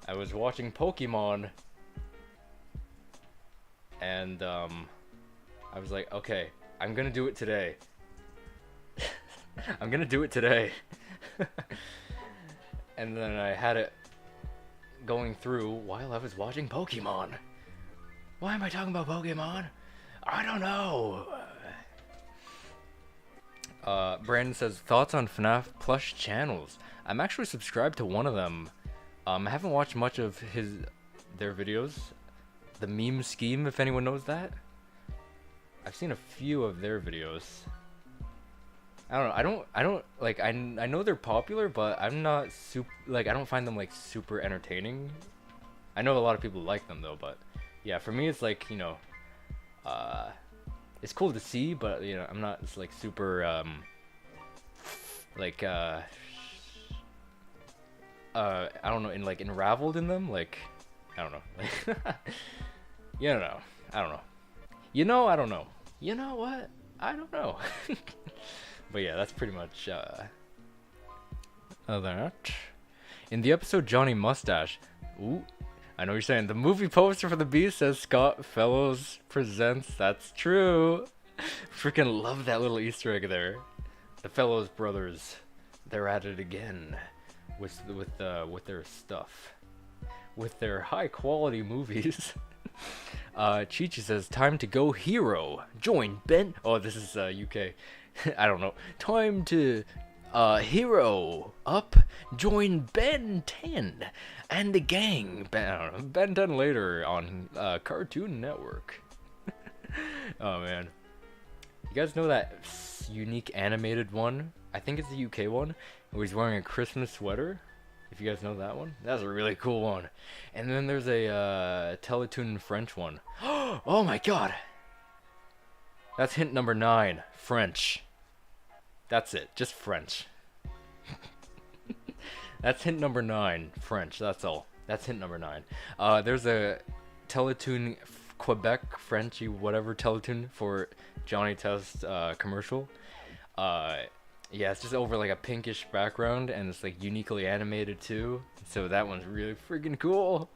Speaker 1: I was watching Pokemon, and I was like, okay, I'm gonna do it today. I'm gonna do it today. And then I had it going through while I was watching Pokemon. Why am I talking about Pokemon? I don't know. Brandon says, thoughts on FNAF plush channels. I'm actually subscribed to one of them. I haven't watched much of their videos. The Meme Scheme, if anyone knows that. I've seen a few of their videos. I don't like, I know they're popular, but I'm not I don't find them like super entertaining. I know a lot of people like them though, but yeah, for me it's like, you know, it's cool to see, but you know, I'm not like super I don't know, enraveled in them, like, I don't know. You know, I don't know. You know, I don't know. You know what? I don't know. But yeah, that's pretty much that. In the episode Johnny Mustache, ooh, I know what you're saying. The movie poster for the Beast says Scott Fellows presents. That's true. Freaking love that little Easter egg there. The Fellows brothers, they're at it again with their stuff, with their high quality movies. Chi-Chi says, time to go hero. Join Ben. Oh, this is UK. I don't know. Time to hero up. Join Ben 10 and the gang. I don't know. Ben 10 later on Cartoon Network. Oh man, you guys know that unique animated one? I think it's the UK one, where he's wearing a Christmas sweater. If you guys know that one, that's a really cool one. And then there's a Teletoon French one. Oh my god! That's hint number 9. French. That's it. Just French. That's hint number 9. French. That's all. That's hint number 9. There's a Teletoon Quebec Frenchy whatever Teletoon for Johnny Test commercial. Yeah, it's just over like a pinkish background, and it's like uniquely animated too. So that one's really freaking cool.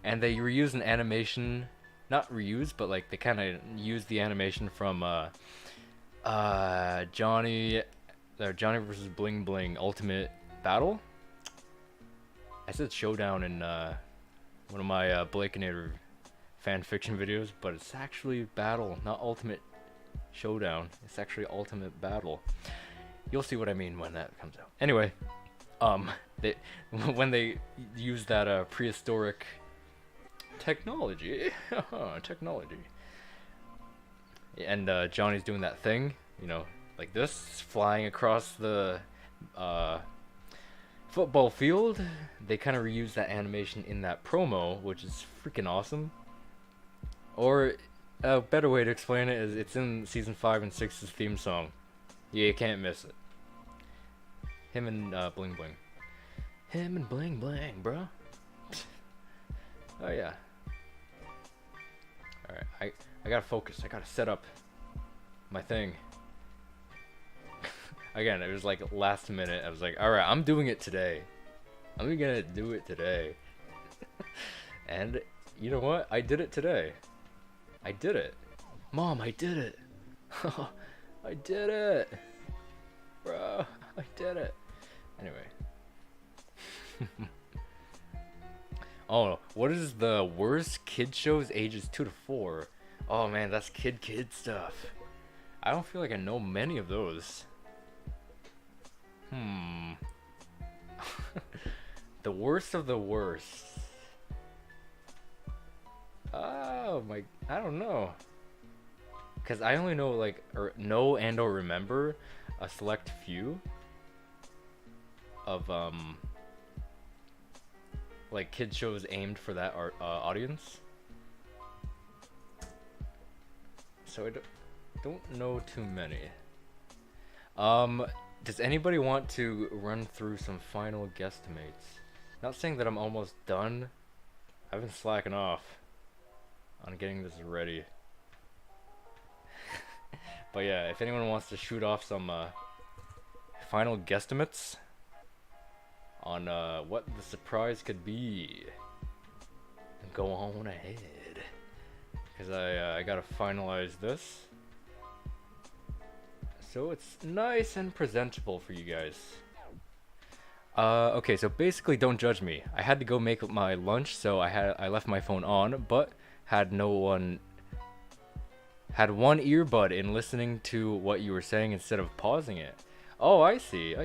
Speaker 1: And they reuse an animation, not reuse, but like they kind of use the animation from Johnny versus Bling Bling Ultimate Battle. I said Showdown in one of my Blakeinator fan fiction videos, but it's actually Battle, not Ultimate Showdown. It's actually Ultimate Battle. You'll see what I mean when that comes out. Anyway, when they use that prehistoric technology, and Johnny's doing that thing, you know, like this, flying across the football field. They kind of reuse that animation in that promo, which is freaking awesome. Or a better way to explain it is it's in season 5 and 6's theme song. Yeah, you can't miss it. Him and Bling Bling. Him and Bling Bling, bro. Oh yeah. Alright, I gotta focus. I gotta set up my thing. Again, it was like last minute. I was like, alright, I'm doing it today. I'm gonna do it today. And you know what? I did it today. I did it. Mom, I did it. I did it. Bro, I did it. Anyway. Oh, what is the worst kid shows ages 2 to 4? Oh man, that's kid stuff. I don't feel like I know many of those. The worst of the worst. Oh my, I don't know. Cause I only know like, or remember a select few. of like kid shows aimed for that audience. So I don't know too many. Does anybody want to run through some final guesstimates? Not saying that I'm almost done. I've been slacking off on getting this ready. But yeah, if anyone wants to shoot off some final guesstimates on what the surprise could be, go on ahead. Because I gotta finalize this, so it's nice and presentable for you guys. Okay, so basically, don't judge me. I had to go make my lunch, so I left my phone on, but had one earbud in listening to what you were saying instead of pausing it. Oh, I see.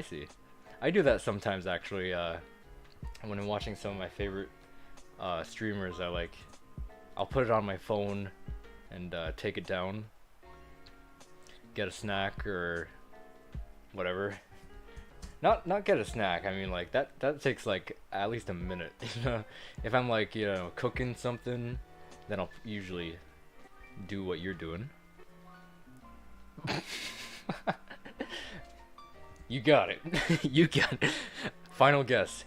Speaker 1: I do that sometimes actually. When I'm watching some of my favorite streamers, I'll put it on my phone and take it down, get a snack or whatever. Not get a snack. I mean, like that takes like at least a minute. If I'm like, you know, cooking something, then I'll usually do what you're doing. You got it. You got it. Final guess.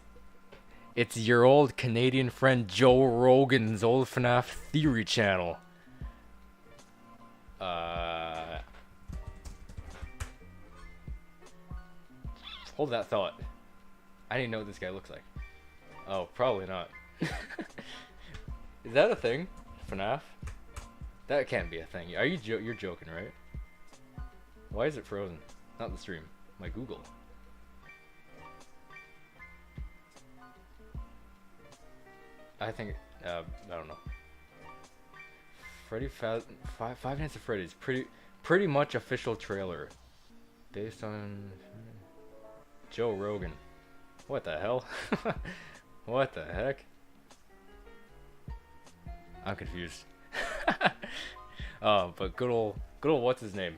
Speaker 1: It's your old Canadian friend Joe Rogan's old FNAF theory channel. Hold that thought. I didn't know what this guy looks like. Oh, probably not. Is that a thing? FNAF? That can't be a thing. Are you you're joking, right? Why is it frozen? Not the stream. My Google. I think I don't know. Freddy Five Nights at Freddy's pretty much official trailer based on Joe Rogan. What the hell? What the heck? I'm confused. Oh, but good old what's his name?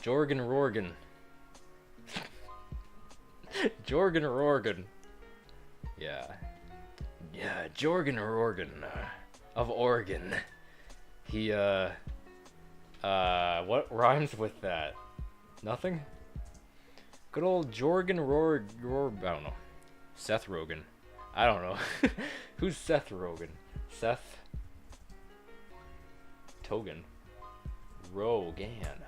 Speaker 1: Jorgen Rorgen. Jorgen Rorgen. Yeah, Jorgen Rorgen of Oregon. He what rhymes with that? Nothing? Good old Jorgen I don't know. Seth Rogen. I don't know. Who's Seth Rogen? Seth Togen. Rogan.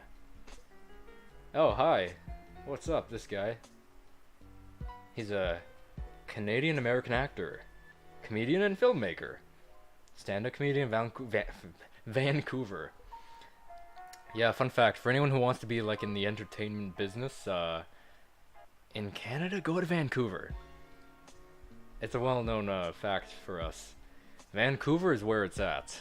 Speaker 1: Oh, hi. What's up, this guy? He's a Canadian-American actor, comedian and filmmaker. Stand-up comedian Vancouver. Yeah, fun fact, for anyone who wants to be like in the entertainment business, in Canada, go to Vancouver. It's a well-known fact for us. Vancouver is where it's at.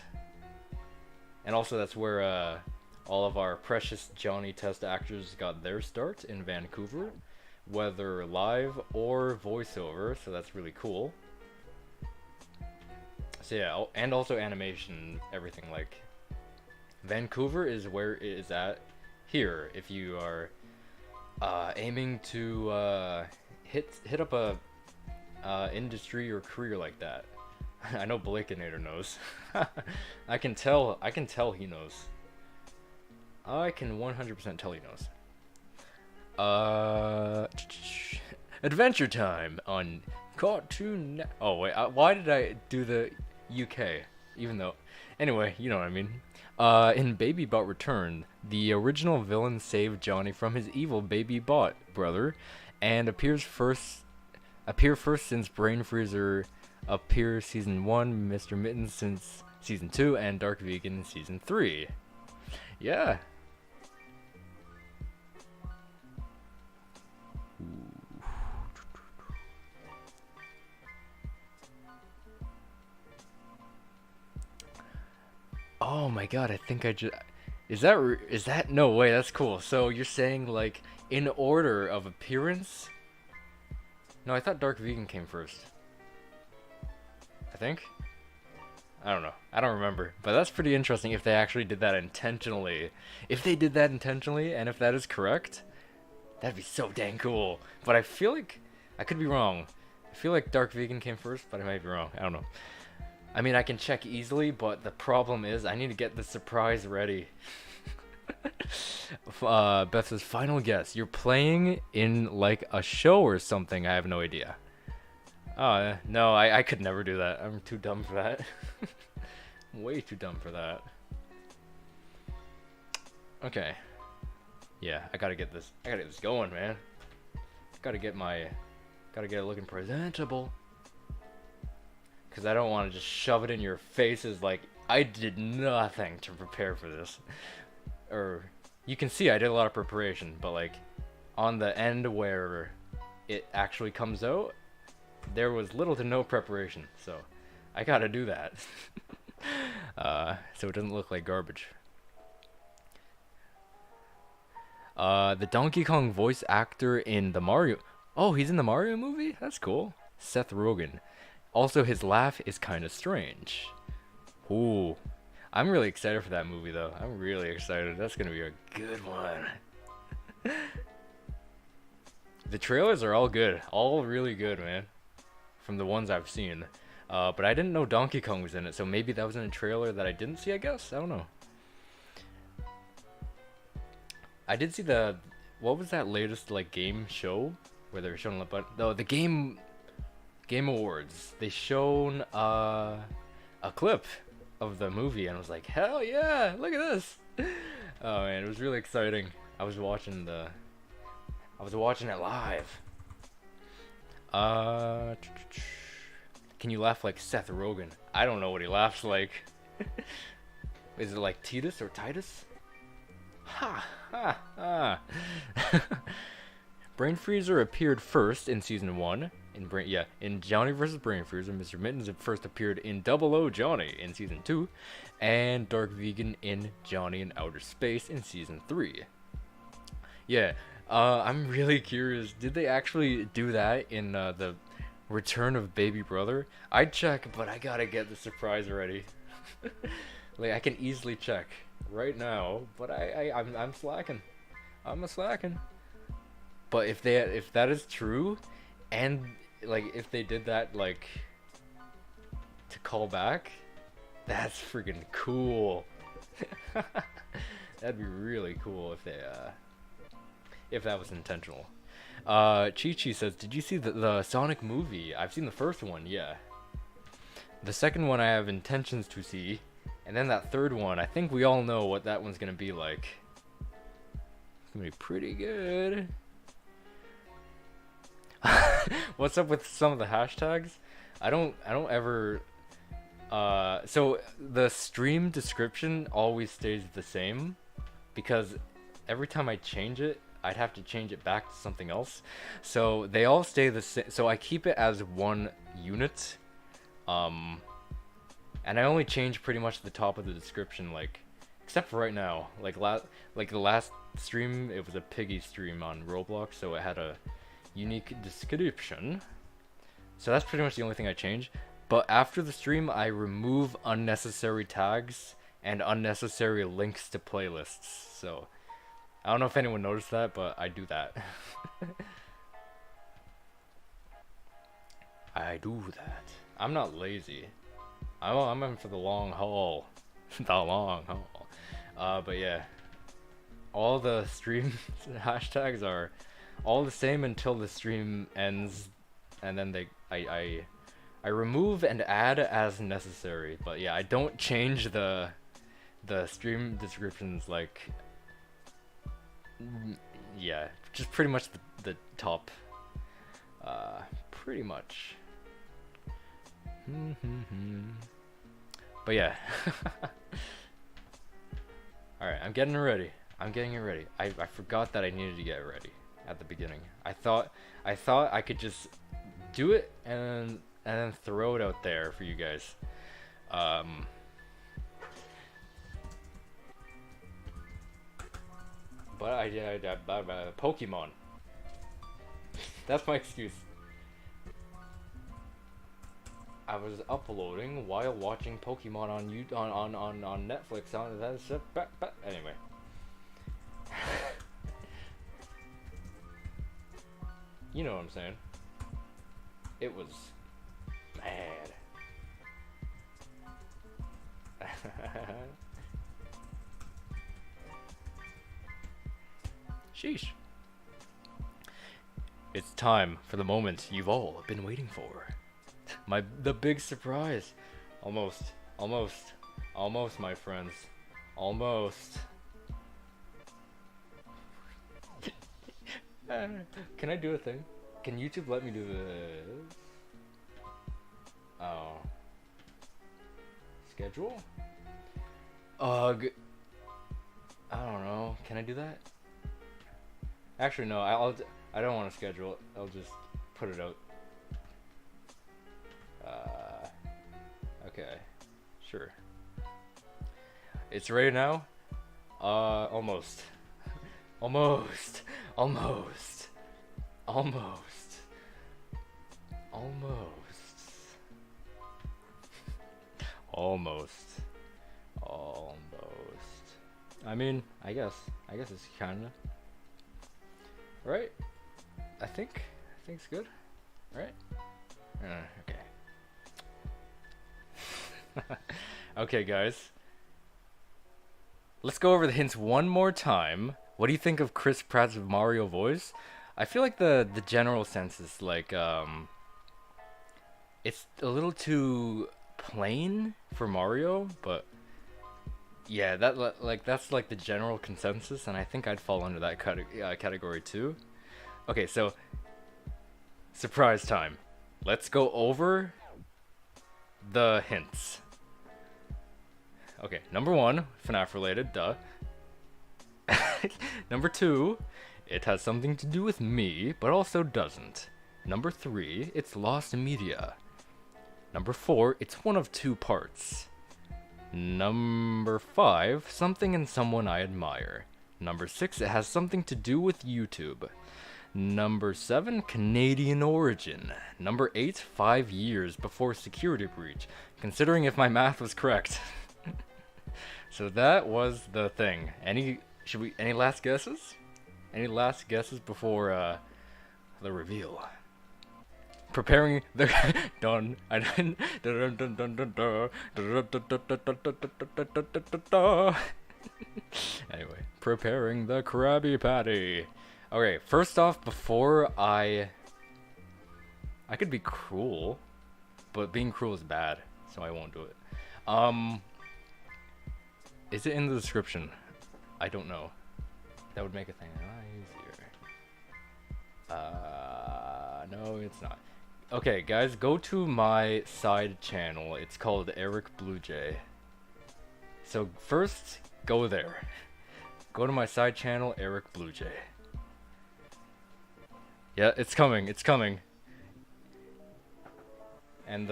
Speaker 1: And also that's where all of our precious Johnny Test actors got their start, in Vancouver. Whether live or voiceover, so that's really cool. So yeah, and also animation, everything. Like, Vancouver is where it is at here if you are aiming to hit up a industry or career like that. I know Blakeinator knows. I can tell he knows. I can 100% tell he knows. Adventure Time on Cartoon Oh wait, why did I do the UK? Even though, anyway, you know what I mean. In Baby Bot Return, the original villain saved Johnny from his evil Baby Bot brother, and appear first since Brain Freezer appears season 1, Mr. Mittens since season 2, and Dark Vegan season 3. Yeah. Oh my god, I think I just... Is that... No way, that's cool. So you're saying, like, in order of appearance? No, I thought Dark Vegan came first. I think? I don't know. I don't remember. But that's pretty interesting if they actually did that intentionally. If they did that intentionally, and if that is correct, that'd be so dang cool. But I feel like I could be wrong. I feel like Dark Vegan came first, but I might be wrong. I don't know. I mean, I can check easily, but the problem is I need to get the surprise ready. Beth says, final guess. You're playing in like a show or something. I have no idea. No, I could never do that. I'm too dumb for that. Way too dumb for that. Okay. Yeah, I gotta get this going, man. Gotta get it looking presentable. Cause I don't want to just shove it in your faces like I did nothing to prepare for this. Or, you can see I did a lot of preparation, but like, on the end where it actually comes out, there was little to no preparation, so I gotta do that. So it doesn't look like garbage. The Donkey Kong voice actor in the Mario... Oh, he's in the Mario movie? That's cool. Seth Rogen. Also, his laugh is kind of strange. Ooh. I'm really excited for that movie, though. I'm really excited. That's gonna be a good one. The trailers are all good. All really good, man. From the ones I've seen. But I didn't know Donkey Kong was in it, so maybe that was in a trailer that I didn't see, I guess? I don't know. I did see the... What was that latest, like, game show? Where they were showing... No, the Game Awards. They shown, a clip of the movie, and I was like, hell yeah! Look at this! Oh, man, it was really exciting. I was watching it live. Can you laugh like Seth Rogen? I don't know what he laughs like. Is it like Titus or Titus? Ha ha ha. Brain Freezer appeared first in season 1. In Johnny vs. Brain Freezer, Mr. Mittens first appeared in Double O Johnny in season 2, and Dark Vegan in Johnny in Outer Space in season 3. Yeah, I'm really curious. Did they actually do that in the Return of Baby Brother? I'd check, but I gotta get the surprise ready. Like, I can easily check right now, but I'm slacking. I'm a slacking. But if that is true, and like if they did that like to call back, that's freaking cool. That'd be really cool if that was intentional. Chi-Chi says, did you see the Sonic movie? I've seen the first one, yeah. The second one I have intentions to see. And then that third one, I think we all know what that one's gonna be like. It's gonna be pretty good. What's up with some of the hashtags? I don't ever... So the stream description always stays the same. Because every time I change it, I'd have to change it back to something else. So they all stay the same. So I keep it as one unit. And I only change pretty much the top of the description, like, except for right now. Like the last stream, it was a piggy stream on Roblox, so it had a unique description. So that's pretty much the only thing I change. But after the stream, I remove unnecessary tags and unnecessary links to playlists. So I don't know if anyone noticed that, but I do that. I do that. I'm not lazy. I'm in for the long haul. The long haul. But yeah. All the stream hashtags are all the same until the stream ends, and then I remove and add as necessary. But yeah, I don't change the stream descriptions, like, yeah, just pretty much the top, pretty much. But yeah. Alright, I'm getting ready. I'm getting it ready. I forgot that I needed to get ready at the beginning. I thought I could just do it and then throw it out there for you guys. But I Pokemon. That's my excuse. I was uploading while watching Pokemon on Netflix. Anyway. You know what I'm saying. It was mad. Sheesh. It's time for the moment you've all been waiting for. The big surprise. Almost, my friends. Almost. Can I do a thing? Can YouTube let me do this? Oh. Schedule? Ugh. I don't know. Can I do that? Actually, no. I don't want to schedule it. I'll just put it out. Okay. Sure. It's ready now? Almost. Almost. Almost. Almost. Almost. Almost. Almost. I mean, I guess it's kinda. Right? I think it's good. Right? Okay. Okay, guys. Let's go over the hints one more time. What do you think of Chris Pratt's Mario voice? I feel like the general sense is like it's a little too plain for Mario, but yeah, that's like the general consensus, and I think I'd fall under that category too. Okay, so surprise time. Let's go over the hints. Okay, number 1, FNAF related, duh. Number 2, it has something to do with me, but also doesn't. Number 3, it's lost media. Number 4, it's one of 2 parts. Number 5, something and someone I admire. Number 6, it has something to do with YouTube. Number 7, Canadian origin. Number 8, 5 years before security breach, considering if my math was correct. So that was the thing. Any last guesses? Any last guesses before the reveal? Preparing the Anyway, preparing the Krabby Patty. Okay, first off, before I could be cruel, but being cruel is bad, so I won't do it. Is it in the description? I don't know. That would make a thing a lot easier. No, it's not. Okay, guys, go to my side channel. It's called TheLivingBluejay. So first, go there. Go to my side channel, TheLivingBluejay. Yeah, it's coming. It's coming. And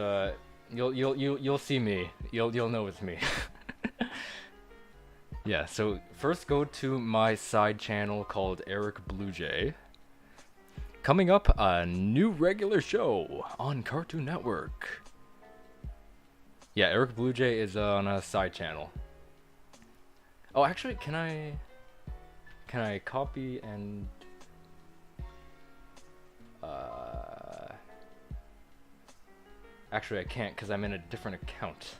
Speaker 1: you'll see me. You'll know it's me. Yeah, so first go to my side channel called TheLivingBluejay. Coming up, a new regular show on Cartoon Network. Yeah, TheLivingBluejay is on a side channel. Oh, actually, can I copy and actually I can't because I'm in a different account.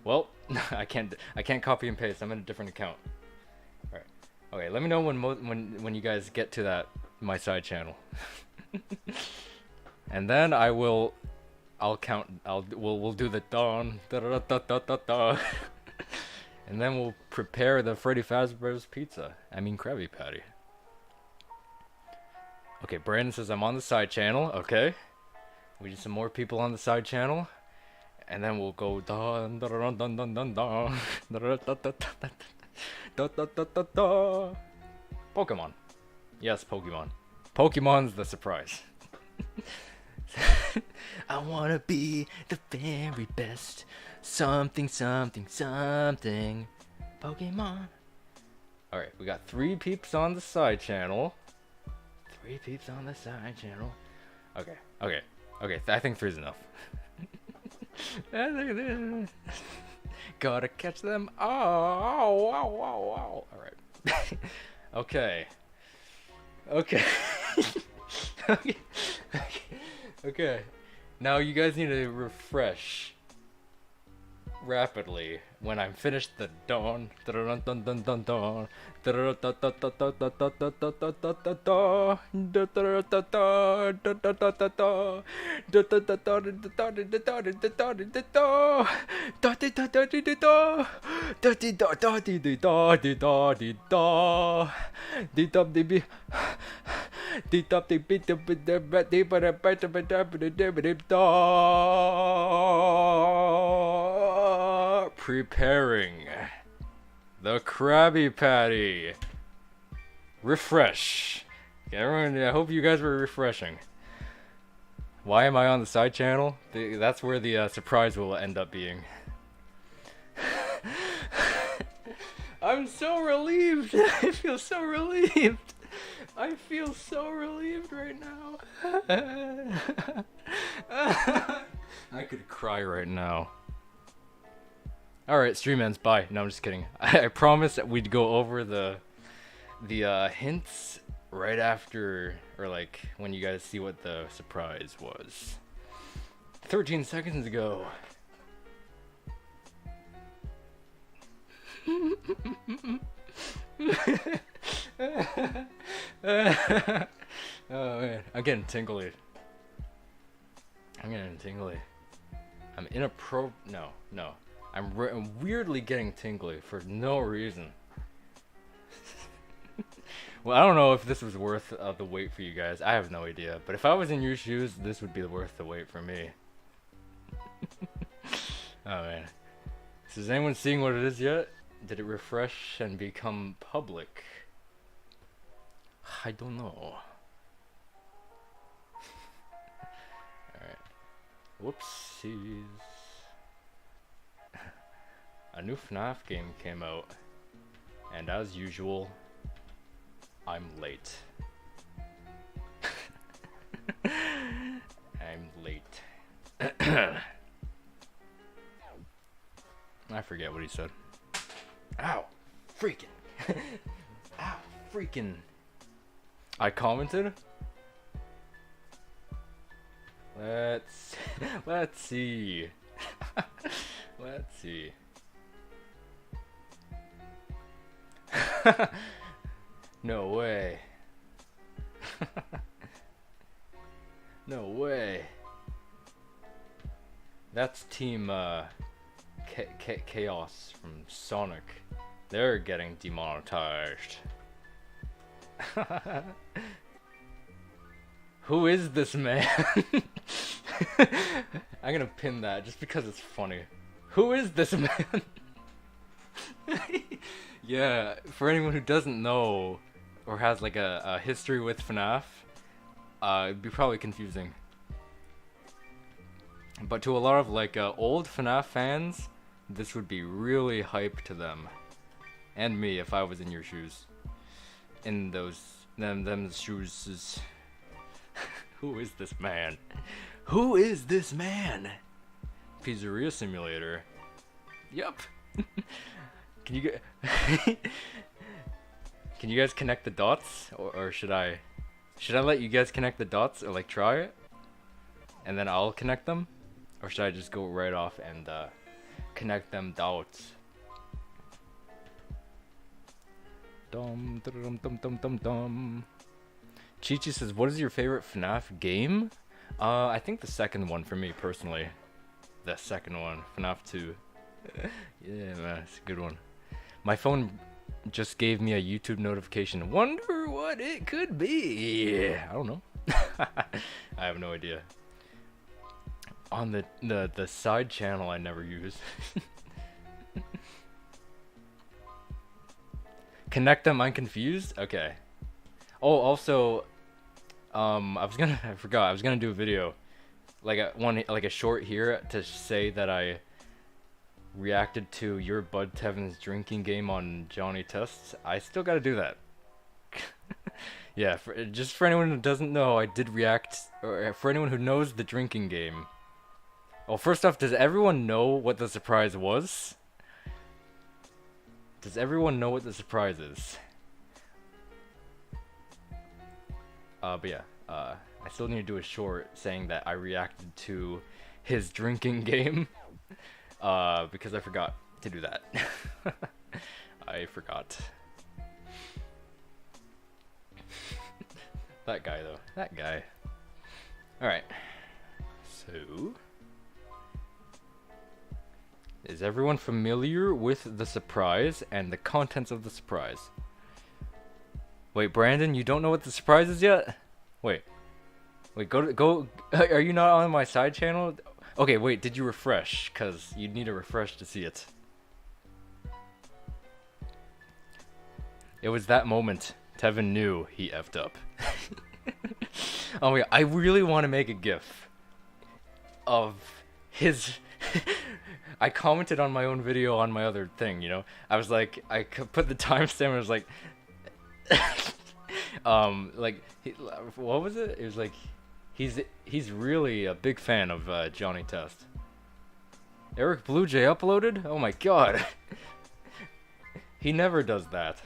Speaker 1: Well, I can't copy and paste. I'm in a different account. All right. Okay, let me know when you guys get to that my side channel. And then we'll do the dawn da da da da da da. And then we'll prepare the Freddy Fazbear's pizza. I mean Krabby Patty. Okay, Brandon says I'm on the side channel. Okay. We need some more people on the side channel. And then we'll go dun dun dun dun dun dun dun dun. Pokemon. Yes, Pokemon. Pokemon's the surprise. I wanna be the very best. Something, something, something. Pokemon. Alright, we got 3 peeps on the side channel. 3 peeps on the side channel. Okay. I think 3's enough. Gotta catch them all. Alright. Okay. Okay. Now you guys need to refresh rapidly when I'm finished the dawn. Dun dun dun dun dun. Preparing the Krabby Patty. Refresh. Everyone, I hope you guys were refreshing. Why am I on the side channel? That's where the surprise will end up being. I'm so relieved. I feel so relieved. I feel so relieved right now. I could cry right now. Alright, stream ends. Bye. No, I'm just kidding. I promised that we'd go over the hints right after, or like when you guys see what the surprise was. 13 seconds ago. Oh man, I'm getting tingly. I'm No. I'm weirdly getting tingly for no reason. Well, I don't know if this was worth the wait for you guys. I have no idea. But if I was in your shoes, this would be worth the wait for me. Oh man. So is anyone seeing what it is yet? Did it refresh and become public? I don't know. Alright. Whoopsies. A new FNAF game came out. And as usual, I'm late. I'm late. I forget what he said. Ow! Freaking! Ow! Freaking! I commented? Let's see. Let's see. No way. No way. That's team Chaos from Sonic. They're getting demonetized. Who is this man? I'm gonna pin that just because it's funny. Who is this man? Yeah, for anyone who doesn't know or has like a history with FNAF, it'd be probably confusing. But to a lot of like old FNAF fans, this would be really hype to them. And me if I was in your shoes. In those them shoes. Who is this man? Who is this man? Pizzeria Simulator. Yup. Can you get Can you guys connect the dots, or should I let you guys connect the dots, or like try it, and then I'll connect them, or should I just go right off and connect them dots? Dum dum dum dum dum dum. Chichi says, "What is your favorite FNAF game?" I think the second one for me personally. The second one, FNAF 2. Yeah, man, it's a good one. My phone just gave me a YouTube notification. Wonder what it could be. I don't know. I have no idea. On the side channel I never use. Connect them, I'm confused? Okay. Oh, also, I forgot, I was gonna do a video. Like a short here to say that I reacted to your Bud Tevin's drinking game on Johnny Tests. I still gotta do that. Yeah, just for anyone who doesn't know, I did react, or for anyone who knows the drinking game. Well, first off, does everyone know what the surprise was? Does everyone know what the surprise is? But yeah, I still need to do a short saying that I reacted to his drinking game. Because I forgot to do that. I forgot. That guy though. That guy. Alright. So... is everyone familiar with the surprise and the contents of the surprise? Wait, Brandon, you don't know what the surprise is yet? Wait. Wait, go. Are you not on my side channel? Okay, wait, did you refresh? Because you'd need a refresh to see it. It was that moment Tevin knew he effed up. Oh my god, I really want to make a gif of his... I commented on my own video on my other thing, you know? I was like, I put the timestamp and I was like... what was it? It was like, he's really a big fan of Johnny Test. TheLivingBluejay uploaded? Oh my god. He never does that.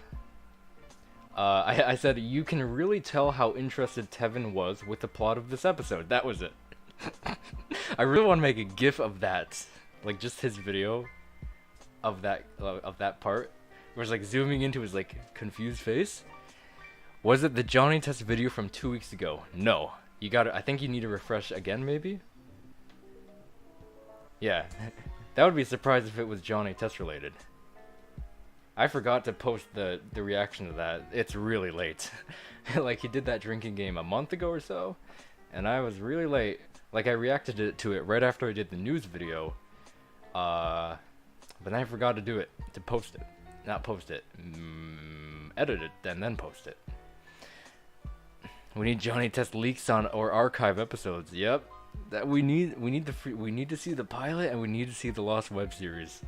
Speaker 1: I said, you can really tell how interested Tevin was with the plot of this episode. That was it. I really want to make a gif of that. Like, just his video of that part. Where it's like zooming into his like confused face. Was it the Johnny Test video from 2 weeks ago? No. You gotta, I think you need to refresh again, maybe? Yeah. That would be a surprise if it was Johnny Test related. I forgot to post the reaction to that. It's really late. Like, he did that drinking game a month ago or so, and I was really late. Like, I reacted to it right after I did the news video, but then I forgot to do it, to post it. Not post it, edit it, and then post it. We need Johnny Test leaks on or archive episodes. Yep, that we need to see the pilot, and we need to see the Lost web series.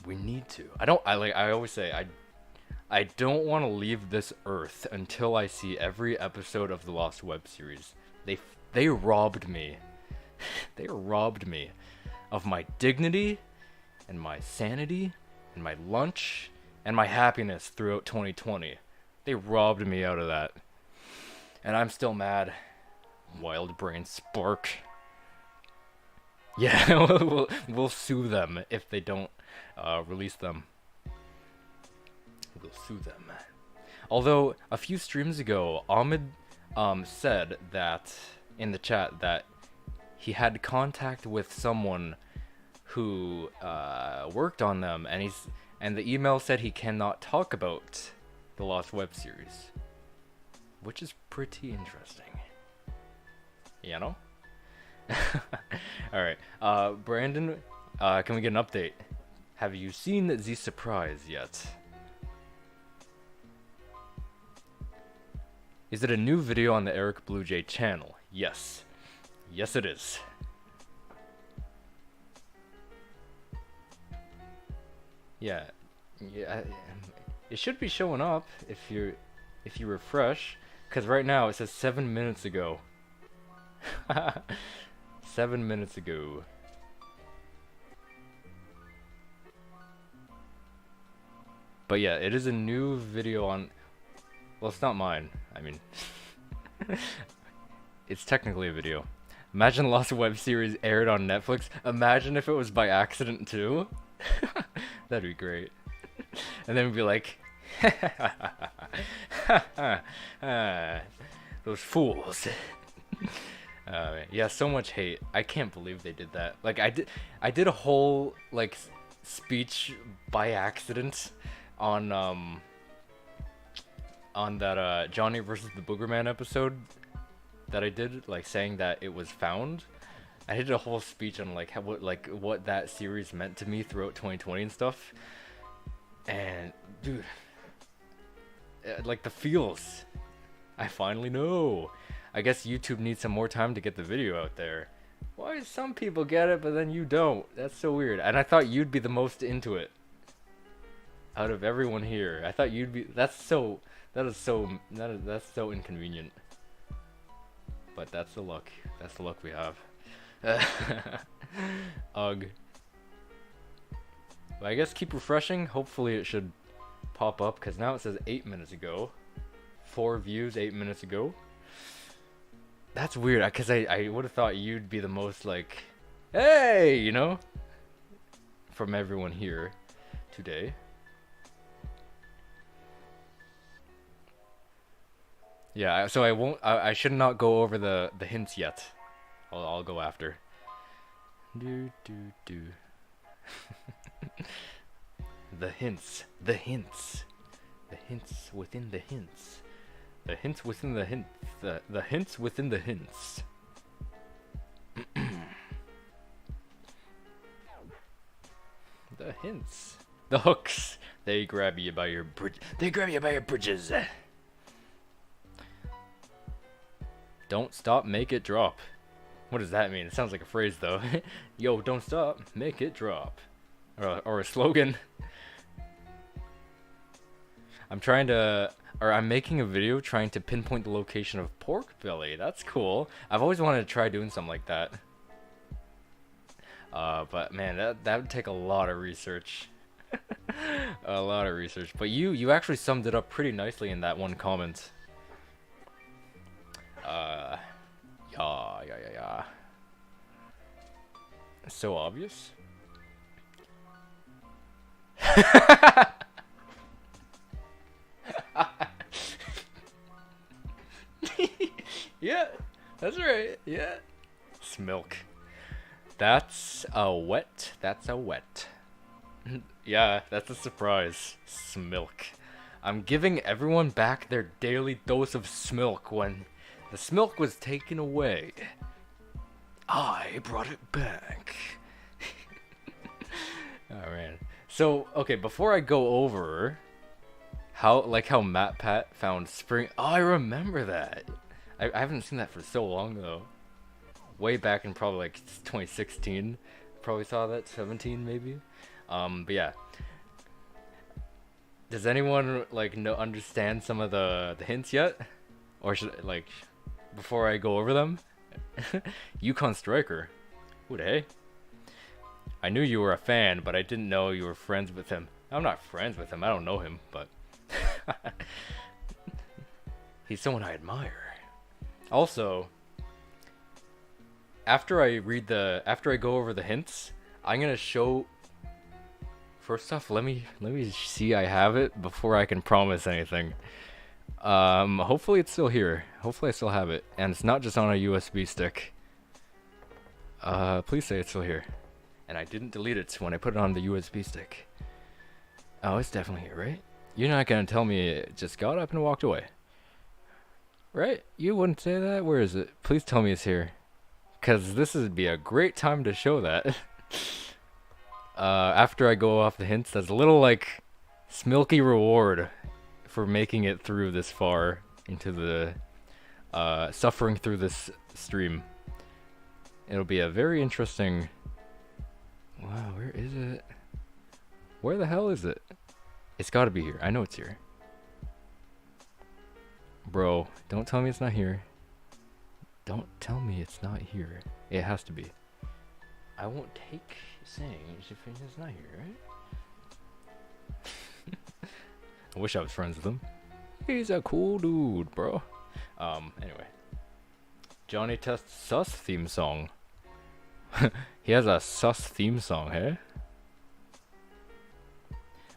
Speaker 1: We need to. I always say, I don't want to leave this earth until I see every episode of the Lost web series. They robbed me. They robbed me of my dignity and my sanity and my lunch and my happiness throughout 2020. They robbed me out of that. And I'm still mad. Wild brain spark. Yeah, we'll sue them if they don't release them. We'll sue them. Although, a few streams ago, Ahmed said that, in the chat, that he had contact with someone who worked on them, and the email said he cannot talk about the Lost web series. Which is pretty interesting. You know? Alright, Brandon, can we get an update? Have you seen the surprise yet? Is it a new video on the TheLivingBluejay channel? Yes. Yes, it is. Yeah. It should be showing up if you refresh, because right now it says 7 minutes ago. 7 minutes ago. But yeah, it is a new video on... Well, it's not mine. I mean... It's technically a video. Imagine the Lost web series aired on Netflix. Imagine if it was by accident too. That'd be great. And then we'd be like... Those fools. Yeah, so much hate. I can't believe they did that. Like, I did a whole like speech by accident on that Johnny versus the Boogerman episode that I did, like saying that it was found. I did a whole speech on like what that series meant to me throughout 2020 and stuff. And dude, like the feels. I finally know. I guess YouTube needs some more time to get the video out there. Why some people get it, but then you don't? That's so weird. And I thought you'd be the most into it. Out of everyone here. I thought you'd be... That's so inconvenient. But that's the luck. That's the luck we have. Ugh. But I guess keep refreshing. Hopefully it should pop up, because now it says 8 minutes ago. 4 views 8 minutes ago. That's weird, because I would have thought you'd be the most like, hey, you know, from everyone here today. Yeah, so I won't. I should not go over the hints yet. I'll go after. Do do do. The hints. The hints. The hints within the hints. The hints within the hints. The hints within the hints. The hints. The hooks. They grab you by your bridge. They grab you by your bridges. Don't stop, make it drop. What does that mean? It sounds like a phrase though. Yo, don't stop, make it drop. Or a slogan. I'm making a video trying to pinpoint the location of pork belly. That's cool. I've always wanted to try doing something like that. But man, that would take a lot of research. A lot of research. But you actually summed it up pretty nicely in that one comment. Yeah. It's so obvious. Yeah, that's right. Yeah. Smilk. That's a wet. That's a wet. Yeah, that's a surprise. Smilk. I'm giving everyone back their daily dose of smilk when the smilk was taken away. I brought it back. Oh man. So, okay, before I go over how MatPat found spring. Oh, I remember that. I haven't seen that for so long though. Way back in probably like 2016. Probably saw that 17 maybe. But yeah. Does anyone like understand some of the hints yet? Or should like before I go over them? Yukon Striker. Who the hey? I knew you were a fan, but I didn't know you were friends with him. I'm not friends with him. I don't know him, but he's someone I admire. Also, after I go over the hints, I'm gonna show. First off, let me see I have it before I can promise anything. Hopefully it's still here. Hopefully I still have it, and it's not just on a USB stick. Please say it's still here. And I didn't delete it when I put it on the USB stick. Oh, it's definitely here, right? You're not gonna tell me it just got up and walked away. Right? You wouldn't say that? Where is it? Please tell me it's here. Cause this would be a great time to show that. After I go off the hints, that's a little like Smilky reward for making it through this far into the suffering through this stream. It'll be a very interesting. Wow, where is it? Where the hell is it? It's gotta be here. I know it's here. Bro, don't tell me it's not here. Don't tell me it's not here. It has to be. I won't take saying if it's not here, right? I wish I was friends with him. He's a cool dude, bro. Anyway. Johnny Test sus theme song. He has a sus theme song, hey?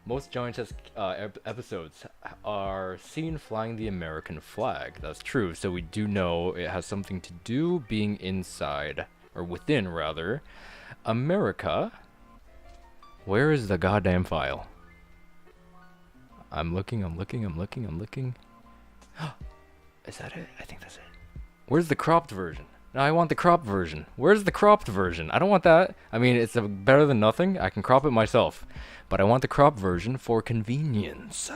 Speaker 1: Most Johnny Test episodes are seen flying the American flag. That's true, so we do know it has something to do being inside, or within rather, America. Where is the goddamn file? I'm looking. Is that it? I think that's it. Where's the cropped version? No, I want the cropped version. Where's the cropped version? I don't want that. I mean, it's better than nothing. I can crop it myself. But I want the cropped version for convenience.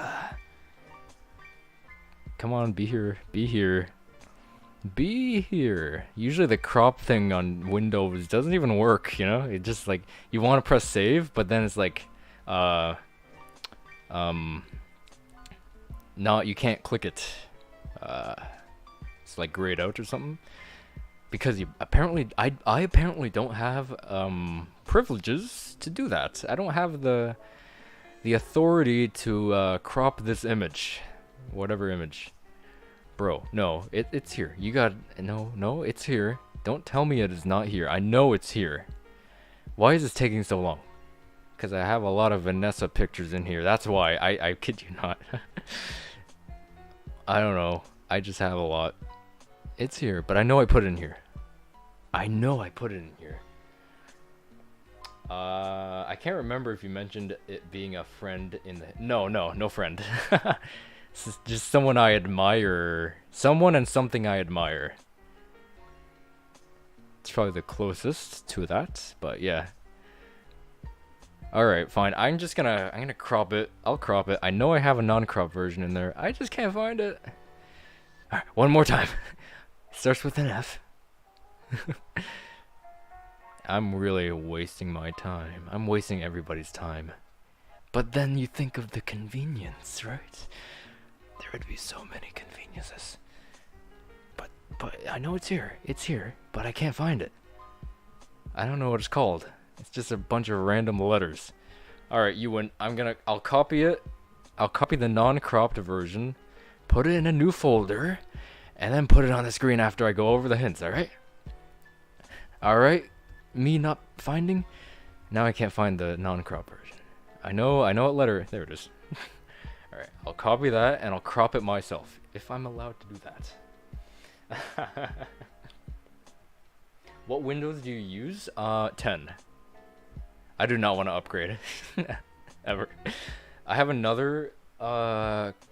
Speaker 1: Come on, be here. Be here. Be here. Usually the crop thing on Windows doesn't even work, you know? It just like, you want to press save, but then it's like, not, you can't click it. It's like grayed out or something. Because you apparently, I apparently don't have privileges to do that. I don't have the authority to crop this image, whatever image. Bro, no, it's here. You got... No, it's here. Don't tell me it is not here. I know it's here. Why is this taking so long? Because I have a lot of Vanessa pictures in here. That's why. I kid you not. I don't know. I just have a lot. It's here, but I know I put it in here. I know I put it in here. I can't remember if you mentioned it being a friend in the... No friend. This is just someone I admire. Someone and something I admire. It's probably the closest to that, but yeah. Alright, fine. I'm gonna crop it. I'll crop it. I know I have a non-crop version in there. I just can't find it. Alright, one more time. Starts with an F. I'm really wasting my time. I'm wasting everybody's time. But then you think of the convenience, right? There would be so many conveniences. But I know it's here. It's here, but I can't find it. I don't know what it's called. It's just a bunch of random letters. Alright, you win. I'll copy it. I'll copy the non-cropped version, put it in a new folder, and then put it on the screen after I go over the hints, alright? Alright? Me not finding? Now I can't find the non-crop version. I know what letter. There it is. Alright, I'll copy that and I'll crop it myself. If I'm allowed to do that. What Windows do you use? 10. I do not want to upgrade. Ever. I have another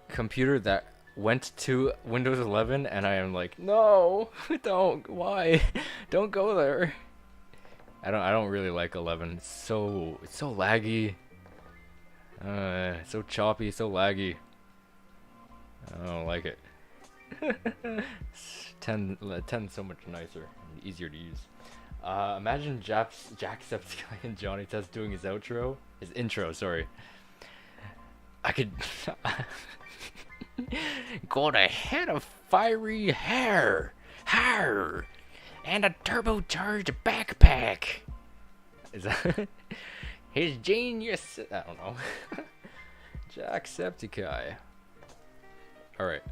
Speaker 1: computer that went to Windows 11 and I am like, no, don't, why? Don't go there. I don't really like 11. It's so laggy. So choppy, so laggy. I don't like it. 10's so much nicer and easier to use. Imagine Jacksepticeye and Johnny Test doing his intro, sorry. I could got a head of fiery hair, and a turbocharged backpack. Is that his genius? I don't know. Jacksepticeye. Alright.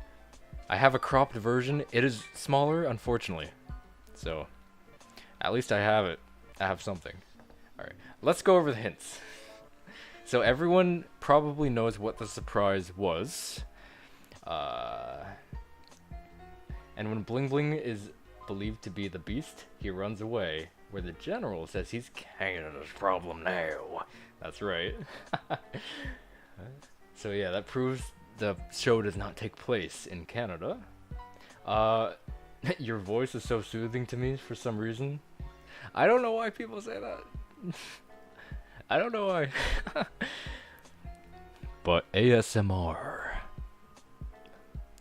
Speaker 1: I have a cropped version. It is smaller, unfortunately. So, at least I have it. I have something. Alright. Let's go over the hints. So everyone probably knows what the surprise was. And when Bling Bling is believed to be the beast, he runs away, where the general says he's Canada's problem now. That's right. So yeah, that proves the show does not take place in Canada. Your voice is so soothing to me for some reason. I don't know why people say that. I don't know why. But ASMR.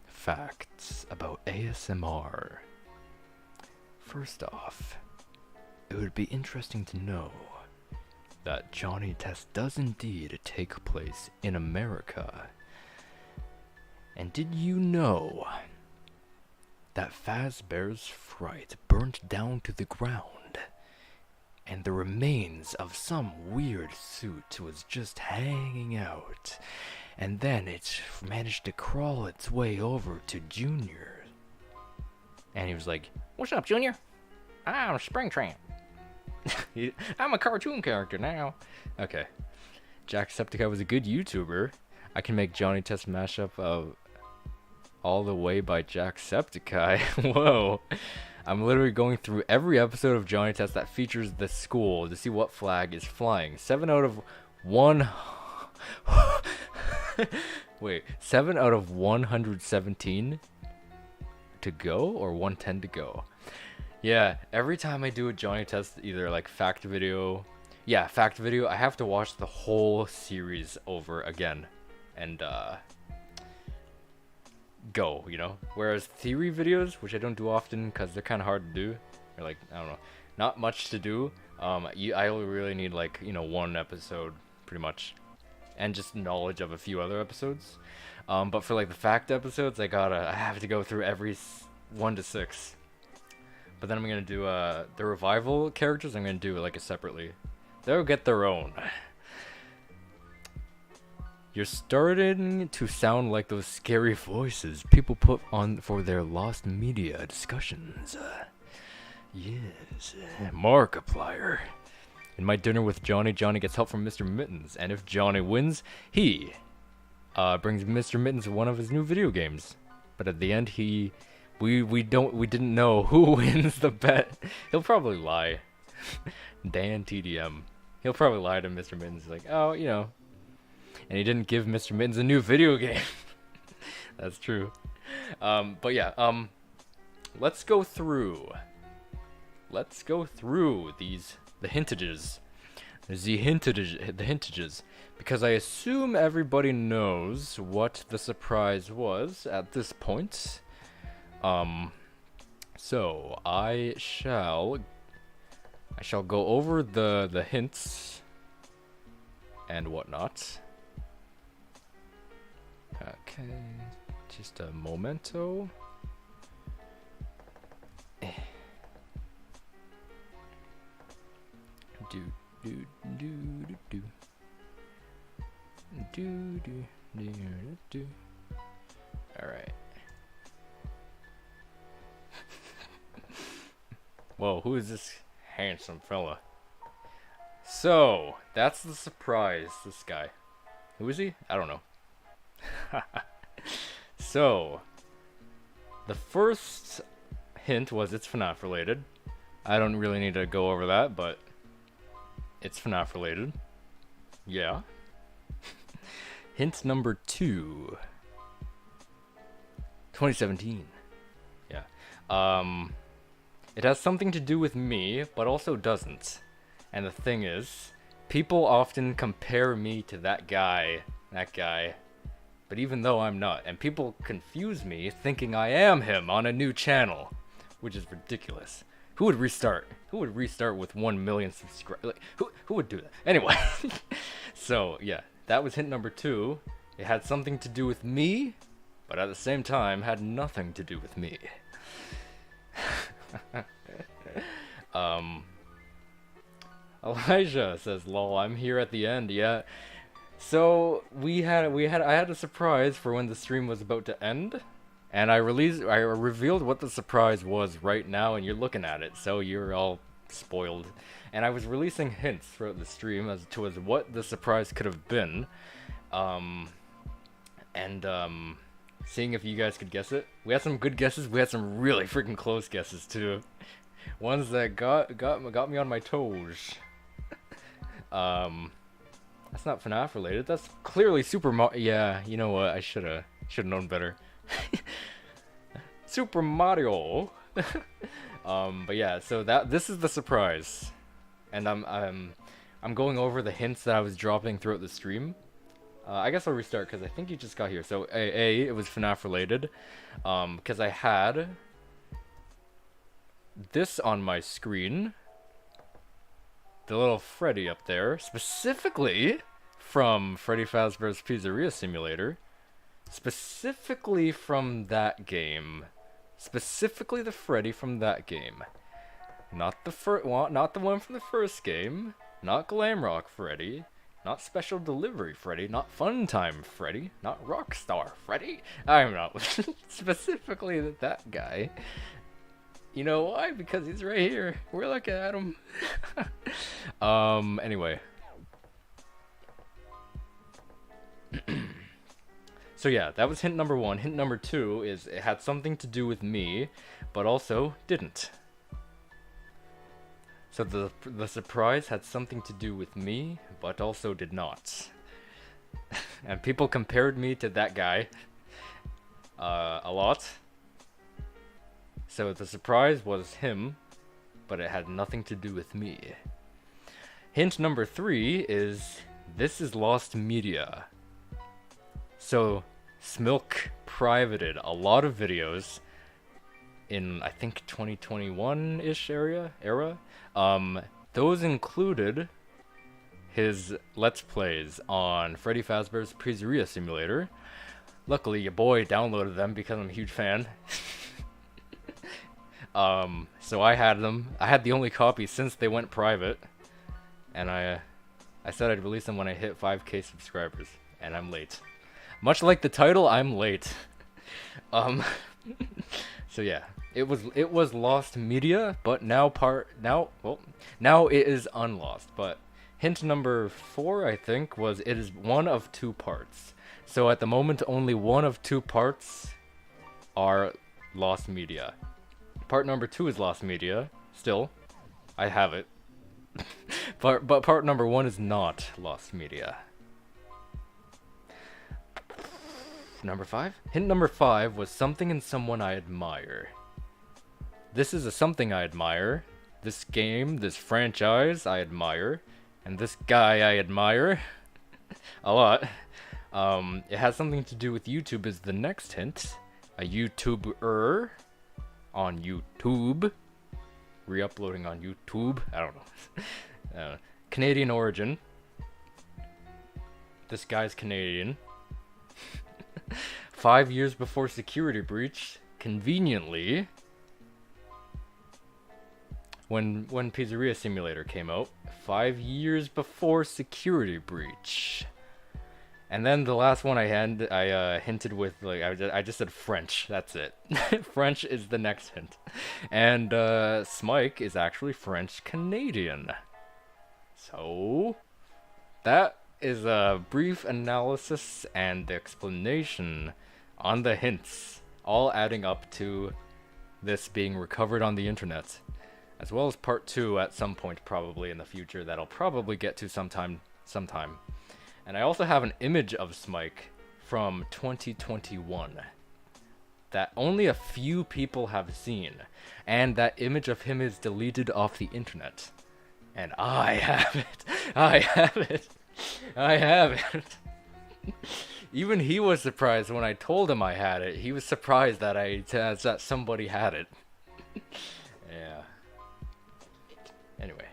Speaker 1: Facts about ASMR. First off, it would be interesting to know that Johnny Test does indeed take place in America. And did you know that Fazbear's Fright burnt down to the ground, and the remains of some weird suit was just hanging out, and then it managed to crawl its way over to Junior. And he was like, "What's up, Junior? I'm Springtramp. I'm a cartoon character now." Okay. Jacksepticeye was a good YouTuber. I can make Johnny Test mashup of All the Way by Jacksepticeye. Whoa. I'm literally going through every episode of Johnny Test that features the school to see what flag is flying. 7 out of 1... Wait, 7 out of 117 to go, or 110 to go? Yeah, every time I do a Johnny Test, either like fact video, I have to watch the whole series over again and go, you know? Whereas theory videos, which I don't do often because they're kind of hard to do, or like, I don't know, not much to do. I only really need like, you know, one episode pretty much, and just knowledge of a few other episodes. But for like the fact episodes, I have to go through every 1 to 6. But then I'm gonna do the revival characters. I'm gonna do like a separately. They'll get their own. You're starting to sound like those scary voices people put on for their lost media discussions. Yes, Markiplier. In my dinner with Johnny, Johnny gets help from Mr. Mittens, and if Johnny wins, he brings Mr. Mittens one of his new video games. But at the end, we didn't know who wins the bet. He'll probably lie. Dan TDM. He'll probably lie to Mr. Mittens, like, oh, you know. And he didn't give Mr. Mittens a new video game. That's true. But yeah, let's go through the hintages. The hintages. Because I assume everybody knows what the surprise was at this point. So I shall go over the hints and whatnot. Okay, just a momento. All right. Whoa, who is this handsome fella? So, that's the surprise, this guy. Who is he? I don't know. So, the first hint was it's FNAF related. I don't really need to go over that, but it's FNAF related. Yeah. Hint number 2. 2017. Yeah. It has something to do with me, but also doesn't. And the thing is, people often compare me to that guy. But even though I'm not, and people confuse me thinking I am him on a new channel, which is ridiculous. Who would restart? Who would restart with 1 million subscribers? Like, who would do that? Anyway, so yeah, that was hint number 2. It had something to do with me, but at the same time had nothing to do with me. Elijah says, "Lol, I'm here at the end." Yeah. So I had a surprise for when the stream was about to end, and I revealed what the surprise was right now, and you're looking at it, so you're all spoiled. And I was releasing hints throughout the stream as to what the surprise could have been, seeing if you guys could guess it. We had some good guesses. We had some really freaking close guesses too, ones that got me on my toes. That's not FNAF related. That's clearly Super Mario. Yeah, you know what? I should have known better. Super Mario. But yeah, so this is the surprise, and I'm going over the hints that I was dropping throughout the stream. I guess I'll restart because I think you just got here. So it was FNAF related, because I had this on my screen. The little Freddy up there, specifically from Freddy Fazbear's Pizzeria Simulator, specifically from that game, specifically the Freddy from that game, not the one from the first game, not Glamrock Freddy, not Special Delivery Freddy, not Funtime Freddy, not Rockstar Freddy. I'm not specifically that guy. You know why? Because he's right here. We're looking at him. Anyway. So yeah, that was hint number 1. Hint number 2 is it had something to do with me, but also didn't. So the surprise had something to do with me, but also did not. And people compared me to that guy a lot. So the surprise was him, but it had nothing to do with me. Hint number 3 is this is lost media. So Smilk privated a lot of videos in, I think, 2021-ish era. Those included his Let's Plays on Freddy Fazbear's Pizzeria Simulator. Luckily, your boy downloaded them because I'm a huge fan. So I had them. I had the only copy since they went private, and I said I'd release them when I hit 5K subscribers. and I'm late. Much like the title, I'm late. Um, so yeah, it was lost media, but now now it is unlost. But hint number 4, I think, was it is one of 2 parts. So at the moment, only one of 2 parts are lost media. Part number 2 is lost media. Still, I have it. but part number 1 is not lost media. Number 5? Hint number 5 was something in someone I admire. This is a something I admire. This game, this franchise, I admire. And this guy I admire. A lot. It has something to do with YouTube is the next hint. A YouTuber on YouTube. Re-uploading on YouTube. I don't know. Canadian origin. This guy's Canadian. 5 years before security breach, conveniently, when Pizzeria Simulator came out, 5 years before security breach. And then the last one I hinted with, like, I just said French. That's it. French is the next hint. And Smike is actually French Canadian. So that is a brief analysis and explanation on the hints, all adding up to this being recovered on the internet, as well as part 2 at some point probably in the future that I'll probably get to sometime. And I also have an image of Smike from 2021 that only a few people have seen, and that image of him is deleted off the internet. And I have it. I have it. I have it. Even he was surprised when I told him I had it. He was surprised that somebody had it. Yeah. Anyway.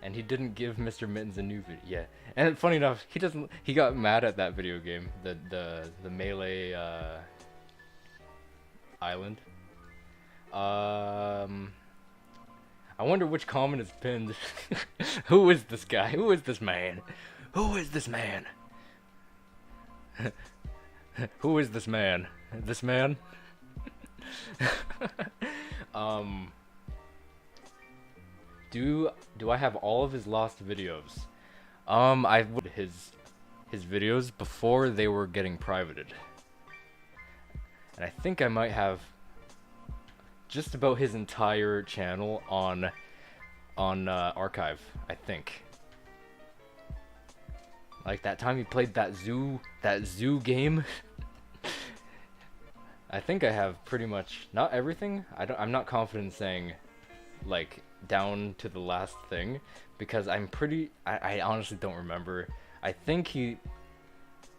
Speaker 1: And he didn't give Mr. Mittens a new video. Yeah. And funny enough, he got mad at that video game. The Melee Island. I wonder which comment is pinned. Who is this guy? Who is this man? Who is this man? Who is this man? This man? Do I have all of his lost videos? I would his videos before they were getting privated. And I think I might have just about his entire channel on archive, I think. Like that time he played that zoo game. I think I have pretty much not everything. I'm not confident saying like down to the last thing because I honestly don't remember. I think I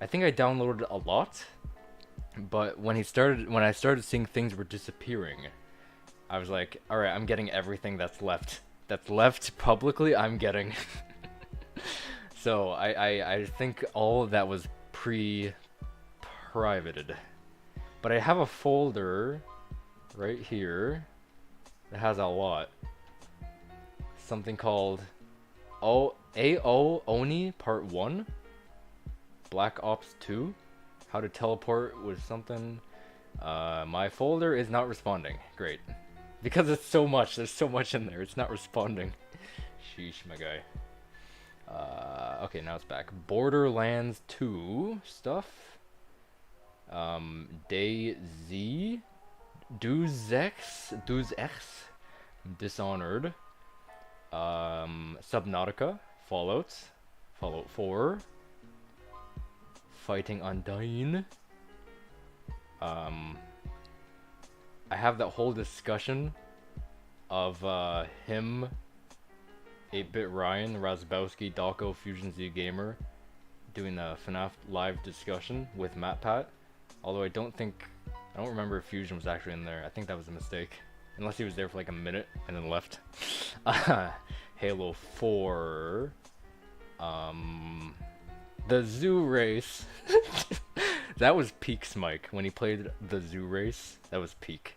Speaker 1: downloaded a lot, but when I started seeing things were disappearing, I was like, all right, I'm getting everything that's left publicly. I'm getting. So I think all of that was pre-privated. But I have a folder right here that has a lot. Something called AO Oni Part 1, Black Ops 2, How to Teleport with something. My folder is not responding. Great. Because it's so much. There's so much in there. It's not responding. Sheesh, my guy. Okay, now it's back. Borderlands 2 stuff. DayZ. Deus Ex. Dishonored. Subnautica. Fallout 4. Fighting Undying. I have that whole discussion of him, 8-Bit Ryan, Razbowski, Dawko, Fusion Z Gamer, doing a FNAF live discussion with MatPat. Although I don't remember if Fusion was actually in there. I think that was a mistake. Unless he was there for like a minute and then left. Halo 4. The Zoo Race. That was peak Smike. When he played the Zoo Race, that was peak.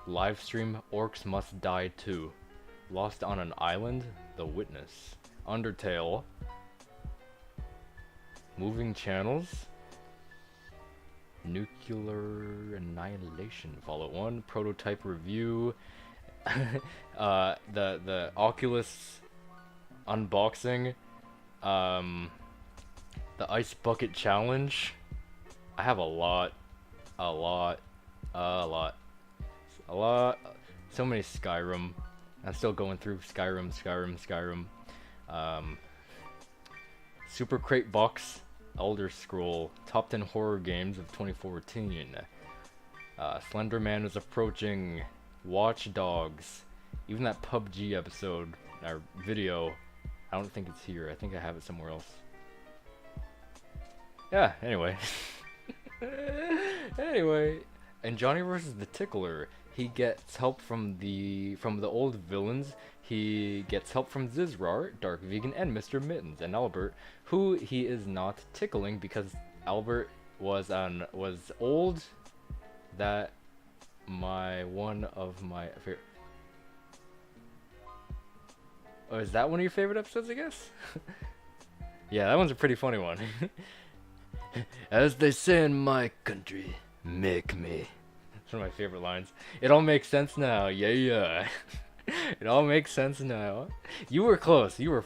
Speaker 1: Livestream Orcs Must Die 2. Lost on an Island, The Witness. Undertale. moving channels, nuclear annihilation, Fallout 1, prototype review, the Oculus unboxing, the ice bucket challenge. I have a lot, so many Skyrim. I'm still going through Skyrim. Super Crate Box, Elder Scroll, Top 10 Horror Games of 2014. Slenderman is approaching, Watch Dogs, even that PUBG episode, or video, I don't think it's here. I think I have it somewhere else. Yeah, anyway. Anyway, in Johnny vs. the Tickler, he gets help from the old villains. He gets help from Zizrar, Dark Vegan, and Mr. Mittens, and Albert, who he is not tickling because Albert was old. That one of my favorite. Oh, is that one of your favorite episodes, I guess? Yeah, that one's a pretty funny one. As they say in my country, make me. That's one of my favorite lines. It all makes sense now. Yeah. It all makes sense now. You were close. You were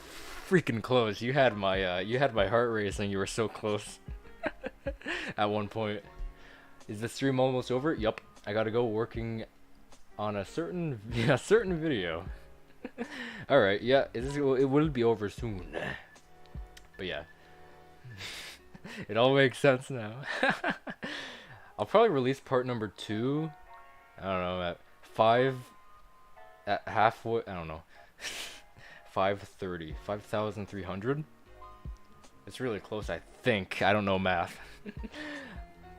Speaker 1: freaking close. You had my heart racing. You were so close. At one point. Is the stream almost over? Yup. I gotta go working on a certain video. All right. Yeah. It will be over soon. But yeah. It all makes sense now. I'll probably release part number 2. I don't know, at halfway. I don't know. 530, 5,300. It's really close, I think. I don't know math.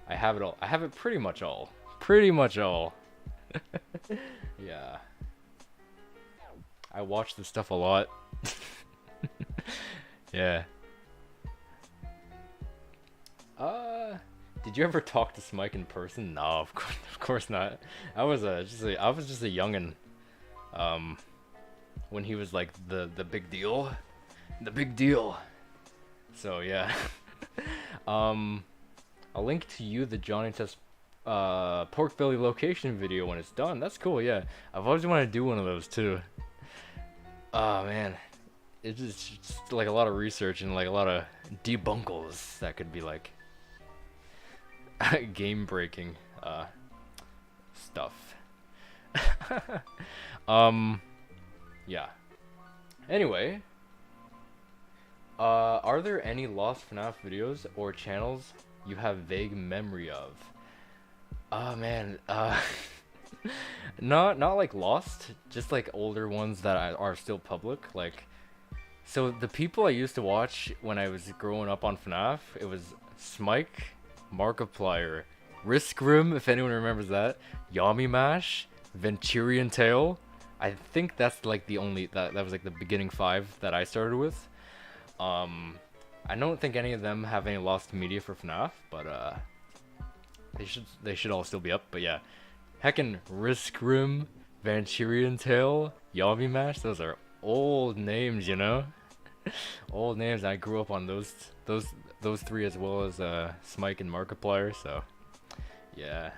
Speaker 1: I have it all. I have it pretty much all. Yeah. I watch this stuff a lot. Yeah. Did you ever talk to Smike in person? No, of course not. I was just a youngin'. When he was like the big deal. So yeah. I'll link to you the Johnny Test pork belly location video when it's done. That's cool, yeah. I've always wanted to do one of those too. Oh man. It's just like a lot of research and like a lot of debunkles that could be like game breaking stuff. Yeah. Anyway, are there any lost FNAF videos or channels you have vague memory of? Oh man, not like lost, just like older ones that are still public. Like, so the people I used to watch when I was growing up on FNAF, it was Smike, Markiplier, Risk Room, if anyone remembers that, Yami Mash, Venturian Tail. I think that's like the only that was like the beginning 5 that I started with. I don't think any of them have any lost media for FNAF, but they should all still be up. But yeah, heckin' Risk Room, Venturian Tail, Yami Mash, those are old names, you know. Old names. I grew up on those 3 as well as Smike and Markiplier, so yeah.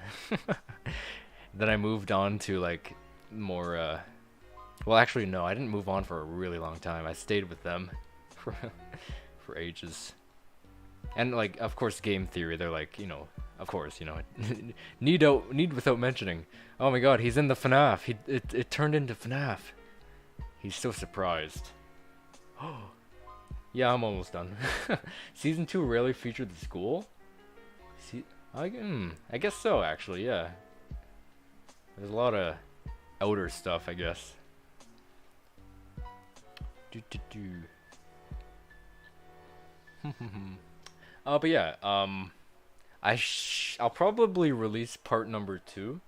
Speaker 1: Then I moved on to like more well, actually no, I didn't move on for a really long time. I stayed with them for ages. And like, of course, Game Theory, they're like, you know, of course, you know, need without mentioning. Oh my god, he's in the FNAF. It turned into FNAF. He's so surprised. Oh. Yeah, I'm almost done. Season 2 rarely featured the school? I guess so, actually, yeah. There's a lot of outer stuff, I guess. But yeah, I'll probably release part number 2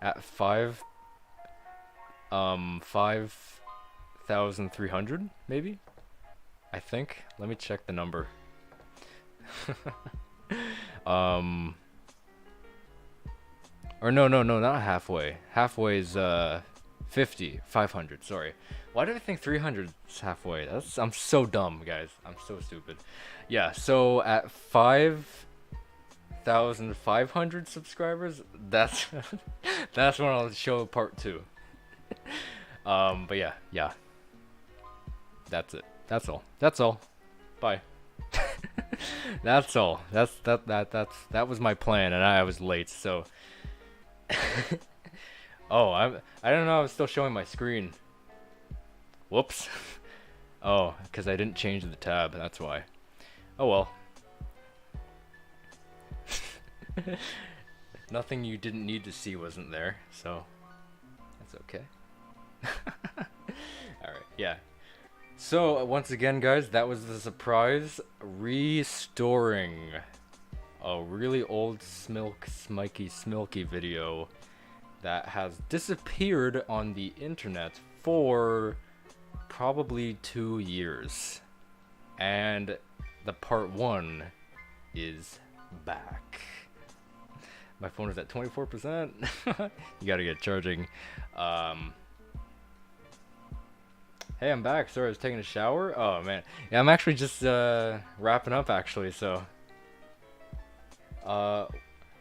Speaker 1: at 5,300, maybe? I think. Let me check the number. Or no, not halfway. Halfway is 50, 500, sorry. Why did I think 300 is halfway? I'm so dumb, guys. I'm so stupid. Yeah, so at 5,500 subscribers, that's that's when I'll show part 2. But yeah. That's it. That's all. Bye. That's all. That was my plan, and I was late, so oh, I don't know, I was still showing my screen. Whoops. Oh, because I didn't change the tab, that's why. Oh well. Nothing you didn't need to see wasn't there, so that's okay. Alright, yeah. So, once again, guys, that was the surprise restoring a really old smilky video that has disappeared on the internet for probably 2 years. And the part 1 is back. My phone is at 24%. You gotta get charging. Hey, I'm back. Sorry, I was taking a shower. Oh, man. Yeah, I'm actually just wrapping up, actually, so. Are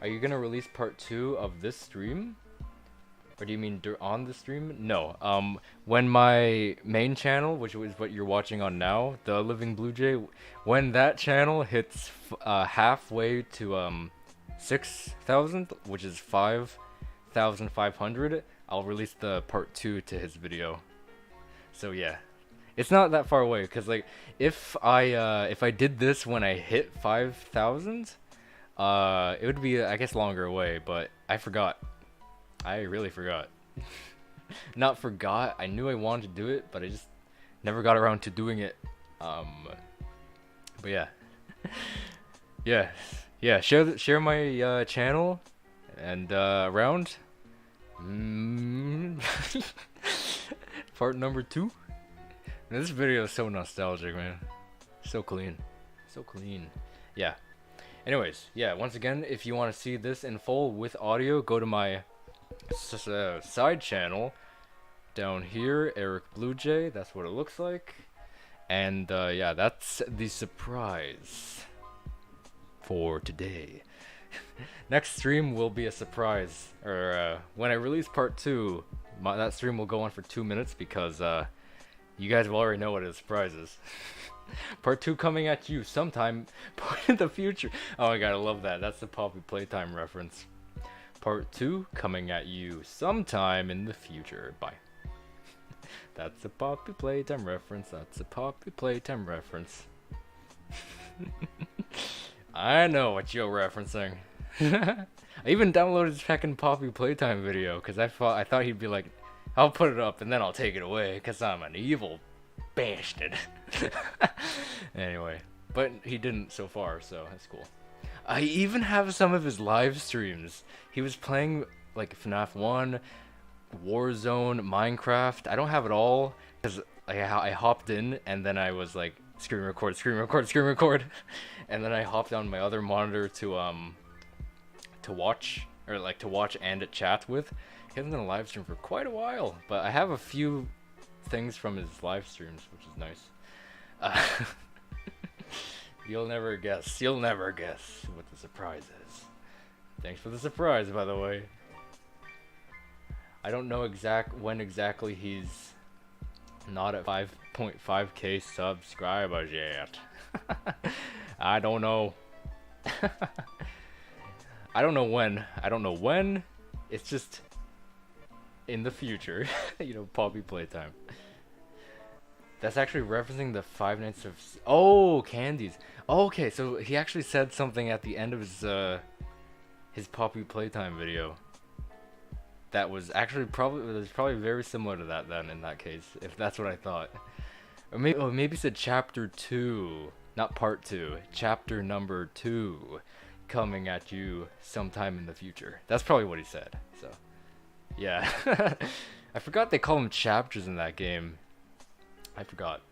Speaker 1: you gonna release part 2 of this stream? Or do you mean on the stream? No. When my main channel, which is what you're watching on now, TheLivingBluejay, when that channel hits halfway to 6,000, which is 5,500, I'll release the part 2 to his video. So yeah, it's not that far away, cause like if I did this when I hit 5,000, it would be, I guess, longer away. But I forgot. I really forgot. Not forgot. I knew I wanted to do it, but I just never got around to doing it. But yeah, yeah. Share my channel and around. Part number 2. This video is so nostalgic, man. So clean. So clean. Yeah. Anyways, yeah, once again, if you want to see this in full with audio, go to my side channel down here, EricBlueJay. That's what it looks like. And yeah, that's the surprise for today. Next stream will be a surprise. Or when I release part 2, that stream will go on for 2 minutes because you guys will already know what a surprise is. Part 2 coming at you sometime in the future. Oh my god, I love that. That's the Poppy Playtime reference. Part 2 coming at you sometime in the future. Bye. That's a Poppy Playtime reference. That's a Poppy Playtime reference. I know what you're referencing. I even downloaded his fucking Poppy Playtime video because I thought he'd be like, I'll put it up and then I'll take it away because I'm an evil bastard. Anyway, but he didn't so far, so that's cool. I even have some of his live streams. He was playing like FNAF 1, Warzone, Minecraft. I don't have it all because I hopped in and then I was like screen record, and then I hopped on my other monitor to watch, or like to watch and chat with. He hasn't done a live stream for quite a while, but I have a few things from his live streams, which is nice. You'll never guess what the surprise is. Thanks for the surprise, by the way. I don't know when exactly he's not at 5.5k subscribers yet. I don't know. I don't know when. It's just in the future. You know, Poppy Playtime. That's actually referencing the Five Nights of... Oh, candies. Oh, okay, so he actually said something at the end of his Poppy Playtime video that was actually probably very similar to that then, in that case, if that's what I thought. Or maybe it said chapter 2, not part 2. Chapter number 2 coming at you sometime in the future. That's probably what he said, so... Yeah. I forgot they call them chapters in that game. I forgot.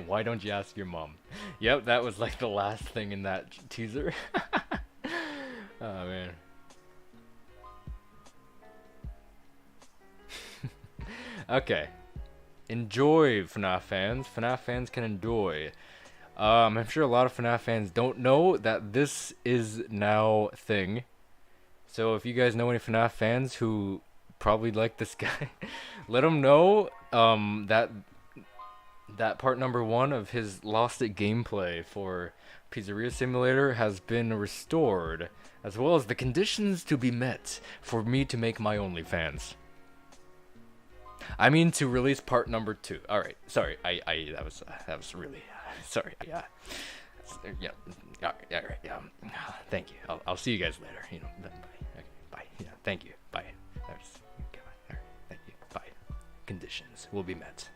Speaker 1: Why don't you ask your mom? Yep, that was like the last thing in that teaser. Oh man. Okay. Enjoy, FNAF fans. FNAF fans can enjoy. I'm sure a lot of FNAF fans don't know that this is now a thing. So if you guys know any FNAF fans who probably like this guy, let them know that part number 1 of his Lost It gameplay for Pizzeria Simulator has been restored, as well as the conditions to be met for me to make my OnlyFans. I mean to release part number 2. All right, sorry, that was really sorry. Yeah, all right. Thank you. I'll see you guys later. You know, bye. Okay, bye. Yeah, thank you. Bye. All right, thank you. Bye. Conditions will be met.